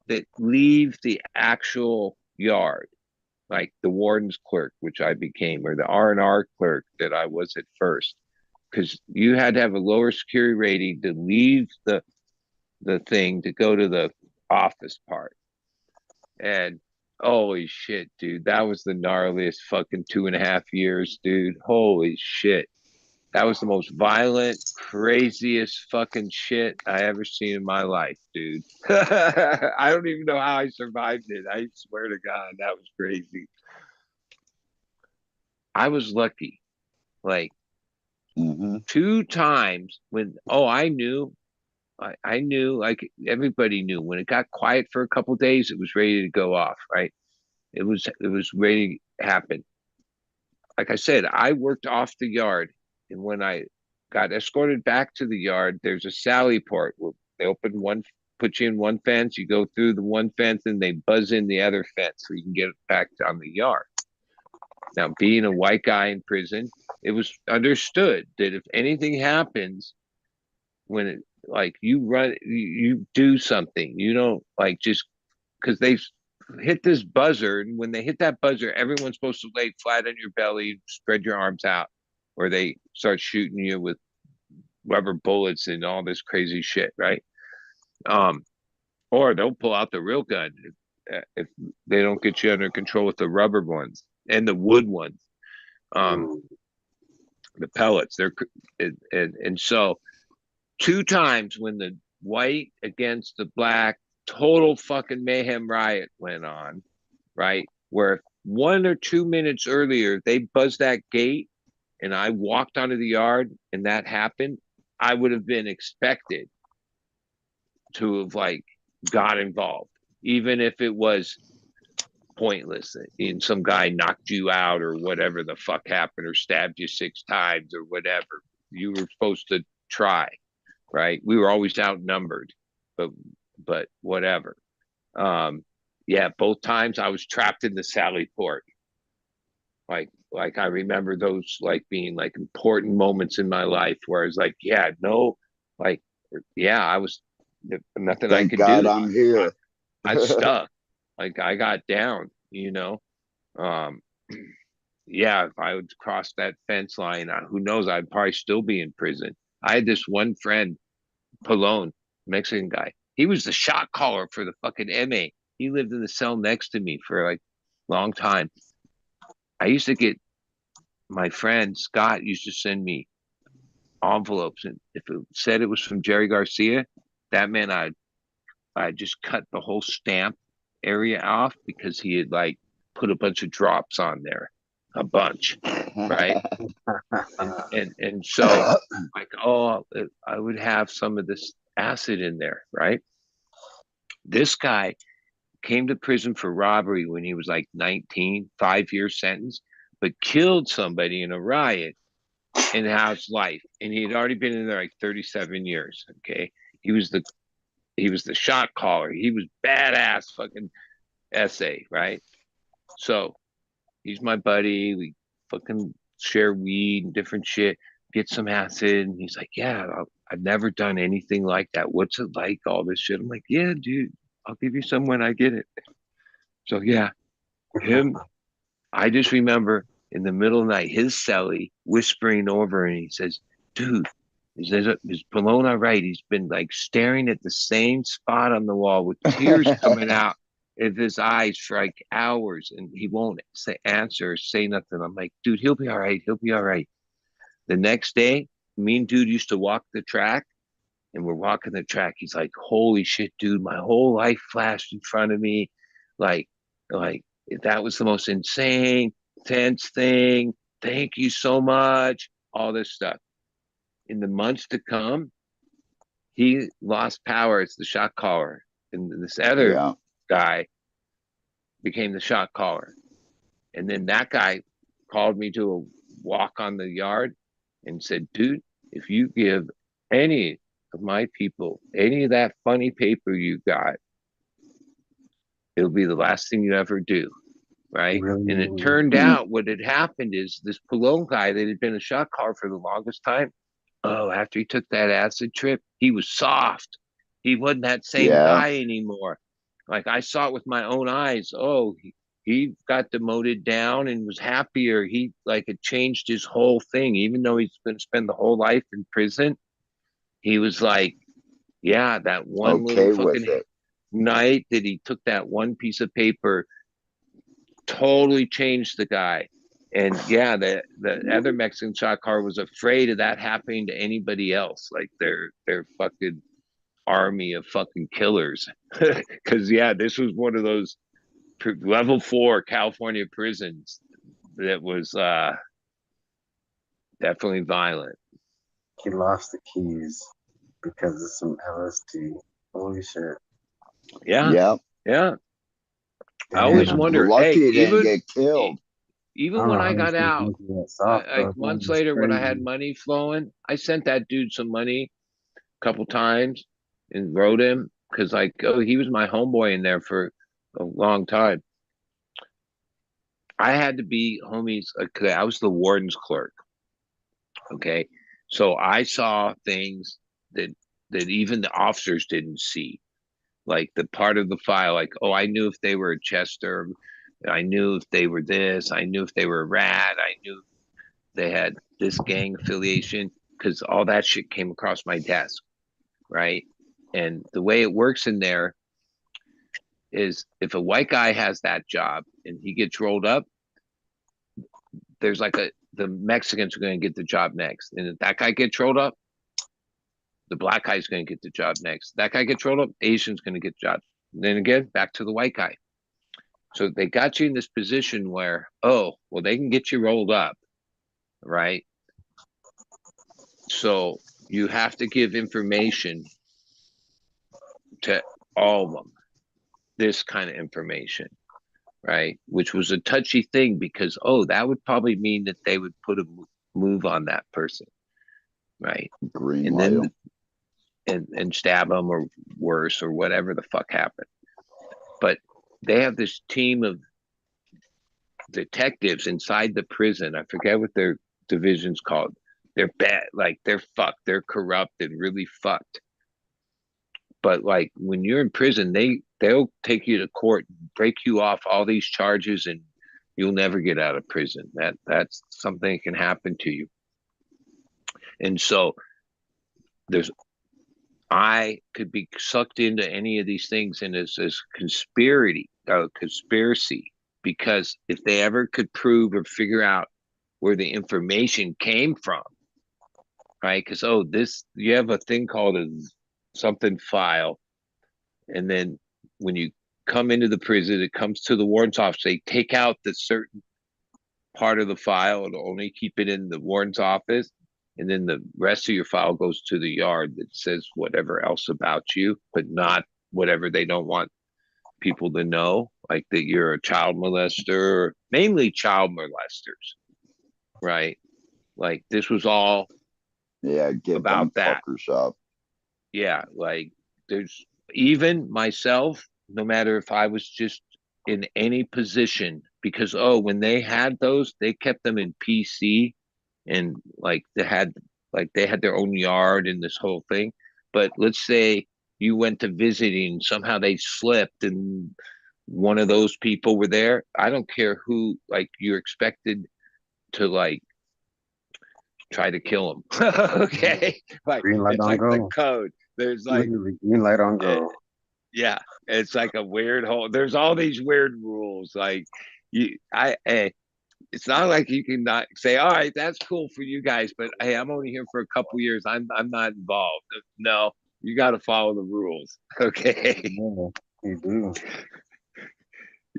that leave the actual yard, like the warden's clerk, which I became, or the R&R clerk that I was at first, because you had to have a lower security rating to leave the thing to go to the office part. And holy shit, dude, that was the gnarliest fucking 2.5 years, dude. Holy shit. That was the most violent, craziest fucking shit I ever seen in my life, dude. I don't even know how I survived it. I swear to God, that was crazy. I was lucky. Like 2 times when, I knew, like everybody knew when it got quiet for a couple days, it was ready to go off, right? It was ready to happen. Like I said, I worked off the yard, and when I got escorted back to the yard, there's a sally port where they open one, put you in one fence, you go through the one fence, and they buzz in the other fence so you can get back on the yard. Now, being a white guy in prison, it was understood that if anything happens, when it, like you run, you do something, you don't like just because they hit this buzzer, and when they hit that buzzer, everyone's supposed to lay flat on your belly, spread your arms out, or they start shooting you with rubber bullets and all this crazy shit, right? Or they'll pull out the real gun if they don't get you under control with the rubber ones and the wood ones, the pellets. And so 2 times when the white against the black total fucking mayhem riot went on, right? Where 1 or 2 minutes earlier they buzzed that gate and I walked onto the yard and that happened, I would have been expected to have like got involved, even if it was pointless and some guy knocked you out or whatever the fuck happened, or stabbed you 6 times or whatever. You were supposed to try, right? We were always outnumbered, but whatever. Yeah, both times I was trapped in the sally port. Like I remember those like being like important moments in my life where I was like, yeah, no, like, yeah, I was nothing I Thank could God do. I'm here. I stuck. Like I got down, yeah, if I would cross that fence line, who knows, I'd probably still be in prison. I had this one friend, Palone, Mexican guy. He was the shot caller for the fucking MA. He lived in the cell next to me for like a long time. I used to get, my friend Scott used to send me envelopes, and if it said it was from Jerry Garcia, that meant I just cut the whole stamp area off because he had like put a bunch of drops on there, a bunch, right? And so like, I would have some of this acid in there, right? This guy came to prison for robbery when he was like 19, 5-year sentence, but killed somebody in a riot and has life. And he had already been in there like 37 years. Okay. He was the shot caller. He was badass fucking essay, right? So he's my buddy. We fucking share weed and different shit, get some acid. And he's like, yeah, I've never done anything like that. What's it like, all this shit? I'm like, yeah, dude, I'll give you some when I get it. So yeah, I just remember in the middle of the night, his cellie whispering over, and he says, dude, he says, is Bologna right? He's been like staring at the same spot on the wall with tears coming out of his eyes for like hours, and he won't answer or say nothing. I'm like, dude, he'll be all right. He'll be all right. The next day, me and dude used to walk the track, and we're walking the track. He's like, holy shit, dude, my whole life flashed in front of me. Like That was the most insane, tense thing. Thank you so much. All this stuff. In the months to come, he lost power as the shot caller. And this other guy became the shot caller. And then that guy called me to a walk on the yard and said, dude, if you give any of my people any of that funny paper you got, it'll be the last thing you ever do. Right. Really? And it turned out what had happened is this Pallone guy that had been a shot caller for the longest time. Oh, after he took that acid trip, he was soft. He wasn't that same guy anymore. Like I saw it with my own eyes. Oh, he got demoted down and was happier. He like it changed his whole thing. Even though he's going to spend the whole life in prison, he was like, yeah, that one little fucking night that he took that one piece of paper totally changed the guy. And yeah, the other Mexican shot caller was afraid of that happening to anybody else. Like their fucking army of fucking killers. Because yeah, this was one of those level 4 California prisons that was definitely violent. He lost the keys because of some LSD. Holy shit. Yeah. Yeah. I always wonder. Lucky he didn't even get killed. Even when I got out, like months later, when I had money flowing, I sent that dude some money a couple times and wrote him because, like, oh, he was my homeboy in there for a long time. I had to be homies. I was the warden's clerk. Okay, so I saw things that even the officers didn't see, like the part of the file. Like, oh, I knew if they were a Chester. I knew if they were this. I knew if they were a rat. I knew they had this gang affiliation because all that shit came across my desk, right? And the way it works in there is if a white guy has that job and he gets rolled up, there's like the Mexicans are going to get the job next. And if that guy gets rolled up, the black guy's going to get the job next. That guy gets rolled up, Asian's going to get the job. And then again, back to the white guy. So they got you in this position where, oh, well, they can get you rolled up, right? So you have to give information to all of them, this kind of information, right? Which was a touchy thing because, oh, that would probably mean that they would put a move on that person, right? And then and stab them or worse or whatever the fuck happened. But they have this team of detectives inside the prison. I forget what their division's called. They're bad, like they're fucked, they're corrupt and really fucked. But like when you're in prison, they'll take you to court, break you off all these charges, and you'll never get out of prison. That's something that can happen to you. And so I could be sucked into any of these things and as conspiracy, because if they ever could prove or figure out where the information came from, right? Because you have a thing called a something file, and then when you come into the prison, it comes to the warden's office. They take out the certain part of the file and only keep it in the warden's office. And then the rest of your file goes to the yard that says whatever else about you, but not whatever they don't want people to know, like that you're a child molester, mainly child molesters, right? Like this was all get about that. Up. Yeah, like there's even myself, no matter if I was just in any position, because when they had those, they kept them in PC. And like they had their own yard and this whole thing. But let's say you went to visiting, somehow they slipped and one of those people were there. I don't care who, like you're expected to like try to kill them. Okay. Like green light it's on like go. the code. There's like green light on go. Yeah. It's like a weird whole, there's all these weird rules. Like it's not like you can not say, all right, that's cool for you guys, but hey, I'm only here for a couple years. I'm not involved. No, you got to follow the rules. Okay. Yeah, you do.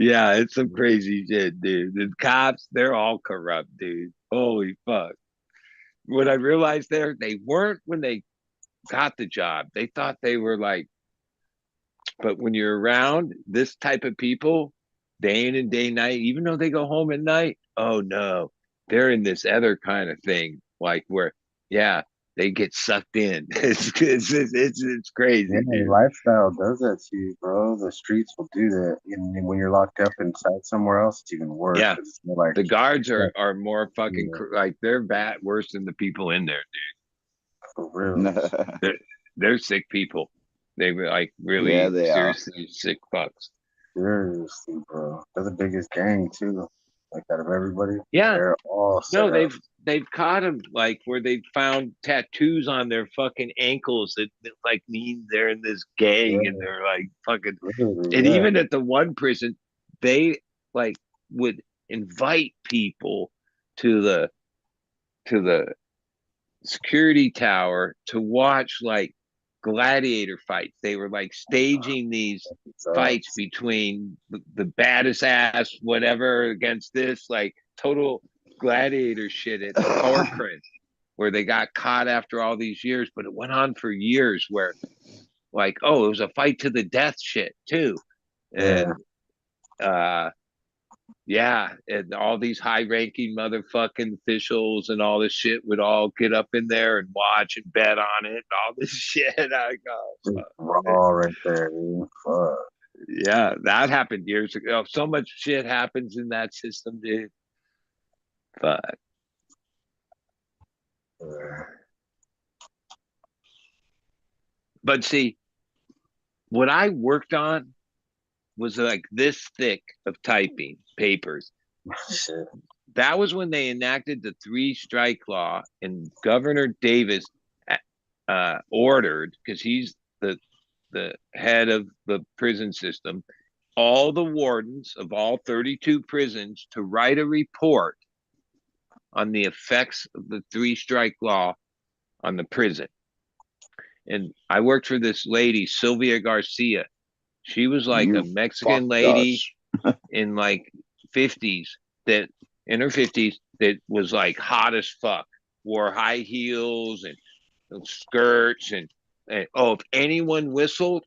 Yeah, it's some crazy shit, dude. The cops, they're all corrupt, dude. Holy fuck. What I realized there, they weren't when they got the job. They thought they were like, but when you're around this type of people, day in and day night, even though they go home at night, oh no, they're in this other kind of thing, like where, yeah, they get sucked in. It's crazy, Yeah, dude. lifestyle does that to you, bro. The streets will do that. And then when you're locked up inside somewhere else, it's even worse. Yeah, 'Cause it's more like, the guards are more fucking yeah, like they're bad worse than the people in there, for real. dude. They're sick people. They were like Yeah, really they are. seriously sick fucks. Seriously, bro. They're the biggest gang too. Like out of everybody, Yeah, they're all set no, up. they've caught them like where they found tattoos on their fucking ankles that like mean they're in this gang and Yeah, they're like fucking. literally, And yeah. even at the one prison, they like would invite people to the security tower to watch like gladiator fights. They were like staging these fights Sucks. between the baddest ass whatever against this like total gladiator shit at Corcoran, where they got caught after all these years, but it went on for years where like, oh, it was a fight to the death shit too. Yeah. And yeah, and all these high-ranking motherfucking officials and all this shit would all get up in there and watch and bet on it and all this shit. I go, It's fuck. raw right there, dude. Fuck. Yeah, that happened years ago. So much shit happens in that system, dude. Fuck. Yeah. But see, what I worked on was like this thick of typing papers. Shit. That was when they enacted the three-strike law, and Governor Davis ordered, because he's the head of the prison system, all the wardens of all 32 prisons to write a report on the effects of the three-strike law on the prison. And I worked for this lady, Sylvia Garcia. She was like You a Mexican fucked lady us. in like 50s that in her 50s that was like hot as fuck, wore high heels and skirts and oh, if anyone whistled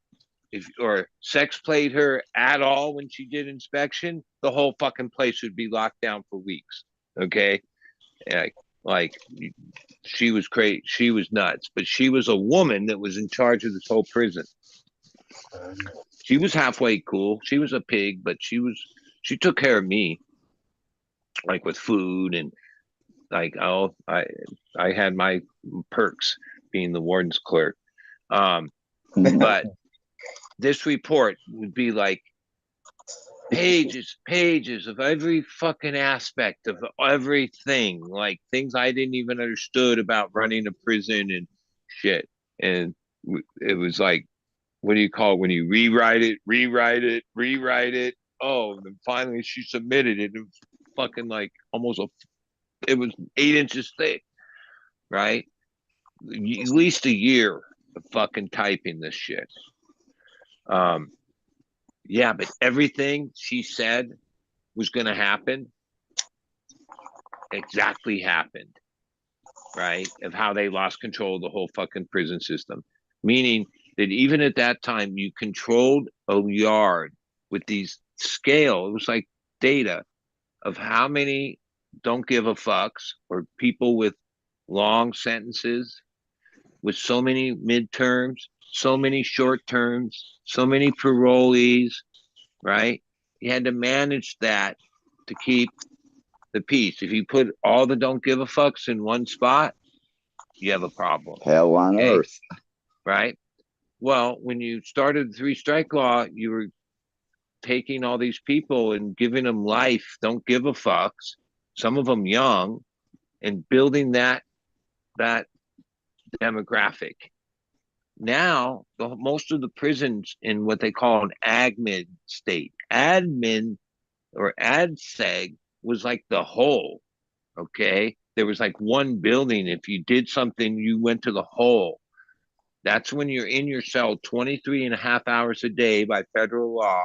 if or sex played her at all when she did inspection, the whole fucking place would be locked down for weeks. Okay. Like she was crazy, she was nuts, but she was a woman that was in charge of this whole prison. She was halfway cool. She was a pig, but she took care of me, like with food and like I had my perks being the warden's clerk. But this report would be like pages of every fucking aspect of everything, like things I didn't even understood about running a prison and shit. And it was like, what do you call it when you rewrite it? Oh, and then finally she submitted it. It was fucking like it was 8 inches thick, right? At least a year of fucking typing this shit. Yeah, but everything she said was going to happen exactly happened, right? Of how they lost control of the whole fucking prison system. Meaning that even at that time, you controlled a yard with these scale. It was like data of how many don't give a fucks or people with long sentences, with so many midterms, so many short terms, so many parolees, right? You had to manage that to keep the peace. If you put all the don't give a fucks in one spot, you have a problem. Hell on earth. Right? Well, when you started the three strike law, you were taking all these people and giving them life, don't give a fucks, some of them young, and building that demographic. Now, most of the prisons in what they call an admin state, admin or ADSEG was like the whole. Okay. There was like one building. If you did something, you went to the whole. That's when you're in your cell 23 and a half hours a day by federal law.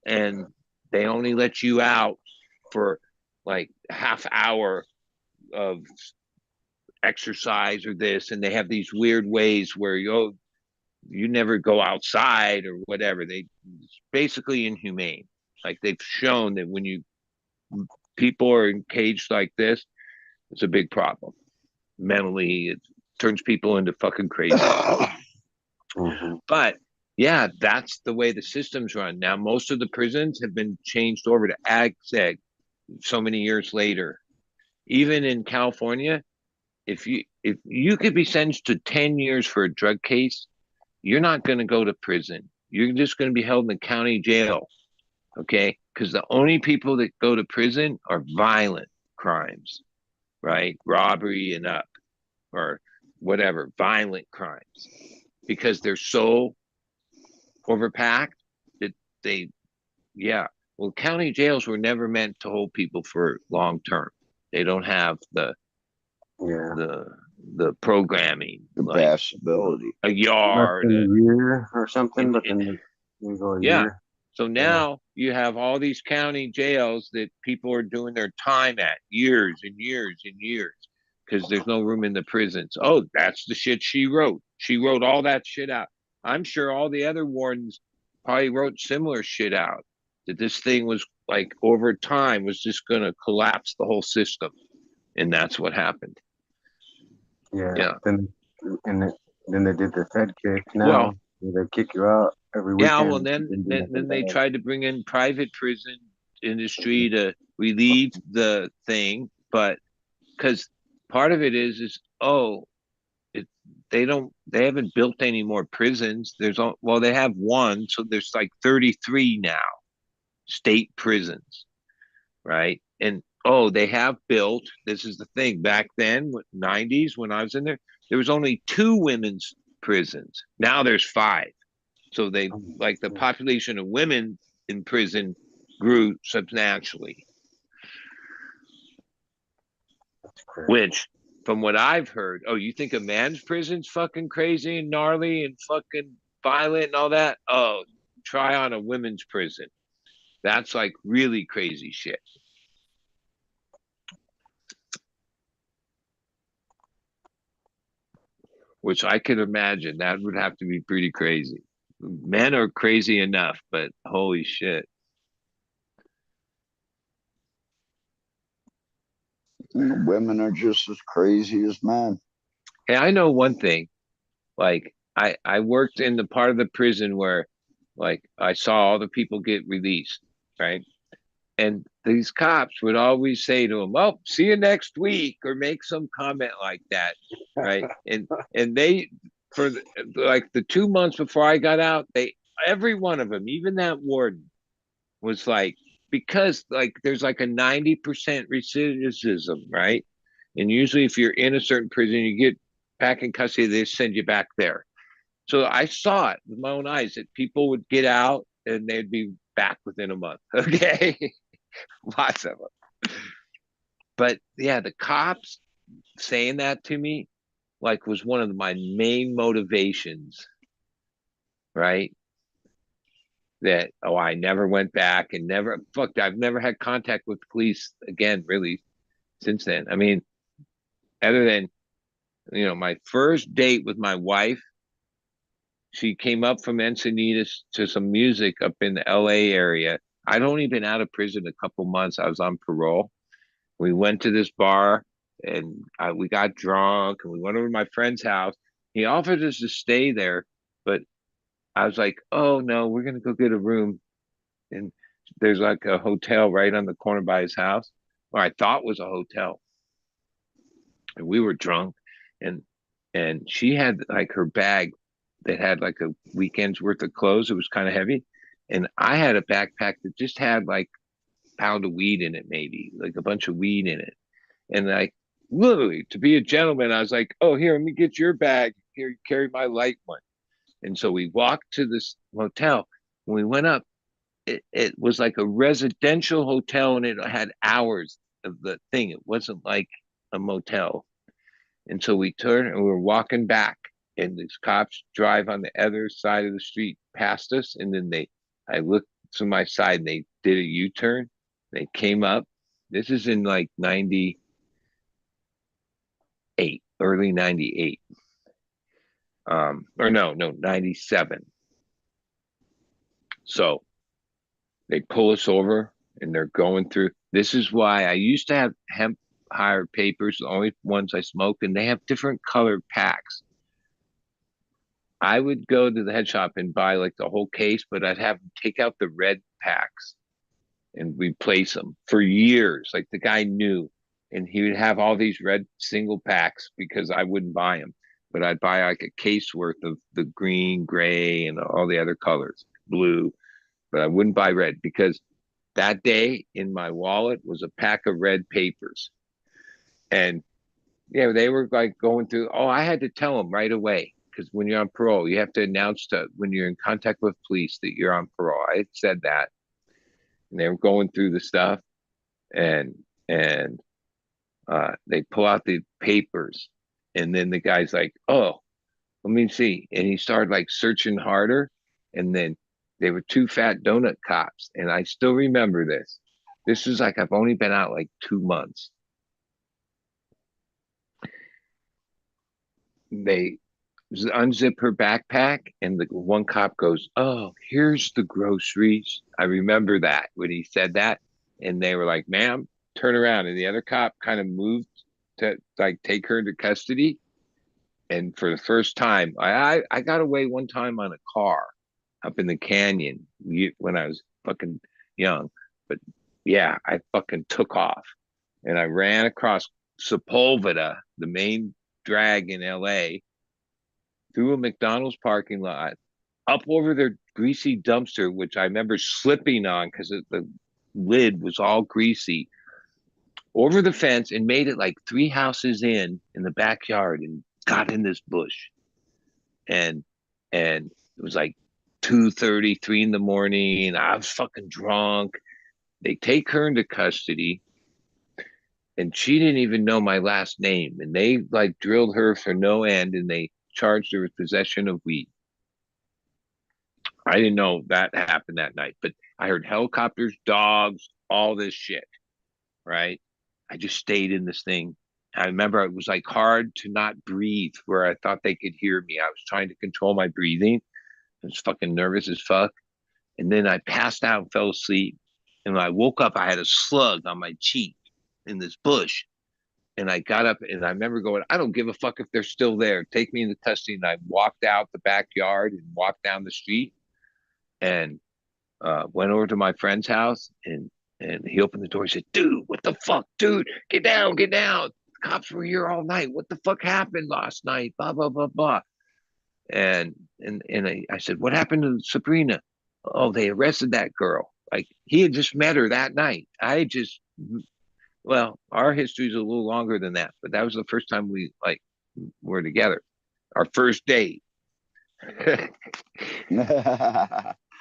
And they only let you out for like half hour of exercise or this, and they have these weird ways where you never go outside or whatever. It's basically inhumane. Like they've shown that when people are encaged like this, it's a big problem. Mentally, it turns people into fucking crazy. But yeah, that's the way the system's run. Now, most of the prisons have been changed over to AgSeg so many years later. Even in California, if you could be sentenced to 10 years for a drug case, you're not going to go to prison. You're just going to be held in the county jail. Okay? Because the only people that go to prison are violent crimes, right? Robbery and up, or whatever, violent crimes. Because they're so overpacked that well, county jails were never meant to hold people for long term. They don't have the programming, the like passability, a yard, a year or something, but then you go a year. So now you have all these county jails that people are doing their time at years and years and years because there's no room in the prisons. Oh, that's the shit she wrote. She wrote all that shit out. I'm sure all the other wardens probably wrote similar shit out, that this thing was like over time was just going to collapse the whole system. And that's what happened. Yeah. Then they did the Fed kick. Now they kick you out every weekend. Yeah, well, then they tried to bring in private prison industry to relieve the thing, but because part of it is they haven't built any more prisons. They have one, so there's like 33 now state prisons, right? And they have built. This is the thing. Back then, 90s, when I was in there was only 2 women's prisons. Now there's 5. So the population of women in prison grew substantially. Which, from what I've heard, you think a man's prison's fucking crazy and gnarly and fucking violent and all that? Oh, try on a women's prison. That's like really crazy shit. Which I could imagine. That would have to be pretty crazy. Men are crazy enough, but holy shit. Women are just as crazy as men. Hey, I know one thing. Like, I worked in the part of the prison where, like, I saw all the people get released, right? And these cops would always say to them, "Oh, see you next week," or make some comment like that, right? And they, for the 2 months before I got out, every one of them, even that warden, was like, because like there's like a 90% recidivism, right? And usually if you're in a certain prison, you get back in custody, they send you back there. So I saw it with my own eyes that people would get out and they'd be back within a month. Okay. Lots of them. But yeah, the cops saying that to me like was one of my main motivations, right? That I never went back and I've never had contact with the police again really since then. I mean, other than my first date with my wife, she came up from Encinitas to some music up in the LA area. I'd only been out of prison a couple months. I was on parole. We went to this bar and we got drunk and we went over to my friend's house. He offered us to stay there, but I was like, "Oh no, we're gonna go get a room." And there's like a hotel right on the corner by his house, or I thought was a hotel. And we were drunk, and she had like her bag that had like a weekend's worth of clothes. It was kind of heavy, and I had a backpack that just had like a pound of weed in it, maybe like a bunch of weed in it. And like literally, to be a gentleman, I was like, "Oh, here, let me get your bag. Here, carry my light one." And so we walked to this motel. When we went up, it was like a residential hotel and it had hours of the thing. It wasn't like a motel. And so we turned and we were walking back and these cops drive on the other side of the street past us. And then I looked to my side and they did a U-turn. They came up. This is in like 98, early 98. Or no, 97. So they pull us over and they're going through. This is why I used to have hemp hired papers, the only ones I smoked, and they have different colored packs. I would go to the head shop and buy like the whole case, but I'd have them take out the red packs and replace them for years. Like the guy knew, and he would have all these red single packs because I wouldn't buy them, but I'd buy like a case worth of the green, gray, and all the other colors, blue, but I wouldn't buy red because that day in my wallet was a pack of red papers. And yeah, they were like going through, oh, I had to tell them right away. Because when you're on parole, you have to announce to when you're in contact with police that you're on parole. I had said that, and they were going through the stuff, and they pull out the papers, and then the guy's like, "Oh, let me see," and he started like searching harder, and then they were two fat donut cops, and I still remember this. This is like I've only been out like 2 months. They unzip her backpack and the one cop goes, "Oh, here's the groceries." I remember that when he said that, and they were like, "Ma'am, turn around." And the other cop kind of moved to like take her into custody. And for the first time, I got away one time on a car up in the canyon when I was fucking young. But yeah, I fucking took off and I ran across Sepulveda, the main drag in LA, through a McDonald's parking lot, up over their greasy dumpster, which I remember slipping on because the lid was all greasy, over the fence and made it like 3 houses in the backyard and got in this bush. And it was like 2:30, 3 in the morning. I was fucking drunk. They take her into custody and she didn't even know my last name. And they like drilled her for no end and they charged her with possession of weed. I didn't know that happened that night, but I heard helicopters, dogs, all this shit, right? I just stayed in this thing. I remember it was like hard to not breathe where I thought they could hear me. I was trying to control my breathing. I was fucking nervous as fuck. And then I passed out and fell asleep. And when I woke up, I had a slug on my cheek in this bush. And I got up and I remember going, I don't give a fuck if they're still there. Take me into custody. And I walked out the backyard and walked down the street and went over to my friend's house and he opened the door. He said, "Dude, what the fuck, dude? Get down, get down. The cops were here all night. What the fuck happened last night? Blah, blah, blah, blah." And I said, "What happened to Sabrina?" "Oh, they arrested that girl." Like he had just met her that night. Well, our history is a little longer than that, but that was the first time we like were together. Our first date.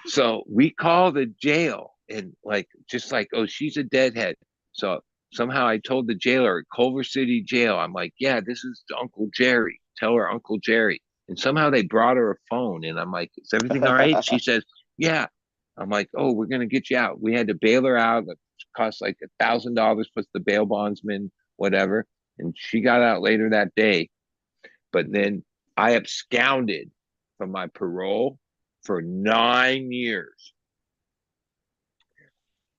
So we call the jail and like, just like, "Oh, she's a deadhead." So somehow I told the jailer at Culver City Jail, I'm like, "Yeah, this is Uncle Jerry. Tell her Uncle Jerry." And somehow they brought her a phone and I'm like, "Is everything all right?" She says, "Yeah." I'm like, "Oh, we're going to get you out." We had to bail her out. It cost like $1,000 plus the bail bondsman, whatever. And she got out later that day. But then I absconded from my parole for 9 years.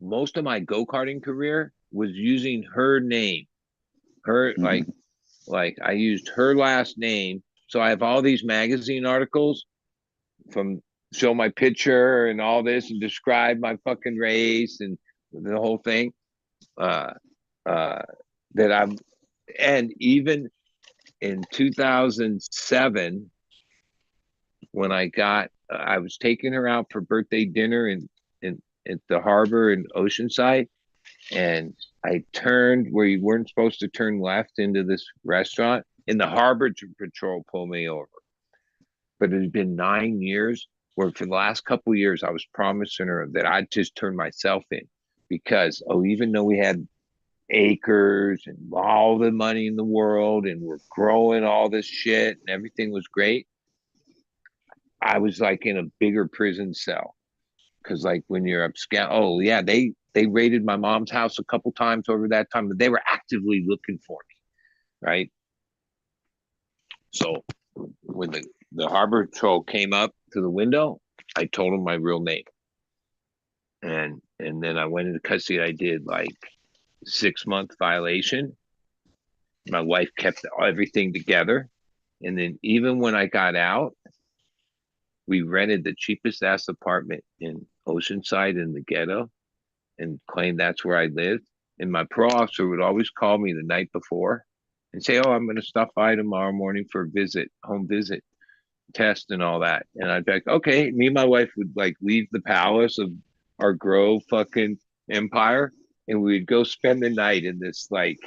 Most of my go-karting career was using her name. Her like I used her last name. So I have all these magazine articles from show my picture and all this and describe my fucking race and the whole thing. That I'm and even in 2007 when I was taking her out for birthday dinner in at the harbor in Oceanside, and I turned where you weren't supposed to turn left into this restaurant, and the harbor patrol pulled me over. But it had been 9 years where for the last couple of years I was promising her that I'd just turn myself in because even though we had acres and all the money in the world and we're growing all this shit and everything was great, I was like in a bigger prison cell. Because like when you're upscale, oh yeah, they raided my mom's house a couple times over that time, but they were actively looking for me, right? So when the harbor patrol came up to the window, I told him my real name, and then I went into custody. I did like 6 month violation. My wife kept everything together, and then even when I got out, we rented the cheapest ass apartment in Oceanside in the ghetto and claimed that's where I lived. And my parole officer would always call me the night before and say, "Oh, I'm going to stop by tomorrow morning for a visit, home visit, test, and all that." And I'd be like, "Okay." Me and my wife would like leave the palace of our Grove fucking empire, and we'd go spend the night in this like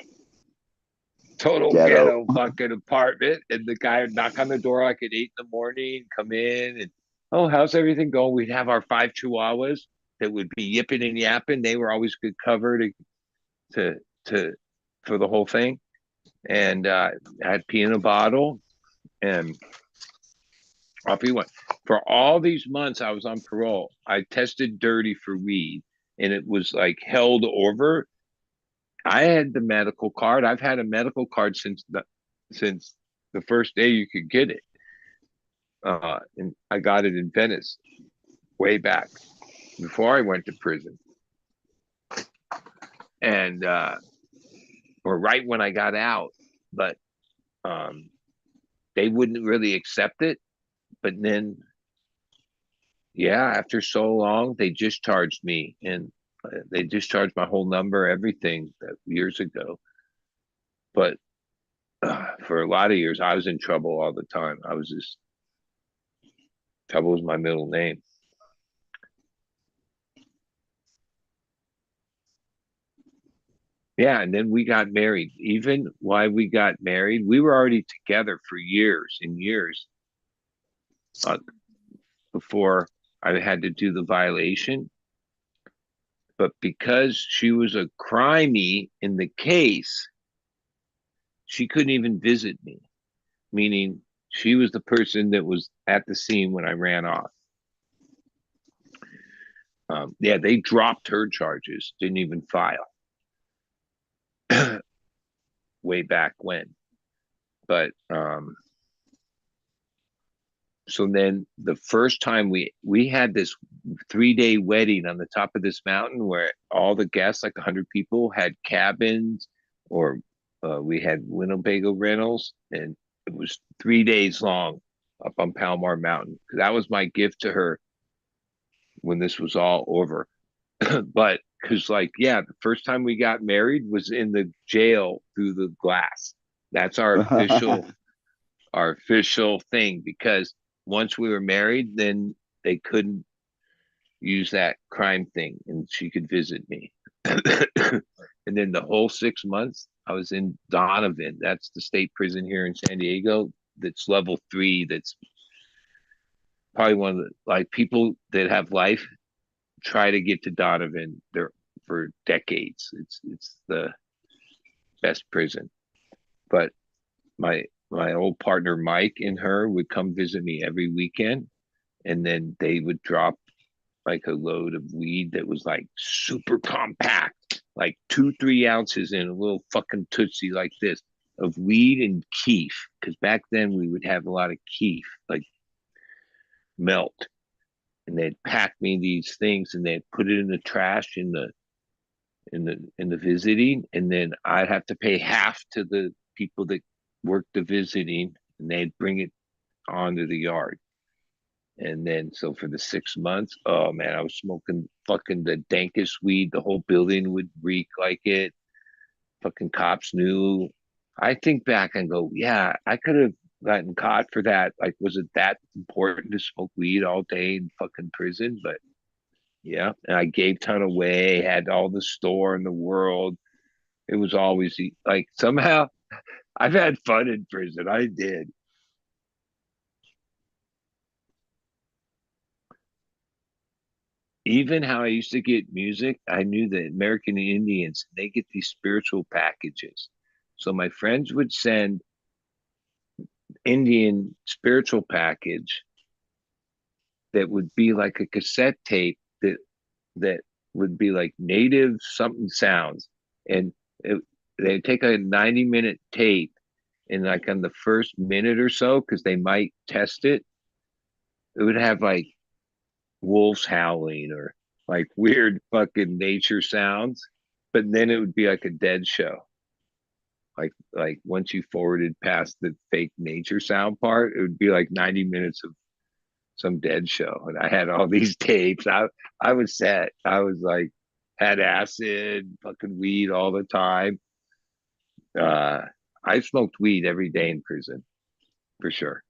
total ghetto fucking apartment. And the guy would knock on the door like at 8 in the morning, come in, and oh, how's everything going? We'd have our 5 chihuahuas that would be yipping and yapping. They were always good cover to to for the whole thing. And I had pee in a bottle, and off he went. For all these months I was on parole, I tested dirty for weed, and it was like held over. I had the medical card. I've had a medical card since the first day you could get it. And I got it in Venice way back before I went to prison. And or right when I got out, but they wouldn't really accept it. But then, yeah, after so long, they discharged me, and they discharged my whole number, everything years ago. But for a lot of years, I was in trouble all the time. I was just trouble was my middle name. Yeah, and then we got married. Even why we got married, we were already together for years and years before I had to do the violation. But because she was a crimey in the case, she couldn't even visit me, meaning she was the person that was at the scene when I ran off. Yeah, they dropped her charges, didn't even file way back when. But so then the first time we had this 3-day wedding on the top of this mountain where all the guests, like 100 people, had cabins, or we had Winnebago rentals, and it was 3 days long up on Palomar Mountain. That was my gift to her when this was all over. But because like, yeah, the first time we got married was in the jail through the glass. That's our official thing, because once we were married, then they couldn't use that crime thing and she could visit me. And then the whole 6 months I was in Donovan. That's the state prison here in San Diego. That's level 3. That's probably one of the, like, people that have life try to get to Donovan there for decades. It's the best prison. But my old partner Mike and her would come visit me every weekend, and then they would drop like a load of weed that was like super compact, like 2-3 ounces in a little fucking tootsie like this of weed and keef. Because back then we would have a lot of keef, like melt, and they'd pack me these things and they'd put it in the trash in the visiting, and then I'd have to pay half to the people that worked the visiting, and they'd bring it onto the yard. And then, so for the 6 months, oh man, I was smoking fucking the dankest weed. The whole building would reek like it. Fucking cops knew. I think back and go, yeah, I could have gotten caught for that. Like, was it that important to smoke weed all day in fucking prison? But yeah, and I gave ton away, had all the store in the world. It was always like, somehow I've had fun in prison. I did. Even how I used to get music, I knew the American Indians, they get these spiritual packages. So my friends would send Indian spiritual package that would be like a cassette tape that that would be like native something sounds, and they'd take a 90-minute tape, and like on the first minute or so, because they might test it, it would have like wolves howling or like weird fucking nature sounds, but then it would be like a dead show. Like once you forwarded past the fake nature sound part, it would be like 90 minutes of some dead show. And I had all these tapes. I was set. I was like had acid, fucking weed all the time. I smoked weed every day in prison, for sure.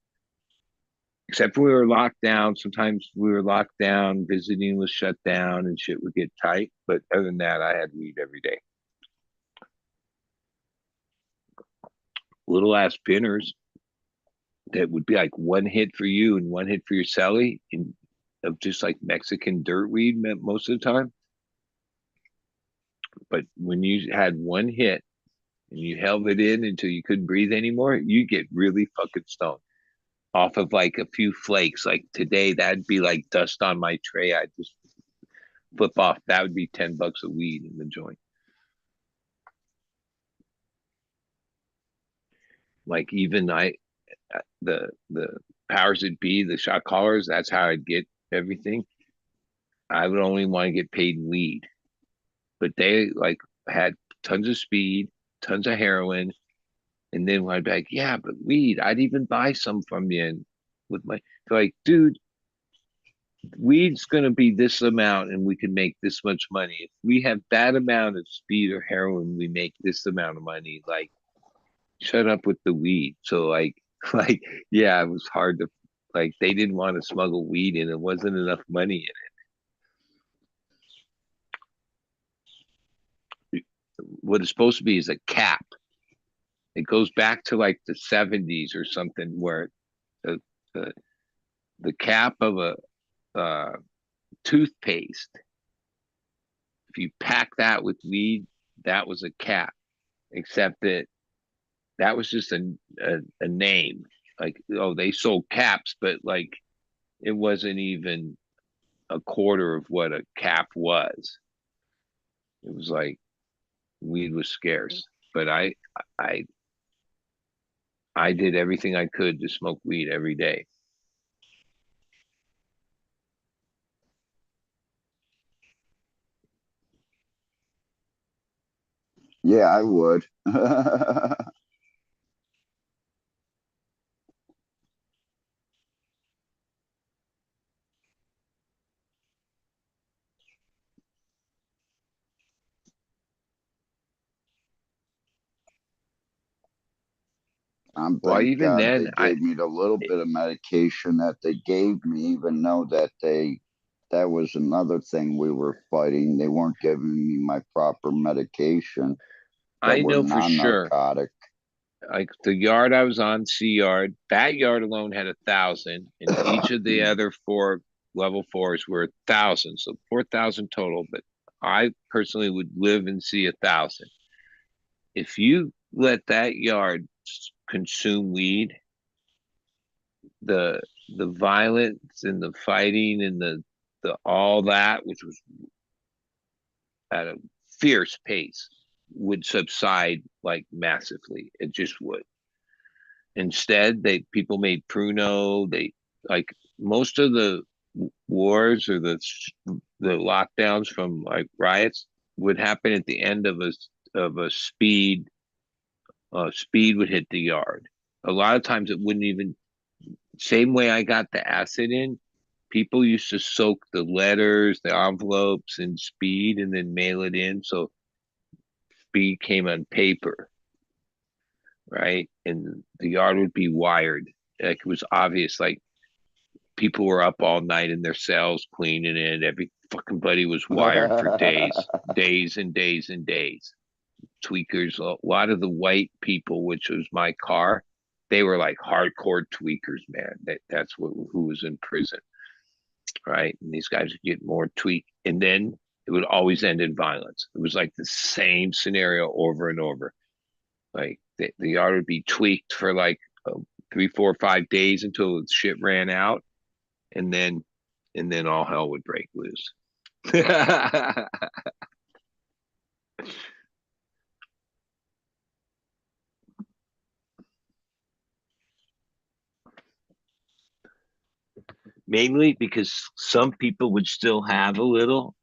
Except when we were locked down. Sometimes we were locked down, visiting was shut down and shit would get tight. But other than that, I had weed every day. Little ass pinners that would be like one hit for you and one hit for your celly, and of just like Mexican dirt weed most of the time. But when you had one hit and you held it in until you couldn't breathe anymore, you get really fucking stoned off of like a few flakes. Like today, that'd be like dust on my tray. I'd just flip off. That would be $10 of weed in the joint. Like even the powers that be, the shot callers, that's how I'd get everything. I would only want to get paid in weed. But they like had tons of speed, tons of heroin. And then I'd be like, yeah, but weed, I'd even buy some from you. And with my, like, dude, weed's going to be this amount and we can make this much money. If we have that amount of speed or heroin, we make this amount of money. Like, shut up with the weed. So like, yeah, it was hard to, like, they didn't want to smuggle weed and it wasn't enough money in it. What it's supposed to be is a cap. It goes back to like the 70s or something, where the the cap of a toothpaste, if you pack that with weed, that was a cap. Except that that was just a name. Like, oh, they sold caps, but like it wasn't even a quarter of what a cap was. It was like weed was scarce, but I I did everything I could to smoke weed every day. Yeah, I would. Well, Thank even God they then, gave me the little bit of medication that they gave me, even though that was another thing we were fighting. They weren't giving me my proper medication that I were know for sure. non-narcotic. Like the yard I was on, C yard, that yard alone had 1,000, and each of the other 4 level 4s were 1,000, so 4,000 total. But I personally would live and see 1,000. If you let that yard consume weed, the violence and the fighting and the all that, which was at a fierce pace, would subside like massively. It just would. Instead, people made Pruno. They like most of the wars or the lockdowns from like riots would happen at the end of a speed. Speed would hit the yard. A lot of times it wouldn't even. Same way I got the acid in. People used to soak the letters, the envelopes in speed and then mail it in. So speed came on paper, right? And the yard would be wired. Like it was obvious, like people were up all night in their cells cleaning it. Every fucking buddy was wired for days, days and days and days. Tweakers, a lot of the white people, which was my car, they were like hardcore tweakers, man. That's who was in prison, right? And these guys would get more tweak, and then it would always end in violence. It was like the same scenario over and over. Like the yard would be tweaked for like 3, 4, 5 days until the shit ran out, and then all hell would break loose. Mainly because some people would still have a little,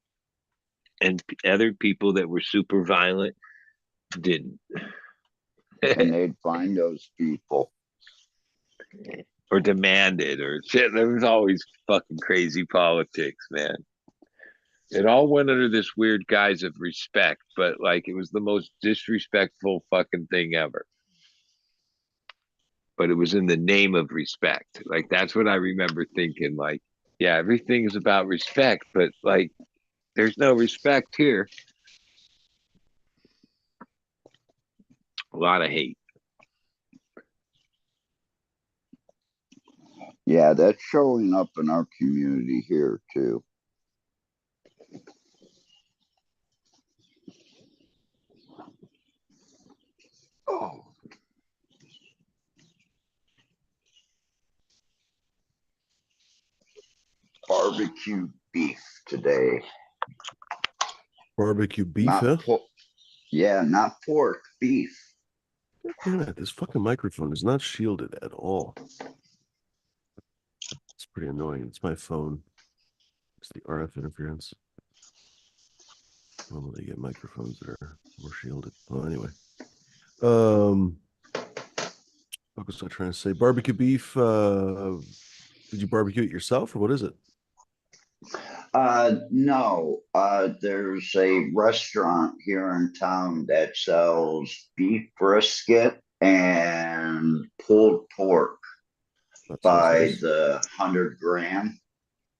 and other people that were super violent didn't. And they'd find those people. Or demanded or shit. There was always fucking crazy politics, man. It all went under this weird guise of respect, but like it was the most disrespectful fucking thing ever. But it was in the name of respect. Like that's what I remember thinking. Like, yeah, everything is about respect, but like there's no respect here. A lot of hate. Yeah, that's showing up in our community here too. Oh. Barbecue beef today. Barbecue beef, not huh? Yeah, not pork, beef. God damn it, this fucking microphone is not shielded at all. It's pretty annoying. It's my phone. It's the RF interference. Normally you get microphones that are more shielded. Well, anyway. What was I trying to say? Barbecue beef, did you barbecue it yourself or what is it? No. There's a restaurant here in town that sells beef brisket and pulled pork by nice. the 100 gram.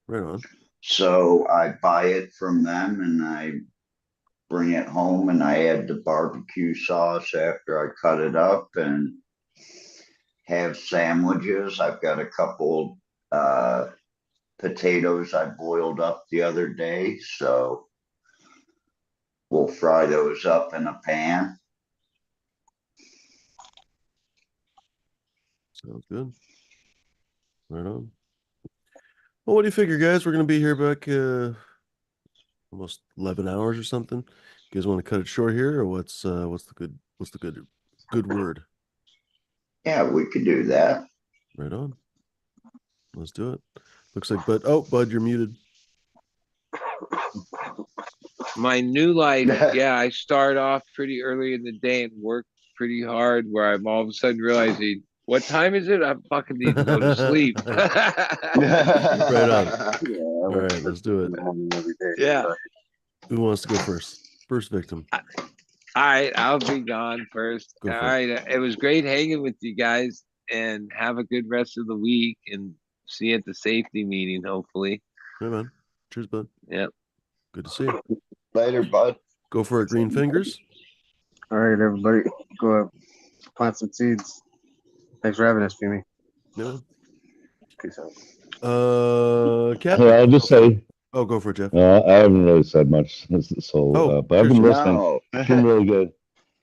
Right on. So I buy it from them and I bring it home and I add the barbecue sauce after I cut it up and have sandwiches. I've got a couple potatoes I boiled up the other day, so we'll fry those up in a pan. Sounds good. Right on. Well, what do you figure, guys? We're gonna be here back almost 11 hours or something. You guys want to cut it short here, or what's the good word? Yeah, we could do that. Right on. Let's do it. Looks like Bud, you're muted. My new life, yeah, I start off pretty early in the day and work pretty hard where I'm all of a sudden realizing, what time is it? I fucking need to go to sleep. Right on. All right, let's do it. Every day. Yeah. Who wants to go first? First victim. All right, I'll be gone first. All right, it was great hanging with you guys, and have a good rest of the week, and see you at the safety meeting, hopefully. Hey, man. Cheers, bud. Yep. Good to see you. Later, bud. Go for it, green fingers. All right, everybody, go up, plant some seeds. Thanks for having us, Jimmy. No. Peace out. Captain. Yeah, I'll just say. Oh, go for it, Jeff. I haven't really said much, so but I've been listening. No. It's been really good.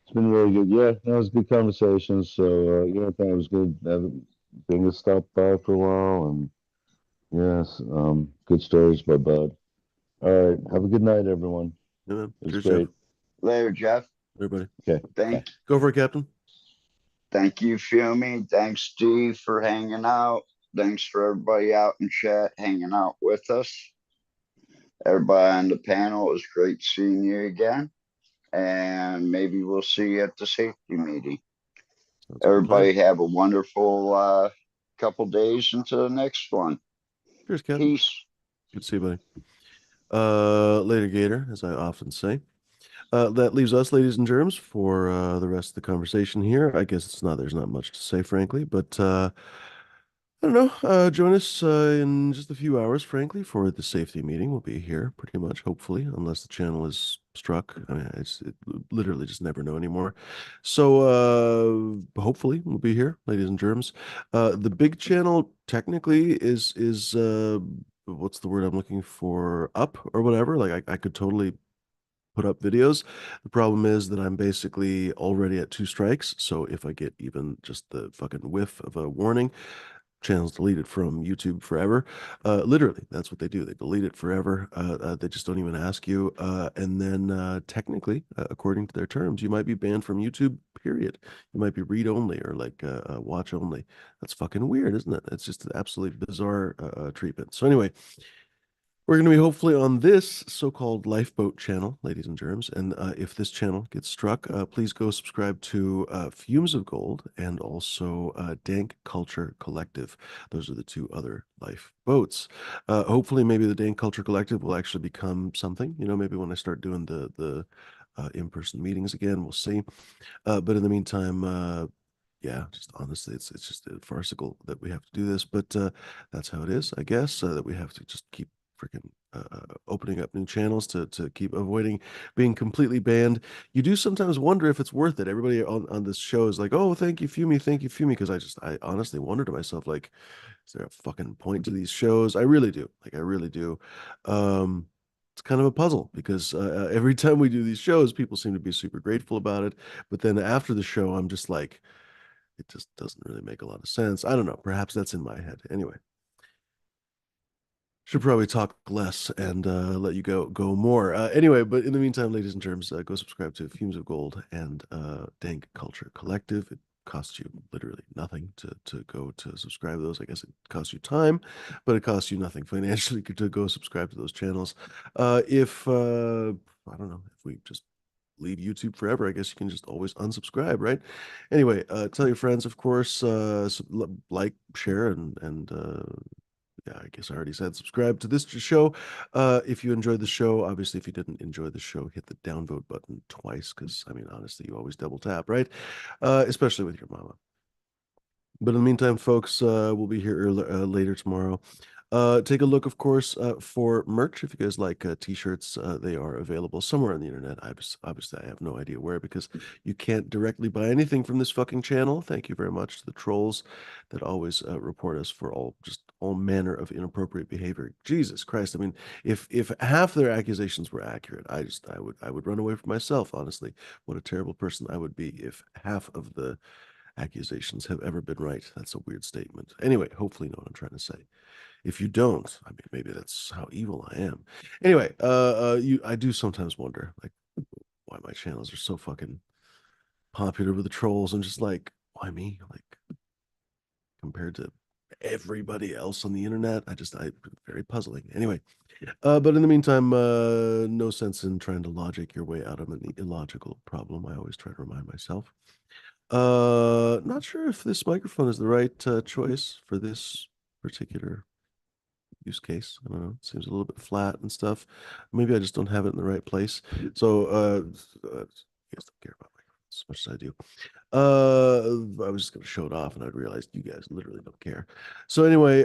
It's been really good. Yeah, that was good conversation. So I think it was good. Being stopped by for a while, and yes, good stories by Bud. All right, have a good night, everyone. Yeah, it was cheers, great. Jeff. Later, Jeff. Everybody. Okay. Go for it, Captain. Thank you, Fumi. Thanks, Steve, for hanging out. Thanks for everybody out in chat hanging out with us. Everybody on the panel, it was great seeing you again. And maybe we'll see you at the safety meeting. Everybody have a wonderful couple days until the next one. Cheers, Captain. Peace. Good to see you, buddy. Later, Gator, as I often say. That leaves us, ladies and germs, for the rest of the conversation here. I guess there's not much to say, frankly, but I don't know. Join us in just a few hours, frankly, for the safety meeting. We'll be here pretty much, hopefully, unless the channel is struck. I mean, it literally just never know anymore. So hopefully we'll be here, ladies and germs. The big channel technically is what's the word I'm looking for? Up or whatever. Like I could totally put up videos. The problem is that I'm basically already at 2 strikes. So if I get even just the fucking whiff of a warning, channels deleted from YouTube forever. Literally, that's what they do. They delete it forever. They just don't even ask you. And then technically, according to their terms, you might be banned from YouTube, period. You might be read only or like watch only. That's fucking weird, isn't it? It's just an absolutely bizarre treatment. So anyway, we're going to be hopefully on this so-called lifeboat channel, ladies and germs. And if this channel gets struck, please go subscribe to Fumes of Gold and also Dank Culture Collective. Those are the two other lifeboats. Hopefully, maybe the Dank Culture Collective will actually become something. You know, maybe when I start doing the in-person meetings again, we'll see. But in the meantime, yeah, just honestly, it's just farcical that we have to do this, but that's how it is, I guess. That we have to just keep freaking opening up new channels to keep avoiding being completely banned. You do sometimes wonder if it's worth it. Everybody on this show is like, "Oh, thank you, Fumi, thank you, Fumi," because I honestly wonder to myself, like, is there a fucking point to these shows? I really do. Like, I really do. It's kind of a puzzle because every time we do these shows, people seem to be super grateful about it, but then after the show, I'm just like, it just doesn't really make a lot of sense. I don't know. Perhaps that's in my head. Anyway, should probably talk less and let you go more. Anyway, but in the meantime, ladies and germs, go subscribe to Fumes of Gold and Dank Culture Collective. It costs you literally nothing to go to subscribe to those. I guess it costs you time, but it costs you nothing financially to go subscribe to those channels. If I don't know, if we just leave YouTube forever, I guess you can just always unsubscribe, right? Anyway, tell your friends, of course, like, share, and yeah, I guess I already said subscribe to this show. If you enjoyed the show, obviously, if you didn't enjoy the show, hit the downvote button twice, because I mean, honestly, you always double tap, right? Especially with your mama. But in the meantime, folks, we'll be here later tomorrow. Take a look, of course, for merch. If you guys like t-shirts, they are available somewhere on the internet. Obviously, I have no idea where because you can't directly buy anything from this fucking channel. Thank you very much to the trolls that always report us for all manner of inappropriate behavior. Jesus Christ! I mean, if half their accusations were accurate, I would run away from myself. Honestly, what a terrible person I would be if half of the accusations have ever been right. That's a weird statement. Anyway, hopefully you know what I'm trying to say. If you don't, I mean, maybe that's how evil I am. Anyway, I do sometimes wonder, like, why my channels are so fucking popular with the trolls. I'm just like, why me? Like, compared to everybody else on the internet, very puzzling. Anyway, but in the meantime, no sense in trying to logic your way out of an illogical problem. I always try to remind myself. Not sure if this microphone is the right choice for this particular use case. I don't know. It seems a little bit flat and stuff. Maybe I just don't have it in the right place. So, you guys don't care about microphones as much as I do. I was just gonna show it off, and I realized you guys literally don't care. So anyway,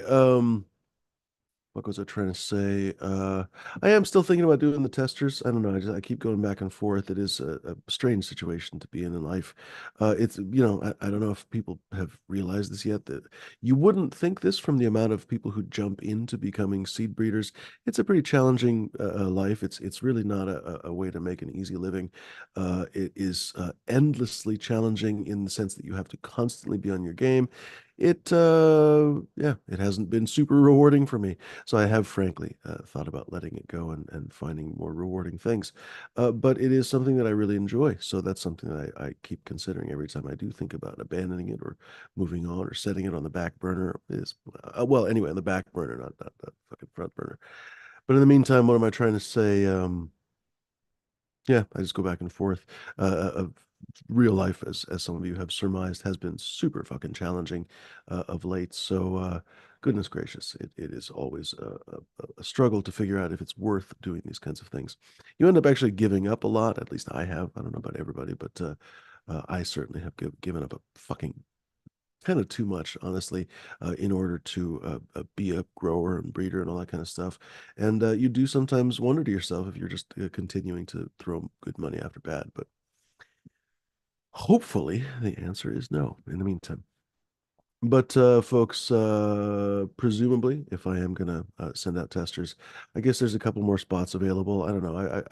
what was I trying to say? I am still thinking about doing the testers. I don't know. I keep going back and forth. It is a strange situation to be in life. It's, I don't know if people have realized this yet, that you wouldn't think this from the amount of people who jump into becoming seed breeders. It's a pretty challenging life. It's really not a way to make an easy living. It is endlessly challenging in the sense that you have to constantly be on your game. It hasn't been super rewarding for me. So I have frankly thought about letting it go and finding more rewarding things. But it is something that I really enjoy. So that's something that I keep considering every time I do think about abandoning it or moving on or setting it on the back burner. Well, anyway, on the back burner, not the fucking front burner. But in the meantime, what am I trying to say? Yeah, I just go back and forth. Of real life, as some of you have surmised, has been super fucking challenging of late. So, goodness gracious, it is always a struggle to figure out if it's worth doing these kinds of things. You end up actually giving up a lot. At least I have. I don't know about everybody, but I certainly have given up a fucking kind of too much, honestly, in order to be a grower and breeder and all that kind of stuff. And you do sometimes wonder to yourself if you're just continuing to throw good money after bad. But hopefully the answer is no in the meantime. But folks, presumably, if I am gonna send out testers, I guess there's a couple more spots available. I don't know.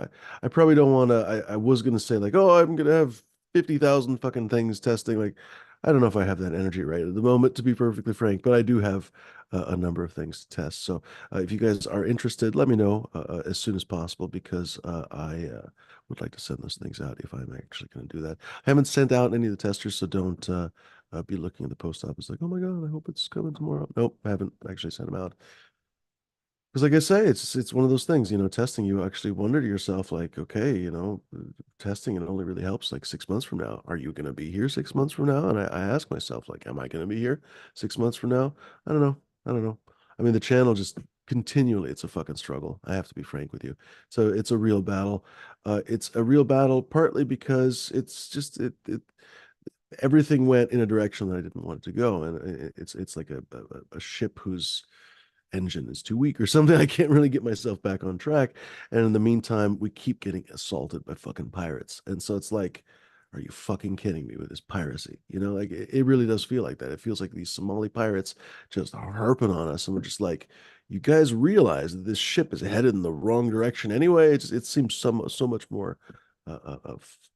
I probably don't want to. I was gonna say like, oh, I'm gonna have 50,000 fucking things testing. Like, I don't know if I have that energy right at the moment, to be perfectly frank, but I do have a number of things to test. So if you guys are interested, let me know as soon as possible, because I would like to send those things out if I'm actually going to do that. I haven't sent out any of the testers, so don't be looking at the post office like, oh my God, I hope it's coming tomorrow. Nope, I haven't actually sent them out. Because like I say, it's one of those things, testing, you actually wonder to yourself, like, okay, testing, it only really helps like 6 months from now. Are you going to be here 6 months from now? And I ask myself, like, am I going to be here 6 months from now? I don't know. I don't know. I mean, the channel just continually, it's a fucking struggle. I have to be frank with you. So it's a real battle. It's a real battle partly because it's just, everything went in a direction that I didn't want it to go. And it's like a ship whose engine is too weak or something. I can't really get myself back on track. And in the meantime, we keep getting assaulted by fucking pirates. And so it's like, are you fucking kidding me with this piracy? Like it really does feel like that. It feels like these Somali pirates just harping on us. And we're just like, you guys realize that this ship is headed in the wrong direction anyway. It seems so much more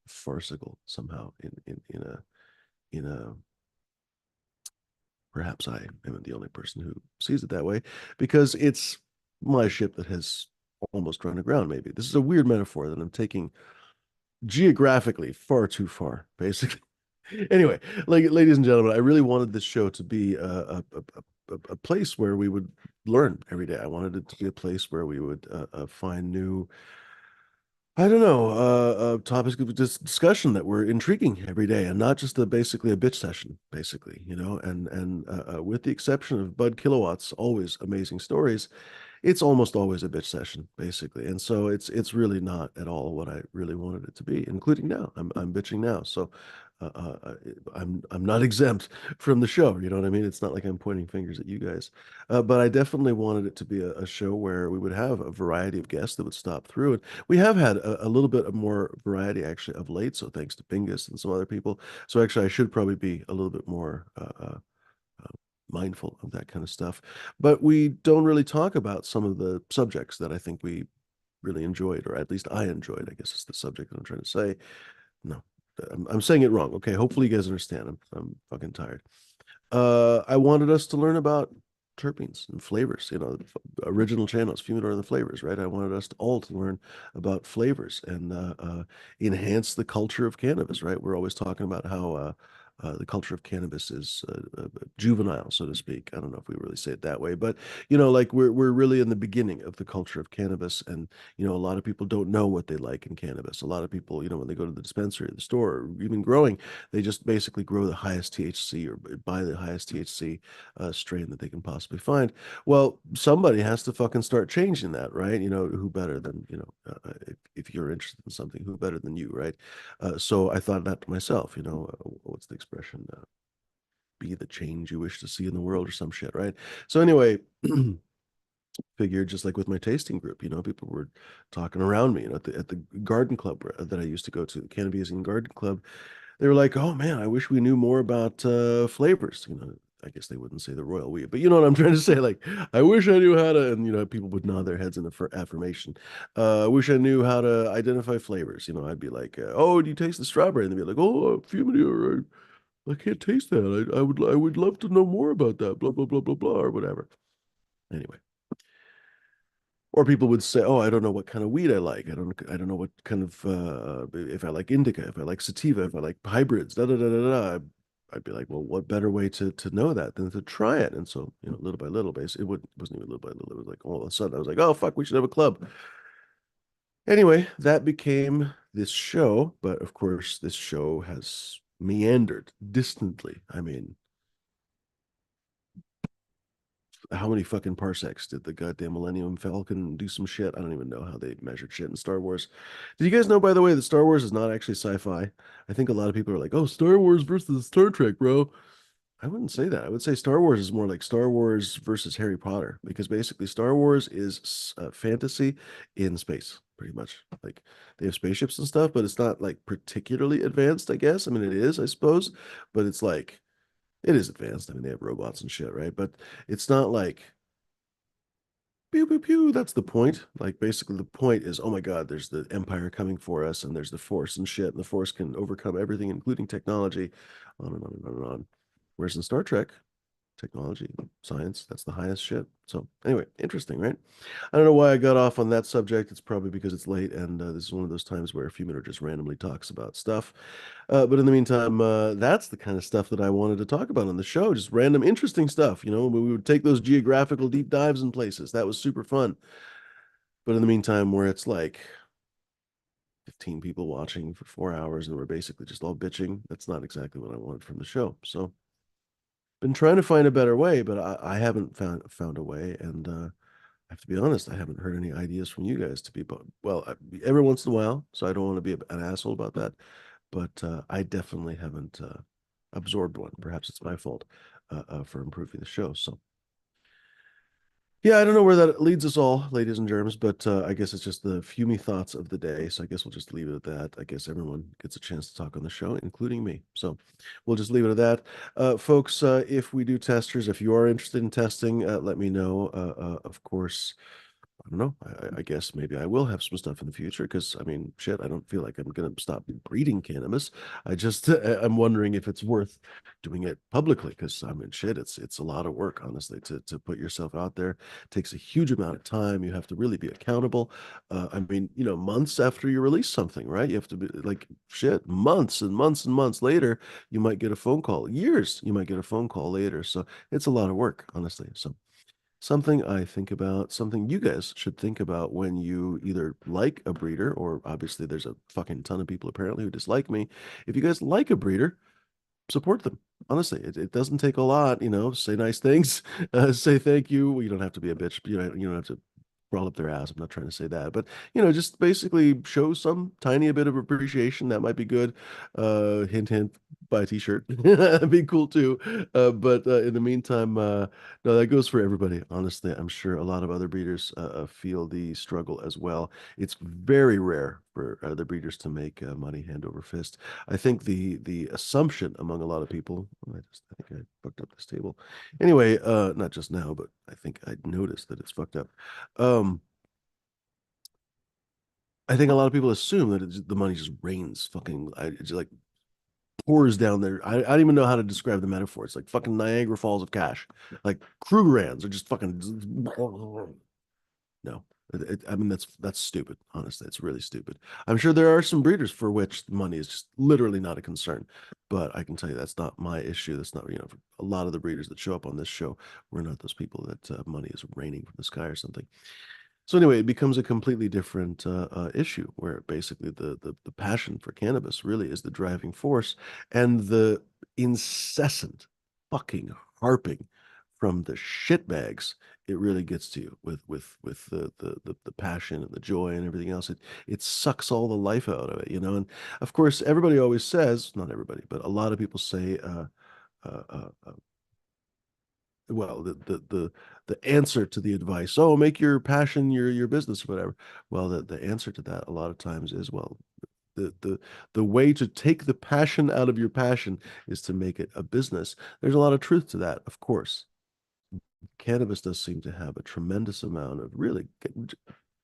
farcical somehow in a perhaps I am the only person who sees it that way, because it's my ship that has almost run aground, maybe. This is a weird metaphor that I'm taking geographically far too far, basically. Anyway, like, ladies and gentlemen, I really wanted this show to be a place where we would learn every day. I wanted it to be a place where we would find new, I don't know, topics of discussion that were intriguing every day, and not just basically a bitch session, basically, and with the exception of Bud Kilowatts, always amazing stories, it's almost always a bitch session, basically. And so it's really not at all what I really wanted it to be, including now. I'm bitching now. So uh, uh, I'm not exempt from the show. You know what I mean? It's not like I'm pointing fingers at you guys. But I definitely wanted it to be a show where we would have a variety of guests that would stop through. And we have had a little bit of more variety actually of late. So thanks to Bingus and some other people. So actually, I should probably be a little bit more mindful of that kind of stuff. But we don't really talk about some of the subjects that I think we really enjoyed, or at least I enjoyed, I guess is the subject that I'm trying to say. No, I'm saying it wrong. Okay, hopefully you guys understand. I'm fucking tired. I wanted us to learn about terpenes and flavors, original channels, Fumidor and the flavors, right? I wanted us all to learn about flavors and enhance the culture of cannabis, right? We're always talking about how the culture of cannabis is juvenile, so to speak. I don't know if we really say it that way, but like we're really in the beginning of the culture of cannabis, and a lot of people don't know what they like in cannabis. A lot of people, when they go to the dispensary, the store, or even growing, they just basically grow the highest THC or buy the highest THC strain that they can possibly find. Well, somebody has to fucking start changing that, right? Who better than if you're interested in something, who better than you, right? So I thought that to myself, what's the expression? Be the change you wish to see in the world, or some shit, right? So anyway, figured, just like with my tasting group, people were talking around me, at the garden club that I used to go to, the Cannabis Garden Club. They were like, "Oh man, I wish we knew more about flavors." I guess they wouldn't say the royal we, but you know what I'm trying to say. Like, I wish I knew how to, and people would nod their heads in affirmation. I wish I knew how to identify flavors. I'd be like, "Oh, do you taste the strawberry?" And they'd be like, "Oh, Fumidor, I can't taste that. I would love to know more about that. Blah blah blah blah blah," or whatever. Anyway. Or people would say, "Oh, I don't know what kind of weed I like. I don't know what kind of if I like indica, if I like sativa, if I like hybrids, da da da da da." I'd be like, "Well, what better way to know that than to try it?" And so, little by little, basically, wasn't even little by little. It was like all of a sudden, I was like, "Oh fuck, we should have a club." Anyway, that became this show, but of course, this show has meandered distantly. I mean, how many fucking parsecs did the goddamn Millennium Falcon do some shit? I don't even know how they measured shit in Star Wars. Did you guys know, by the way, that Star Wars is not actually sci-fi? I think a lot of people are like, "Oh, Star Wars versus Star Trek, bro." I wouldn't say that. I would say Star Wars is more like Star Wars versus Harry Potter, because basically Star Wars is fantasy in space, pretty much. Like, they have spaceships and stuff, but it's not like particularly advanced, I guess. I mean, it is, I suppose, but it's like, it is advanced. I mean, they have robots and shit, right? But it's not like pew pew pew. That's the point. Like basically the point is, oh my God, there's the Empire coming for us, and there's the Force and shit, and the Force can overcome everything, including technology, on and on and on and on. Whereas in Star Trek, technology, science, that's the highest shit. So anyway, interesting, right? I don't know why I got off on that subject. It's probably because it's late, and this is one of those times where a few minutes just randomly talks about stuff. But in the meantime, that's the kind of stuff that I wanted to talk about on the show, just random interesting stuff. You know, we would take those geographical deep dives in places. That was super fun. But in the meantime, where it's like 15 people watching for 4 hours and we're basically just all bitching, that's not exactly what I wanted from the show. So been trying to find a better way, but I haven't found a way. And I have to be honest, I haven't heard any ideas from you guys to be, well, every once in a while. So I don't want to be an asshole about that. But I definitely haven't absorbed one. Perhaps it's my fault for improving the show. So yeah, I don't know where that leads us all, ladies and germs, but I guess it's just the fumey thoughts of the day. So I guess we'll just leave it at that. I guess everyone gets a chance to talk on the show, including me. So we'll just leave it at that. Folks, if we do testers, if you are interested in testing, let me know. Of course, I don't know. I guess maybe I will have some stuff in the future because I mean, shit, I don't feel like I'm gonna stop breeding cannabis. I just I'm wondering if it's worth doing it publicly because I mean, shit, it's a lot of work, honestly, to put yourself out there. It takes a huge amount of time. You have to really be accountable. I mean, you know, months after you release something, right? You have to be like shit, months and months and months later, you might get a phone call. Years, you might get a phone call later. So it's a lot of work, honestly. So something I think about, something you guys should think about when you either like a breeder, or obviously there's a fucking ton of people apparently who dislike me. If you guys like a breeder, support them. Honestly, it doesn't take a lot, you know, say nice things, say thank you. Well, you don't have to be a bitch, you don't have to crawl up their ass. I'm not trying to say that, but you know, just basically show some tiny bit of appreciation. That might be good. Hint, hint, buy a t-shirt. That'd be cool too. But in the meantime, no, that goes for everybody. Honestly, I'm sure a lot of other breeders feel the struggle as well. It's very rare for other breeders to make money hand over fist. I think the assumption among a lot of people, I think I fucked up this table. Anyway, not just now, but I think I noticed that it's fucked up. I think a lot of people assume that the money just rains fucking, it just like pours down there. I don't even know how to describe the metaphor. It's like fucking Niagara Falls of cash. Like Krugerrands are just fucking no. I mean that's stupid. Honestly, it's really stupid. I'm sure there are some breeders for which money is just literally not a concern, but I can tell you that's not my issue. That's not, you know, for a lot of the breeders that show up on this show, we're not those people that money is raining from the sky or something. So anyway, it becomes a completely different issue where basically the passion for cannabis really is the driving force, and the incessant fucking harping from the shitbags, it really gets to you with the passion and the joy and everything else. It sucks all the life out of it, you know. And of course, everybody always says, not everybody, but a lot of people say, uh, uh, uh, well, the answer to the advice, oh, make your passion your business or whatever. Well, the answer to that a lot of times is, well, the way to take the passion out of your passion is to make it a business. There's a lot of truth to that, of course. Cannabis does seem to have a tremendous amount of really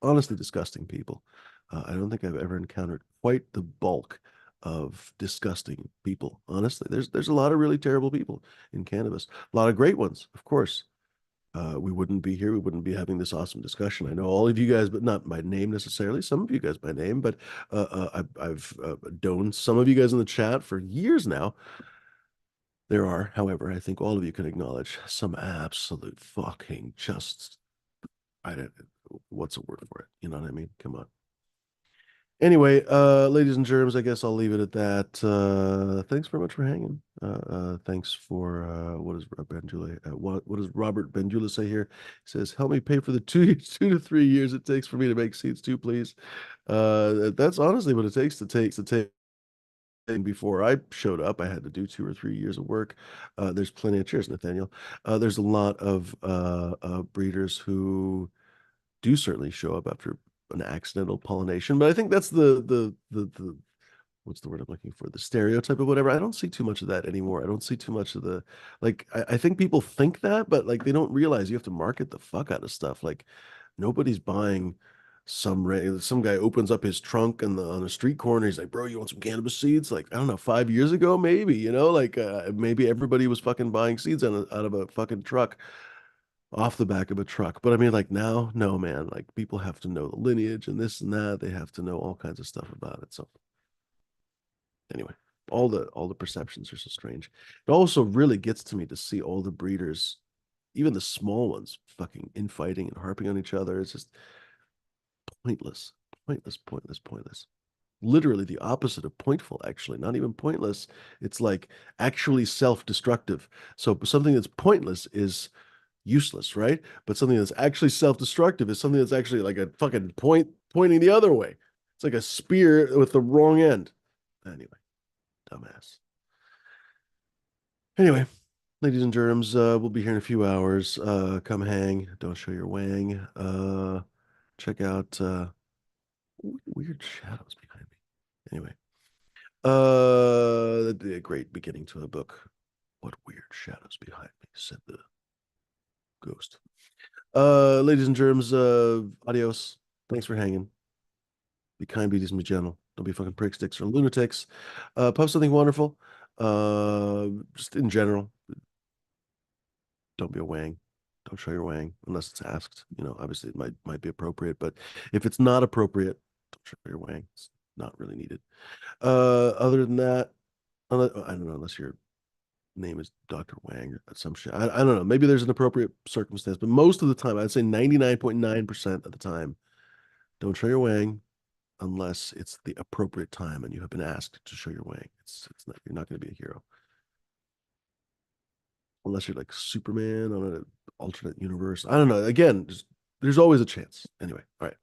honestly disgusting people. I don't think I've ever encountered quite the bulk of disgusting people. Honestly, there's a lot of really terrible people in cannabis. A lot of great ones, of course. We wouldn't be here. We wouldn't be having this awesome discussion. I know all of you guys, but not by name necessarily. Some of you guys by name, but I've known some of you guys in the chat for years now. There are, however, I think all of you can acknowledge some absolute fucking just, I don't, what's a word for it? You know what I mean? Come on. Anyway, ladies and germs, I guess I'll leave it at that. Thanks very much for hanging. Thanks for what does Benjula what does Robert Benjula say here? He says, help me pay for the 2 to 3 years it takes for me to make seeds too, please. That's honestly what it takes to take. Before I showed up, I had to do 2 or 3 years of work. There's plenty of, cheers, Nathaniel. There's a lot of breeders who do certainly show up after an accidental pollination, but I think that's the what's the word I'm looking for? The stereotype of whatever. I don't see too much of that anymore. I don't see too much of the like. I think people think that, but like they don't realize you have to market the fuck out of stuff. Like nobody's buying some guy opens up his trunk on a street corner. He's like, bro, you want some cannabis seeds? Like I don't know, 5 years ago maybe. Like maybe everybody was fucking buying seeds out of a fucking truck off the back of a truck. But I mean, like now, no, man. Like people have to know the lineage and this and that. They have to know all kinds of stuff about it. So anyway, all the perceptions are so strange. It also really gets to me to see all the breeders, even the small ones, fucking infighting and harping on each other. It's just pointless, pointless, pointless, pointless. Literally the opposite of pointful, actually. Not even pointless. It's like actually self-destructive. So something that's pointless is useless, right? But something that's actually self-destructive is something that's actually like a fucking pointing the other way. It's like a spear with the wrong end. Anyway, dumbass. Anyway, ladies and germs, we'll be here in a few hours. Come hang. Don't show your wang. Check out weird shadows behind me. Anyway, that'd be a great beginning to a book. What weird shadows behind me, said the ghost. Ladies and germs, adios. Thanks for hanging. Be kind, be decent, be gentle. Don't be fucking pricks, dicks, or lunatics. Post something wonderful. Just in general, don't be a wang. Don't show your wang unless it's asked. Obviously it might be appropriate, but if it's not appropriate, don't show your wang. It's not really needed. Other than that, I don't know, unless your name is Dr. Wang or some shit. I don't know. Maybe there's an appropriate circumstance, but most of the time, I'd say 99.9% of the time, don't show your wang unless it's the appropriate time and you have been asked to show your wang. You're not going to be a hero. Unless you're like Superman on an alternate universe. I don't know. Again, there's always a chance. Anyway, all right.